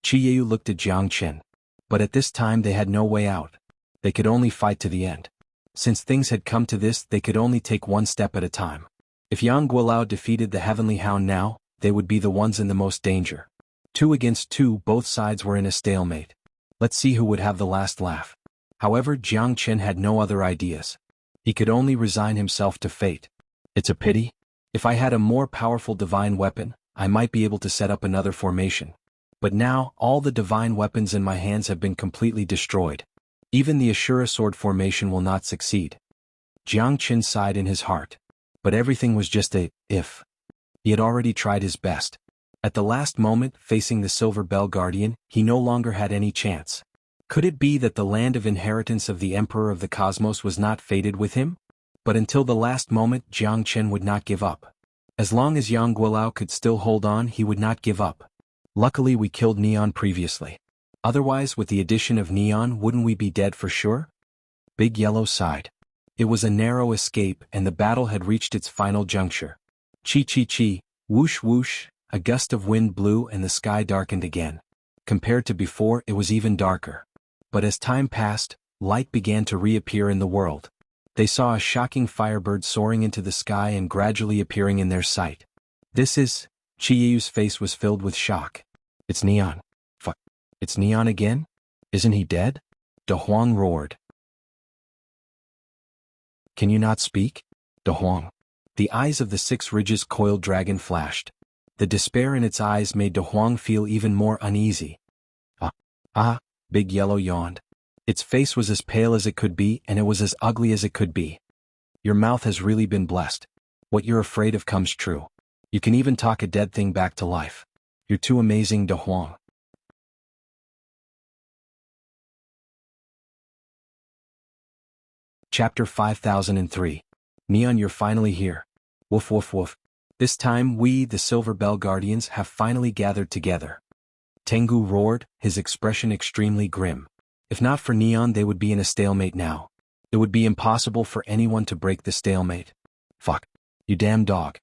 Speaker 1: Qiyaoyu looked at Jiang Chen. But at this time they had no way out. They could only fight to the end. Since things had come to this, they could only take one step at a time. If Yang Guolao defeated the Heavenly Hound now, they would be the ones in the most danger. 2 against 2, both sides were in a stalemate. Let's see who would have the last laugh. However, Jiang Chen had no other ideas. He could only resign himself to fate. It's a pity. If I had a more powerful divine weapon, I might be able to set up another formation. But now, all the divine weapons in my hands have been completely destroyed. Even the Ashura sword formation will not succeed. Jiang Chen sighed in his heart. But everything was just a if. He had already tried his best. At the last moment, facing the Silver Bell Guardian, he no longer had any chance. Could it be that the land of inheritance of the Emperor of the Cosmos was not fated with him? But until the last moment, Jiang Chen would not give up. As long as Yang Guolao could still hold on, he would not give up. Luckily we killed Neon previously. Otherwise, with the addition of Neon, wouldn't we be dead for sure? Big Yellow sighed. It was a narrow escape, and the battle had reached its final juncture. Chi, whoosh whoosh, a gust of wind blew and the sky darkened again. Compared to before, it was even darker. But as time passed, light began to reappear in the world. They saw a shocking firebird soaring into the sky and gradually appearing in their sight. This is... Qiyaoyu's face was filled with shock. It's Neon. Fuck. It's Neon again? Isn't he dead? De Huang roared. Can you not speak? De Huang. The eyes of the 6 ridges coiled dragon flashed. The despair in its eyes made De Huang feel even more uneasy. Big Yellow yawned. Its face was as pale as it could be, and it was as ugly as it could be. Your mouth has really been blessed. What you're afraid of comes true. You can even talk a dead thing back to life. You're too amazing, De Huang. Chapter 5003. Neon, you're finally here. Woof woof woof. This time we, the Silver Bell Guardians, have finally gathered together. Tengu roared, his expression extremely grim. If not for Neon, they would be in a stalemate now. It would be impossible for anyone to break the stalemate. Fuck. You damn dog.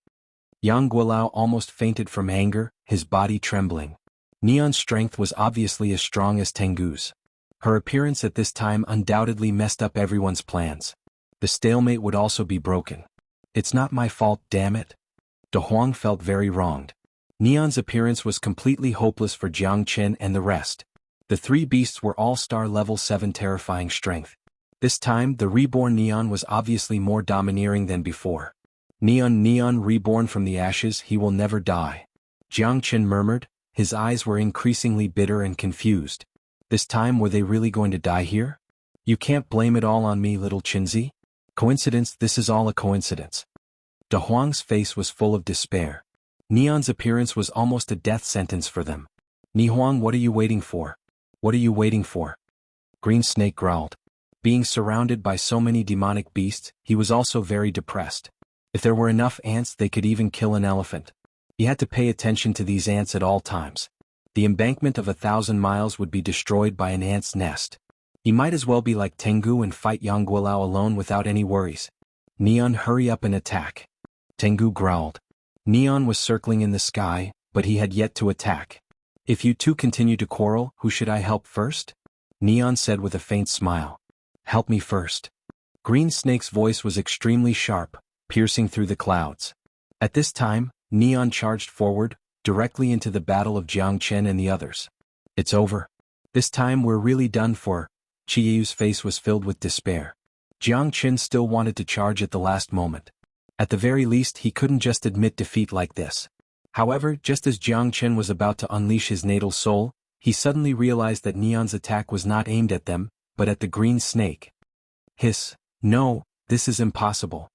Speaker 1: Yang Guilao almost fainted from anger, his body trembling. Neon's strength was obviously as strong as Tengu's. Her appearance at this time undoubtedly messed up everyone's plans. The stalemate would also be broken. It's not my fault, damn it. De Huang felt very wronged. Neon's appearance was completely hopeless for Jiang Chen and the rest. The three beasts were all-star level 7 terrifying strength. This time, the reborn Neon was obviously more domineering than before. Neon reborn from the ashes, he will never die. Jiang Chen murmured, his eyes were increasingly bitter and confused. This time were they really going to die here? You can't blame it all on me, little Chinzi. Coincidence, this is all a coincidence. De Huang's face was full of despair. Neon's appearance was almost a death sentence for them. Ni Huang, what are you waiting for? What are you waiting for? Green Snake growled. Being surrounded by so many demonic beasts, he was also very depressed. If there were enough ants, they could even kill an elephant. He had to pay attention to these ants at all times. The embankment of 1,000 miles would be destroyed by an ant's nest. He might as well be like Tengu and fight Yang Guilao alone without any worries. Neon, hurry up and attack. Tengu growled. Neon was circling in the sky, but he had yet to attack. If you two continue to quarrel, who should I help first? Neon said with a faint smile. Help me first. Green Snake's voice was extremely sharp, piercing through the clouds. At this time, Neon charged forward, directly into the battle of Jiang Chen and the others. It's over. This time we're really done for. Qieyu's face was filled with despair. Jiang Chen still wanted to charge at the last moment. At the very least, he couldn't just admit defeat like this. However, just as Jiang Chen was about to unleash his natal soul, he suddenly realized that Neon's attack was not aimed at them, but at the Green Snake. Hiss. No, this is impossible.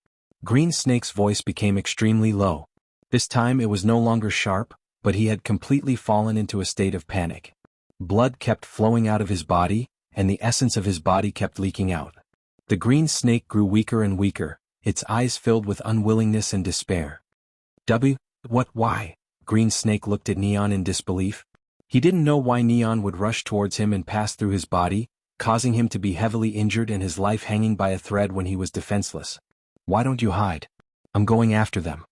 Speaker 1: Green Snake's voice became extremely low. This time it was no longer sharp, but he had completely fallen into a state of panic. Blood kept flowing out of his body, and the essence of his body kept leaking out. The Green Snake grew weaker and weaker, its eyes filled with unwillingness and despair. Why? Green Snake looked at Neon in disbelief. He didn't know why Neon would rush towards him and pass through his body, causing him to be heavily injured and his life hanging by a thread when he was defenseless. Why don't you hide? I'm going after them.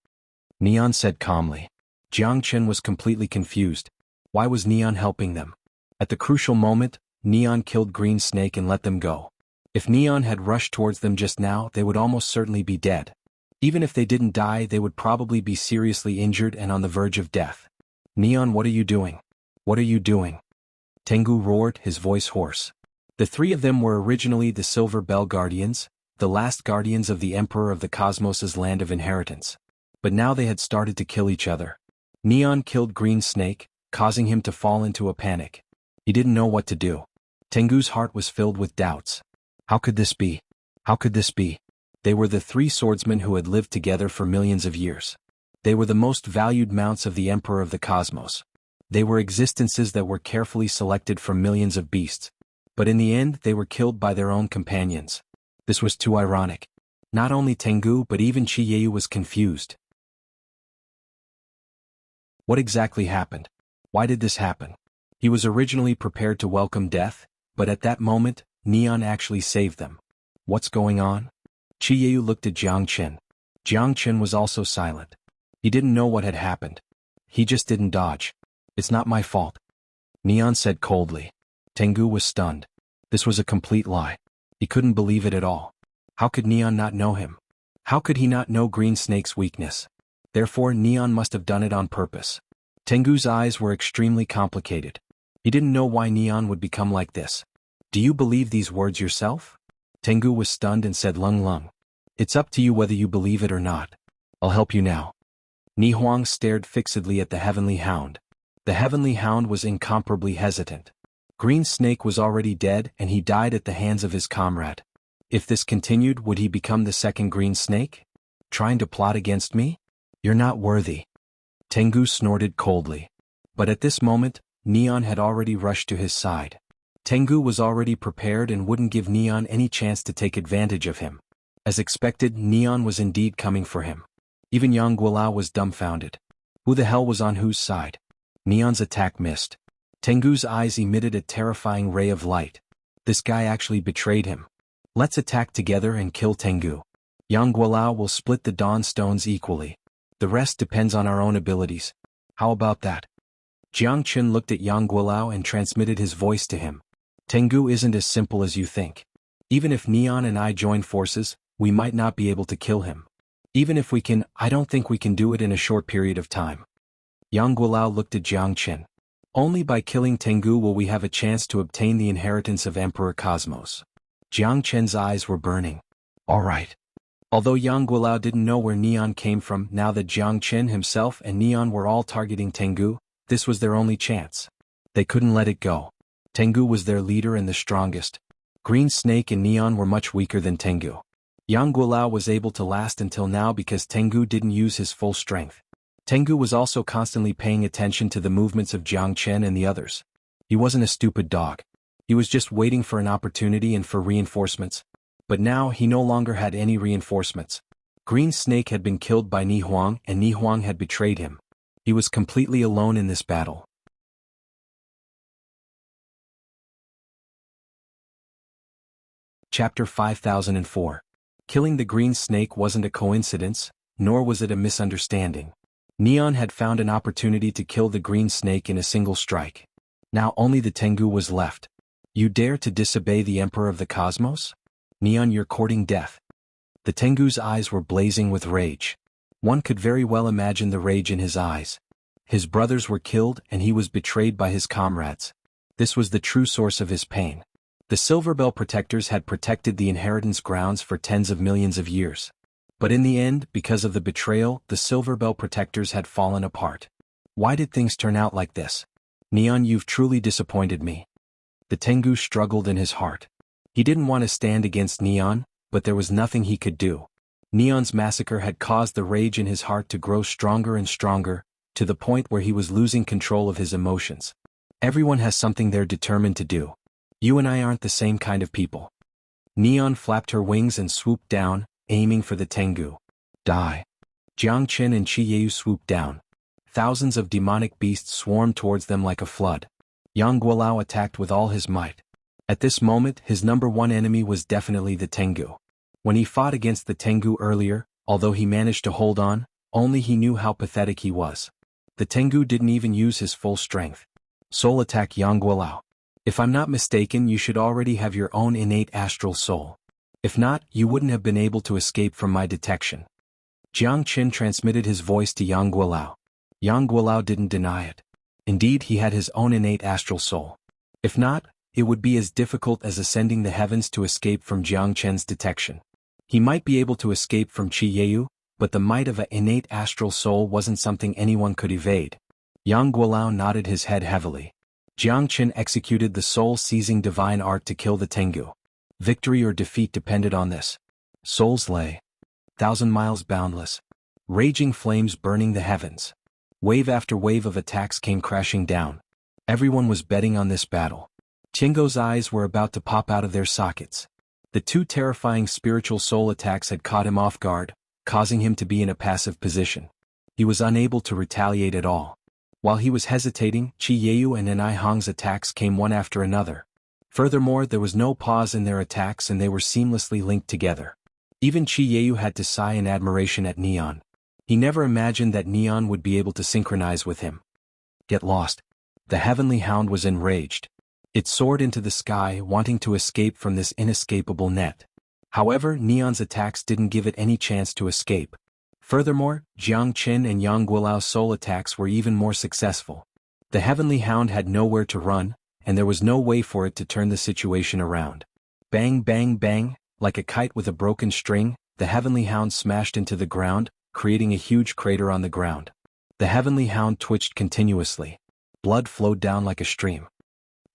Speaker 1: Neon said calmly. Jiang Chen was completely confused. Why was Neon helping them? At the crucial moment, Neon killed Green Snake and let them go. If Neon had rushed towards them just now, they would almost certainly be dead. Even if they didn't die, they would probably be seriously injured and on the verge of death. Neon, what are you doing? What are you doing? Tengu roared, his voice hoarse. The three of them were originally the Silver Bell Guardians, the last guardians of the Emperor of the Cosmos' land of inheritance. But now they had started to kill each other. Neon killed Green Snake, causing him to fall into a panic. He didn't know what to do. Tengu's heart was filled with doubts. How could this be? How could this be? They were the three swordsmen who had lived together for millions of years. They were the most valued mounts of the Emperor of the Cosmos. They were existences that were carefully selected from millions of beasts. But in the end, they were killed by their own companions. This was too ironic. Not only Tengu but even Qiyeyu was confused. What exactly happened? Why did this happen? He was originally prepared to welcome death, but at that moment, Neon actually saved them. What's going on? Qiyeyu looked at Jiang Chen. Jiang Chen was also silent. He didn't know what had happened. He just didn't dodge. It's not my fault. Neon said coldly. Tengu was stunned. This was a complete lie. He couldn't believe it at all. How could Neon not know him? How could he not know Green Snake's weakness? Therefore, Neon must have done it on purpose. Tengu's eyes were extremely complicated. He didn't know why Neon would become like this. Do you believe these words yourself? Tengu was stunned and said, Lung Lung. It's up to you whether you believe it or not. I'll help you now. Ni Huang stared fixedly at the Heavenly Hound. The Heavenly Hound was incomparably hesitant. Green Snake was already dead and he died at the hands of his comrade. If this continued, would he become the second Green Snake? Trying to plot against me? You're not worthy. Tengu snorted coldly. But at this moment, Neon had already rushed to his side. Tengu was already prepared and wouldn't give Neon any chance to take advantage of him. As expected, Neon was indeed coming for him. Even Yang Guilao was dumbfounded. Who the hell was on whose side? Neon's attack missed. Tengu's eyes emitted a terrifying ray of light. This guy actually betrayed him. Let's attack together and kill Tengu. Yang Guolao will split the dawn stones equally. The rest depends on our own abilities. How about that? Jiang Chen looked at Yang Guolao and transmitted his voice to him. Tengu isn't as simple as you think. Even if Neon and I join forces, we might not be able to kill him. Even if we can, I don't think we can do it in a short period of time. Yang Guolao looked at Jiang Chen. Only by killing Tengu will we have a chance to obtain the inheritance of Emperor Cosmos. Jiang Chen's eyes were burning. All right. Although Yang Guolao didn't know where Neon came from, now that Jiang Chen himself and Neon were all targeting Tengu, this was their only chance. They couldn't let it go. Tengu was their leader and the strongest. Green Snake and Neon were much weaker than Tengu. Yang Guolao was able to last until now because Tengu didn't use his full strength. Tengu was also constantly paying attention to the movements of Jiang Chen and the others. He wasn't a stupid dog. He was just waiting for an opportunity and for reinforcements. But now he no longer had any reinforcements. Green Snake had been killed by Ni Huang and Ni Huang had betrayed him. He was completely alone in this battle. Chapter 5004. Killing the Green Snake wasn't a coincidence, nor was it a misunderstanding. Neon had found an opportunity to kill the Green Snake in a single strike. Now only the Tengu was left. You dare to disobey the Emperor of the Cosmos? Neon, you're courting death. The Tengu's eyes were blazing with rage. One could very well imagine the rage in his eyes. His brothers were killed and he was betrayed by his comrades. This was the true source of his pain. The Silverbell protectors had protected the inheritance grounds for tens of millions of years. But in the end, because of the betrayal, the Silverbell protectors had fallen apart. Why did things turn out like this? Neon, you've truly disappointed me. The Tengu struggled in his heart. He didn't want to stand against Neon, but there was nothing he could do. Neon's massacre had caused the rage in his heart to grow stronger and stronger, to the point where he was losing control of his emotions. Everyone has something they're determined to do. You and I aren't the same kind of people. Neon flapped her wings and swooped down, aiming for the Tengu. Die. Jiang Chen and Qi Yeu swooped down. Thousands of demonic beasts swarmed towards them like a flood. Yang Guolao attacked with all his might. At this moment, his number one enemy was definitely the Tengu. When he fought against the Tengu earlier, although he managed to hold on, only he knew how pathetic he was. The Tengu didn't even use his full strength. Soul attack Yang Guolao. If I'm not mistaken, you should already have your own innate astral soul. If not, you wouldn't have been able to escape from my detection. Jiang Chen transmitted his voice to Yang Guolao. Yang Guolao didn't deny it. Indeed, he had his own innate astral soul. If not, it would be as difficult as ascending the heavens to escape from Jiang Chen's detection. He might be able to escape from Qi Yeu, but the might of an innate astral soul wasn't something anyone could evade. Yang Guolao nodded his head heavily. Jiang Chen executed the soul-seizing divine art to kill the Tengu. Victory or defeat depended on this. Souls lay 1,000 miles boundless. Raging flames burning the heavens. Wave after wave of attacks came crashing down. Everyone was betting on this battle. Tiango's eyes were about to pop out of their sockets. The two terrifying spiritual soul attacks had caught him off guard, causing him to be in a passive position. He was unable to retaliate at all. While he was hesitating, Qi Yeu and Nai Hong's attacks came one after another. Furthermore, there was no pause in their attacks and they were seamlessly linked together. Even Qi Yeu had to sigh in admiration at Neon. He never imagined that Neon would be able to synchronize with him. Get lost. The Heavenly Hound was enraged. It soared into the sky, wanting to escape from this inescapable net. However, Neon's attacks didn't give it any chance to escape. Furthermore, Jiang Chen and Yang Guolao's soul attacks were even more successful. The Heavenly Hound had nowhere to run, and there was no way for it to turn the situation around. Bang bang bang, like a kite with a broken string, the Heavenly Hound smashed into the ground, creating a huge crater on the ground. The Heavenly Hound twitched continuously. Blood flowed down like a stream.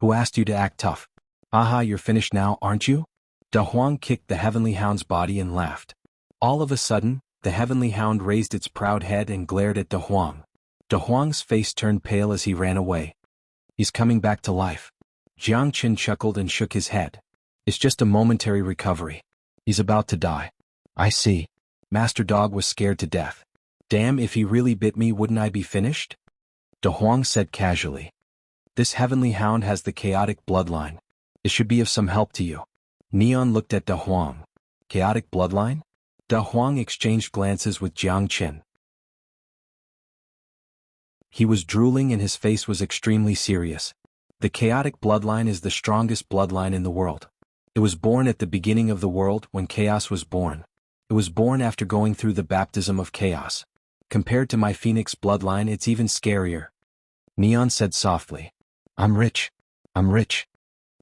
Speaker 1: Who asked you to act tough? Aha, you're finished now, aren't you? Da Huang kicked the Heavenly Hound's body and laughed. All of a sudden, the Heavenly Hound raised its proud head and glared at Da Huang. Da Huang's face turned pale as he ran away. He's coming back to life. Jiang Chen chuckled and shook his head. It's just a momentary recovery. He's about to die. I see. Master Dog was scared to death. Damn, if he really bit me, wouldn't I be finished? Da Huang said casually. This Heavenly Hound has the chaotic bloodline. It should be of some help to you. Neon looked at Da Huang. Chaotic bloodline? Da Huang exchanged glances with Jiang Chen. He was drooling and his face was extremely serious. The chaotic bloodline is the strongest bloodline in the world. It was born at the beginning of the world when chaos was born. It was born after going through the baptism of chaos. Compared to my phoenix bloodline, it's even scarier. Neon said softly. I'm rich. I'm rich.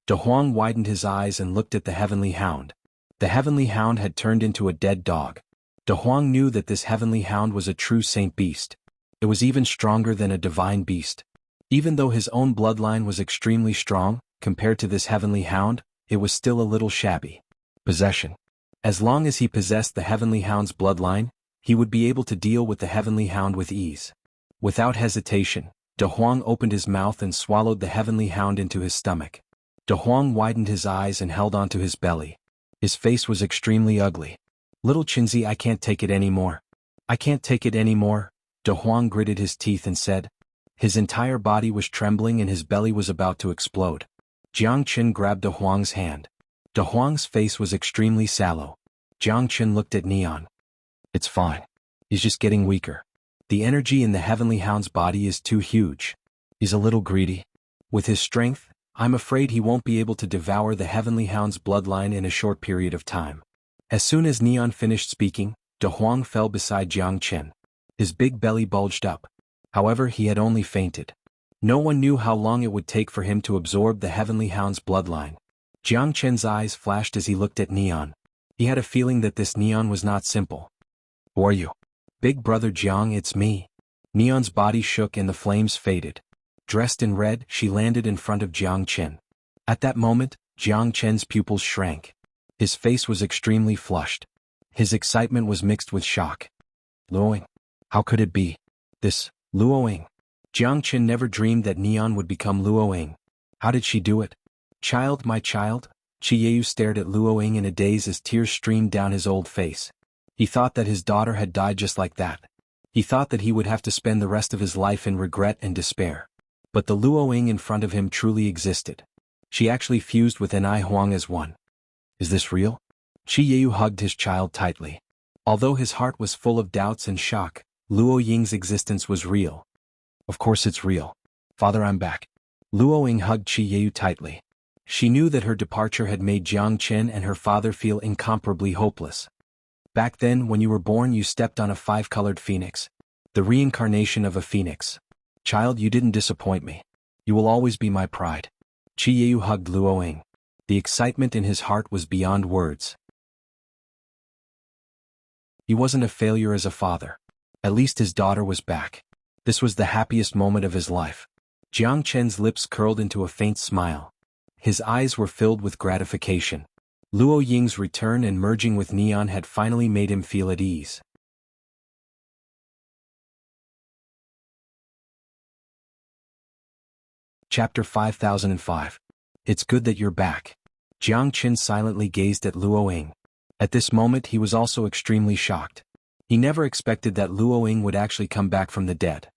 Speaker 1: Da Huang widened his eyes and looked at the heavenly hound. The heavenly hound had turned into a dead dog. Da Huang knew that this heavenly hound was a true saint beast. It was even stronger than a divine beast. Even though his own bloodline was extremely strong, compared to this heavenly hound, it was still a little shabby. Possession. As long as he possessed the heavenly hound's bloodline, he would be able to deal with the heavenly hound with ease. Without hesitation, Da Huang opened his mouth and swallowed the heavenly hound into his stomach. Da Huang widened his eyes and held onto his belly. His face was extremely ugly. Little Chinzi, I can't take it anymore. I can't take it anymore. Da Huang gritted his teeth and said. His entire body was trembling and his belly was about to explode. Jiang Chen grabbed Da Huang's hand. Da Huang's face was extremely sallow. Jiang Chen looked at Neon. It's fine. He's just getting weaker. The energy in the heavenly hound's body is too huge. He's a little greedy. With his strength, I'm afraid he won't be able to devour the heavenly hound's bloodline in a short period of time. As soon as Neon finished speaking, Da Huang fell beside Jiang Chen. His big belly bulged up. However, he had only fainted. No one knew how long it would take for him to absorb the heavenly hound's bloodline. Jiang Chen's eyes flashed as he looked at Neon. He had a feeling that this Neon was not simple. Who are you? Big brother Jiang, it's me. Neon's body shook and the flames faded. Dressed in red, she landed in front of Jiang Chen. At that moment, Jiang Chen's pupils shrank. His face was extremely flushed. His excitement was mixed with shock. Luoying. How could it be? This, Luoying. Jiang Chen never dreamed that Neon would become Luoying. How did she do it? Child, my child? Qiyu stared at Luoying in a daze as tears streamed down his old face. He thought that his daughter had died just like that. He thought that he would have to spend the rest of his life in regret and despair. But the Luoying in front of him truly existed. She actually fused with Nai Huang as one. Is this real? Qiyu hugged his child tightly. Although his heart was full of doubts and shock, Luoying's existence was real. Of course it's real. Father, I'm back. Luoying hugged Qiyu tightly. She knew that her departure had made Jiang Chen and her father feel incomparably hopeless. Back then, when you were born, you stepped on a 5-colored phoenix. The reincarnation of a phoenix. Child, you didn't disappoint me. You will always be my pride. Qiyu hugged Luoying. The excitement in his heart was beyond words. He wasn't a failure as a father. At least his daughter was back. This was the happiest moment of his life. Jiang Chen's lips curled into a faint smile. His eyes were filled with gratification. Luoying's return and merging with Neon had finally made him feel at ease. Chapter 5005. It's good that you're back. Jiang Chen silently gazed at Luoying. At this moment he was also extremely shocked. He never expected that Luoying would actually come back from the dead.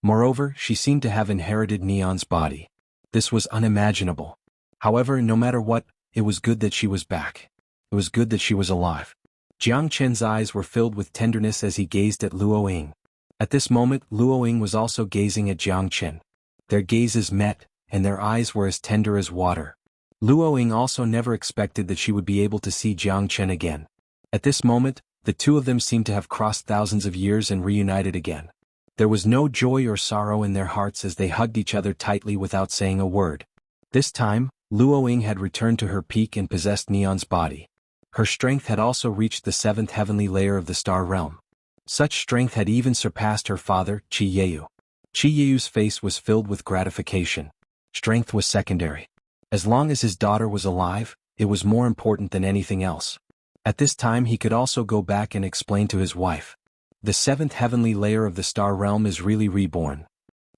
Speaker 1: Moreover, she seemed to have inherited Neon's body. This was unimaginable. However, no matter what, it was good that she was back. It was good that she was alive. Jiang Chen's eyes were filled with tenderness as he gazed at Luoying. At this moment, Luoying was also gazing at Jiang Chen. Their gazes met, and their eyes were as tender as water. Luoying also never expected that she would be able to see Jiang Chen again. At this moment, the two of them seemed to have crossed thousands of years and reunited again. There was no joy or sorrow in their hearts as they hugged each other tightly without saying a word. This time, Luoying had returned to her peak and possessed Neon's body. Her strength had also reached the 7th heavenly layer of the star realm. Such strength had even surpassed her father, Qiyu. Qiyu's face was filled with gratification. Strength was secondary. As long as his daughter was alive, it was more important than anything else. At this time he could also go back and explain to his wife. The 7th heavenly layer of the star realm is really reborn.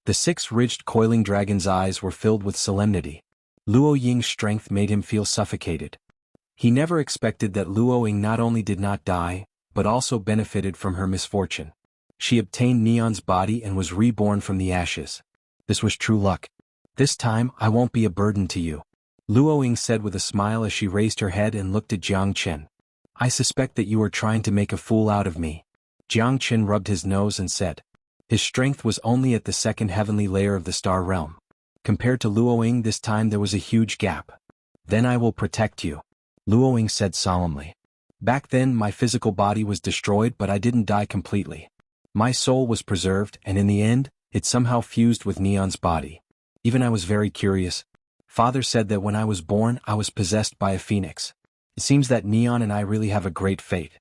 Speaker 1: The 6-ridged coiling dragon's eyes were filled with solemnity. Luoying's strength made him feel suffocated. He never expected that Luoying not only did not die, but also benefited from her misfortune. She obtained Neon's body and was reborn from the ashes. This was true luck. This time, I won't be a burden to you. Luoying said with a smile as she raised her head and looked at Jiang Chen. I suspect that you are trying to make a fool out of me. Jiang Chen rubbed his nose and said. His strength was only at the second heavenly layer of the star realm. Compared to Luoying, this time there was a huge gap. Then I will protect you, Luoying said solemnly. Back then my physical body was destroyed, but I didn't die completely. My soul was preserved, and in the end, it somehow fused with Neon's body. Even I was very curious. Father said that when I was born I was possessed by a phoenix. It seems that Neon and I really have a great fate.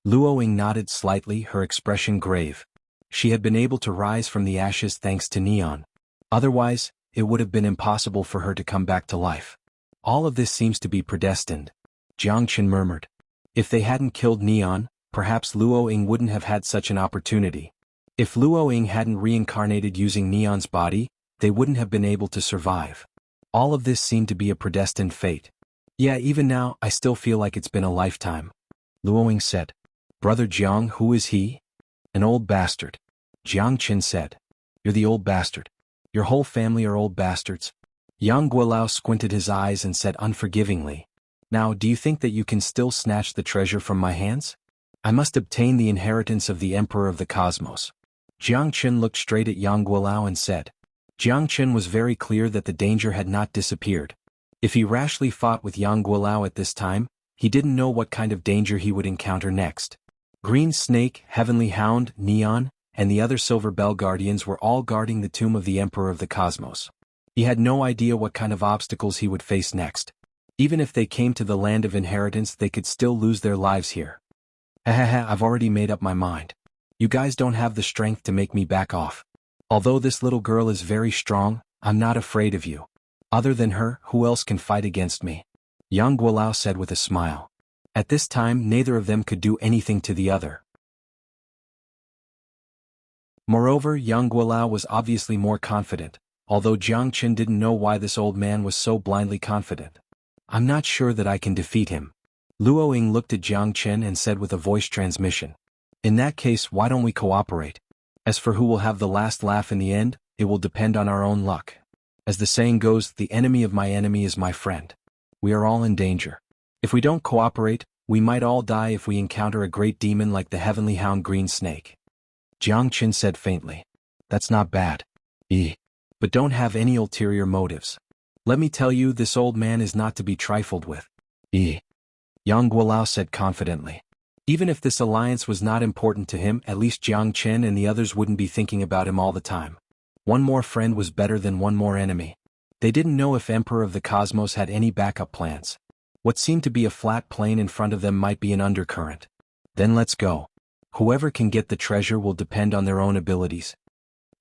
Speaker 1: Luoying nodded slightly, her expression grave. She had been able to rise from the ashes thanks to Neon. Otherwise, it would have been impossible for her to come back to life. All of this seems to be predestined, Jiang Chen murmured. If they hadn't killed Neon, perhaps Luoying wouldn't have had such an opportunity. If Luoying hadn't reincarnated using Neon's body, they wouldn't have been able to survive. All of this seemed to be a predestined fate. Yeah, even now, I still feel like it's been a lifetime, Luoying said. Brother Jiang, who is he? An old bastard, Jiang Chen said. You're the old bastard. Your whole family are old bastards. Yang Guolao squinted his eyes and said unforgivingly, Now do you think that you can still snatch the treasure from my hands? I must obtain the inheritance of the Emperor of the Cosmos. Jiang Chen looked straight at Yang Guolao and said. Jiang Chen was very clear that the danger had not disappeared. If he rashly fought with Yang Guolao at this time, he didn't know what kind of danger he would encounter next. Green Snake, Heavenly Hound, Neon, and the other Silver Bell Guardians were all guarding the tomb of the Emperor of the Cosmos. He had no idea what kind of obstacles he would face next. Even if they came to the land of inheritance, they could still lose their lives here. I've already made up my mind. You guys don't have the strength to make me back off. Although this little girl is very strong, I'm not afraid of you. Other than her, who else can fight against me? Yang Guolao said with a smile. At this time, neither of them could do anything to the other. Moreover, Yang Guolao was obviously more confident, although Jiang Chen didn't know why this old man was so blindly confident. I'm not sure that I can defeat him. Luoying looked at Jiang Chen and said with a voice transmission. In that case, why don't we cooperate? As for who will have the last laugh in the end, it will depend on our own luck. As the saying goes, the enemy of my enemy is my friend. We are all in danger. If we don't cooperate, we might all die if we encounter a great demon like the Heavenly Hound Green Snake. Jiang Chen said faintly. That's not bad. But don't have any ulterior motives. Let me tell you, this old man is not to be trifled with. Yang Guolao said confidently. Even if this alliance was not important to him, at least Jiang Chen and the others wouldn't be thinking about him all the time. One more friend was better than one more enemy. They didn't know if Emperor of the Cosmos had any backup plans. What seemed to be a flat plane in front of them might be an undercurrent. Then let's go. Whoever can get the treasure will depend on their own abilities.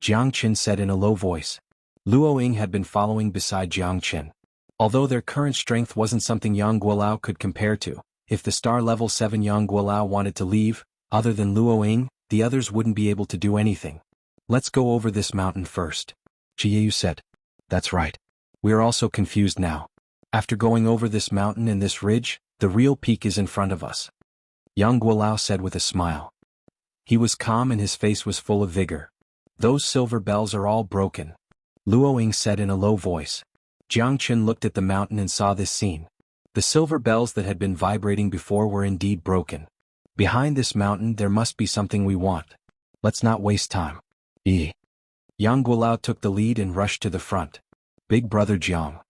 Speaker 1: Jiang Chen said in a low voice. Luoying had been following beside Jiang Chen. Although their current strength wasn't something Yang Guolao could compare to, if the star level 7 Yang Guolao wanted to leave, other than Luoying, the others wouldn't be able to do anything. Let's go over this mountain first, Jianghu said. That's right. We are also confused now. After going over this mountain and this ridge, the real peak is in front of us. Yang Guolao said with a smile. He was calm and his face was full of vigor. Those silver bells are all broken, Luoying said in a low voice. Jiang Chen looked at the mountain and saw this scene. The silver bells that had been vibrating before were indeed broken. Behind this mountain there must be something we want. Let's not waste time. Yang Guolao took the lead and rushed to the front. Big brother Jiang,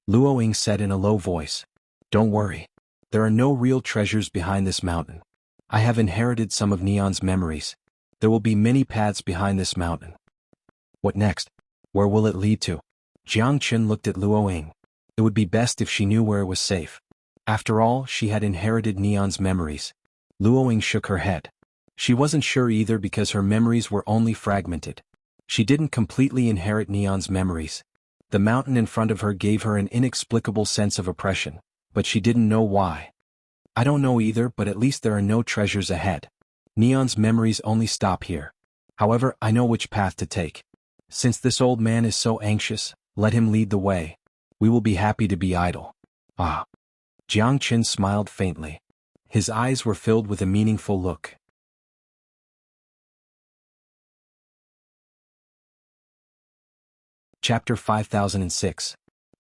Speaker 1: Luoying said in a low voice. Don't worry. There are no real treasures behind this mountain. I have inherited some of Neon's memories. There will be many paths behind this mountain. What next? Where will it lead to? Jiang Chen looked at Luoying. It would be best if she knew where it was safe. After all, she had inherited Neon's memories. Luoying shook her head. She wasn't sure either because her memories were only fragmented. She didn't completely inherit Neon's memories. The mountain in front of her gave her an inexplicable sense of oppression, but she didn't know why. I don't know either, but at least there are no treasures ahead. Neon's memories only stop here. However, I know which path to take. Since this old man is so anxious, let him lead the way. We will be happy to be idle. Jiang Chen smiled faintly. His eyes were filled with a meaningful look. Chapter 5006.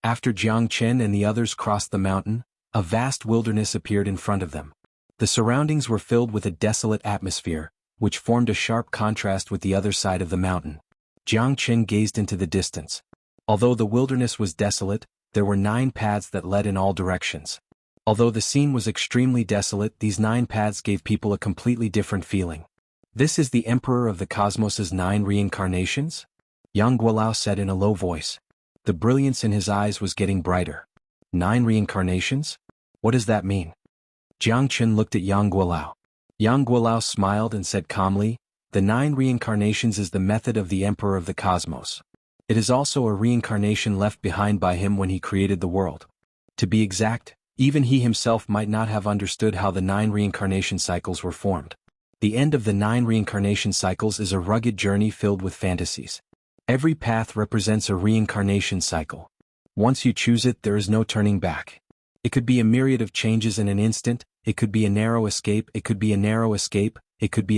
Speaker 1: After Jiang Chen and the others crossed the mountain, a vast wilderness appeared in front of them. The surroundings were filled with a desolate atmosphere, which formed a sharp contrast with the other side of the mountain. Jiang Chen gazed into the distance. Although the wilderness was desolate, there were 9 paths that led in all directions. Although the scene was extremely desolate, these 9 paths gave people a completely different feeling. "This is the Emperor of the Cosmos's 9 reincarnations?" Yang Guolao said in a low voice. The brilliance in his eyes was getting brighter. 9 reincarnations? What does that mean? Jiang Chen looked at Yang Guolao. Yang Guolao smiled and said calmly, "The 9 reincarnations is the method of the Emperor of the Cosmos. It is also a reincarnation left behind by him when he created the world. To be exact, even he himself might not have understood how the 9 reincarnation cycles were formed. The end of the 9 reincarnation cycles is a rugged journey filled with fantasies. Every path represents a reincarnation cycle. Once you choose it, there is no turning back. It could be a myriad of changes in an instant, it could be a narrow escape, it could be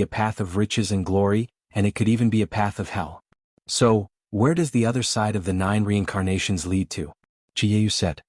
Speaker 1: a path of riches and glory, and it could even be a path of hell. So, where does the other side of the 9 reincarnations lead to?" Xianxia said.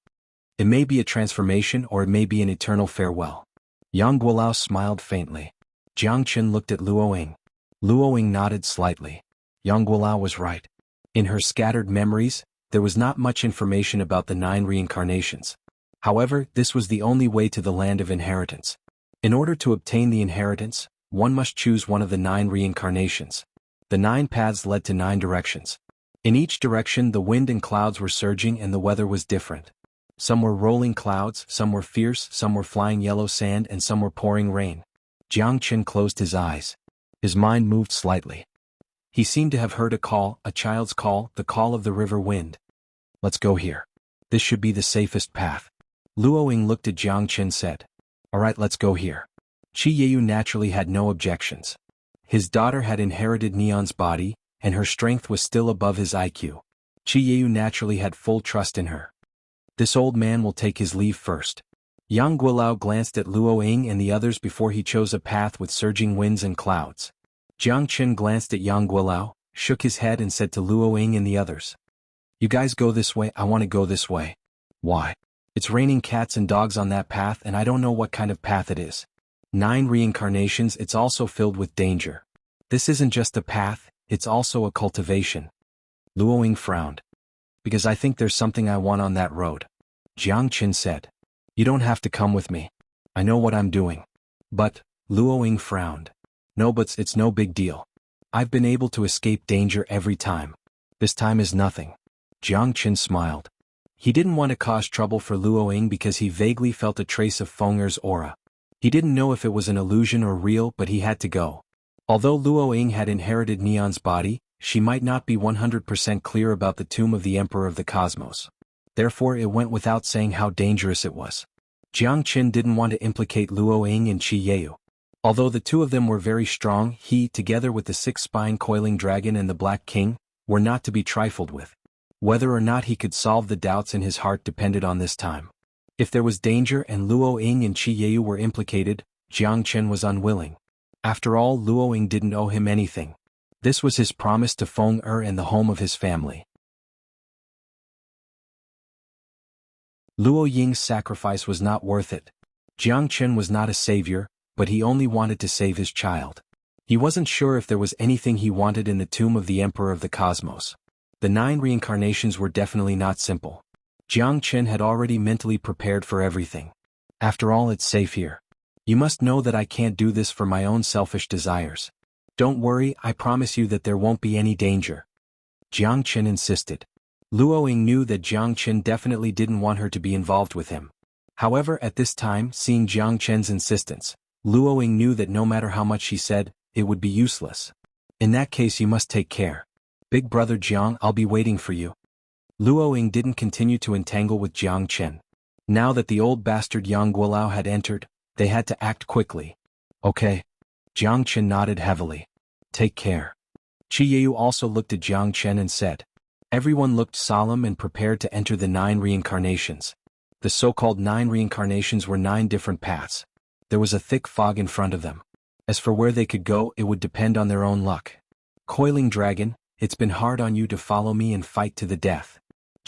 Speaker 1: "It may be a transformation or it may be an eternal farewell." Yang Guolao smiled faintly. Jiang Chen looked at Luoying. Luoying nodded slightly. Yang Guolao was right. In her scattered memories, there was not much information about the 9 reincarnations. However, this was the only way to the land of inheritance. In order to obtain the inheritance, one must choose one of the 9 reincarnations. The 9 paths led to 9 directions. In each direction the wind and clouds were surging and the weather was different. Some were rolling clouds, some were fierce, some were flying yellow sand, and some were pouring rain. Jiang Chen closed his eyes. His mind moved slightly. He seemed to have heard a call, a child's call, the call of the river wind. "Let's go here. This should be the safest path." Luoying looked at Jiang Chen and said, "Alright, let's go here." Xianxia naturally had no objections. His daughter had inherited Neon's body, and her strength was still above his IQ. Xianxia naturally had full trust in her. "This old man will take his leave first." Yang Guolao glanced at Luoying and the others before he chose a path with surging winds and clouds. Jiang Chen glanced at Yang Guolao, shook his head and said to Luoying and the others, "You guys go this way, I want to go this way." "Why?" "It's raining cats and dogs on that path and I don't know what kind of path it is. 9 reincarnations, it's also filled with danger. This isn't just a path, it's also a cultivation." Luoying frowned. "Because I think there's something I want on that road." Jiang Chen said, "You don't have to come with me. I know what I'm doing." "But," Luoying frowned. "No buts, it's no big deal. I've been able to escape danger every time. This time is nothing." Jiang Chen smiled. He didn't want to cause trouble for Luoying because he vaguely felt a trace of Feng'er's aura. He didn't know if it was an illusion or real, but he had to go. Although Luoying had inherited Neon's body, she might not be 100% clear about the tomb of the Emperor of the Cosmos. Therefore it went without saying how dangerous it was. Jiang Chen didn't want to implicate Luoying and Xianxia. Although the 2 of them were very strong, he, together with the 6-spine coiling dragon and the Black King, were not to be trifled with. Whether or not he could solve the doubts in his heart depended on this time. If there was danger and Luoying and Xianxia were implicated, Jiang Chen was unwilling. After all, Luoying didn't owe him anything. This was his promise to Feng'er and the home of his family. Luoying's sacrifice was not worth it. Jiang Chen was not a savior, but he only wanted to save his child. He wasn't sure if there was anything he wanted in the tomb of the Emperor of the Cosmos. The 9 reincarnations were definitely not simple. Jiang Chen had already mentally prepared for everything. "After all, it's safe here. You must know that I can't do this for my own selfish desires. Don't worry, I promise you that there won't be any danger." Jiang Chen insisted. Luoying knew that Jiang Chen definitely didn't want her to be involved with him. However, at this time, seeing Jiang Chen's insistence, Luoying knew that no matter how much she said, it would be useless. "In that case you must take care. Big brother Jiang, I'll be waiting for you." Luoying didn't continue to entangle with Jiang Chen. Now that the old bastard Yang Guolao had entered, they had to act quickly. "Okay." Jiang Chen nodded heavily. "Take care." Xianxia also looked at Jiang Chen and said. Everyone looked solemn and prepared to enter the 9 reincarnations. The so-called 9 reincarnations were 9 different paths. There was a thick fog in front of them. As for where they could go, it would depend on their own luck. "Coiling dragon, it's been hard on you to follow me and fight to the death."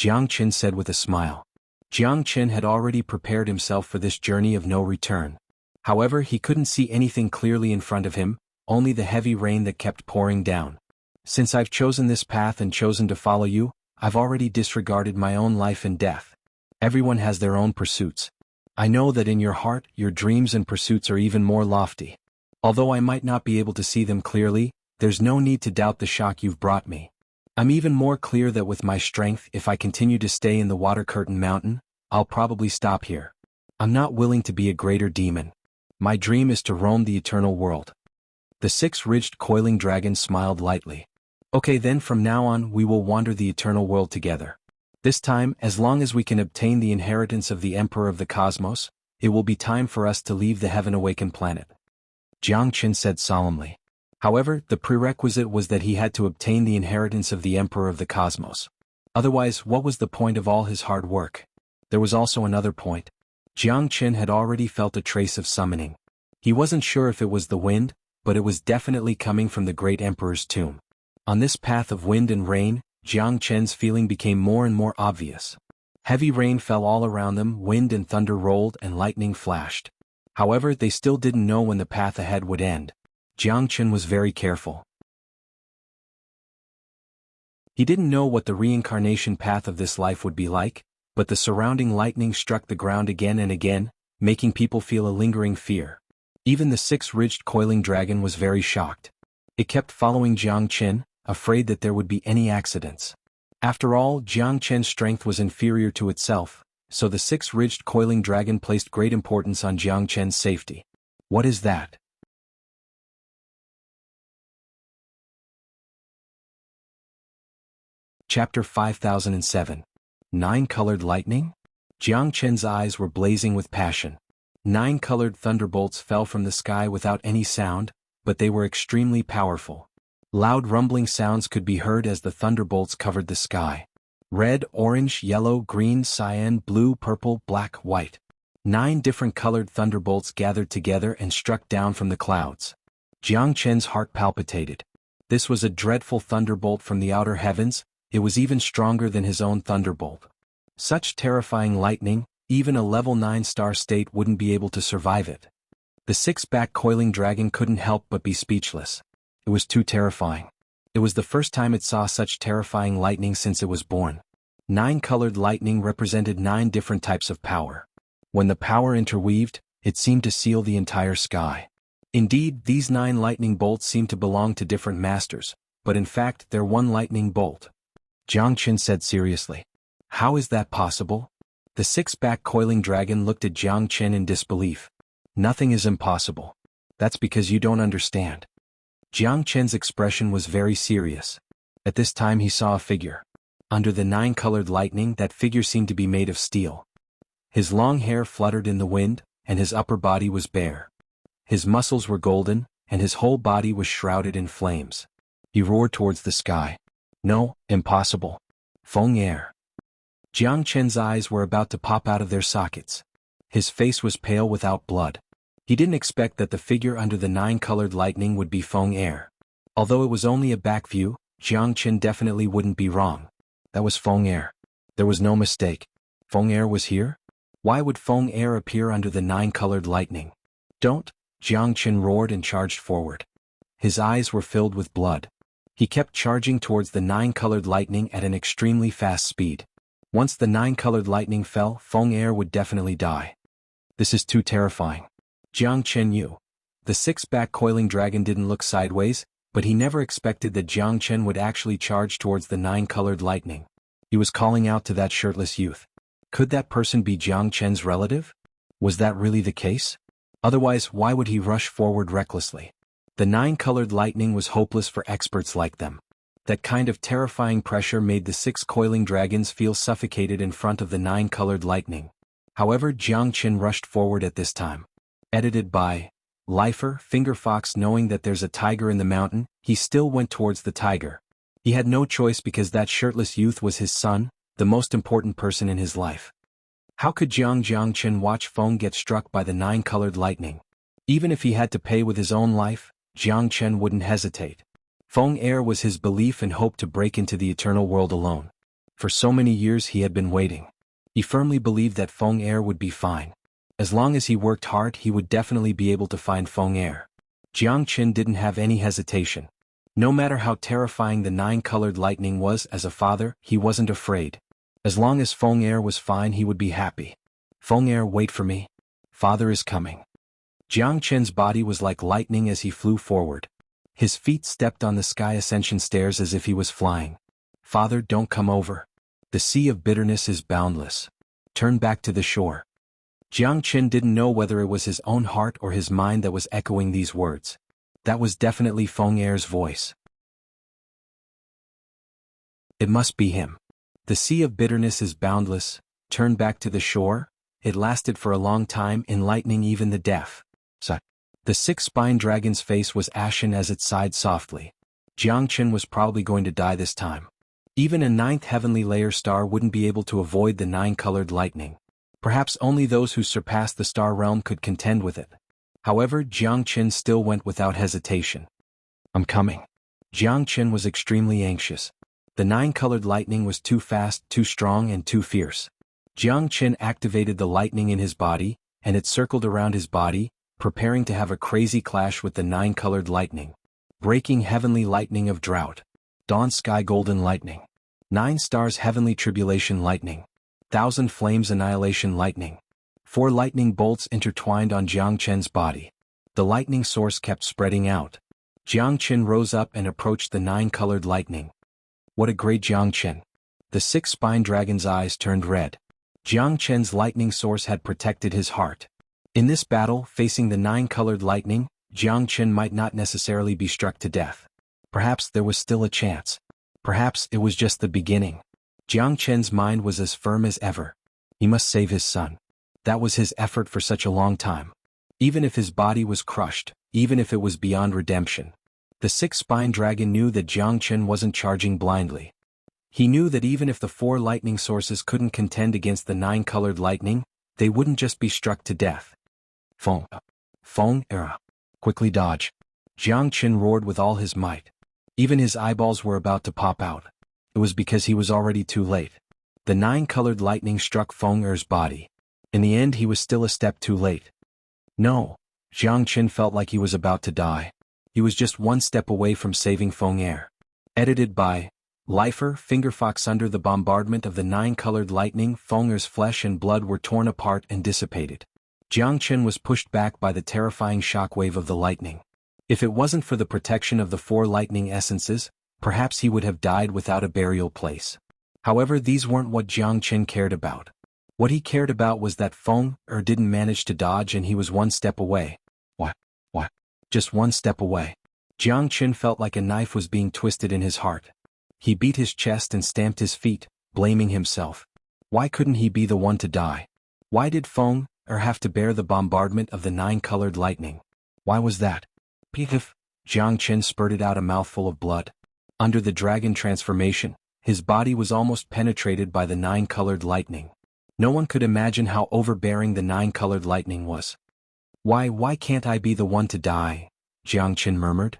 Speaker 1: Jiang Qin said with a smile. Jiang Qin had already prepared himself for this journey of no return. However, he couldn't see anything clearly in front of him, only the heavy rain that kept pouring down. Since I've chosen this path and chosen to follow you, I've already disregarded my own life and death. Everyone has their own pursuits. I know that in your heart, your dreams and pursuits are even more lofty. Although I might not be able to see them clearly, there's no need to doubt the shock you've brought me. I'm even more clear that with my strength, if I continue to stay in the Water Curtain Mountain, I'll probably stop here. I'm not willing to be a greater demon. My dream is to roam the eternal world. The six-ridged coiling dragon smiled lightly. Okay, then from now on we will wander the eternal world together. This time, as long as we can obtain the inheritance of the Emperor of the Cosmos, it will be time for us to leave the heaven-awakened planet. Jiang Qin said solemnly. However, the prerequisite was that he had to obtain the inheritance of the Emperor of the Cosmos. Otherwise, what was the point of all his hard work? There was also another point. Jiang Qin had already felt a trace of summoning. He wasn't sure if it was the wind, but it was definitely coming from the great Emperor's tomb. On this path of wind and rain, Jiang Qin's feeling became more and more obvious. Heavy rain fell all around them, wind and thunder rolled, and lightning flashed. However, they still didn't know when the path ahead would end. Jiang Qin was very careful. He didn't know what the reincarnation path of this life would be like, but the surrounding lightning struck the ground again and again, making people feel a lingering fear. Even the six-ridged coiling dragon was very shocked. It kept following Jiang Qin, afraid that there would be any accidents. After all, Jiang Qin's strength was inferior to itself, so the six-ridged coiling dragon placed great importance on Jiang Qin's safety. What is that? Chapter 5007. Nine-colored lightning? Jiang Qin's eyes were blazing with passion. 9 colored thunderbolts fell from the sky without any sound, but they were extremely powerful. Loud rumbling sounds could be heard as the thunderbolts covered the sky. Red, orange, yellow, green, cyan, blue, purple, black, white. 9 different colored thunderbolts gathered together and struck down from the clouds. Jiang Qin's heart palpitated. This was a dreadful thunderbolt from the outer heavens. It was even stronger than his own thunderbolt. Such terrifying lightning, even a level 9 star state wouldn't be able to survive it. The six-back coiling dragon couldn't help but be speechless. It was too terrifying. It was the first time it saw such terrifying lightning since it was born. 9-colored lightning represented 9 different types of power. When the power interweaved, it seemed to seal the entire sky. Indeed, these 9 lightning bolts seemed to belong to different masters, but in fact they're one lightning bolt. Jiang Qin said seriously. How is that possible? The six-back coiling dragon looked at Jiang Qin in disbelief. Nothing is impossible. That's because you don't understand. Jiang Qin's expression was very serious. At this time he saw a figure. Under the 9-colored lightning, that figure seemed to be made of steel. His long hair fluttered in the wind, and his upper body was bare. His muscles were golden, and his whole body was shrouded in flames. He roared towards the sky. No, impossible. Feng air. Jiang Qin's eyes were about to pop out of their sockets. His face was pale without blood. He didn't expect that the figure under the 9-colored lightning would be Feng air. Although it was only a back view, Jiang Qin definitely wouldn't be wrong. That was Feng air. There was no mistake. Feng air was here? Why would Feng air appear under the 9-colored lightning? Don't! Jiang Qin roared and charged forward. His eyes were filled with blood. He kept charging towards the 9-colored lightning at an extremely fast speed. Once the 9-colored lightning fell, Feng air would definitely die. This is too terrifying. Jiang Qin knew. The six-back coiling dragon didn't look sideways, but he never expected that Jiang Qin would actually charge towards the 9-colored lightning. He was calling out to that shirtless youth. Could that person be Jiang Qin's relative? Was that really the case? Otherwise, why would he rush forward recklessly? The 9-colored lightning was hopeless for experts like them. That kind of terrifying pressure made the 6 coiling dragons feel suffocated in front of the 9-colored lightning. However, Jiang Qin rushed forward at this time. Edited by Lifer Fingerfox. Knowing that there's a tiger in the mountain, he still went towards the tiger. He had no choice because that shirtless youth was his son, the most important person in his life. How could Jiang Qin watch Feng get struck by the 9-colored lightning? Even if he had to pay with his own life, Jiang Qin wouldn't hesitate. Feng air was his belief and hope to break into the eternal world alone. For so many years he had been waiting. He firmly believed that Feng Er would be fine. As long as he worked hard, he would definitely be able to find Feng Er. Jiang Qin didn't have any hesitation. No matter how terrifying the nine-colored lightning was, as a father, he wasn't afraid. As long as Feng Er was fine, he would be happy. Feng Er, wait for me. Father is coming. Jiang Qin's body was like lightning as he flew forward. His feet stepped on the sky ascension stairs as if he was flying. Father, don't come over. The sea of bitterness is boundless. Turn back to the shore. Jiang Qin didn't know whether it was his own heart or his mind that was echoing these words. That was definitely Feng Er's voice. It must be him. The sea of bitterness is boundless. Turn back to the shore. It lasted for a long time, enlightening even the deaf. The six-spined dragon's face was ashen as it sighed softly. Jiang Qin was probably going to die this time. Even a ninth heavenly layer star wouldn't be able to avoid the nine-colored lightning. Perhaps only those who surpassed the star realm could contend with it. However, Jiang Qin still went without hesitation. I'm coming. Jiang Qin was extremely anxious. The nine-colored lightning was too fast, too strong, and too fierce. Jiang Qin activated the lightning in his body, and it circled around his body, preparing to have a crazy clash with the nine-colored lightning. Breaking heavenly lightning of drought. Dawn sky golden lightning. 9 stars heavenly tribulation lightning. 1,000 flames annihilation lightning. 4 lightning bolts intertwined on Jiang Qin's body. The lightning source kept spreading out. Jiang Qin rose up and approached the nine-colored lightning. What a great Jiang Qin. The six-spined dragon's eyes turned red. Jiang Qin's lightning source had protected his heart. In this battle, facing the nine-colored lightning, Jiang Qin might not necessarily be struck to death. Perhaps there was still a chance. Perhaps it was just the beginning. Jiang Qin's mind was as firm as ever. He must save his son. That was his effort for such a long time. Even if his body was crushed, even if it was beyond redemption. The six-spined dragon knew that Jiang Qin wasn't charging blindly. He knew that even if the 4 lightning sources couldn't contend against the nine-colored lightning, they wouldn't just be struck to death. Feng Er. Quickly dodge. Jiang Qin roared with all his might. Even his eyeballs were about to pop out. It was because he was already too late. The nine-colored lightning struck Feng Er's body. In the end, he was still a step too late. No. Jiang Qin felt like he was about to die. He was just one step away from saving Feng Er. Edited by Lifer Fingerfox. Under the bombardment of the nine-colored lightning, Feng Er's flesh and blood were torn apart and dissipated. Jiang Qin was pushed back by the terrifying shockwave of the lightning. If it wasn't for the protection of the 4 lightning essences, perhaps he would have died without a burial place. However, these weren't what Jiang Qin cared about. What he cared about was that Feng Er didn't manage to dodge and he was one step away. What? Just one step away. Jiang Qin felt like a knife was being twisted in his heart. He beat his chest and stamped his feet, blaming himself. Why couldn't he be the one to die? Why did Feng Er have to bear the bombardment of the nine-colored lightning? Why was that? Pitif! Jiang Qin spurted out a mouthful of blood. Under the dragon transformation, his body was almost penetrated by the nine-colored lightning. No one could imagine how overbearing the nine-colored lightning was. Why can't I be the one to die? Jiang Qin murmured.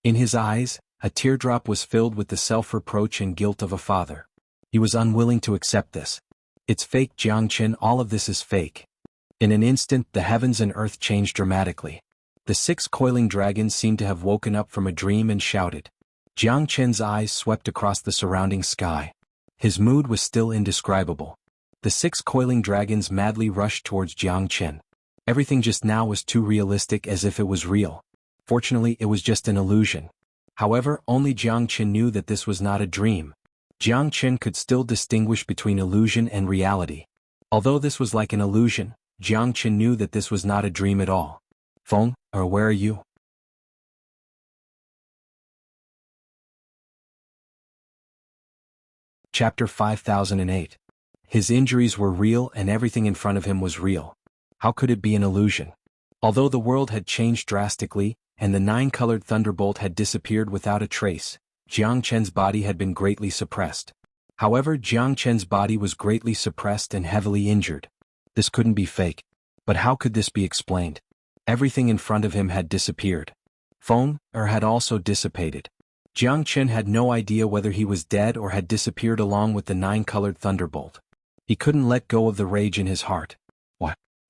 Speaker 1: In his eyes, a teardrop was filled with the self-reproach and guilt of a father. He was unwilling to accept this. It's fake, Jiang Qin, all of this is fake. In an instant, the heavens and earth changed dramatically. The 6 coiling dragons seemed to have woken up from a dream and shouted. Jiang Qin's eyes swept across the surrounding sky. His mood was still indescribable. The 6 coiling dragons madly rushed towards Jiang Qin. Everything just now was too realistic, as if it was real. Fortunately, it was just an illusion. However, only Jiang Qin knew that this was not a dream. Jiang Qin could still distinguish between illusion and reality. Although this was like an illusion, Jiang Qin knew that this was not a dream at all. Feng, or where are you? Chapter 5008. His injuries were real and everything in front of him was real. How could it be an illusion? Although the world had changed drastically, and the nine-colored thunderbolt had disappeared without a trace, Jiang Qin's body had been greatly suppressed. However, Jiang Qin's body was greatly suppressed and heavily injured. This couldn't be fake. But how could this be explained? Everything in front of him had disappeared. Feng Er had also dissipated. Jiang Chen had no idea whether he was dead or had disappeared along with the nine-colored thunderbolt. He couldn't let go of the rage in his heart.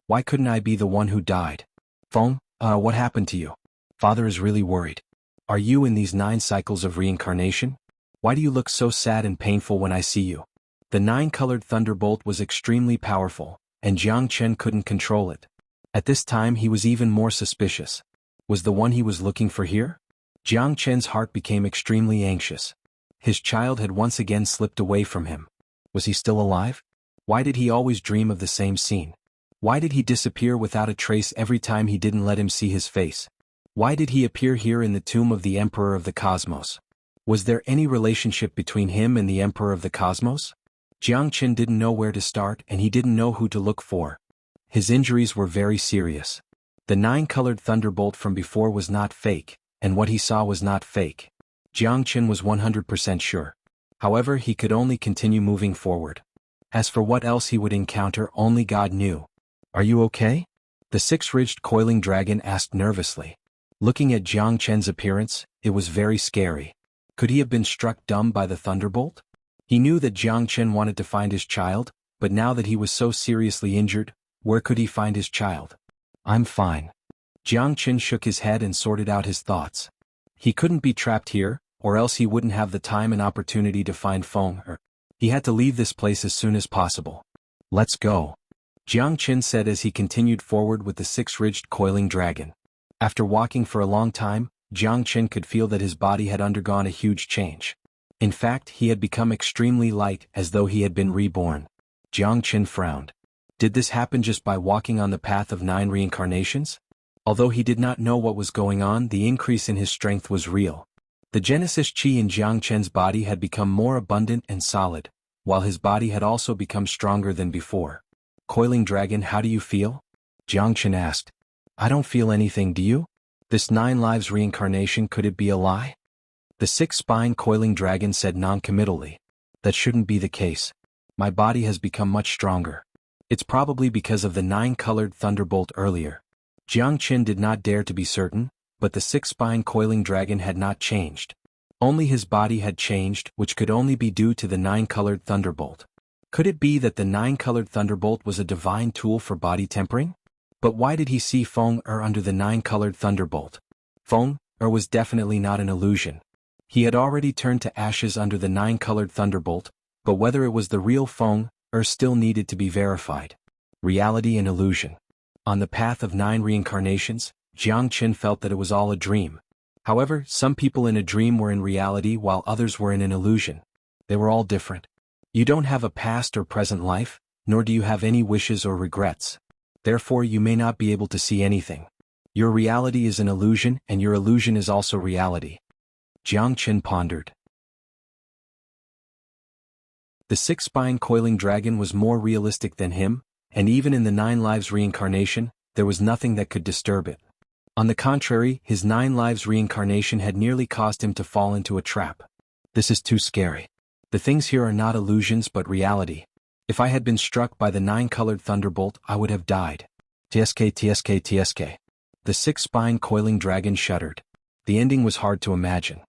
Speaker 1: Why couldn't I be the one who died? Feng, what happened to you? Father is really worried. Are you in these 9 cycles of reincarnation? Why do you look so sad and painful when I see you? The 9-colored thunderbolt was extremely powerful, and Jiang Chen couldn't control it. At this time he was even more suspicious. Was the one he was looking for here? Jiang Chen's heart became extremely anxious. His child had once again slipped away from him. Was he still alive? Why did he always dream of the same scene? Why did he disappear without a trace every time he didn't let him see his face? Why did he appear here in the tomb of the Emperor of the Cosmos? Was there any relationship between him and the Emperor of the Cosmos? Jiang Chen didn't know where to start and he didn't know who to look for. His injuries were very serious. The 9-colored thunderbolt from before was not fake, and what he saw was not fake. Jiang Chen was 100% sure. However, he could only continue moving forward. As for what else he would encounter, only God knew. Are you okay? The 6-ridged coiling dragon asked nervously. Looking at Jiang Chen's appearance, it was very scary. Could he have been struck dumb by the thunderbolt? He knew that Jiang Chen wanted to find his child, but now that he was so seriously injured, where could he find his child? I'm fine. Jiang Chen shook his head and sorted out his thoughts. He couldn't be trapped here, or else he wouldn't have the time and opportunity to find Feng. He had to leave this place as soon as possible. Let's go. Jiang Chen said as he continued forward with the 6-ridged coiling dragon. After walking for a long time, Jiang Chen could feel that his body had undergone a huge change. In fact, he had become extremely light, as though he had been reborn. Jiang Chen frowned. Did this happen just by walking on the path of 9 reincarnations? Although he did not know what was going on, the increase in his strength was real. The Genesis Qi in Jiang Chen's body had become more abundant and solid, while his body had also become stronger than before. Coiling dragon, how do you feel? Jiang Chen asked. I don't feel anything, do you? This 9 lives reincarnation, could it be a lie? The 6-spine coiling dragon said non-committally. That shouldn't be the case. My body has become much stronger. It's probably because of the 9-colored thunderbolt earlier. Jiang Chen did not dare to be certain, but the 6-spine coiling dragon had not changed. Only his body had changed, which could only be due to the 9-colored thunderbolt. Could it be that the 9-colored thunderbolt was a divine tool for body tempering? But why did he see Feng under the 9-colored thunderbolt? Feng was definitely not an illusion. He had already turned to ashes under the 9-colored thunderbolt, but whether it was the real Feng still needed to be verified. Reality and illusion. On the path of 9 reincarnations, Jiang Chen felt that it was all a dream. However, some people in a dream were in reality while others were in an illusion. They were all different. You don't have a past or present life, nor do you have any wishes or regrets. Therefore you may not be able to see anything. Your reality is an illusion and your illusion is also reality. Jiang Chen pondered. The 6-spine coiling dragon was more realistic than him, and even in the 9 lives reincarnation, there was nothing that could disturb it. On the contrary, his 9 lives reincarnation had nearly caused him to fall into a trap. This is too scary. The things here are not illusions but reality. If I had been struck by the 9-colored thunderbolt, I would have died. Tsk. The 6-spine coiling dragon shuddered. The ending was hard to imagine.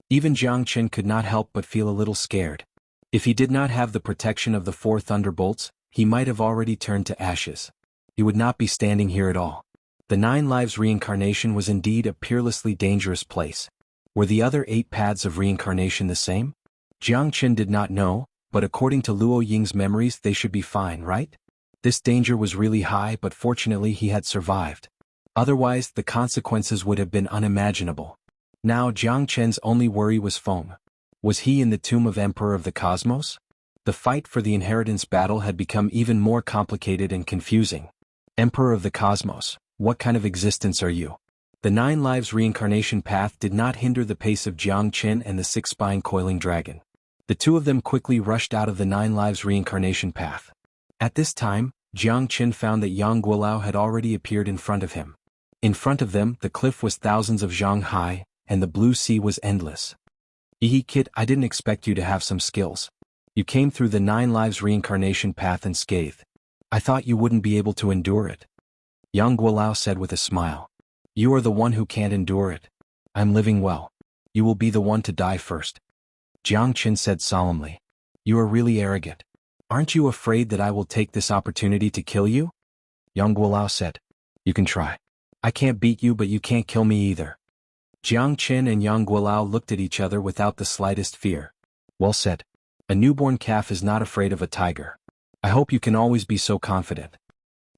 Speaker 1: Even Jiang Chen could not help but feel a little scared. If he did not have the protection of the 4 thunderbolts, he might have already turned to ashes. He would not be standing here at all. The 9 lives reincarnation was indeed a peerlessly dangerous place. Were the other 8 paths of reincarnation the same? Jiang Chen did not know, but according to Luo Ying's memories they should be fine, right? This danger was really high, but fortunately he had survived. Otherwise, the consequences would have been unimaginable. Now Jiang Chen's only worry was Feng. Was he in the tomb of Emperor of the Cosmos? The fight for the inheritance battle had become even more complicated and confusing. Emperor of the Cosmos, what kind of existence are you? The 9 lives reincarnation path did not hinder the pace of Jiang Chen and the 6-spine coiling dragon. The two of them quickly rushed out of the 9 lives reincarnation path. At this time, Jiang Chen found that Yang Guolao had already appeared in front of him. In front of them, the cliff was thousands of zhang high, and the blue sea was endless. Kid, I didn't expect you to have some skills. You came through the 9 lives reincarnation path unscathed. I thought you wouldn't be able to endure it. Yang Guolao said with a smile. You are the one who can't endure it. I'm living well. You will be the one to die first. Jianghu said solemnly. You are really arrogant. Aren't you afraid that I will take this opportunity to kill you? Yang said. You can try. I can't beat you, but you can't kill me either. Jianghu and Yang looked at each other without the slightest fear. Well said. A newborn calf is not afraid of a tiger. I hope you can always be so confident.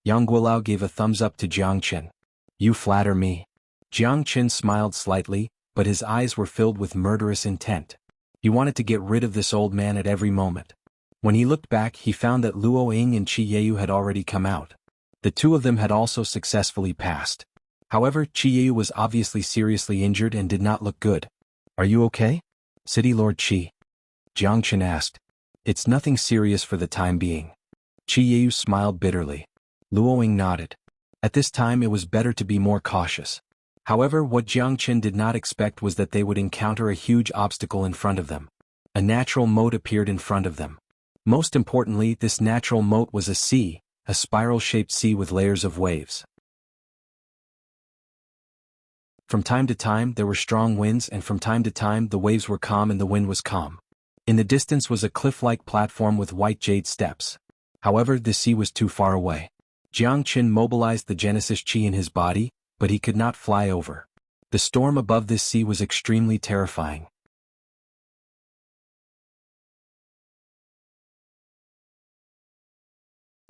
Speaker 1: Yang gave a thumbs up to Jianghu. You flatter me. Jianghu smiled slightly, but his eyes were filled with murderous intent. He wanted to get rid of this old man at every moment. When he looked back, he found that Luo Ying and Qiyu had already come out. The two of them had also successfully passed. However, Qiyu was obviously seriously injured and did not look good. Are you okay? City Lord Qi. Jianghu asked. It's nothing serious for the time being. Qiyu smiled bitterly. Luo Ying nodded. At this time it was better to be more cautious. However, what Jianghu did not expect was that they would encounter a huge obstacle in front of them. A natural moat appeared in front of them. Most importantly, this natural moat was a sea, a spiral-shaped sea with layers of waves. From time to time there were strong winds, and from time to time the waves were calm and the wind was calm. In the distance was a cliff-like platform with white jade steps. However, the sea was too far away. Jianghu mobilized the Genesis Qi in his body, but he could not fly over. The storm above this sea was extremely terrifying.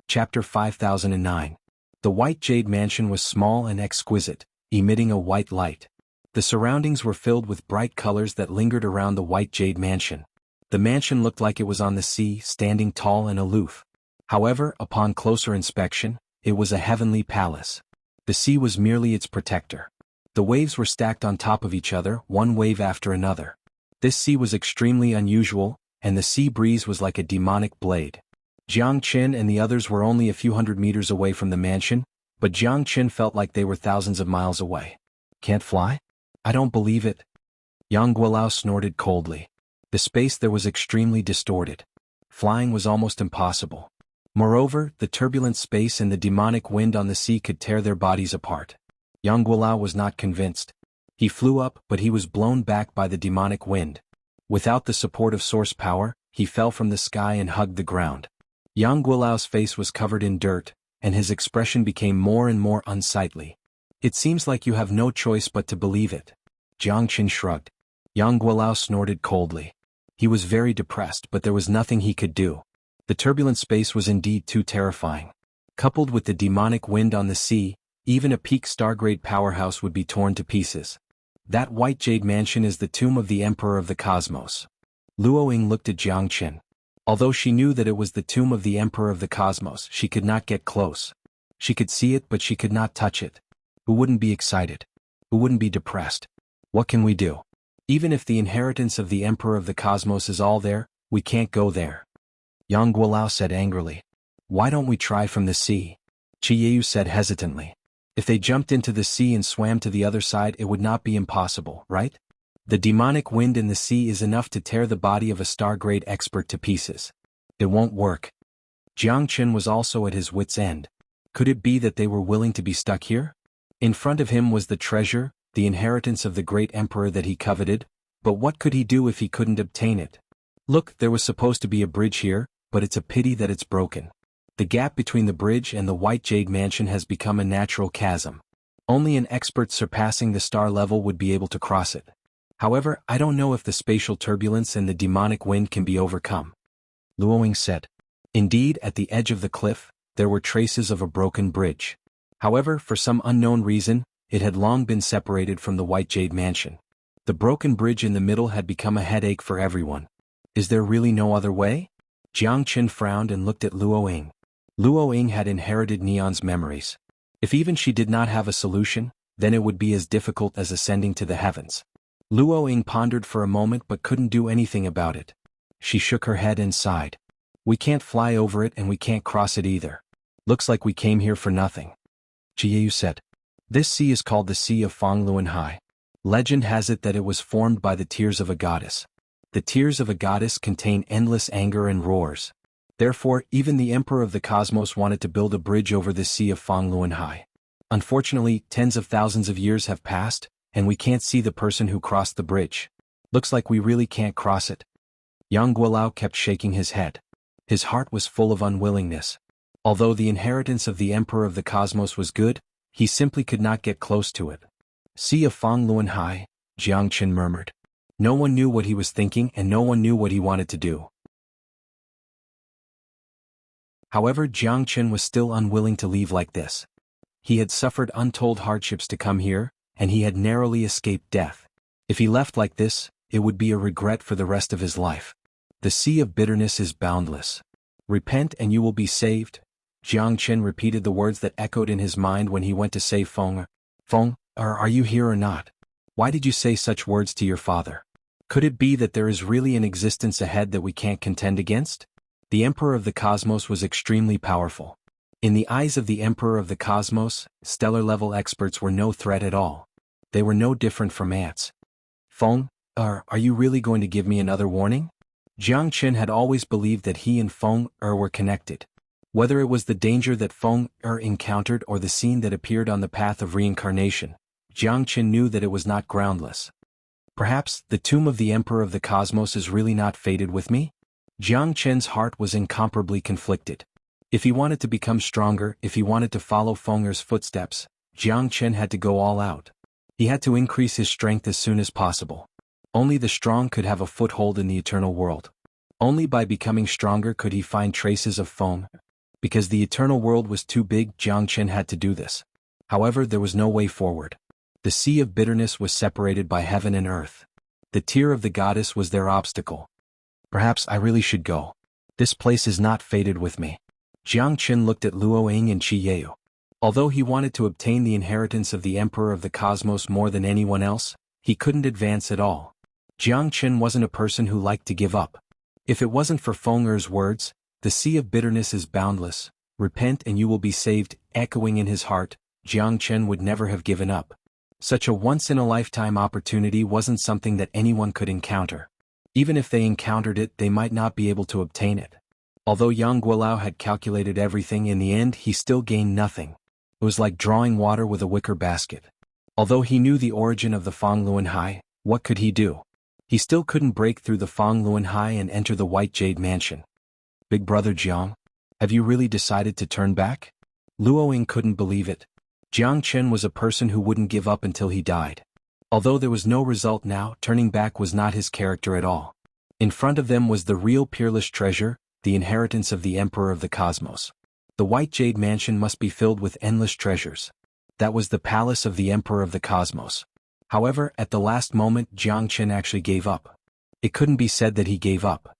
Speaker 1: Chapter 5009. The white jade mansion was small and exquisite, emitting a white light. The surroundings were filled with bright colors that lingered around the white jade mansion. The mansion looked like it was on the sea, standing tall and aloof. However, upon closer inspection, it was a heavenly palace. The sea was merely its protector. The waves were stacked on top of each other, one wave after another. This sea was extremely unusual, and the sea breeze was like a demonic blade. Jianghu and the others were only a few hundred meters away from the mansion, but Jianghu felt like they were thousands of miles away. Can't fly? I don't believe it. Yang snorted coldly. The space there was extremely distorted. Flying was almost impossible. Moreover, the turbulent space and the demonic wind on the sea could tear their bodies apart. Yang was not convinced. He flew up, but he was blown back by the demonic wind. Without the support of source power, he fell from the sky and hugged the ground. Yang face was covered in dirt, and his expression became more and more unsightly. It seems like you have no choice but to believe it. Jianghu shrugged. Yang snorted coldly. He was very depressed, but there was nothing he could do. The turbulent space was indeed too terrifying. Coupled with the demonic wind on the sea, even a peak stargrade powerhouse would be torn to pieces. That white jade mansion is the tomb of the Emperor of the Cosmos. Luo Ying looked at Jianghu. Although she knew that it was the tomb of the Emperor of the Cosmos, she could not get close. She could see it, but she could not touch it. Who wouldn't be excited? Who wouldn't be depressed? What can we do? Even if the inheritance of the Emperor of the Cosmos is all there, we can't go there. Yang said angrily. Why don't we try from the sea? Qiyu said hesitantly. If they jumped into the sea and swam to the other side, it would not be impossible, right? The demonic wind in the sea is enough to tear the body of a star-grade expert to pieces. It won't work. Jianghu was also at his wit's end. Could it be that they were willing to be stuck here? In front of him was the treasure, the inheritance of the great emperor that he coveted, but what could he do if he couldn't obtain it? Look, there was supposed to be a bridge here, but it's a pity that it's broken. The gap between the bridge and the white jade mansion has become a natural chasm. Only an expert surpassing the star level would be able to cross it. However, I don't know if the spatial turbulence and the demonic wind can be overcome. Luo Ying said. Indeed, at the edge of the cliff, there were traces of a broken bridge. However, for some unknown reason, it had long been separated from the white jade mansion. The broken bridge in the middle had become a headache for everyone. Is there really no other way? Jianghu frowned and looked at Luo Ying. Luo Ying had inherited Neon's memories. If even she did not have a solution, then it would be as difficult as ascending to the heavens. Luo Ying pondered for a moment but couldn't do anything about it. She shook her head and sighed. We can't fly over it and we can't cross it either. Looks like we came here for nothing. Qiyu said. This sea is called the Sea of Fangluanhai. Legend has it that it was formed by the tears of a goddess. The tears of a goddess contain endless anger and roars. Therefore, even the Emperor of the Cosmos wanted to build a bridge over the Sea of Fangluanhai. Unfortunately, tens of thousands of years have passed, and we can't see the person who crossed the bridge. Looks like we really can't cross it. Yang Guolao kept shaking his head. His heart was full of unwillingness. Although the inheritance of the Emperor of the Cosmos was good, he simply could not get close to it. "See a Fang Luanhai," Jiang Qin murmured. No one knew what he was thinking and no one knew what he wanted to do. However, Jiang Qin was still unwilling to leave like this. He had suffered untold hardships to come here, and he had narrowly escaped death. If he left like this, it would be a regret for the rest of his life. The sea of bitterness is boundless. Repent and you will be saved. Jiang Qin repeated the words that echoed in his mind when he went to save Feng. "Feng, are you here or not? Why did you say such words to your father? Could it be that there is really an existence ahead that we can't contend against?" The Emperor of the Cosmos was extremely powerful. In the eyes of the Emperor of the Cosmos, stellar-level experts were no threat at all. They were no different from ants. "Feng, are you really going to give me another warning?" Jiang Qin had always believed that he and Feng were connected. Whether it was the danger that Feng encountered or the scene that appeared on the path of reincarnation, Jiang Qin knew that it was not groundless. Perhaps the tomb of the Emperor of the Cosmos is really not fated with me? Jiang Qin's heart was incomparably conflicted. If he wanted to become stronger, if he wanted to follow Feng's footsteps, Jiang Qin had to go all out. He had to increase his strength as soon as possible. Only the strong could have a foothold in the eternal world. Only by becoming stronger could he find traces of Feng. Because the eternal world was too big, Jiang Qin had to do this. However, there was no way forward. The sea of bitterness was separated by heaven and earth. The tear of the goddess was their obstacle. Perhaps I really should go. This place is not fated with me. Jiang Qin looked at Luoying and Qi Yeu. Although he wanted to obtain the inheritance of the Emperor of the Cosmos more than anyone else, he couldn't advance at all. Jiang Qin wasn't a person who liked to give up. If it wasn't for Feng's words, "The sea of bitterness is boundless, repent and you will be saved," echoing in his heart, Jiang Qin would never have given up. Such a once-in-a-lifetime opportunity wasn't something that anyone could encounter. Even if they encountered it, they might not be able to obtain it. Although Yang Guolao had calculated everything, in the end he still gained nothing. It was like drawing water with a wicker basket. Although he knew the origin of the Fang Luanhai, what could he do? He still couldn't break through the Fang Luanhai and enter the White Jade Mansion. "Big brother Jiang, have you really decided to turn back?" Luoying couldn't believe it. Jiang Qin was a person who wouldn't give up until he died. Although there was no result now, turning back was not his character at all. In front of them was the real peerless treasure, the inheritance of the Emperor of the Cosmos. The White Jade Mansion must be filled with endless treasures. That was the palace of the Emperor of the Cosmos. However, at the last moment, Jiang Qin actually gave up. It couldn't be said that he gave up.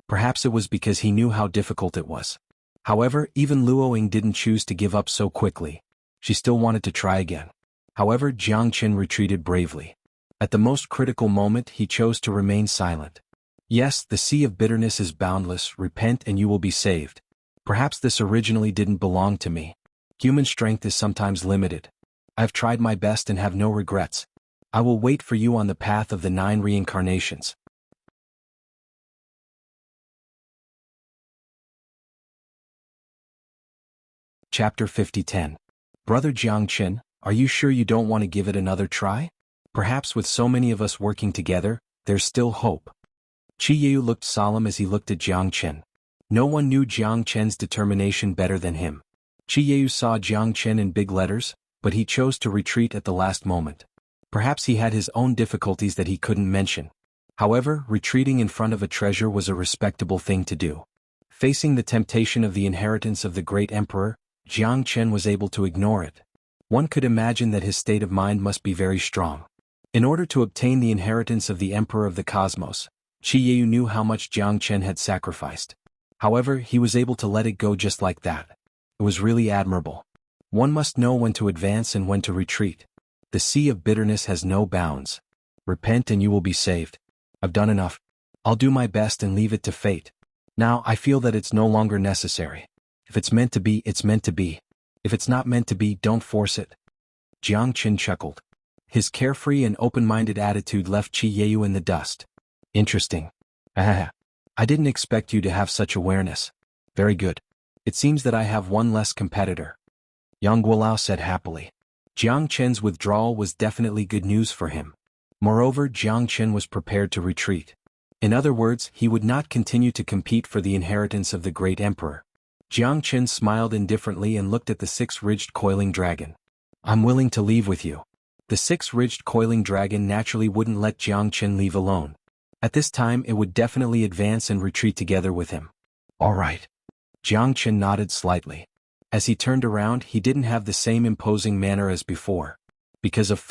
Speaker 1: Perhaps it was because he knew how difficult it was. However, even Luoying didn't choose to give up so quickly. She still wanted to try again. However, Jiang Qin retreated bravely. At the most critical moment, he chose to remain silent. "Yes, the sea of bitterness is boundless, repent and you will be saved. Perhaps this originally didn't belong to me. Human strength is sometimes limited. I've tried my best and have no regrets. I will wait for you on the path of the 9 reincarnations." Chapter 50:10. Brother Jiang Qin, are you sure you don't want to give it another try? Perhaps with so many of us working together, there's still hope. Qi Yeu looked solemn as he looked at Jiang Qin. No one knew Jiang Qin's determination better than him. Qi Yeu saw Jiang Qin in big letters, but he chose to retreat at the last moment. Perhaps he had his own difficulties that he couldn't mention. However, retreating in front of a treasure was a respectable thing to do. Facing the temptation of the inheritance of the great emperor, Jiang Qin was able to ignore it. One could imagine that his state of mind must be very strong. In order to obtain the inheritance of the Emperor of the Cosmos, Qi Yeu knew how much Jiang Qin had sacrificed. However, he was able to let it go just like that. It was really admirable. One must know when to advance and when to retreat. The sea of bitterness has no bounds. Repent and you will be saved. I've done enough. I'll do my best and leave it to fate. Now I feel that it's no longer necessary. If it's meant to be, it's meant to be. If it's not meant to be, don't force it. Jiang Qin chuckled. His carefree and open-minded attitude left Qi Yeu in the dust. Interesting. I didn't expect you to have such awareness. Very good. It seems that I have one less competitor. Yang Guolao said happily. Jiang Chen's withdrawal was definitely good news for him. Moreover, Jiang Chen was prepared to retreat. In other words, he would not continue to compete for the inheritance of the great emperor. Jiang Chen smiled indifferently and looked at the six-ridged coiling dragon. I'm willing to leave with you. The six-ridged coiling dragon naturally wouldn't let Jiang Chen leave alone. At this time it would definitely advance and retreat together with him. All right. Jiang Chen nodded slightly. As he turned around, he didn't have the same imposing manner as before. Because of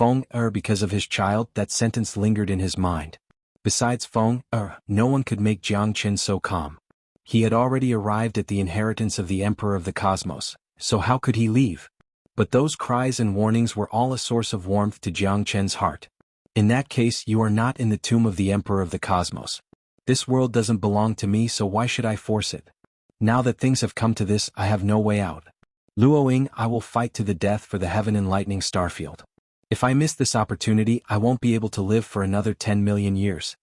Speaker 1: because of his child, that sentence lingered in his mind. Besides no one could make Jiang Chen so calm. He had already arrived at the inheritance of the Emperor of the Cosmos, so how could he leave? But those cries and warnings were all a source of warmth to Jiang Chen's heart. In that case, you are not in the tomb of the Emperor of the Cosmos. This world doesn't belong to me, so why should I force it? Now that things have come to this, I have no way out. Luo Ying, I will fight to the death for the heaven enlightening starfield. If I miss this opportunity, I won't be able to live for another 10 million years.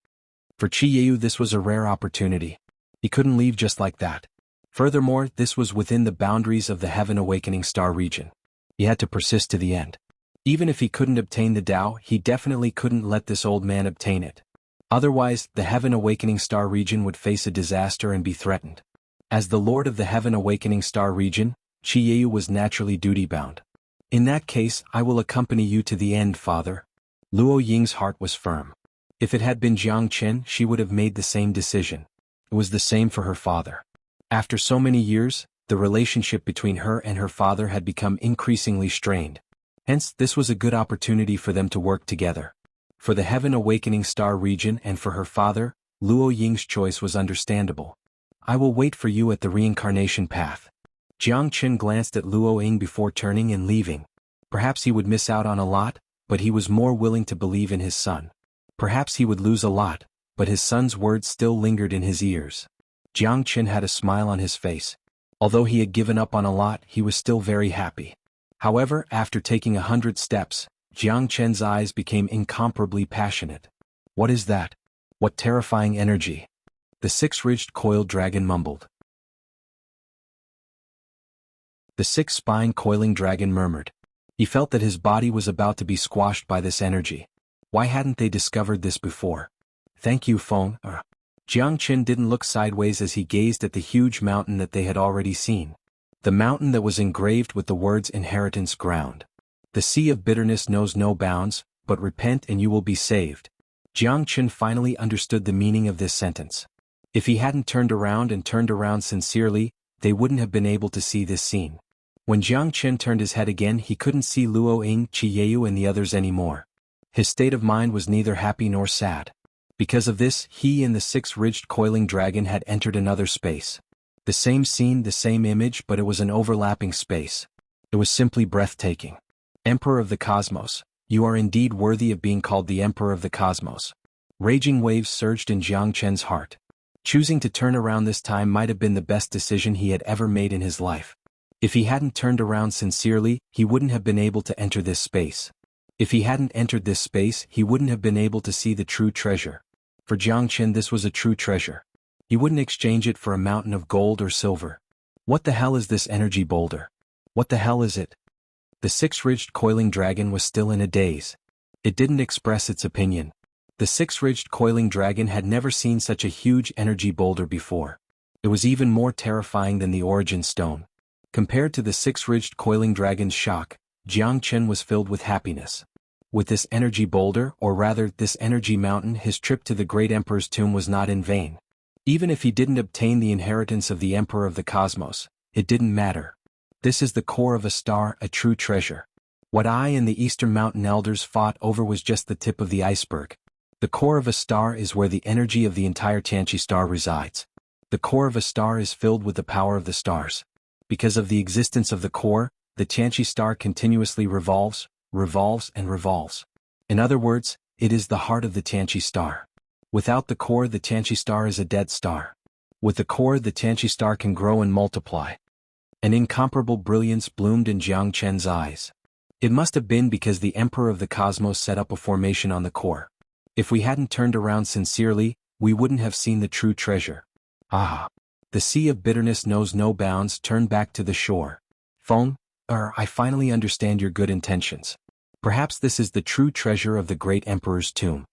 Speaker 1: For Qiyu, this was a rare opportunity. He couldn't leave just like that. Furthermore, this was within the boundaries of the heaven awakening star region. He had to persist to the end. Even if he couldn't obtain the Tao, he definitely couldn't let this old man obtain it. Otherwise, the heaven awakening star region would face a disaster and be threatened. As the lord of the heaven awakening star region, Qiyu was naturally duty-bound. In that case, I will accompany you to the end, father. Luo Ying's heart was firm. If it had been Jiang Chen, she would have made the same decision. It was the same for her father. After so many years, the relationship between her and her father had become increasingly strained. Hence, this was a good opportunity for them to work together. For the heaven awakening star region and for her father, Luo Ying's choice was understandable. I will wait for you at the reincarnation path. Jiang Chen glanced at Luo Ying before turning and leaving. Perhaps he would miss out on a lot, but he was more willing to believe in his son. Perhaps he would lose a lot, but his son's words still lingered in his ears. Jiang Chen had a smile on his face. Although he had given up on a lot, he was still very happy. However, after taking 100 steps, Jiang Chen's eyes became incomparably passionate. What is that? What terrifying energy? The six-ridged coiled dragon mumbled. The six-spine coiling dragon murmured. He felt that his body was about to be squashed by this energy. Why hadn't they discovered this before? Thank you, Feng. Jiang Chen didn't look sideways as he gazed at the huge mountain that they had already seen. The mountain that was engraved with the words inheritance ground. The sea of bitterness knows no bounds, but repent and you will be saved. Jiang Chen finally understood the meaning of this sentence. If he hadn't turned around sincerely, they wouldn't have been able to see this scene. When Jiang Chen turned his head again, he couldn't see Luo Ying, Qiyu and the others anymore. His state of mind was neither happy nor sad. Because of this, he and the six-ridged coiling dragon had entered another space. The same scene, the same image, but it was an overlapping space. It was simply breathtaking. Emperor of the Cosmos, you are indeed worthy of being called the Emperor of the Cosmos. Raging waves surged in Jiang Chen's heart. Choosing to turn around this time might have been the best decision he had ever made in his life. If he hadn't turned around sincerely, he wouldn't have been able to enter this space. If he hadn't entered this space, he wouldn't have been able to see the true treasure. For Jiang Chen, this was a true treasure. He wouldn't exchange it for a mountain of gold or silver. What the hell is this energy boulder? What the hell is it? The six-ridged coiling dragon was still in a daze. It didn't express its opinion. The six-ridged coiling dragon had never seen such a huge energy boulder before. It was even more terrifying than the origin stone. Compared to the six-ridged coiling dragon's shock, Jiang Chen was filled with happiness. With this energy boulder, or rather this energy mountain, his trip to the great emperor's tomb was not in vain. Even if he didn't obtain the inheritance of the Emperor of the Cosmos, it didn't matter. This is the core of a star, a true treasure. What I and the Eastern Mountain Elders fought over was just the tip of the iceberg. The core of a star is where the energy of the entire Xianxia star resides. The core of a star is filled with the power of the stars. Because of the existence of the core, the Xianxia star continuously revolves, and revolves. In other words, it is the heart of the Xianxia star. Without the core, the Xianxia star is a dead star. With the core, the Xianxia star can grow and multiply. An incomparable brilliance bloomed in Jiang Chen's eyes. It must have been because the Emperor of the Cosmos set up a formation on the core. If we hadn't turned around sincerely, we wouldn't have seen the true treasure. Ah! The sea of bitterness knows no bounds. Turn back to the shore. Feng, I finally understand your good intentions. Perhaps this is the true treasure of the great emperor's tomb.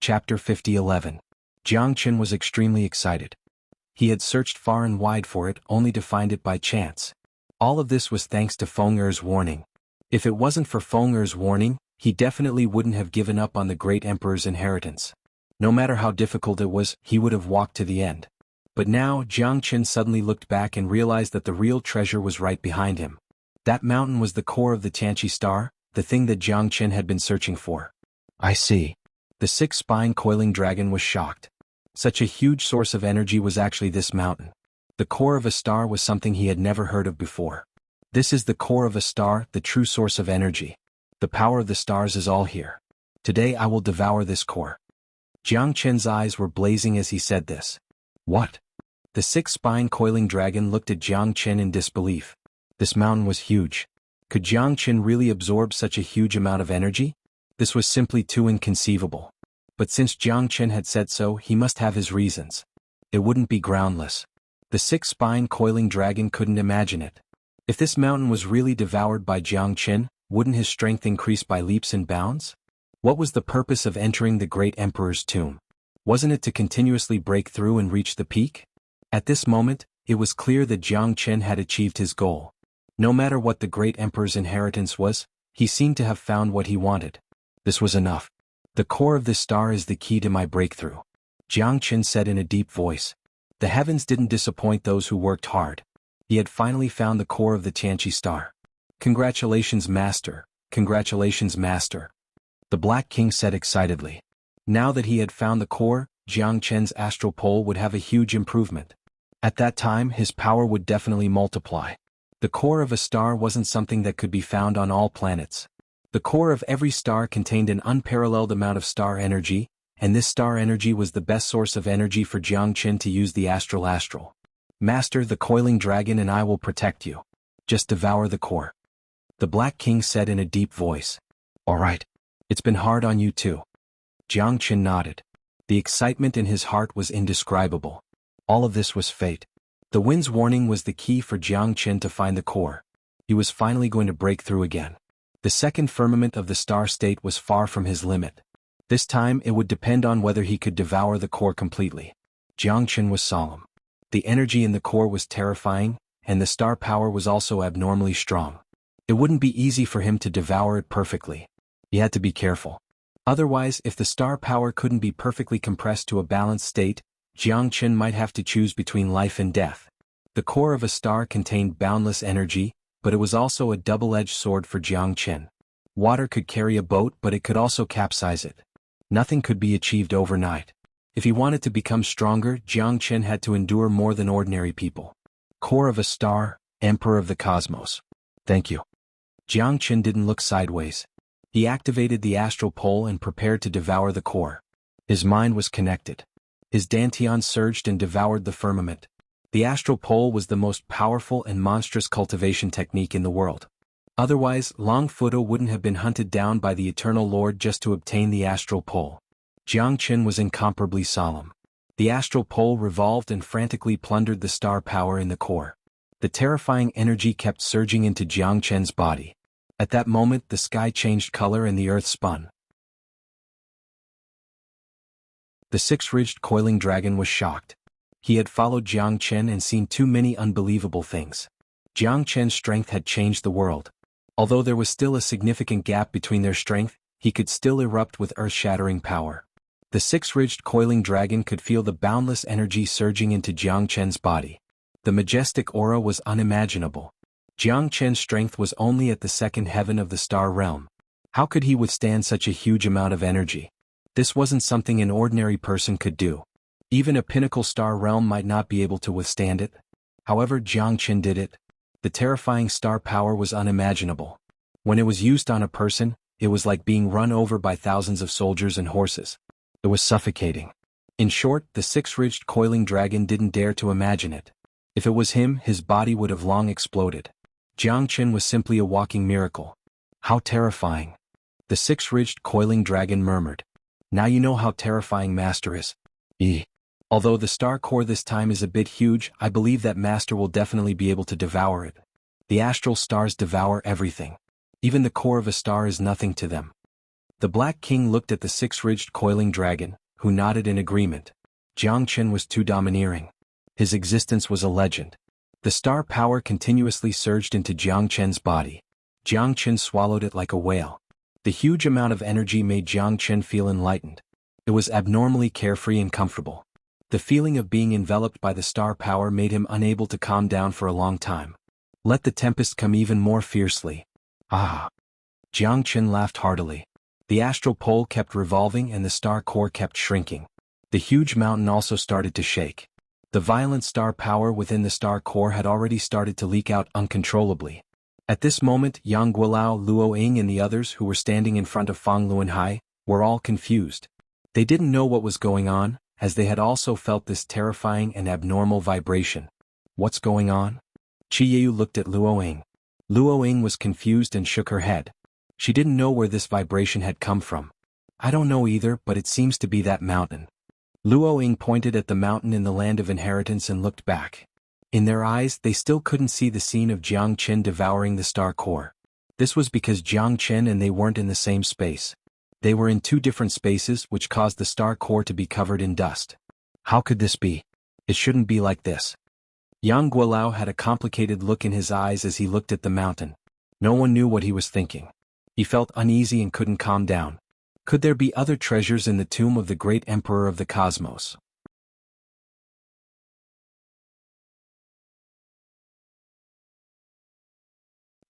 Speaker 1: Chapter 5011. Jianghu was extremely excited. He had searched far and wide for it only to find it by chance. All of this was thanks to Feng Er's warning. If it wasn't for Feng Er's warning, he definitely wouldn't have given up on the great emperor's inheritance. No matter how difficult it was, he would have walked to the end. But now Jianghu suddenly looked back and realized that the real treasure was right behind him. That mountain was the core of the Xianxia star, the thing that Jianghu had been searching for. I see. The six-spine coiling dragon was shocked. Such a huge source of energy was actually this mountain. The core of a star was something he had never heard of before. This is the core of a star, the true source of energy. The power of the stars is all here. Today I will devour this core. Jianghu's eyes were blazing as he said this. What? The six-spine coiling dragon looked at Jianghu in disbelief. This mountain was huge. Could Jianghu really absorb such a huge amount of energy? This was simply too inconceivable. But since Jianghu had said so, he must have his reasons. It wouldn't be groundless. The six-spine coiling dragon couldn't imagine it. If this mountain was really devoured by Jianghu, wouldn't his strength increase by leaps and bounds? What was the purpose of entering the great emperor's tomb? Wasn't it to continuously break through and reach the peak? At this moment, it was clear that Jianghu had achieved his goal. No matter what the great emperor's inheritance was, he seemed to have found what he wanted. This was enough. The core of this star is the key to my breakthrough. Jianghu said in a deep voice. The heavens didn't disappoint those who worked hard. He had finally found the core of the Xianxia star. Congratulations, Master. Congratulations, Master. The Black King said excitedly. Now that he had found the core, Jianghu's astral pole would have a huge improvement. At that time, his power would definitely multiply. The core of a star wasn't something that could be found on all planets. The core of every star contained an unparalleled amount of star energy, and this star energy was the best source of energy for Jianghu to use the astral. Master, the coiling dragon and I will protect you. Just devour the core. The Black King said in a deep voice. All right. It's been hard on you too. Jianghu nodded. The excitement in his heart was indescribable. All of this was fate. The wind's warning was the key for Jianghu to find the core. He was finally going to break through again. The second firmament of the star state was far from his limit. This time it would depend on whether he could devour the core completely. Jianghu was solemn. The energy in the core was terrifying, and the star power was also abnormally strong. It wouldn't be easy for him to devour it perfectly. He had to be careful. Otherwise, if the star power couldn't be perfectly compressed to a balanced state, Jianghu might have to choose between life and death. The core of a star contained boundless energy, but it was also a double-edged sword for Jianghu. Water could carry a boat, but it could also capsize it. Nothing could be achieved overnight. If he wanted to become stronger, Jianghu had to endure more than ordinary people. Core of a star, Emperor of the Cosmos. Thank you. Jianghu didn't look sideways. He activated the astral pole and prepared to devour the core. His mind was connected. His dantian surged and devoured the firmament. The astral pole was the most powerful and monstrous cultivation technique in the world. Otherwise, Longfudo wouldn't have been hunted down by the Eternal Lord just to obtain the astral pole. Jianghu was incomparably solemn. The astral pole revolved and frantically plundered the star power in the core. The terrifying energy kept surging into Jianghu's body. At that moment, the sky changed color and the earth spun. The six-ridged coiling dragon was shocked. He had followed Jianghu and seen too many unbelievable things. Jianghu's strength had changed the world. Although there was still a significant gap between their strength, he could still erupt with earth-shattering power. The six-ridged coiling dragon could feel the boundless energy surging into Jianghu's body. The majestic aura was unimaginable. Jianghu's strength was only at the second heaven of the star realm. How could he withstand such a huge amount of energy? This wasn't something an ordinary person could do. Even a pinnacle star realm might not be able to withstand it. However, Jianghu did it. The terrifying star power was unimaginable. When it was used on a person, it was like being run over by thousands of soldiers and horses. It was suffocating. In short, the six-ridged coiling dragon didn't dare to imagine it. If it was him, his body would have long exploded. Jianghu was simply a walking miracle. How terrifying. The six-ridged coiling dragon murmured. Now you know how terrifying Master is. Although the star core this time is a bit huge, I believe that Master will definitely be able to devour it. The astral stars devour everything. Even the core of a star is nothing to them. The Black King looked at the six-ridged coiling dragon, who nodded in agreement. Jiangchen was too domineering. His existence was a legend. The star power continuously surged into Jiangchen's body. Jiangchen swallowed it like a whale. The huge amount of energy made Jiangchen feel enlightened. It was abnormally carefree and comfortable. The feeling of being enveloped by the star power made him unable to calm down for a long time. Let the tempest come even more fiercely. Ah! Jiangchen laughed heartily. The astral pole kept revolving and the star core kept shrinking. The huge mountain also started to shake. The violent star power within the star core had already started to leak out uncontrollably. At this moment, Yang Guilao, Luo Ying and the others who were standing in front of Fang Luanhai were all confused. They didn't know what was going on, as they had also felt this terrifying and abnormal vibration. What's going on? Qi Yu looked at Luo Ying. Luo Ying was confused and shook her head. She didn't know where this vibration had come from. I don't know either, but it seems to be that mountain. Luo Ying pointed at the mountain in the land of inheritance and looked back. In their eyes, they still couldn't see the scene of Jiang Chen devouring the star core. This was because Jiang Chen and they weren't in the same space. They were in two different spaces, which caused the star core to be covered in dust. How could this be? It shouldn't be like this. Yang Guilao had a complicated look in his eyes as he looked at the mountain. No one knew what he was thinking. He felt uneasy and couldn't calm down. Could there be other treasures in the tomb of the great emperor of the cosmos?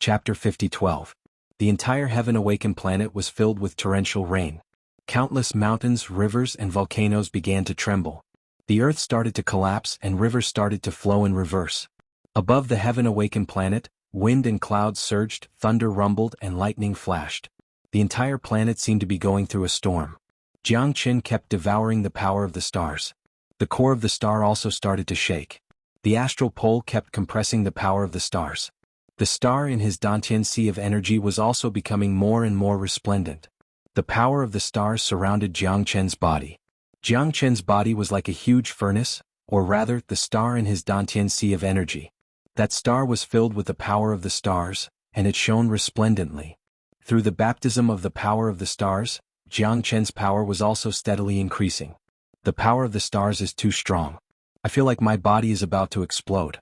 Speaker 1: Chapter 50:12. The entire heaven-awakened planet was filled with torrential rain. Countless mountains, rivers, and volcanoes began to tremble. The earth started to collapse and rivers started to flow in reverse. Above the heaven-awakened planet, wind and clouds surged, thunder rumbled, and lightning flashed. The entire planet seemed to be going through a storm. Jiang Chen kept devouring the power of the stars. The core of the star also started to shake. The astral pole kept compressing the power of the stars. The star in his Dantian sea of energy was also becoming more and more resplendent. The power of the stars surrounded Jiang Chen's body. Jiang Chen's body was like a huge furnace, or rather, the star in his Dantian sea of energy. That star was filled with the power of the stars, and it shone resplendently. Through the baptism of the power of the stars, Jiang Chen's power was also steadily increasing. The power of the stars is too strong. I feel like my body is about to explode.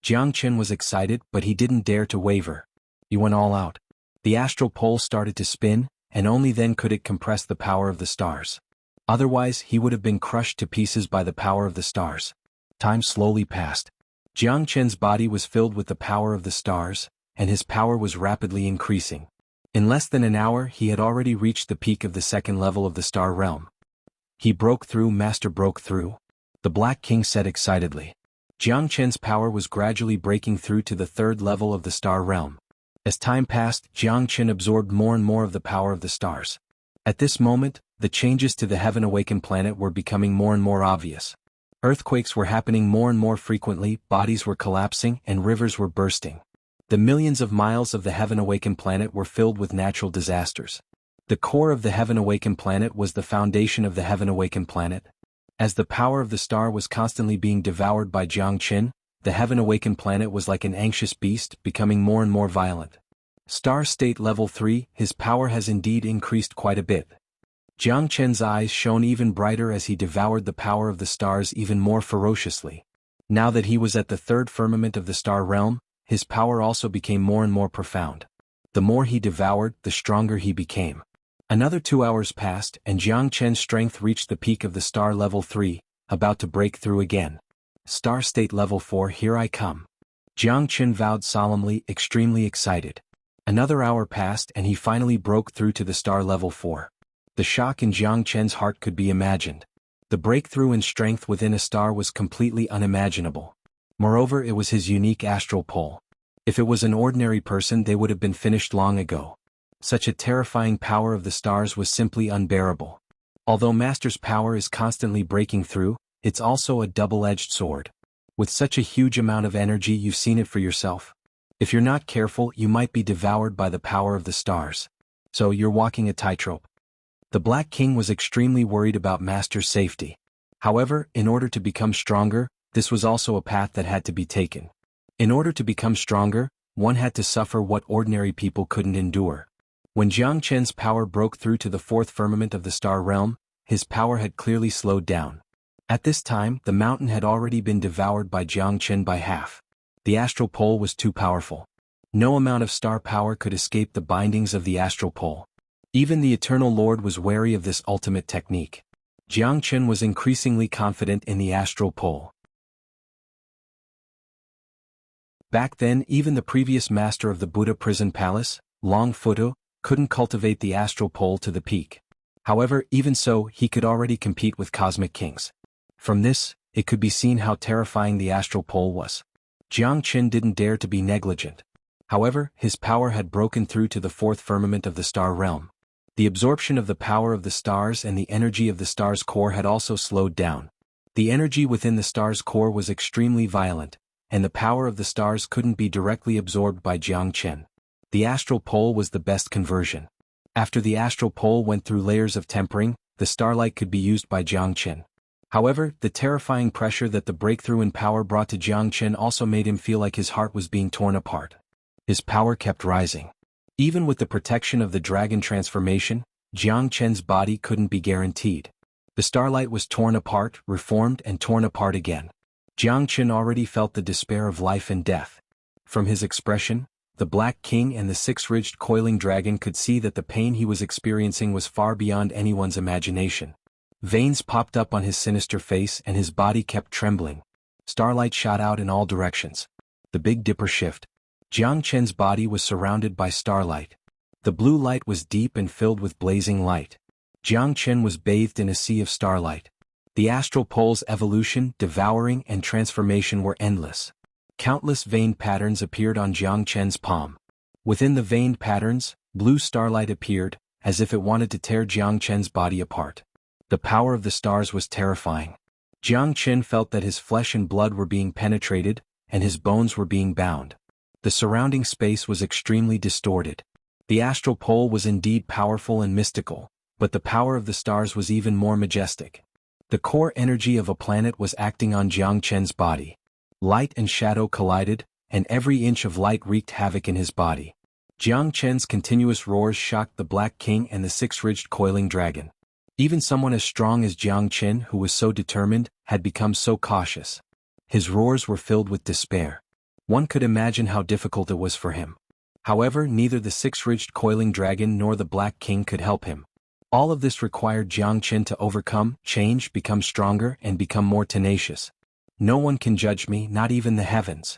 Speaker 1: Jiang Chen was excited, but he didn't dare to waver. He went all out. The astral pole started to spin, and only then could it compress the power of the stars. Otherwise, he would have been crushed to pieces by the power of the stars. Time slowly passed. Jiang Chen's body was filled with the power of the stars, and his power was rapidly increasing. In less than an hour, he had already reached the peak of the second level of the star realm. He broke through, Master broke through. The Black King said excitedly. Jiang Chen's power was gradually breaking through to the third level of the star realm. As time passed, Jiang Chen absorbed more and more of the power of the stars. At this moment, the changes to the heaven-awakened planet were becoming more and more obvious. Earthquakes were happening more and more frequently, bodies were collapsing, and rivers were bursting. The millions of miles of the heaven-awakened planet were filled with natural disasters. The core of the heaven-awakened planet was the foundation of the heaven-awakened planet. As the power of the star was constantly being devoured by Jiang Chen, the heaven-awakened planet was like an anxious beast, becoming more and more violent. Star State Level 3, his power has indeed increased quite a bit. Jiang Chen's eyes shone even brighter as he devoured the power of the stars even more ferociously. Now that he was at the third firmament of the star realm, his power also became more and more profound. The more he devoured, the stronger he became. Another 2 hours passed, and Jiang Chen's strength reached the peak of the star level 3, about to break through again. Star State Level 4, here I come. Jiang Chen vowed solemnly, extremely excited. Another hour passed and he finally broke through to the star level 4. The shock in Jiang Chen's heart could be imagined. The breakthrough in strength within a star was completely unimaginable. Moreover, it was his unique astral pole. If it was an ordinary person, they would have been finished long ago. Such a terrifying power of the stars was simply unbearable. Although Master's power is constantly breaking through, it's also a double-edged sword. With such a huge amount of energy, you've seen it for yourself. If you're not careful, you might be devoured by the power of the stars. So you're walking a tightrope. The Black King was extremely worried about Master's safety. However, in order to become stronger, this was also a path that had to be taken. In order to become stronger, one had to suffer what ordinary people couldn't endure. When Jiang Chen's power broke through to the fourth firmament of the star realm, his power had clearly slowed down. At this time, the mountain had already been devoured by Jiang Chen by half. The astral pole was too powerful. No amount of star power could escape the bindings of the astral pole. Even the Eternal Lord was wary of this ultimate technique. Jiang Chen was increasingly confident in the astral pole. Back then, even the previous master of the Buddha prison palace, Long Futu, couldn't cultivate the astral pole to the peak. However, even so, he could already compete with cosmic kings. From this, it could be seen how terrifying the astral pole was. Jiang Chen didn't dare to be negligent. However, his power had broken through to the fourth firmament of the star realm. The absorption of the power of the stars and the energy of the star's core had also slowed down. The energy within the star's core was extremely violent, and the power of the stars couldn't be directly absorbed by Jiang Chen. The astral pole was the best conversion. After the astral pole went through layers of tempering, the starlight could be used by Jiang Chen. However, the terrifying pressure that the breakthrough in power brought to Jiang Chen also made him feel like his heart was being torn apart. His power kept rising. Even with the protection of the dragon transformation, Jiang Chen's body couldn't be guaranteed. The starlight was torn apart, reformed and torn apart again. Jiang Chen already felt the despair of life and death. From his expression, the Black King and the six-ridged coiling dragon could see that the pain he was experiencing was far beyond anyone's imagination. Veins popped up on his sinister face and his body kept trembling. Starlight shot out in all directions. The Big Dipper shift. Jiang Chen's body was surrounded by starlight. The blue light was deep and filled with blazing light. Jiang Chen was bathed in a sea of starlight. The astral pole's evolution, devouring, and transformation were endless. Countless veined patterns appeared on Jiang Chen's palm. Within the veined patterns, blue starlight appeared, as if it wanted to tear Jiang Chen's body apart. The power of the stars was terrifying. Jiang Chen felt that his flesh and blood were being penetrated, and his bones were being bound. The surrounding space was extremely distorted. The astral pole was indeed powerful and mystical, but the power of the stars was even more majestic. The core energy of a planet was acting on Jiang Chen's body. Light and shadow collided, and every inch of light wreaked havoc in his body. Jiang Chen's continuous roars shocked the Black King and the six-ridged coiling dragon. Even someone as strong as Jiang Chen, who was so determined, had become so cautious. His roars were filled with despair. One could imagine how difficult it was for him. However, neither the six-ridged coiling dragon nor the Black King could help him. All of this required Jiang Chen to overcome, change, become stronger, and become more tenacious. No one can judge me, not even the heavens.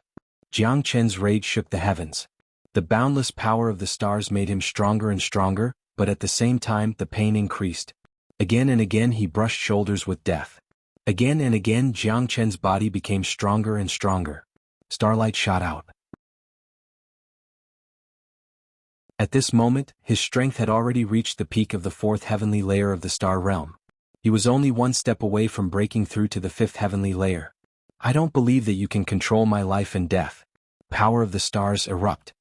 Speaker 1: Jiang Chen's rage shook the heavens. The boundless power of the stars made him stronger and stronger, but at the same time the pain increased. Again and again he brushed shoulders with death. Again and again Jiang Chen's body became stronger and stronger. Starlight shot out. At this moment, his strength had already reached the peak of the fourth heavenly layer of the star realm. He was only one step away from breaking through to the fifth heavenly layer. I don't believe that you can control my life and death. Power of the stars erupt.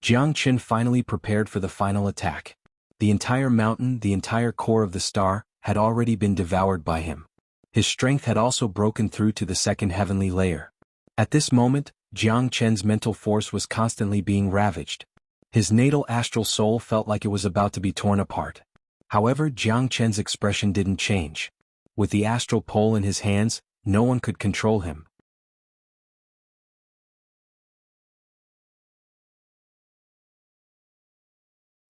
Speaker 1: Jiang Chen finally prepared for the final attack. The entire mountain, the entire core of the star, had already been devoured by him. His strength had also broken through to the second heavenly layer. At this moment, Jiang Chen's mental force was constantly being ravaged. His natal astral soul felt like it was about to be torn apart. However, Jiang Chen's expression didn't change. With the astral pole in his hands, no one could control him.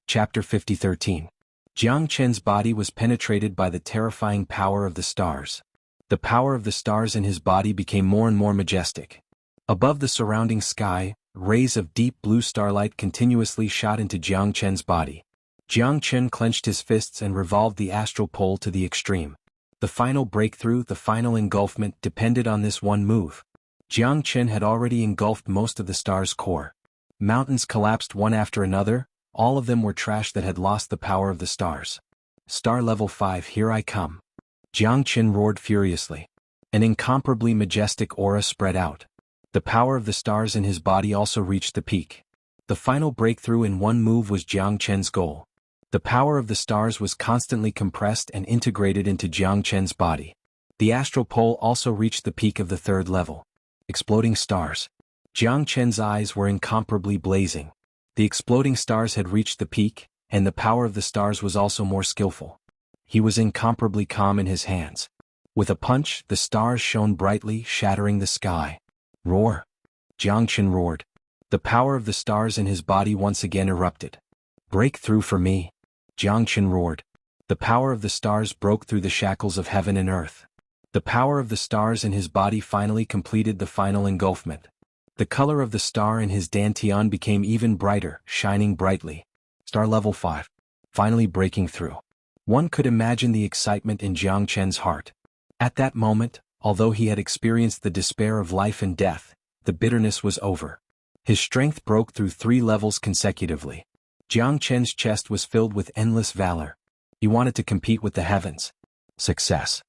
Speaker 1: Chapter 50:13. Jiang Chen's body was penetrated by the terrifying power of the stars. The power of the stars in his body became more and more majestic. Above the surrounding sky, rays of deep blue starlight continuously shot into Jiang Chen's body. Jiang Chen clenched his fists and revolved the astral pole to the extreme. The final breakthrough, the final engulfment, depended on this one move. Jiang Chen had already engulfed most of the star's core. Mountains collapsed one after another, all of them were trash that had lost the power of the stars. Star level 5, here I come. Jiang Chen roared furiously. An incomparably majestic aura spread out. The power of the stars in his body also reached the peak. The final breakthrough in one move was Jiang Chen's goal. The power of the stars was constantly compressed and integrated into Jiang Chen's body. The astral pole also reached the peak of the third level. Exploding stars. Jiang Chen's eyes were incomparably blazing. The exploding stars had reached the peak, and the power of the stars was also more skillful. He was incomparably calm in his hands. With a punch, the stars shone brightly, shattering the sky. Roar! Jiang Chen roared. The power of the stars in his body once again erupted. Break through for me! Jiang Chen roared. The power of the stars broke through the shackles of heaven and earth. The power of the stars in his body finally completed the final engulfment. The color of the star in his dantian became even brighter, shining brightly. Star level 5. Finally breaking through. One could imagine the excitement in Jiang Chen's heart. At that moment, although he had experienced the despair of life and death, the bitterness was over. His strength broke through 3 levels consecutively. Jiang Chen's chest was filled with endless valor. He wanted to compete with the heavens. Success.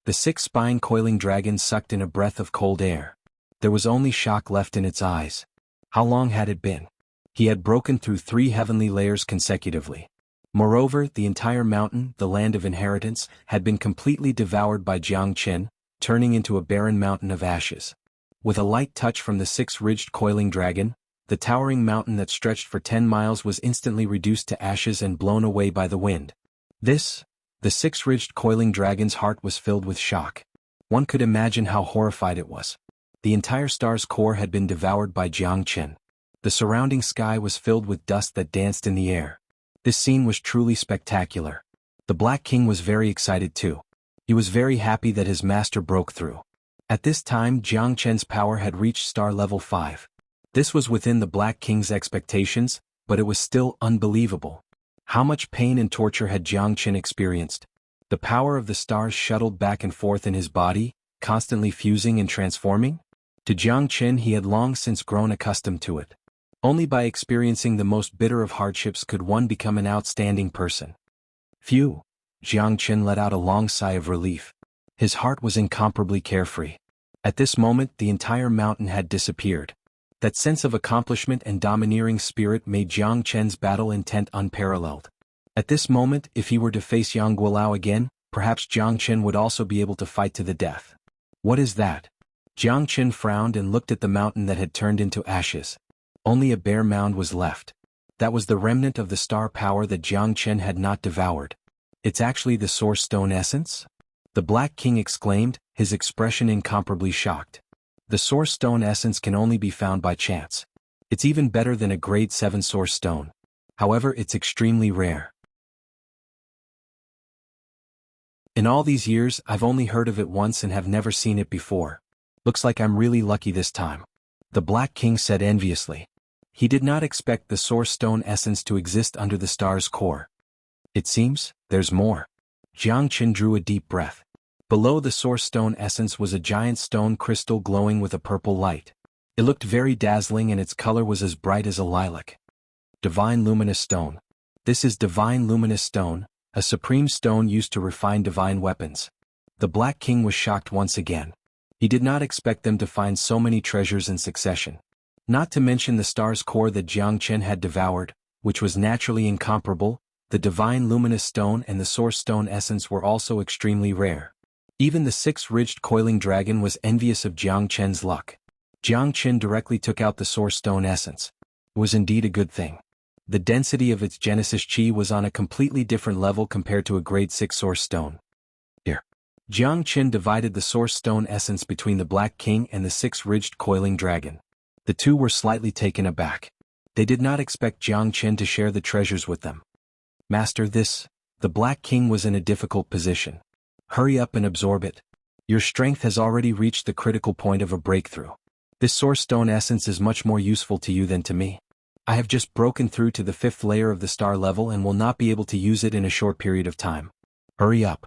Speaker 1: The 6 spine coiling dragon sucked in a breath of cold air. There was only shock left in its eyes. How long had it been? He had broken through 3 heavenly layers consecutively. Moreover, the entire mountain, the land of inheritance, had been completely devoured by Jiang Chen, turning into a barren mountain of ashes. With a light touch from the 6-ridged coiling dragon, the towering mountain that stretched for 10 miles was instantly reduced to ashes and blown away by the wind. The 6-ridged coiling dragon's heart was filled with shock. One could imagine how horrified it was. The entire star's core had been devoured by Jiang Chen. The surrounding sky was filled with dust that danced in the air. This scene was truly spectacular. The Black King was very excited too. He was very happy that his master broke through. At this time, Jiang Chen's power had reached star level 5. This was within the Black King's expectations, but it was still unbelievable. How much pain and torture had Jiang Chen experienced? The power of the stars shuttled back and forth in his body, constantly fusing and transforming? To Jiang Chen, he had long since grown accustomed to it. Only by experiencing the most bitter of hardships could one become an outstanding person. Phew! Jiang Chen let out a long sigh of relief. His heart was incomparably carefree. At this moment, the entire mountain had disappeared. That sense of accomplishment and domineering spirit made Jiang Chen's battle intent unparalleled. At this moment, if he were to face Yang Guilao again, perhaps Jiang Chen would also be able to fight to the death. What is that? Jiang Chen frowned and looked at the mountain that had turned into ashes. Only a bare mound was left. That was the remnant of the star power that Jiang Chen had not devoured. It's actually the source stone essence? The Black King exclaimed, his expression incomparably shocked. The source stone essence can only be found by chance. It's even better than a grade 7 source stone. However, it's extremely rare. In all these years, I've only heard of it once and have never seen it before. Looks like I'm really lucky this time. The Black King said enviously. He did not expect the source stone essence to exist under the star's core. It seems, there's more. Jiang Chen drew a deep breath. Below the source stone essence was a giant stone crystal glowing with a purple light. It looked very dazzling and its color was as bright as a lilac. Divine Luminous Stone. This is Divine Luminous Stone, a supreme stone used to refine divine weapons. The Black King was shocked once again. He did not expect them to find so many treasures in succession. Not to mention the star's core that Jiang Chen had devoured, which was naturally incomparable. The Divine Luminous Stone and the Source Stone essence were also extremely rare. Even the 6-ridged coiling dragon was envious of Jiang Chen's luck. Jiang Chen directly took out the Source Stone essence. It was indeed a good thing. The density of its Genesis Chi was on a completely different level compared to a grade 6 Source Stone. Here. Jiang Chen divided the Source Stone essence between the Black King and the 6-ridged coiling dragon. The two were slightly taken aback. They did not expect Jiang Chen to share the treasures with them. Master, the Black King was in a difficult position. Hurry up and absorb it. Your strength has already reached the critical point of a breakthrough. This Source Stone essence is much more useful to you than to me. I have just broken through to the 5th layer of the star level and will not be able to use it in a short period of time. Hurry up.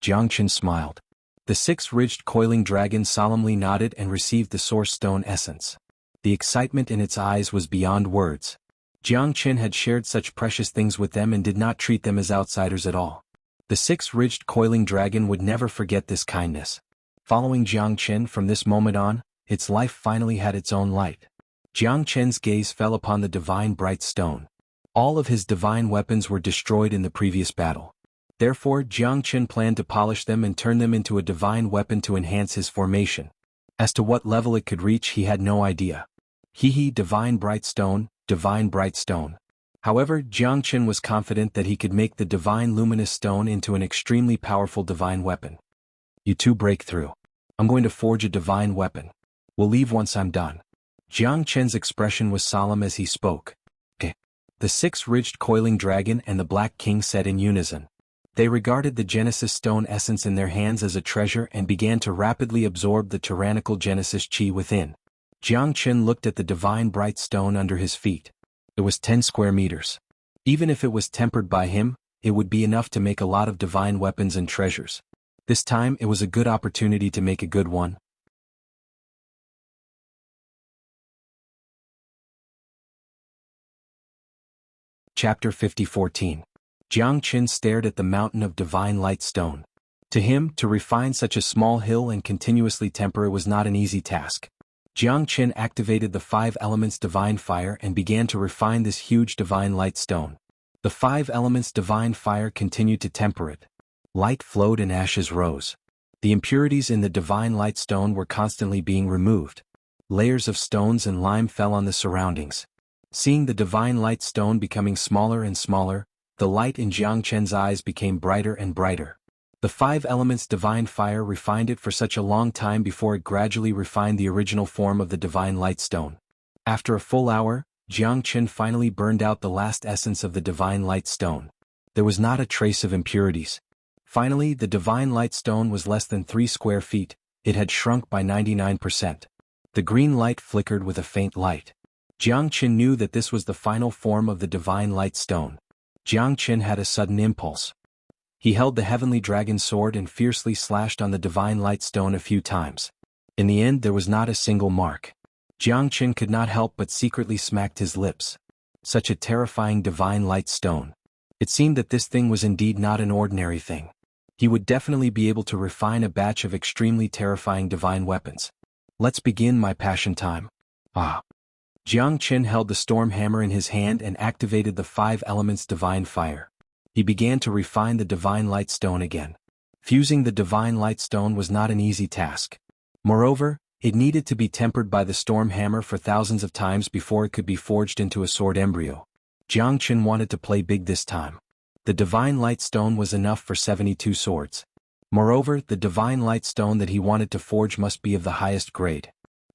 Speaker 1: Jiang Chen smiled. The 6-ridged coiling dragon solemnly nodded and received the Source Stone essence. The excitement in its eyes was beyond words. Jiang Chen had shared such precious things with them and did not treat them as outsiders at all. The 6-ridged coiling dragon would never forget this kindness. Following Jiang Chen from this moment on, its life finally had its own light. Jiang Chen's gaze fell upon the divine bright stone. All of his divine weapons were destroyed in the previous battle. Therefore Jiang Chen planned to polish them and turn them into a divine weapon to enhance his formation. As to what level it could reach he had no idea. Divine bright stone, divine bright stone. However, Jiang Chen was confident that he could make the divine luminous stone into an extremely powerful divine weapon. You two break through. I'm going to forge a divine weapon. We'll leave once I'm done. Jiang Chen's expression was solemn as he spoke. The six-ridged coiling dragon and the Black King said in unison. They regarded the Genesis stone essence in their hands as a treasure and began to rapidly absorb the tyrannical Genesis chi within. Jiang Chen looked at the divine bright stone under his feet. It was 10 square meters. Even if it was tempered by him, it would be enough to make a lot of divine weapons and treasures. This time it was a good opportunity to make a good one. Chapter 50:14. Jiang Chen stared at the mountain of divine light stone. To him, to refine such a small hill and continuously temper it was not an easy task. Jiang Chen activated the 5 elements divine fire and began to refine this huge divine light stone. The 5 elements divine fire continued to temper it. Light flowed and ashes rose. The impurities in the divine light stone were constantly being removed. Layers of stones and lime fell on the surroundings. Seeing the divine light stone becoming smaller and smaller, the light in Jiang Chen's eyes became brighter and brighter. The 5 elements divine fire refined it for such a long time before it gradually refined the original form of the divine light stone. After a full hour, Jiang Chen finally burned out the last essence of the divine light stone. There was not a trace of impurities. Finally, the divine light stone was less than 3 square feet. It had shrunk by 99%. The green light flickered with a faint light. Jiang Chen knew that this was the final form of the divine light stone. Jiang Chen had a sudden impulse. He held the heavenly dragon sword and fiercely slashed on the divine light stone a few times. In the end there was not a single mark. Jiang Chen could not help but secretly smacked his lips. Such a terrifying divine light stone. It seemed that this thing was indeed not an ordinary thing. He would definitely be able to refine a batch of extremely terrifying divine weapons. Let's begin my passion time. Jiang Chen held the storm hammer in his hand and activated the 5 elements divine fire. He began to refine the divine light stone again. Fusing the divine light stone was not an easy task. Moreover, it needed to be tempered by the storm hammer for thousands of times before it could be forged into a sword embryo. Jiang Chen wanted to play big this time. The divine light stone was enough for 72 swords. Moreover, the divine light stone that he wanted to forge must be of the highest grade.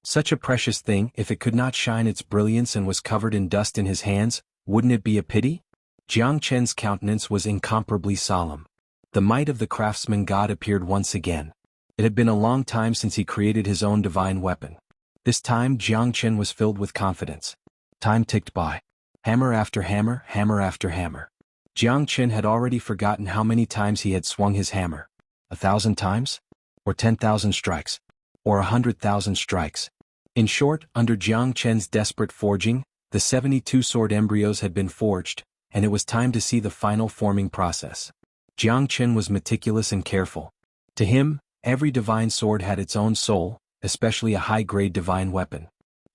Speaker 1: Such a precious thing, if it could not shine its brilliance and was covered in dust in his hands, wouldn't it be a pity? Jiang Chen's countenance was incomparably solemn. The might of the craftsman god appeared once again. It had been a long time since he created his own divine weapon. This time Jiang Chen was filled with confidence. Time ticked by. Hammer after hammer, hammer after hammer. Jiang Chen had already forgotten how many times he had swung his hammer. 1,000 times? Or 10,000 strikes? Or 100,000 strikes? In short, under Jiang Chen's desperate forging, the 72 sword embryos had been forged, and it was time to see the final forming process. Jiang Chen was meticulous and careful. To him, every divine sword had its own soul, especially a high-grade divine weapon.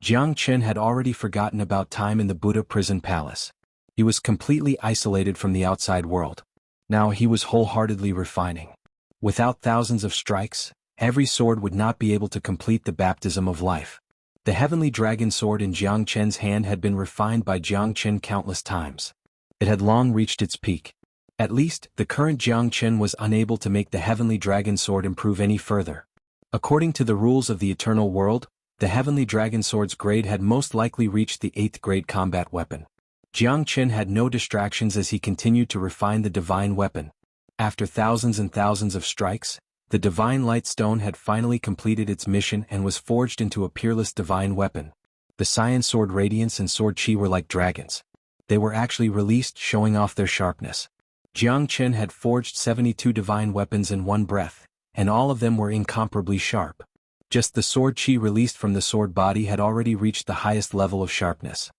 Speaker 1: Jiang Chen had already forgotten about time in the Buddha prison palace. He was completely isolated from the outside world. Now he was wholeheartedly refining. Without thousands of strikes, every sword would not be able to complete the baptism of life. The heavenly dragon sword in Jiang Chen's hand had been refined by Jiang Chen countless times. It had long reached its peak. At least, the current Jiang Chen was unable to make the heavenly dragon sword improve any further. According to the rules of the eternal world, the heavenly dragon sword's grade had most likely reached the 8th grade combat weapon. Jiang Chen had no distractions as he continued to refine the divine weapon. After thousands and thousands of strikes, the divine light stone had finally completed its mission and was forged into a peerless divine weapon. The Cyan sword radiance and sword chi were like dragons. They were actually released, showing off their sharpness. Jiang Chen had forged 72 divine weapons in one breath, and all of them were incomparably sharp. Just the sword chi released from the sword body had already reached the highest level of sharpness.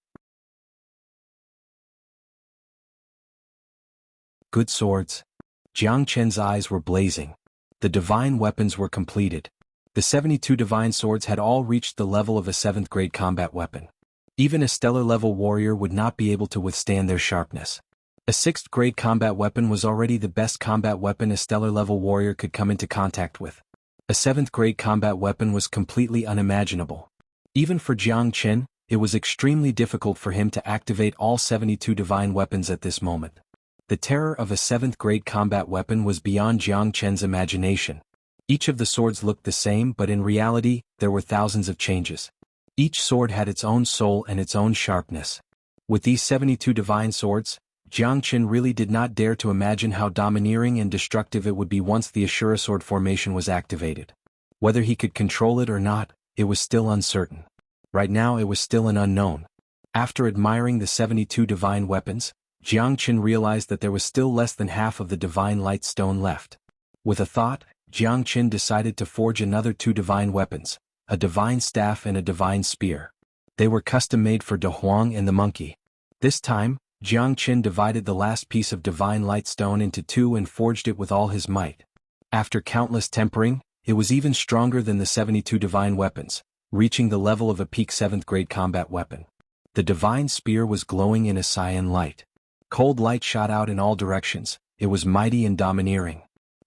Speaker 1: Good swords. Jiang Chen's eyes were blazing. The divine weapons were completed. The 72 divine swords had all reached the level of a 7th grade combat weapon. Even a stellar level warrior would not be able to withstand their sharpness. A 6th grade combat weapon was already the best combat weapon a stellar level warrior could come into contact with. A 7th grade combat weapon was completely unimaginable. Even for Jiang Chen, it was extremely difficult for him to activate all 72 divine weapons at this moment. The terror of a 7th grade combat weapon was beyond Jiang Chen's imagination. Each of the swords looked the same, but in reality, there were thousands of changes. Each sword had its own soul and its own sharpness. With these 72 divine swords, Jiang Chen really did not dare to imagine how domineering and destructive it would be once the Ashura sword formation was activated. Whether he could control it or not, it was still uncertain. Right now it was still an unknown. After admiring the 72 divine weapons, Jiang Chen realized that there was still less than half of the divine light stone left. With a thought, Jiang Chen decided to forge another 2 divine weapons, a divine staff and a divine spear. They were custom-made for De Huang and the monkey. This time, Jiang Chen divided the last piece of divine light stone into 2 and forged it with all his might. After countless tempering, it was even stronger than the 72 divine weapons, reaching the level of a peak 7th grade combat weapon. The divine spear was glowing in a cyan light. Cold light shot out in all directions. It was mighty and domineering.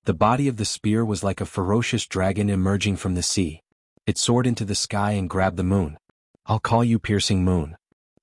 Speaker 1: The body of the spear was like a ferocious dragon emerging from the sea. It soared into the sky and grabbed the moon. "I'll call you Piercing Moon."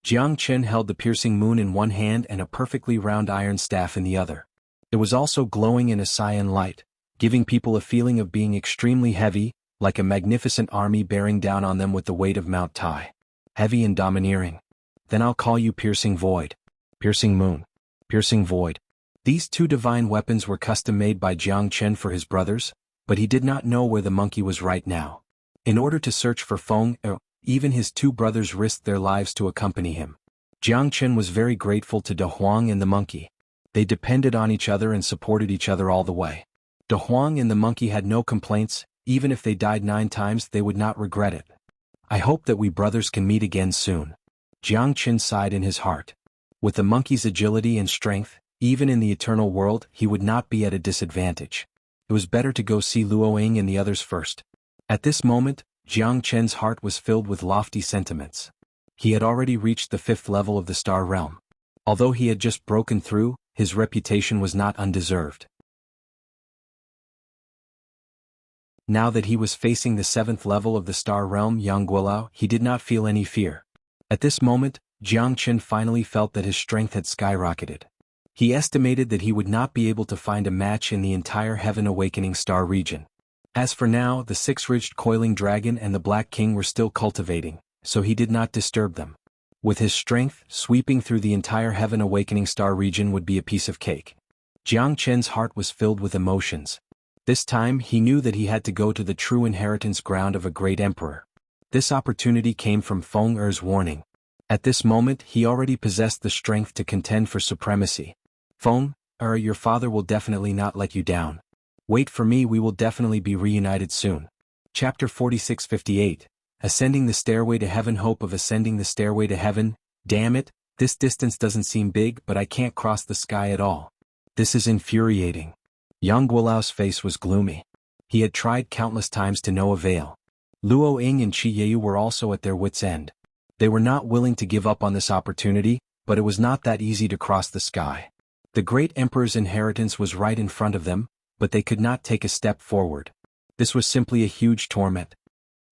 Speaker 1: Jiang Chen held the piercing moon in one hand and a perfectly round iron staff in the other. It was also glowing in a cyan light, giving people a feeling of being extremely heavy, like a magnificent army bearing down on them with the weight of Mount Tai. Heavy and domineering. "Then I'll call you Piercing Void." Piercing Moon. Piercing Void. These 2 divine weapons were custom-made by Jiang Chen for his brothers, but he did not know where the monkey was right now. In order to search for Feng, even his 2 brothers risked their lives to accompany him. Jiang Chen was very grateful to De Huang and the monkey. They depended on each other and supported each other all the way. De Huang and the monkey had no complaints. Even if they died 9 times, they would not regret it. "I hope that we brothers can meet again soon." Jiang Chen sighed in his heart. With the monkey's agility and strength, even in the eternal world, he would not be at a disadvantage. It was better to go see Luo Ying and the others first. At this moment, Jiang Chen's heart was filled with lofty sentiments. He had already reached the 5th level of the Star Realm. Although he had just broken through, his reputation was not undeserved. Now that he was facing the 7th level of the Star Realm, Yangguolao, he did not feel any fear. At this moment, Jiang Chen finally felt that his strength had skyrocketed. He estimated that he would not be able to find a match in the entire Heaven Awakening Star region. As for now, the 6-ridged coiling dragon and the Black King were still cultivating, so he did not disturb them. With his strength, sweeping through the entire Heaven Awakening Star region would be a piece of cake. Jiang Chen's heart was filled with emotions. This time he knew that he had to go to the true inheritance ground of a great emperor. This opportunity came from Feng Er's warning. At this moment he already possessed the strength to contend for supremacy. "Feng Er, your father will definitely not let you down. Wait for me, we will definitely be reunited soon." Chapter 46-58. Ascending the Stairway to Heaven. Hope of ascending the stairway to heaven. Damn it, this distance doesn't seem big, but I can't cross the sky at all. This is infuriating. Yangguolao's face was gloomy. He had tried countless times to no avail. Luo Ying and Qi Yeyu were also at their wits' end. They were not willing to give up on this opportunity, but it was not that easy to cross the sky. The great emperor's inheritance was right in front of them, but they could not take a step forward. This was simply a huge torment.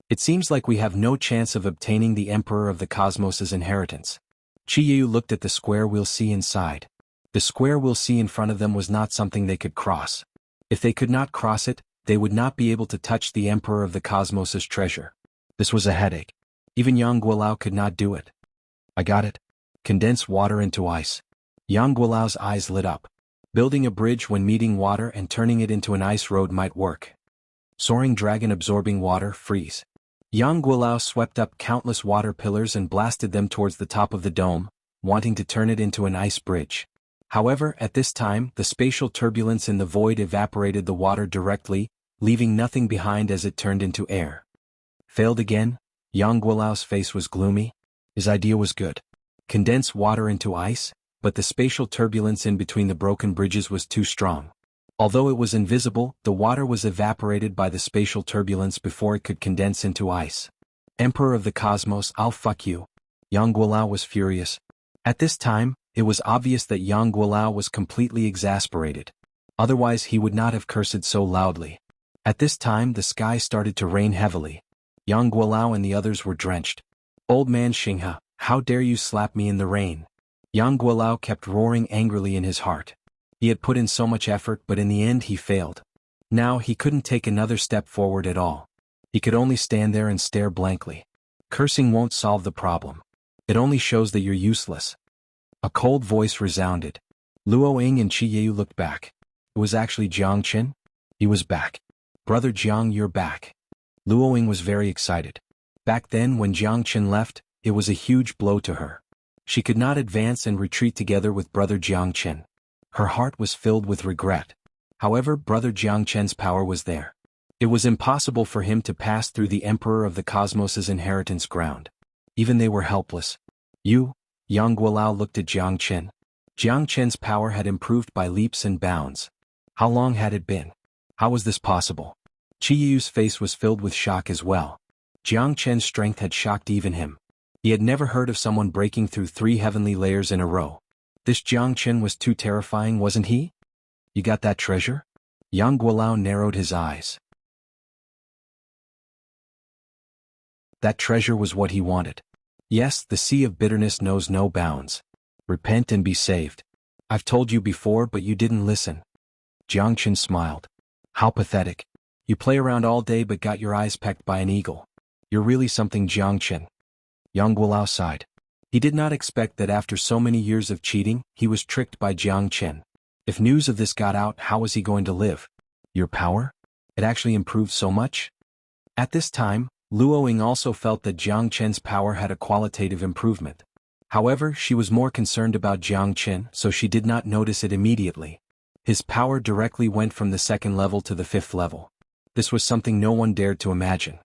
Speaker 1: "It seems like we have no chance of obtaining the Emperor of the Cosmos's inheritance." Qi Yeyu looked at the square we'll see inside. The square we'll see in front of them was not something they could cross. If they could not cross it, they would not be able to touch the Emperor of the Cosmos's treasure. This was a headache. Even Yangguolao could not do it. "I got it. Condense water into ice." Yangguolao's eyes lit up. Building a bridge when meeting water and turning it into an ice road might work. Soaring dragon absorbing water, freeze. Yangguolao swept up countless water pillars and blasted them towards the top of the dome, wanting to turn it into an ice bridge. However, at this time, the spatial turbulence in the void evaporated the water directly, leaving nothing behind as it turned into air. Failed again? Yangguolao's face was gloomy. His idea was good. Condense water into ice, but the spatial turbulence in between the broken bridges was too strong. Although it was invisible, the water was evaporated by the spatial turbulence before it could condense into ice. "Emperor of the Cosmos, I'll fuck you." Yangguolao was furious. At this time, It was obvious that Yang Guilao was completely exasperated. Otherwise he would not have cursed so loudly. At this time the sky started to rain heavily. Yang Guilao and the others were drenched. "Old man Xinghe, how dare you slap me in the rain?" Yang Guilao kept roaring angrily in his heart. He had put in so much effort, but in the end he failed. Now he couldn't take another step forward at all. He could only stand there and stare blankly. Cursing won't solve the problem. It only shows that you're useless. A cold voice resounded. Luo Ying and Qi Yeu looked back. It was actually Jiang Qin. He was back. "Brother Jiang, you're back." Luo Ying was very excited. Back then when Jiang Qin left, it was a huge blow to her. She could not advance and retreat together with brother Jiang Qin. Her heart was filled with regret. However, brother Jiang Qin's power was there. It was impossible for him to pass through the Emperor of the Cosmos' inheritance ground. Even they were helpless. "You?" Yang Guilao looked at Jiang Qin. Jiang Qin's power had improved by leaps and bounds. How long had it been? How was this possible? Qi Yu's face was filled with shock as well. Jiang Qin's strength had shocked even him. He had never heard of someone breaking through 3 heavenly layers in a row. This Jiang Qin was too terrifying, wasn't he? "You got that treasure?" Yang Guilao narrowed his eyes. That treasure was what he wanted. Yes, the sea of bitterness knows no bounds. Repent and be saved. I've told you before, but you didn't listen. Jiang Qin smiled. How pathetic. You play around all day but got your eyes pecked by an eagle. You're really something, Jiang Qin. Yang Guilao sighed. He did not expect that after so many years of cheating, he was tricked by Jiang Qin. If news of this got out, how was he going to live? Your power? It actually improved so much? At this time, Luo Ying also felt that Jiang Qin's power had a qualitative improvement. However, she was more concerned about Jiang Qin, so she did not notice it immediately. His power directly went from the 2nd level to the 5th level. This was something no one dared to imagine.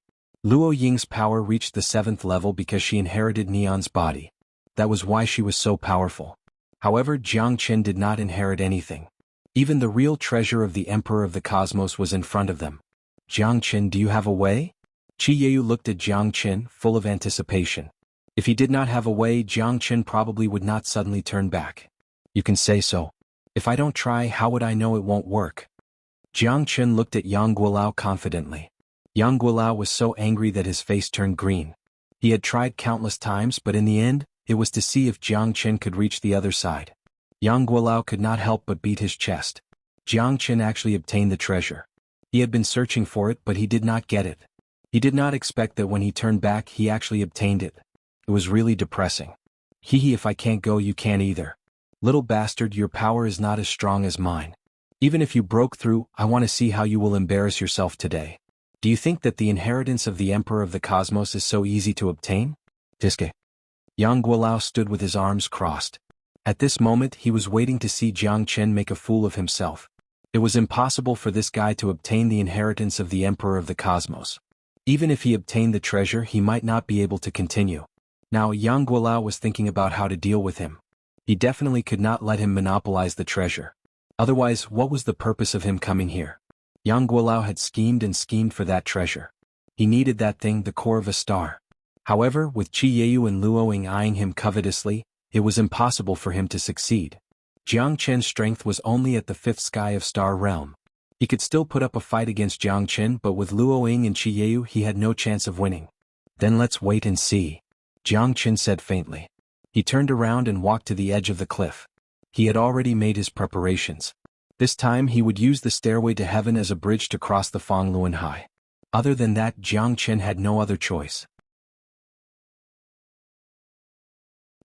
Speaker 1: Luo Ying's power reached the 7th level because she inherited Neon's body. That was why she was so powerful. However, Jiang Qin did not inherit anything. Even the real treasure of the Emperor of the Cosmos was in front of them. Jiang Qin, do you have a way? Qi Yeu looked at Jiang Qin, full of anticipation. If he did not have a way, Jiang Qin probably would not suddenly turn back. You can say so. If I don't try, how would I know it won't work? Jiang Qin looked at Yang Guilao confidently. Yang Guilao was so angry that his face turned green. He had tried countless times, but in the end, it was to see if Jiang Qin could reach the other side. Yang Guilao could not help but beat his chest. Jiang Qin actually obtained the treasure. He had been searching for it, but he did not get it. He did not expect that when he turned back, he actually obtained it. It was really depressing. Hee, if I can't go, you can't either. Little bastard, your power is not as strong as mine. Even if you broke through, I want to see how you will embarrass yourself today. Do you think that the inheritance of the Emperor of the Cosmos is so easy to obtain? Diske. Yang Guilao stood with his arms crossed. At this moment, he was waiting to see Jiang Qin make a fool of himself. It was impossible for this guy to obtain the inheritance of the Emperor of the Cosmos. Even if he obtained the treasure, he might not be able to continue. Now Yang Guilao was thinking about how to deal with him. He definitely could not let him monopolize the treasure. Otherwise, what was the purpose of him coming here? Yang Guilao had schemed and schemed for that treasure. He needed that thing, the core of a star. However, with Qi Yeu and Luo Ying eyeing him covetously, it was impossible for him to succeed. Jiang Qin's strength was only at the 5th sky of Star Realm. He could still put up a fight against Jiang Qin, but with Luo Ying and Qi Yeu he had no chance of winning. Then let's wait and see. Jiang Qin said faintly. He turned around and walked to the edge of the cliff. He had already made his preparations. This time he would use the stairway to heaven as a bridge to cross the Fangluan Hai. Other than that, Jiang Qin had no other choice.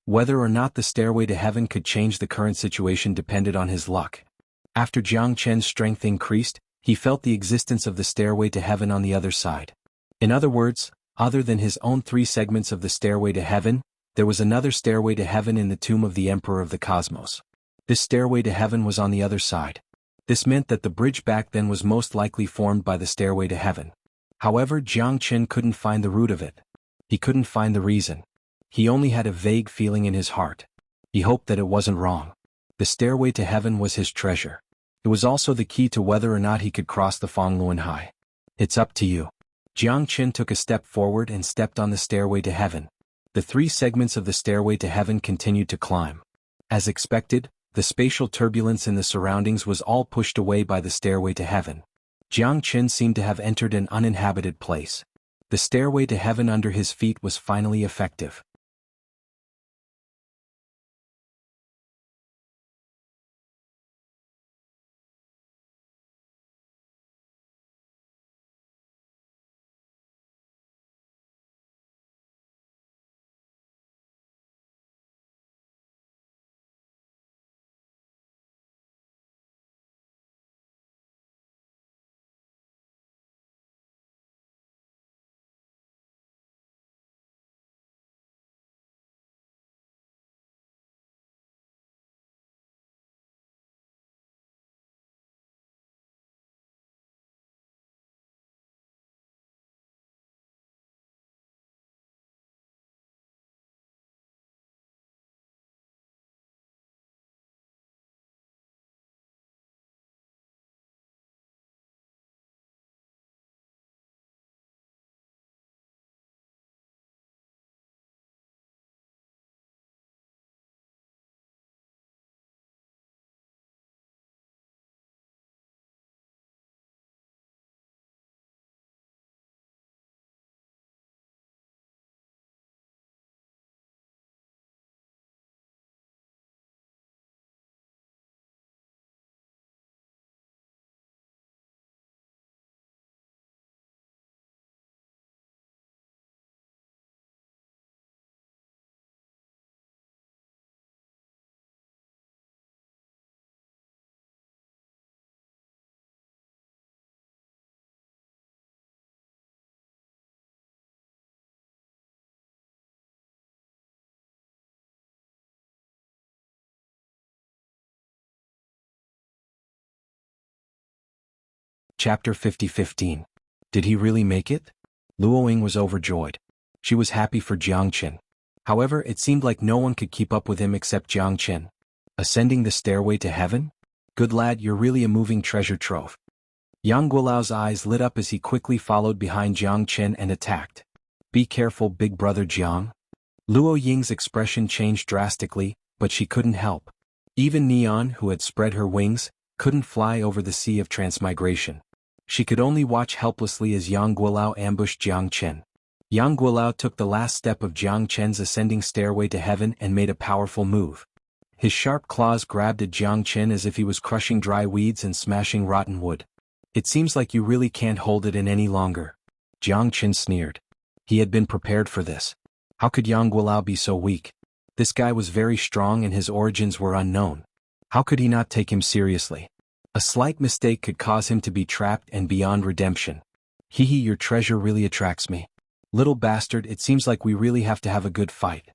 Speaker 1: Whether or not the stairway to heaven could change the current situation depended on his luck. After Jiang Qin's strength increased, he felt the existence of the stairway to heaven on the other side. In other words, other than his own 3 segments of the stairway to heaven, there was another stairway to heaven in the tomb of the Emperor of the Cosmos. This stairway to heaven was on the other side. This meant that the bridge back then was most likely formed by the stairway to heaven. However, Jiang Qin couldn't find the root of it. He couldn't find the reason. He only had a vague feeling in his heart. He hoped that it wasn't wrong. The stairway to heaven was his treasure. It was also the key to whether or not he could cross the Fangluan Hai. It's up to you. Jiang Qin took a step forward and stepped on the stairway to heaven. The 3 segments of the stairway to heaven continued to climb. As expected, the spatial turbulence in the surroundings was all pushed away by the stairway to heaven. Jiang Qin seemed to have entered an uninhabited place. The stairway to heaven under his feet was finally effective. Chapter 50-15. Did he really make it? Luoying was overjoyed. She was happy for Jiang Qin. However, it seemed like no one could keep up with him except Jiang Qin. Ascending the stairway to heaven? Good lad, you're really a moving treasure trove. Yang Guolao's eyes lit up as he quickly followed behind Jiang Qin and attacked. Be careful, big brother Jiang. Luo Ying's expression changed drastically, but she couldn't help. Even Neon, who had spread her wings, couldn't fly over the sea of transmigration. She could only watch helplessly as Yang Guolao ambushed Jiang Qin. Yang Guolao took the last step of Jiang Qin's ascending stairway to heaven and made a powerful move. His sharp claws grabbed at Jiang Qin as if he was crushing dry weeds and smashing rotten wood. It seems like you really can't hold it in any longer. Jiang Qin sneered. He had been prepared for this. How could Yang Guolao be so weak? This guy was very strong and his origins were unknown. How could he not take him seriously? A slight mistake could cause him to be trapped and beyond redemption. Hee, your treasure really attracts me. Little bastard, it seems like we really have to have a good fight.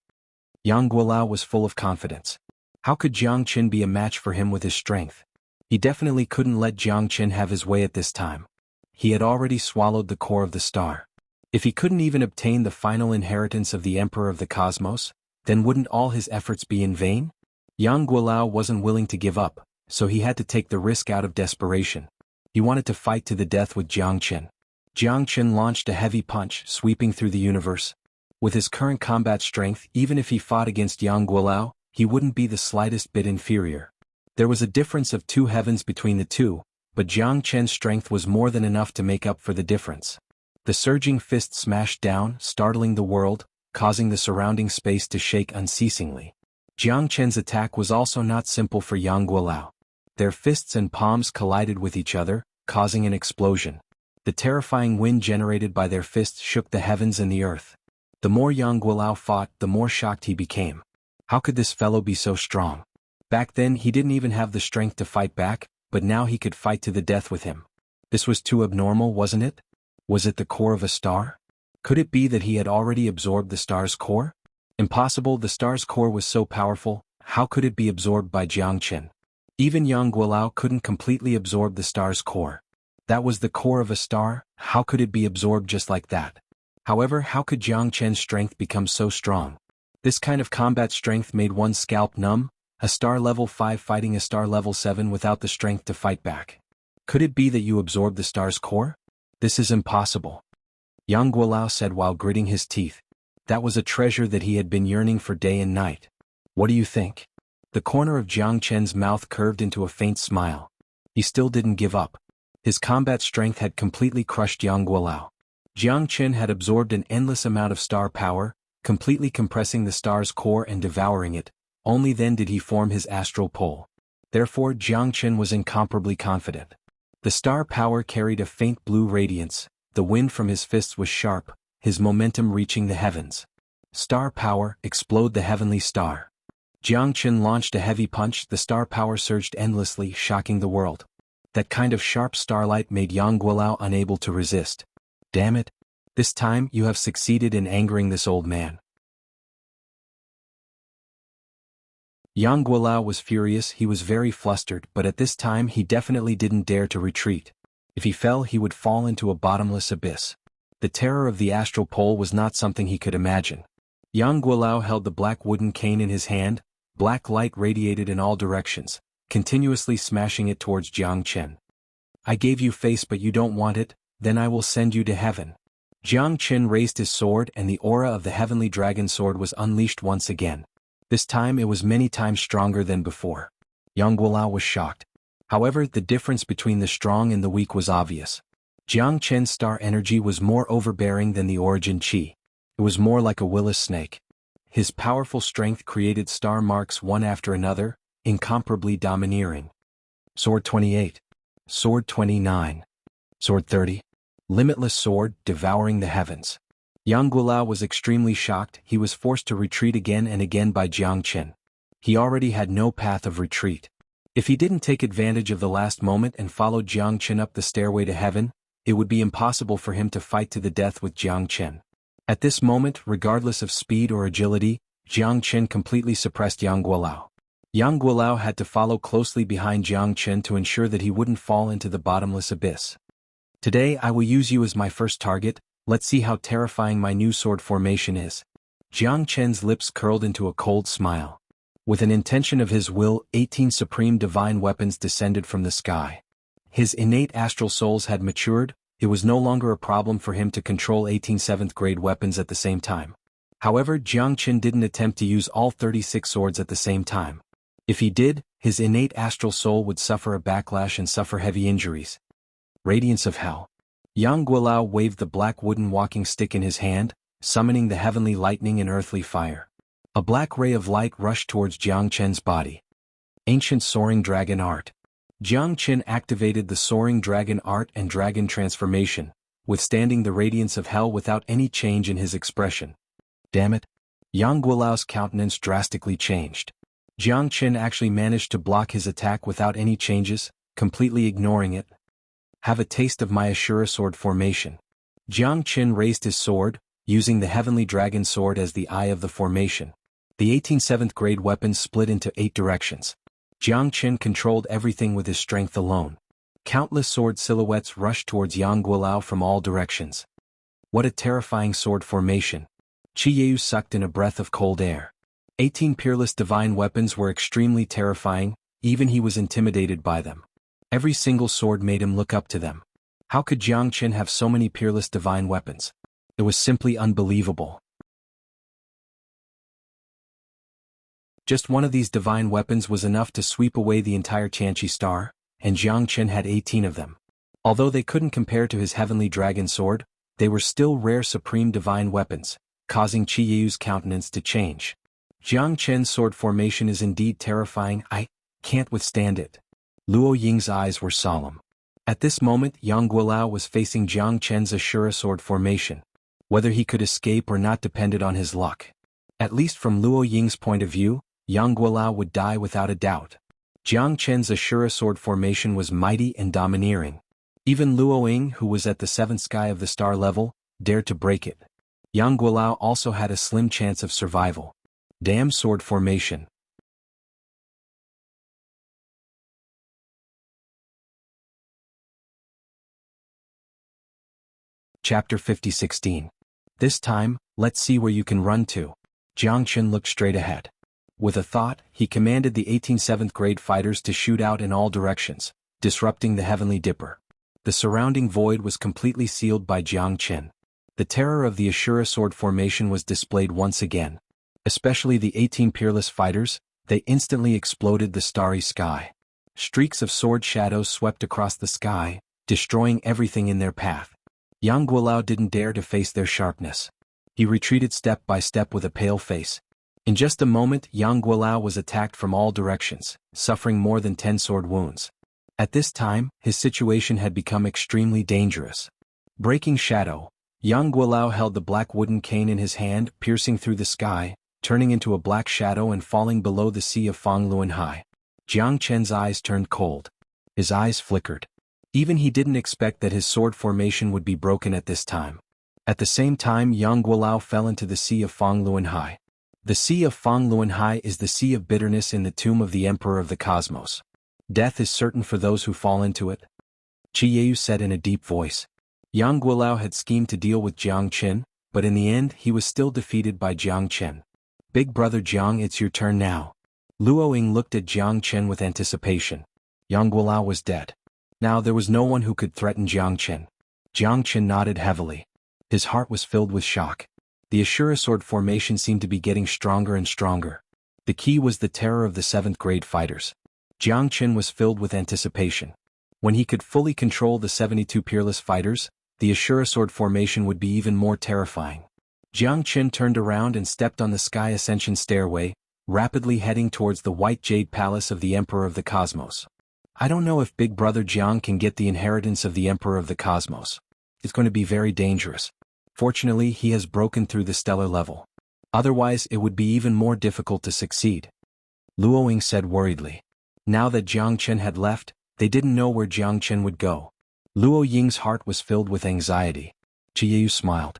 Speaker 1: Yang Guolao was full of confidence. How could Jiang Qin be a match for him with his strength? He definitely couldn't let Jiang Qin have his way at this time. He had already swallowed the core of the star. If he couldn't even obtain the final inheritance of the Emperor of the Cosmos, then wouldn't all his efforts be in vain? Yang Guolao wasn't willing to give up, so he had to take the risk out of desperation. He wanted to fight to the death with Jiang Qin. Jiang Qin launched a heavy punch, sweeping through the universe. With his current combat strength, even if he fought against Yang Guolao, he wouldn't be the slightest bit inferior. There was a difference of 2 heavens between the two, but Jiang Qin's strength was more than enough to make up for the difference. The surging fist smashed down, startling the world, causing the surrounding space to shake unceasingly. Jiang Qin's attack was also not simple for Yang Guolao. Their fists and palms collided with each other, causing an explosion. The terrifying wind generated by their fists shook the heavens and the earth. The more Yang Guolao fought, the more shocked he became. How could this fellow be so strong? Back then he didn't even have the strength to fight back, but now he could fight to the death with him. This was too abnormal, wasn't it? Was it the core of a star? Could it be that he had already absorbed the star's core? Impossible, the star's core was so powerful, how could it be absorbed by Jiang Qin? Even Yang Guolao couldn't completely absorb the star's core. That was the core of a star, how could it be absorbed just like that? However, how could Jiang Qin's strength become so strong? This kind of combat strength made one's scalp numb, a star level 5 fighting a star level 7 without the strength to fight back. Could it be that you absorbed the star's core? This is impossible. Yang Guolao said while gritting his teeth. That was a treasure that he had been yearning for day and night. What do you think? The corner of Jiang Chen's mouth curved into a faint smile. He still didn't give up. His combat strength had completely crushed Yang Guolao. Jiang Chen had absorbed an endless amount of star power, completely compressing the star's core and devouring it. Only then did he form his astral pole. Therefore Jiang Chen was incomparably confident. The star power carried a faint blue radiance, the wind from his fists was sharp, his momentum reaching the heavens. Star power, explode the heavenly star. Jiang Chen launched a heavy punch, the star power surged endlessly, shocking the world. That kind of sharp starlight made Yang Guolao unable to resist. Damn it! This time you have succeeded in angering this old man. Yang Guolao was furious, he was very flustered, but at this time he definitely didn't dare to retreat. If he fell he would fall into a bottomless abyss. The terror of the astral pole was not something he could imagine. Yang Guolao held the black wooden cane in his hand, black light radiated in all directions, continuously smashing it towards Jiang Chen. I gave you face but you don't want it, then I will send you to heaven. Jiang Chen raised his sword and the aura of the heavenly dragon sword was unleashed once again. This time it was many times stronger than before. Yang Guolao was shocked. However, the difference between the strong and the weak was obvious. Jiang Chen's star energy was more overbearing than the origin chi. It was more like a willis snake. His powerful strength created star marks one after another, incomparably domineering. Sword 28. Sword 29. Sword 30. Limitless sword, devouring the heavens. Yang Guolao was extremely shocked, he was forced to retreat again and again by Jiang Chen. He already had no path of retreat. If he didn't take advantage of the last moment and followed Jiang Chen up the stairway to heaven, it would be impossible for him to fight to the death with Jiang Chen. At this moment, regardless of speed or agility, Jiang Chen completely suppressed Yang Guolao. Yang Guolao had to follow closely behind Jiang Chen to ensure that he wouldn't fall into the bottomless abyss. Today I will use you as my first target, let's see how terrifying my new sword formation is. Jiang Chen's lips curled into a cold smile. With an intention of his will, 18 supreme divine weapons descended from the sky. His innate astral souls had matured, it was no longer a problem for him to control 18 7th-grade weapons at the same time. However, Jiang Chen didn't attempt to use all 36 swords at the same time. If he did, his innate astral soul would suffer a backlash and suffer heavy injuries. Radiance of Hell. Yang Guolao waved the black wooden walking stick in his hand, summoning the heavenly lightning and earthly fire. A black ray of light rushed towards Jiang Chen's body. Ancient Soaring Dragon Art. Jiang Chen activated the Soaring Dragon Art and Dragon Transformation, withstanding the radiance of hell without any change in his expression. Damn it! Yang Guolao's countenance drastically changed. Jiang Chen actually managed to block his attack without any changes, completely ignoring it. Have a taste of my Ashura sword formation. Jiang Chen raised his sword, using the heavenly dragon sword as the eye of the formation. The 18 7th-grade weapons split into 8 directions. Jiang Chen controlled everything with his strength alone. Countless sword silhouettes rushed towards Yang Guolao from all directions. What a terrifying sword formation. Qianhu sucked in a breath of cold air. 18 peerless divine weapons were extremely terrifying, even he was intimidated by them. Every single sword made him look up to them. How could Jiang Chen have so many peerless divine weapons? It was simply unbelievable. Just one of these divine weapons was enough to sweep away the entire Xianxia star, and Jiang Chen had 18 of them. Although they couldn't compare to his heavenly dragon sword, they were still rare supreme divine weapons, causing Qianhu's countenance to change. Jiang Chen's sword formation is indeed terrifying, I can't withstand it. Luo Ying's eyes were solemn. At this moment Yang Guolao was facing Jiang Chen's Ashura sword formation. Whether he could escape or not depended on his luck. At least from Luo Ying's point of view, Yang Guolao would die without a doubt. Jiang Chen's Ashura sword formation was mighty and domineering. Even Luo Ying, who was at the 7th sky of the star level, dared to break it. Yang Guolao also had a slim chance of survival. Damn sword formation. Chapter 50:16. This time, let's see where you can run to. Jiang Chen looked straight ahead. With a thought, he commanded the 18 7th-grade fighters to shoot out in all directions, disrupting the heavenly dipper. The surrounding void was completely sealed by Jiang Chen. The terror of the Ashura sword formation was displayed once again. Especially the 18 peerless fighters, They instantly exploded the starry sky. Streaks of sword shadows swept across the sky, destroying everything in their path. Yang Guilao didn't dare to face their sharpness. He retreated step by step with a pale face. In just a moment, Yang Guilao was attacked from all directions, suffering more than 10 sword wounds. At this time, his situation had become extremely dangerous. Breaking shadow, Yang Guilao held the black wooden cane in his hand, piercing through the sky, turning into a black shadow and falling below the sea of Fangluanhai. Jiang Chen's eyes turned cold. His eyes flickered. Even he didn't expect that his sword formation would be broken at this time. At the same time, Yang Guilao fell into the sea of Fangluanhai. The sea of Fangluanhai is the sea of bitterness in the tomb of the Emperor of the Cosmos. Death is certain for those who fall into it. Qiyu said in a deep voice. Yang Guilao had schemed to deal with Jiang Chen, but in the end he was still defeated by Jiang Chen. Big brother Jiang, it's your turn now. Luo Ying looked at Jiang Chen with anticipation. Yang Guilao was dead. Now there was no one who could threaten Jiang Chen. Jiang Chen nodded heavily. His heart was filled with shock. The Ashura sword formation seemed to be getting stronger and stronger. The key was the terror of the 7th grade fighters. Jiang Chen was filled with anticipation. When he could fully control the 72 peerless fighters, the Ashura sword formation would be even more terrifying. Jiang Chen turned around and stepped on the sky ascension stairway, rapidly heading towards the white jade palace of the Emperor of the Cosmos. I don't know if big brother Jiang can get the inheritance of the Emperor of the Cosmos. It's going to be very dangerous. Fortunately, he has broken through the stellar level. Otherwise, it would be even more difficult to succeed. Luo Ying said worriedly. Now that Jiang Chen had left, they didn't know where Jiang Chen would go. Luo Ying's heart was filled with anxiety. Qiyu smiled.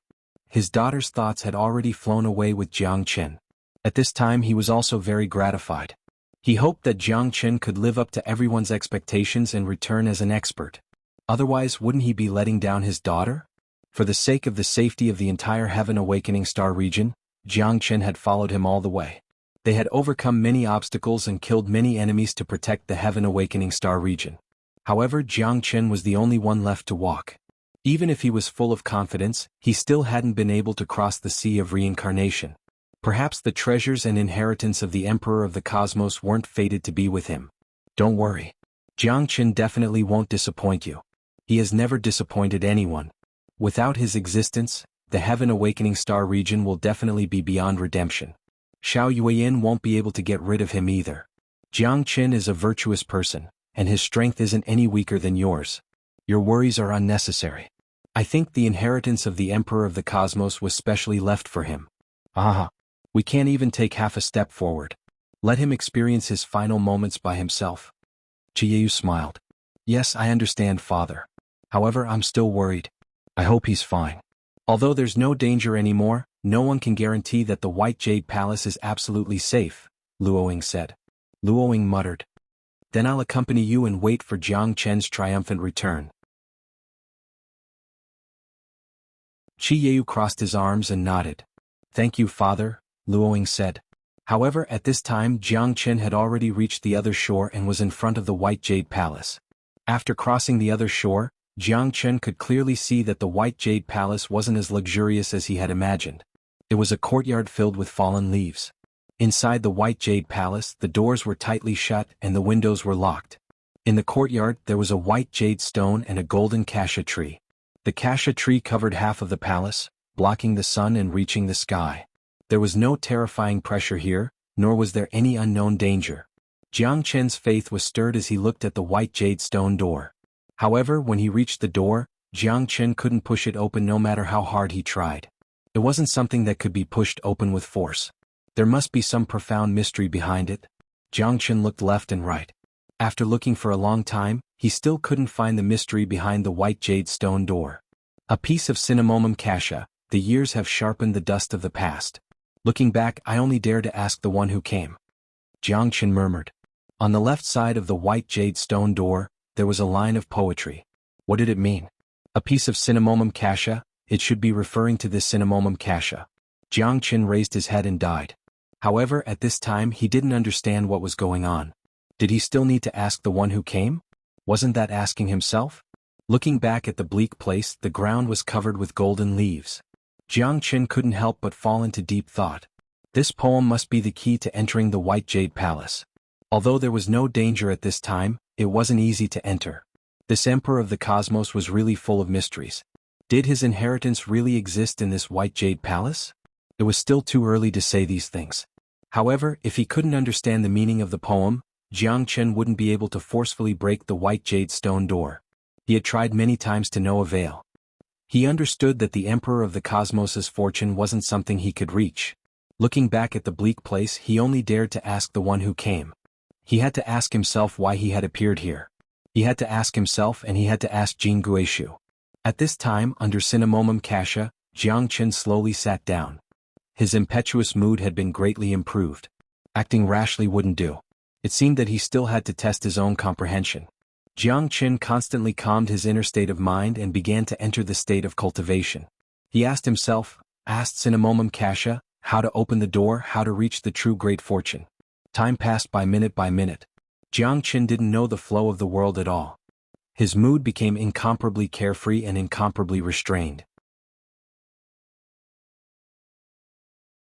Speaker 1: His daughter's thoughts had already flown away with Jiang Chen. At this time he was also very gratified. He hoped that Jiang Chen could live up to everyone's expectations and return as an expert. Otherwise, wouldn't he be letting down his daughter? For the sake of the safety of the entire Heaven Awakening Star region, Jiang Chen had followed him all the way. They had overcome many obstacles and killed many enemies to protect the Heaven Awakening Star region. However, Jiang Chen was the only one left to walk. Even if he was full of confidence, he still hadn't been able to cross the sea of reincarnation. Perhaps the treasures and inheritance of the Emperor of the Cosmos weren't fated to be with him. Don't worry. Jiang Chen definitely won't disappoint you. He has never disappointed anyone. Without his existence, the Heaven Awakening Star region will definitely be beyond redemption. Xiao Yuan won't be able to get rid of him either. Jiang Chen is a virtuous person, and his strength isn't any weaker than yours. Your worries are unnecessary. I think the inheritance of the Emperor of the Cosmos was specially left for him. Aha! We can't even take half a step forward. Let him experience his final moments by himself. Qiyu smiled. Yes, I understand, father. However, I'm still worried. I hope he's fine. Although there's no danger anymore, no one can guarantee that the White Jade Palace is absolutely safe, Luo Ying said. Luo Ying muttered. Then I'll accompany you and wait for Jiang Chen's triumphant return. Qiyu crossed his arms and nodded. Thank you, father, Luo Ying said. However, at this time Jiang Chen had already reached the other shore and was in front of the White Jade Palace. After crossing the other shore, Jiang Chen could clearly see that the White Jade Palace wasn't as luxurious as he had imagined. It was a courtyard filled with fallen leaves. Inside the White Jade Palace, the doors were tightly shut and the windows were locked. In the courtyard, there was a white jade stone and a golden cassia tree. The cassia tree covered half of the palace, blocking the sun and reaching the sky. There was no terrifying pressure here, nor was there any unknown danger. Jiang Chen's faith was stirred as he looked at the white jade stone door. However, when he reached the door, Jiang Chen couldn't push it open no matter how hard he tried. It wasn't something that could be pushed open with force. There must be some profound mystery behind it. Jiang Chen looked left and right. After looking for a long time, he still couldn't find the mystery behind the white jade stone door. A piece of cinnamomum cassia, the years have sharpened the dust of the past. Looking back, I only dare to ask the one who came. Jiang Chen murmured. On the left side of the white jade stone door, there was a line of poetry. What did it mean? A piece of cinnamomum cassia? It should be referring to this cinnamomum cassia. Jiang Chen raised his head and died. However, at this time he didn't understand what was going on. Did he still need to ask the one who came? Wasn't that asking himself? Looking back at the bleak place, the ground was covered with golden leaves. Jiang Chen couldn't help but fall into deep thought. This poem must be the key to entering the White Jade Palace. Although there was no danger at this time, it wasn't easy to enter. This emperor of the cosmos was really full of mysteries. Did his inheritance really exist in this White Jade Palace? It was still too early to say these things. However, if he couldn't understand the meaning of the poem, Jiangchen wouldn't be able to forcefully break the white jade stone door. He had tried many times to no avail. He understood that the emperor of the cosmos's fortune wasn't something he could reach. Looking back at the bleak place, he only dared to ask the one who came. He had to ask himself why he had appeared here. He had to ask himself, and he had to ask Jinguishu. At this time, under Cinnamomum Kasha, Jiangchen slowly sat down. His impetuous mood had been greatly improved. Acting rashly wouldn't do. It seemed that he still had to test his own comprehension. Jiangchen constantly calmed his inner state of mind and began to enter the state of cultivation. He asked Cinnamomum Kasha, how to open the door, how to reach the true great fortune. Time passed by minute. Jiangchen didn't know the flow of the world at all. His mood became incomparably carefree and incomparably restrained.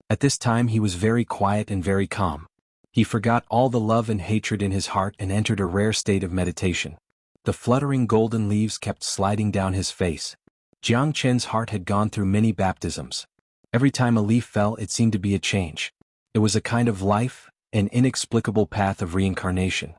Speaker 1: At this time he was very quiet and very calm. He forgot all the love and hatred in his heart and entered a rare state of meditation. The fluttering golden leaves kept sliding down his face. Jiangchen's heart had gone through many baptisms. Every time a leaf fell, it seemed to be a change. It was a kind of life, an inexplicable path of reincarnation.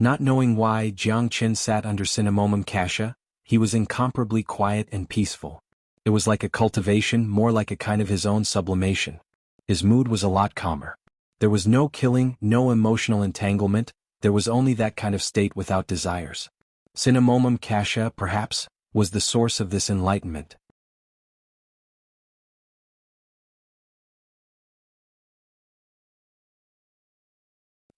Speaker 1: Not knowing why Jiangchen sat under Cinnamomum Kasha, he was incomparably quiet and peaceful. It was like a cultivation, more like a kind of his own sublimation. His mood was a lot calmer. There was no killing, no emotional entanglement, there was only that kind of state without desires. Cinnamomum Kasha, perhaps, was the source of this enlightenment.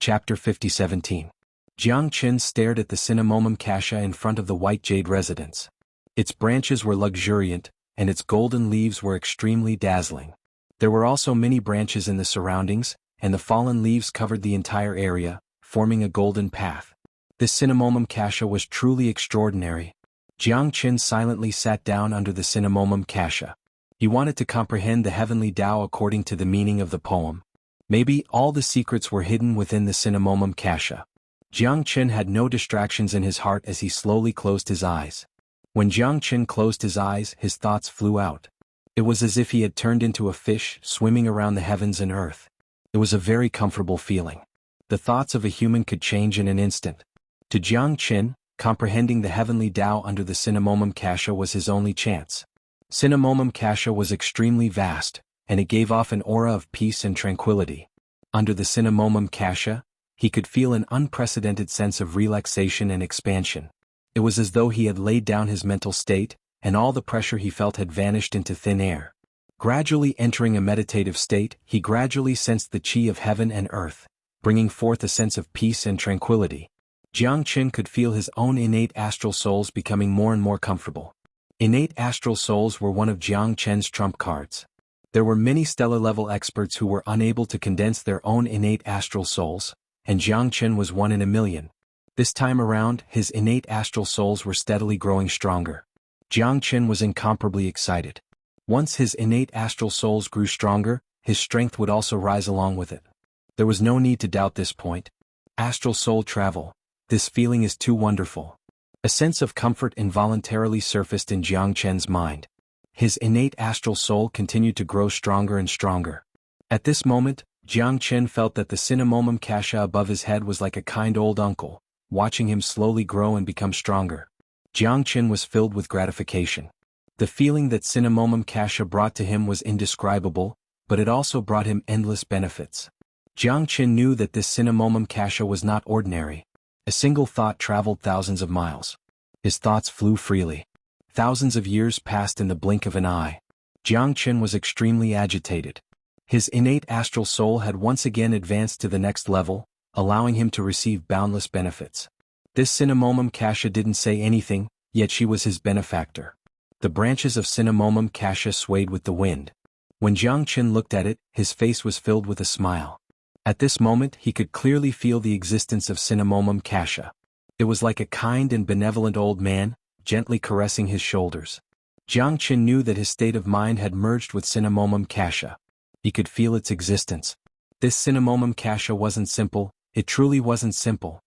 Speaker 1: Chapter 50-17. Jiangchen stared at the Cinnamomum Kasha in front of the White Jade residence. Its branches were luxuriant, and its golden leaves were extremely dazzling. There were also many branches in the surroundings, and the fallen leaves covered the entire area, forming a golden path. This Cinnamomum Kasha was truly extraordinary. Jiangchen silently sat down under the Cinnamomum Kasha. He wanted to comprehend the heavenly Tao according to the meaning of the poem. Maybe all the secrets were hidden within the Cinnamomum Kasha. Jiangchen had no distractions in his heart as he slowly closed his eyes. When Jiangchen closed his eyes, his thoughts flew out. It was as if he had turned into a fish, swimming around the heavens and earth. It was a very comfortable feeling. The thoughts of a human could change in an instant. To Jiangchen, comprehending the heavenly Tao under the Cinnamomum Kasha was his only chance. Cinnamomum Kasha was extremely vast, and it gave off an aura of peace and tranquility. Under the Cinnamomum Kasha, he could feel an unprecedented sense of relaxation and expansion. It was as though he had laid down his mental state, and all the pressure he felt had vanished into thin air. Gradually entering a meditative state, he gradually sensed the chi of heaven and earth, bringing forth a sense of peace and tranquility. Jiangchen could feel his own innate astral souls becoming more and more comfortable. Innate astral souls were one of Jiangchen's trump cards. There were many stellar-level experts who were unable to condense their own innate astral souls, and Jiangchen was one in a million. This time around, his innate astral souls were steadily growing stronger. Jiangchen was incomparably excited. Once his innate astral souls grew stronger, his strength would also rise along with it. There was no need to doubt this point. Astral soul travel. This feeling is too wonderful. A sense of comfort involuntarily surfaced in Jiangchen's mind. His innate astral soul continued to grow stronger and stronger. At this moment, Jiangchen felt that the Cinnamomum Kasha above his head was like a kind old uncle, watching him slowly grow and become stronger. Jiangchen was filled with gratification. The feeling that Cinnamomum Kasha brought to him was indescribable, but it also brought him endless benefits. Jiangchen knew that this Cinnamomum Kasha was not ordinary. A single thought traveled thousands of miles. His thoughts flew freely. Thousands of years passed in the blink of an eye. Jiangchen was extremely agitated. His innate astral soul had once again advanced to the next level, allowing him to receive boundless benefits. This Cinnamomum Kasha didn't say anything, yet she was his benefactor. The branches of Cinnamomum Kasha swayed with the wind. When Jiangchen looked at it, his face was filled with a smile. At this moment he could clearly feel the existence of Cinnamomum Kasha. It was like a kind and benevolent old man, gently caressing his shoulders. Jiangchen knew that his state of mind had merged with Cinnamomum Kasha. He could feel its existence. This cinnamomum kasha wasn't simple, it truly wasn't simple.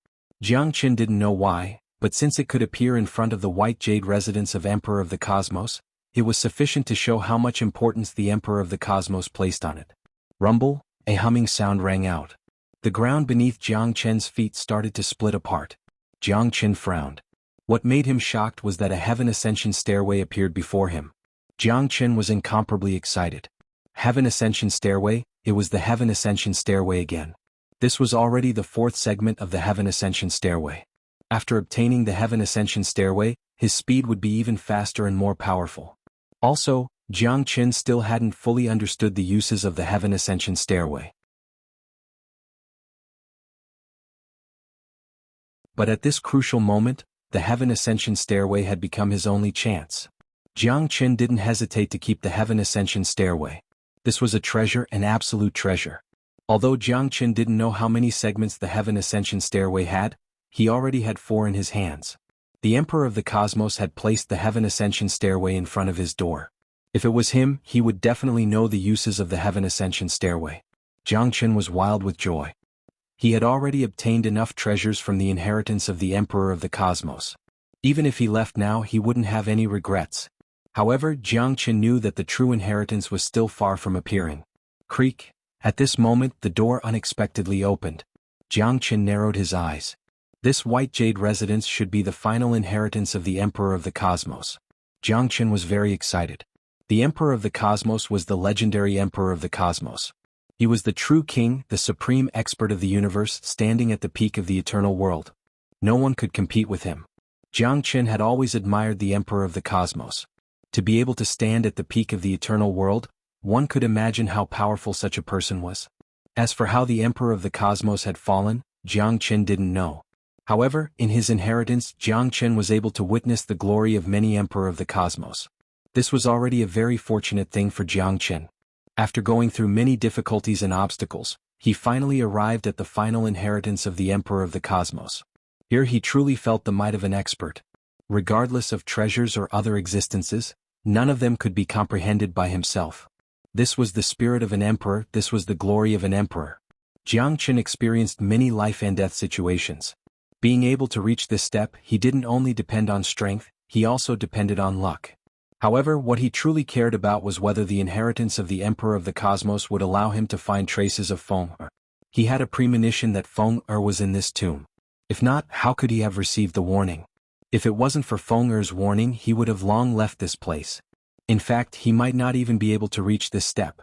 Speaker 1: Jiang Qin didn't know why, but since it could appear in front of the white jade residence of Emperor of the Cosmos, it was sufficient to show how much importance the Emperor of the Cosmos placed on it. Rumble, a humming sound rang out. The ground beneath Jiang Qin's feet started to split apart. Jiang Qin frowned. What made him shocked was that a heaven ascension stairway appeared before him. Jiang Qin was incomparably excited. Heaven ascension stairway, it was the heaven ascension stairway again. This was already the fourth segment of the heaven ascension stairway. After obtaining the heaven ascension stairway, his speed would be even faster and more powerful. Also, Jiang Qin still hadn't fully understood the uses of the heaven ascension stairway. But at this crucial moment, the heaven ascension stairway had become his only chance. Jiang Qin didn't hesitate to keep the heaven ascension stairway. This was a treasure, an absolute treasure. Although Jiang Qin didn't know how many segments the heaven ascension stairway had, he already had 4 in his hands. The Emperor of the Cosmos had placed the heaven ascension stairway in front of his door. If it was him, he would definitely know the uses of the heaven ascension stairway. Jiang Qin was wild with joy. He had already obtained enough treasures from the inheritance of the Emperor of the Cosmos. Even if he left now, he wouldn't have any regrets. However, Jiang Qin knew that the true inheritance was still far from appearing. Creak. At this moment, the door unexpectedly opened. Jiang Qin narrowed his eyes. This white jade residence should be the final inheritance of the Emperor of the Cosmos. Jiang Qin was very excited. The Emperor of the Cosmos was the legendary Emperor of the Cosmos. He was the true king, the supreme expert of the universe, standing at the peak of the eternal world. No one could compete with him. Jiang Qin had always admired the Emperor of the Cosmos. To be able to stand at the peak of the eternal world, one could imagine how powerful such a person was. As for how the Emperor of the Cosmos had fallen, Jiang Qin didn't know. However, in his inheritance, Jiang Qin was able to witness the glory of many Emperor of the Cosmos. This was already a very fortunate thing for Jiang Qin. After going through many difficulties and obstacles, he finally arrived at the final inheritance of the Emperor of the Cosmos. Here he truly felt the might of an expert. Regardless of treasures or other existences, none of them could be comprehended by himself. This was the spirit of an emperor, this was the glory of an emperor. Jiang Qin experienced many life and death situations. Being able to reach this step, he didn't only depend on strength, he also depended on luck. However, what he truly cared about was whether the inheritance of the Emperor of the Cosmos would allow him to find traces of Feng-er. He had a premonition that Feng-er was in this tomb. If not, how could he have received the warning? If it wasn't for Feng-er's warning, he would have long left this place. In fact, he might not even be able to reach this step.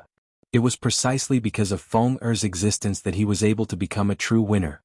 Speaker 1: It was precisely because of Feng-er's existence that he was able to become a true winner.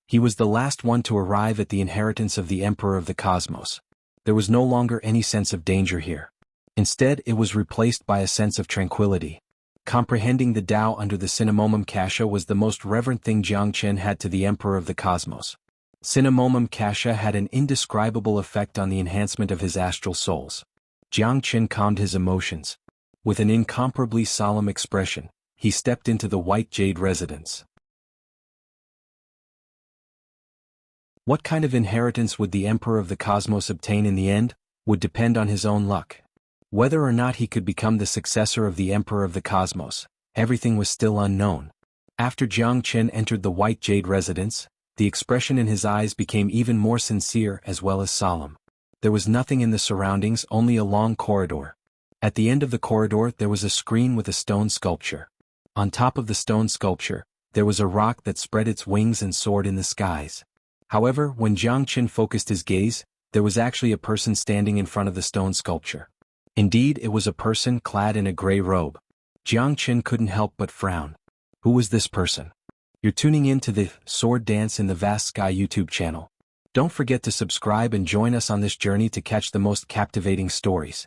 Speaker 1: He was the last one to arrive at the inheritance of the Emperor of the Cosmos. There was no longer any sense of danger here. Instead, it was replaced by a sense of tranquility. Comprehending the Tao under the cinnamomum kasha was the most reverent thing Jiang Qin had to the Emperor of the Cosmos. Cinnamomum kasha had an indescribable effect on the enhancement of his astral souls. Jiang Qin calmed his emotions. With an incomparably solemn expression, he stepped into the white jade residence. What kind of inheritance would the Emperor of the Cosmos obtain in the end, would depend on his own luck. Whether or not he could become the successor of the Emperor of the Cosmos, everything was still unknown. After Jiang Qin entered the white jade residence, the expression in his eyes became even more sincere as well as solemn. There was nothing in the surroundings, only a long corridor. At the end of the corridor there was a screen with a stone sculpture. On top of the stone sculpture, there was a rock that spread its wings and soared in the skies. However, when Jiang Qin focused his gaze, there was actually a person standing in front of the stone sculpture. Indeed, it was a person clad in a gray robe. Jiang Qin couldn't help but frown. Who was this person? You're tuning in to the Sworddance in the Vast Sky YouTube channel. Don't forget to subscribe and join us on this journey to catch the most captivating stories.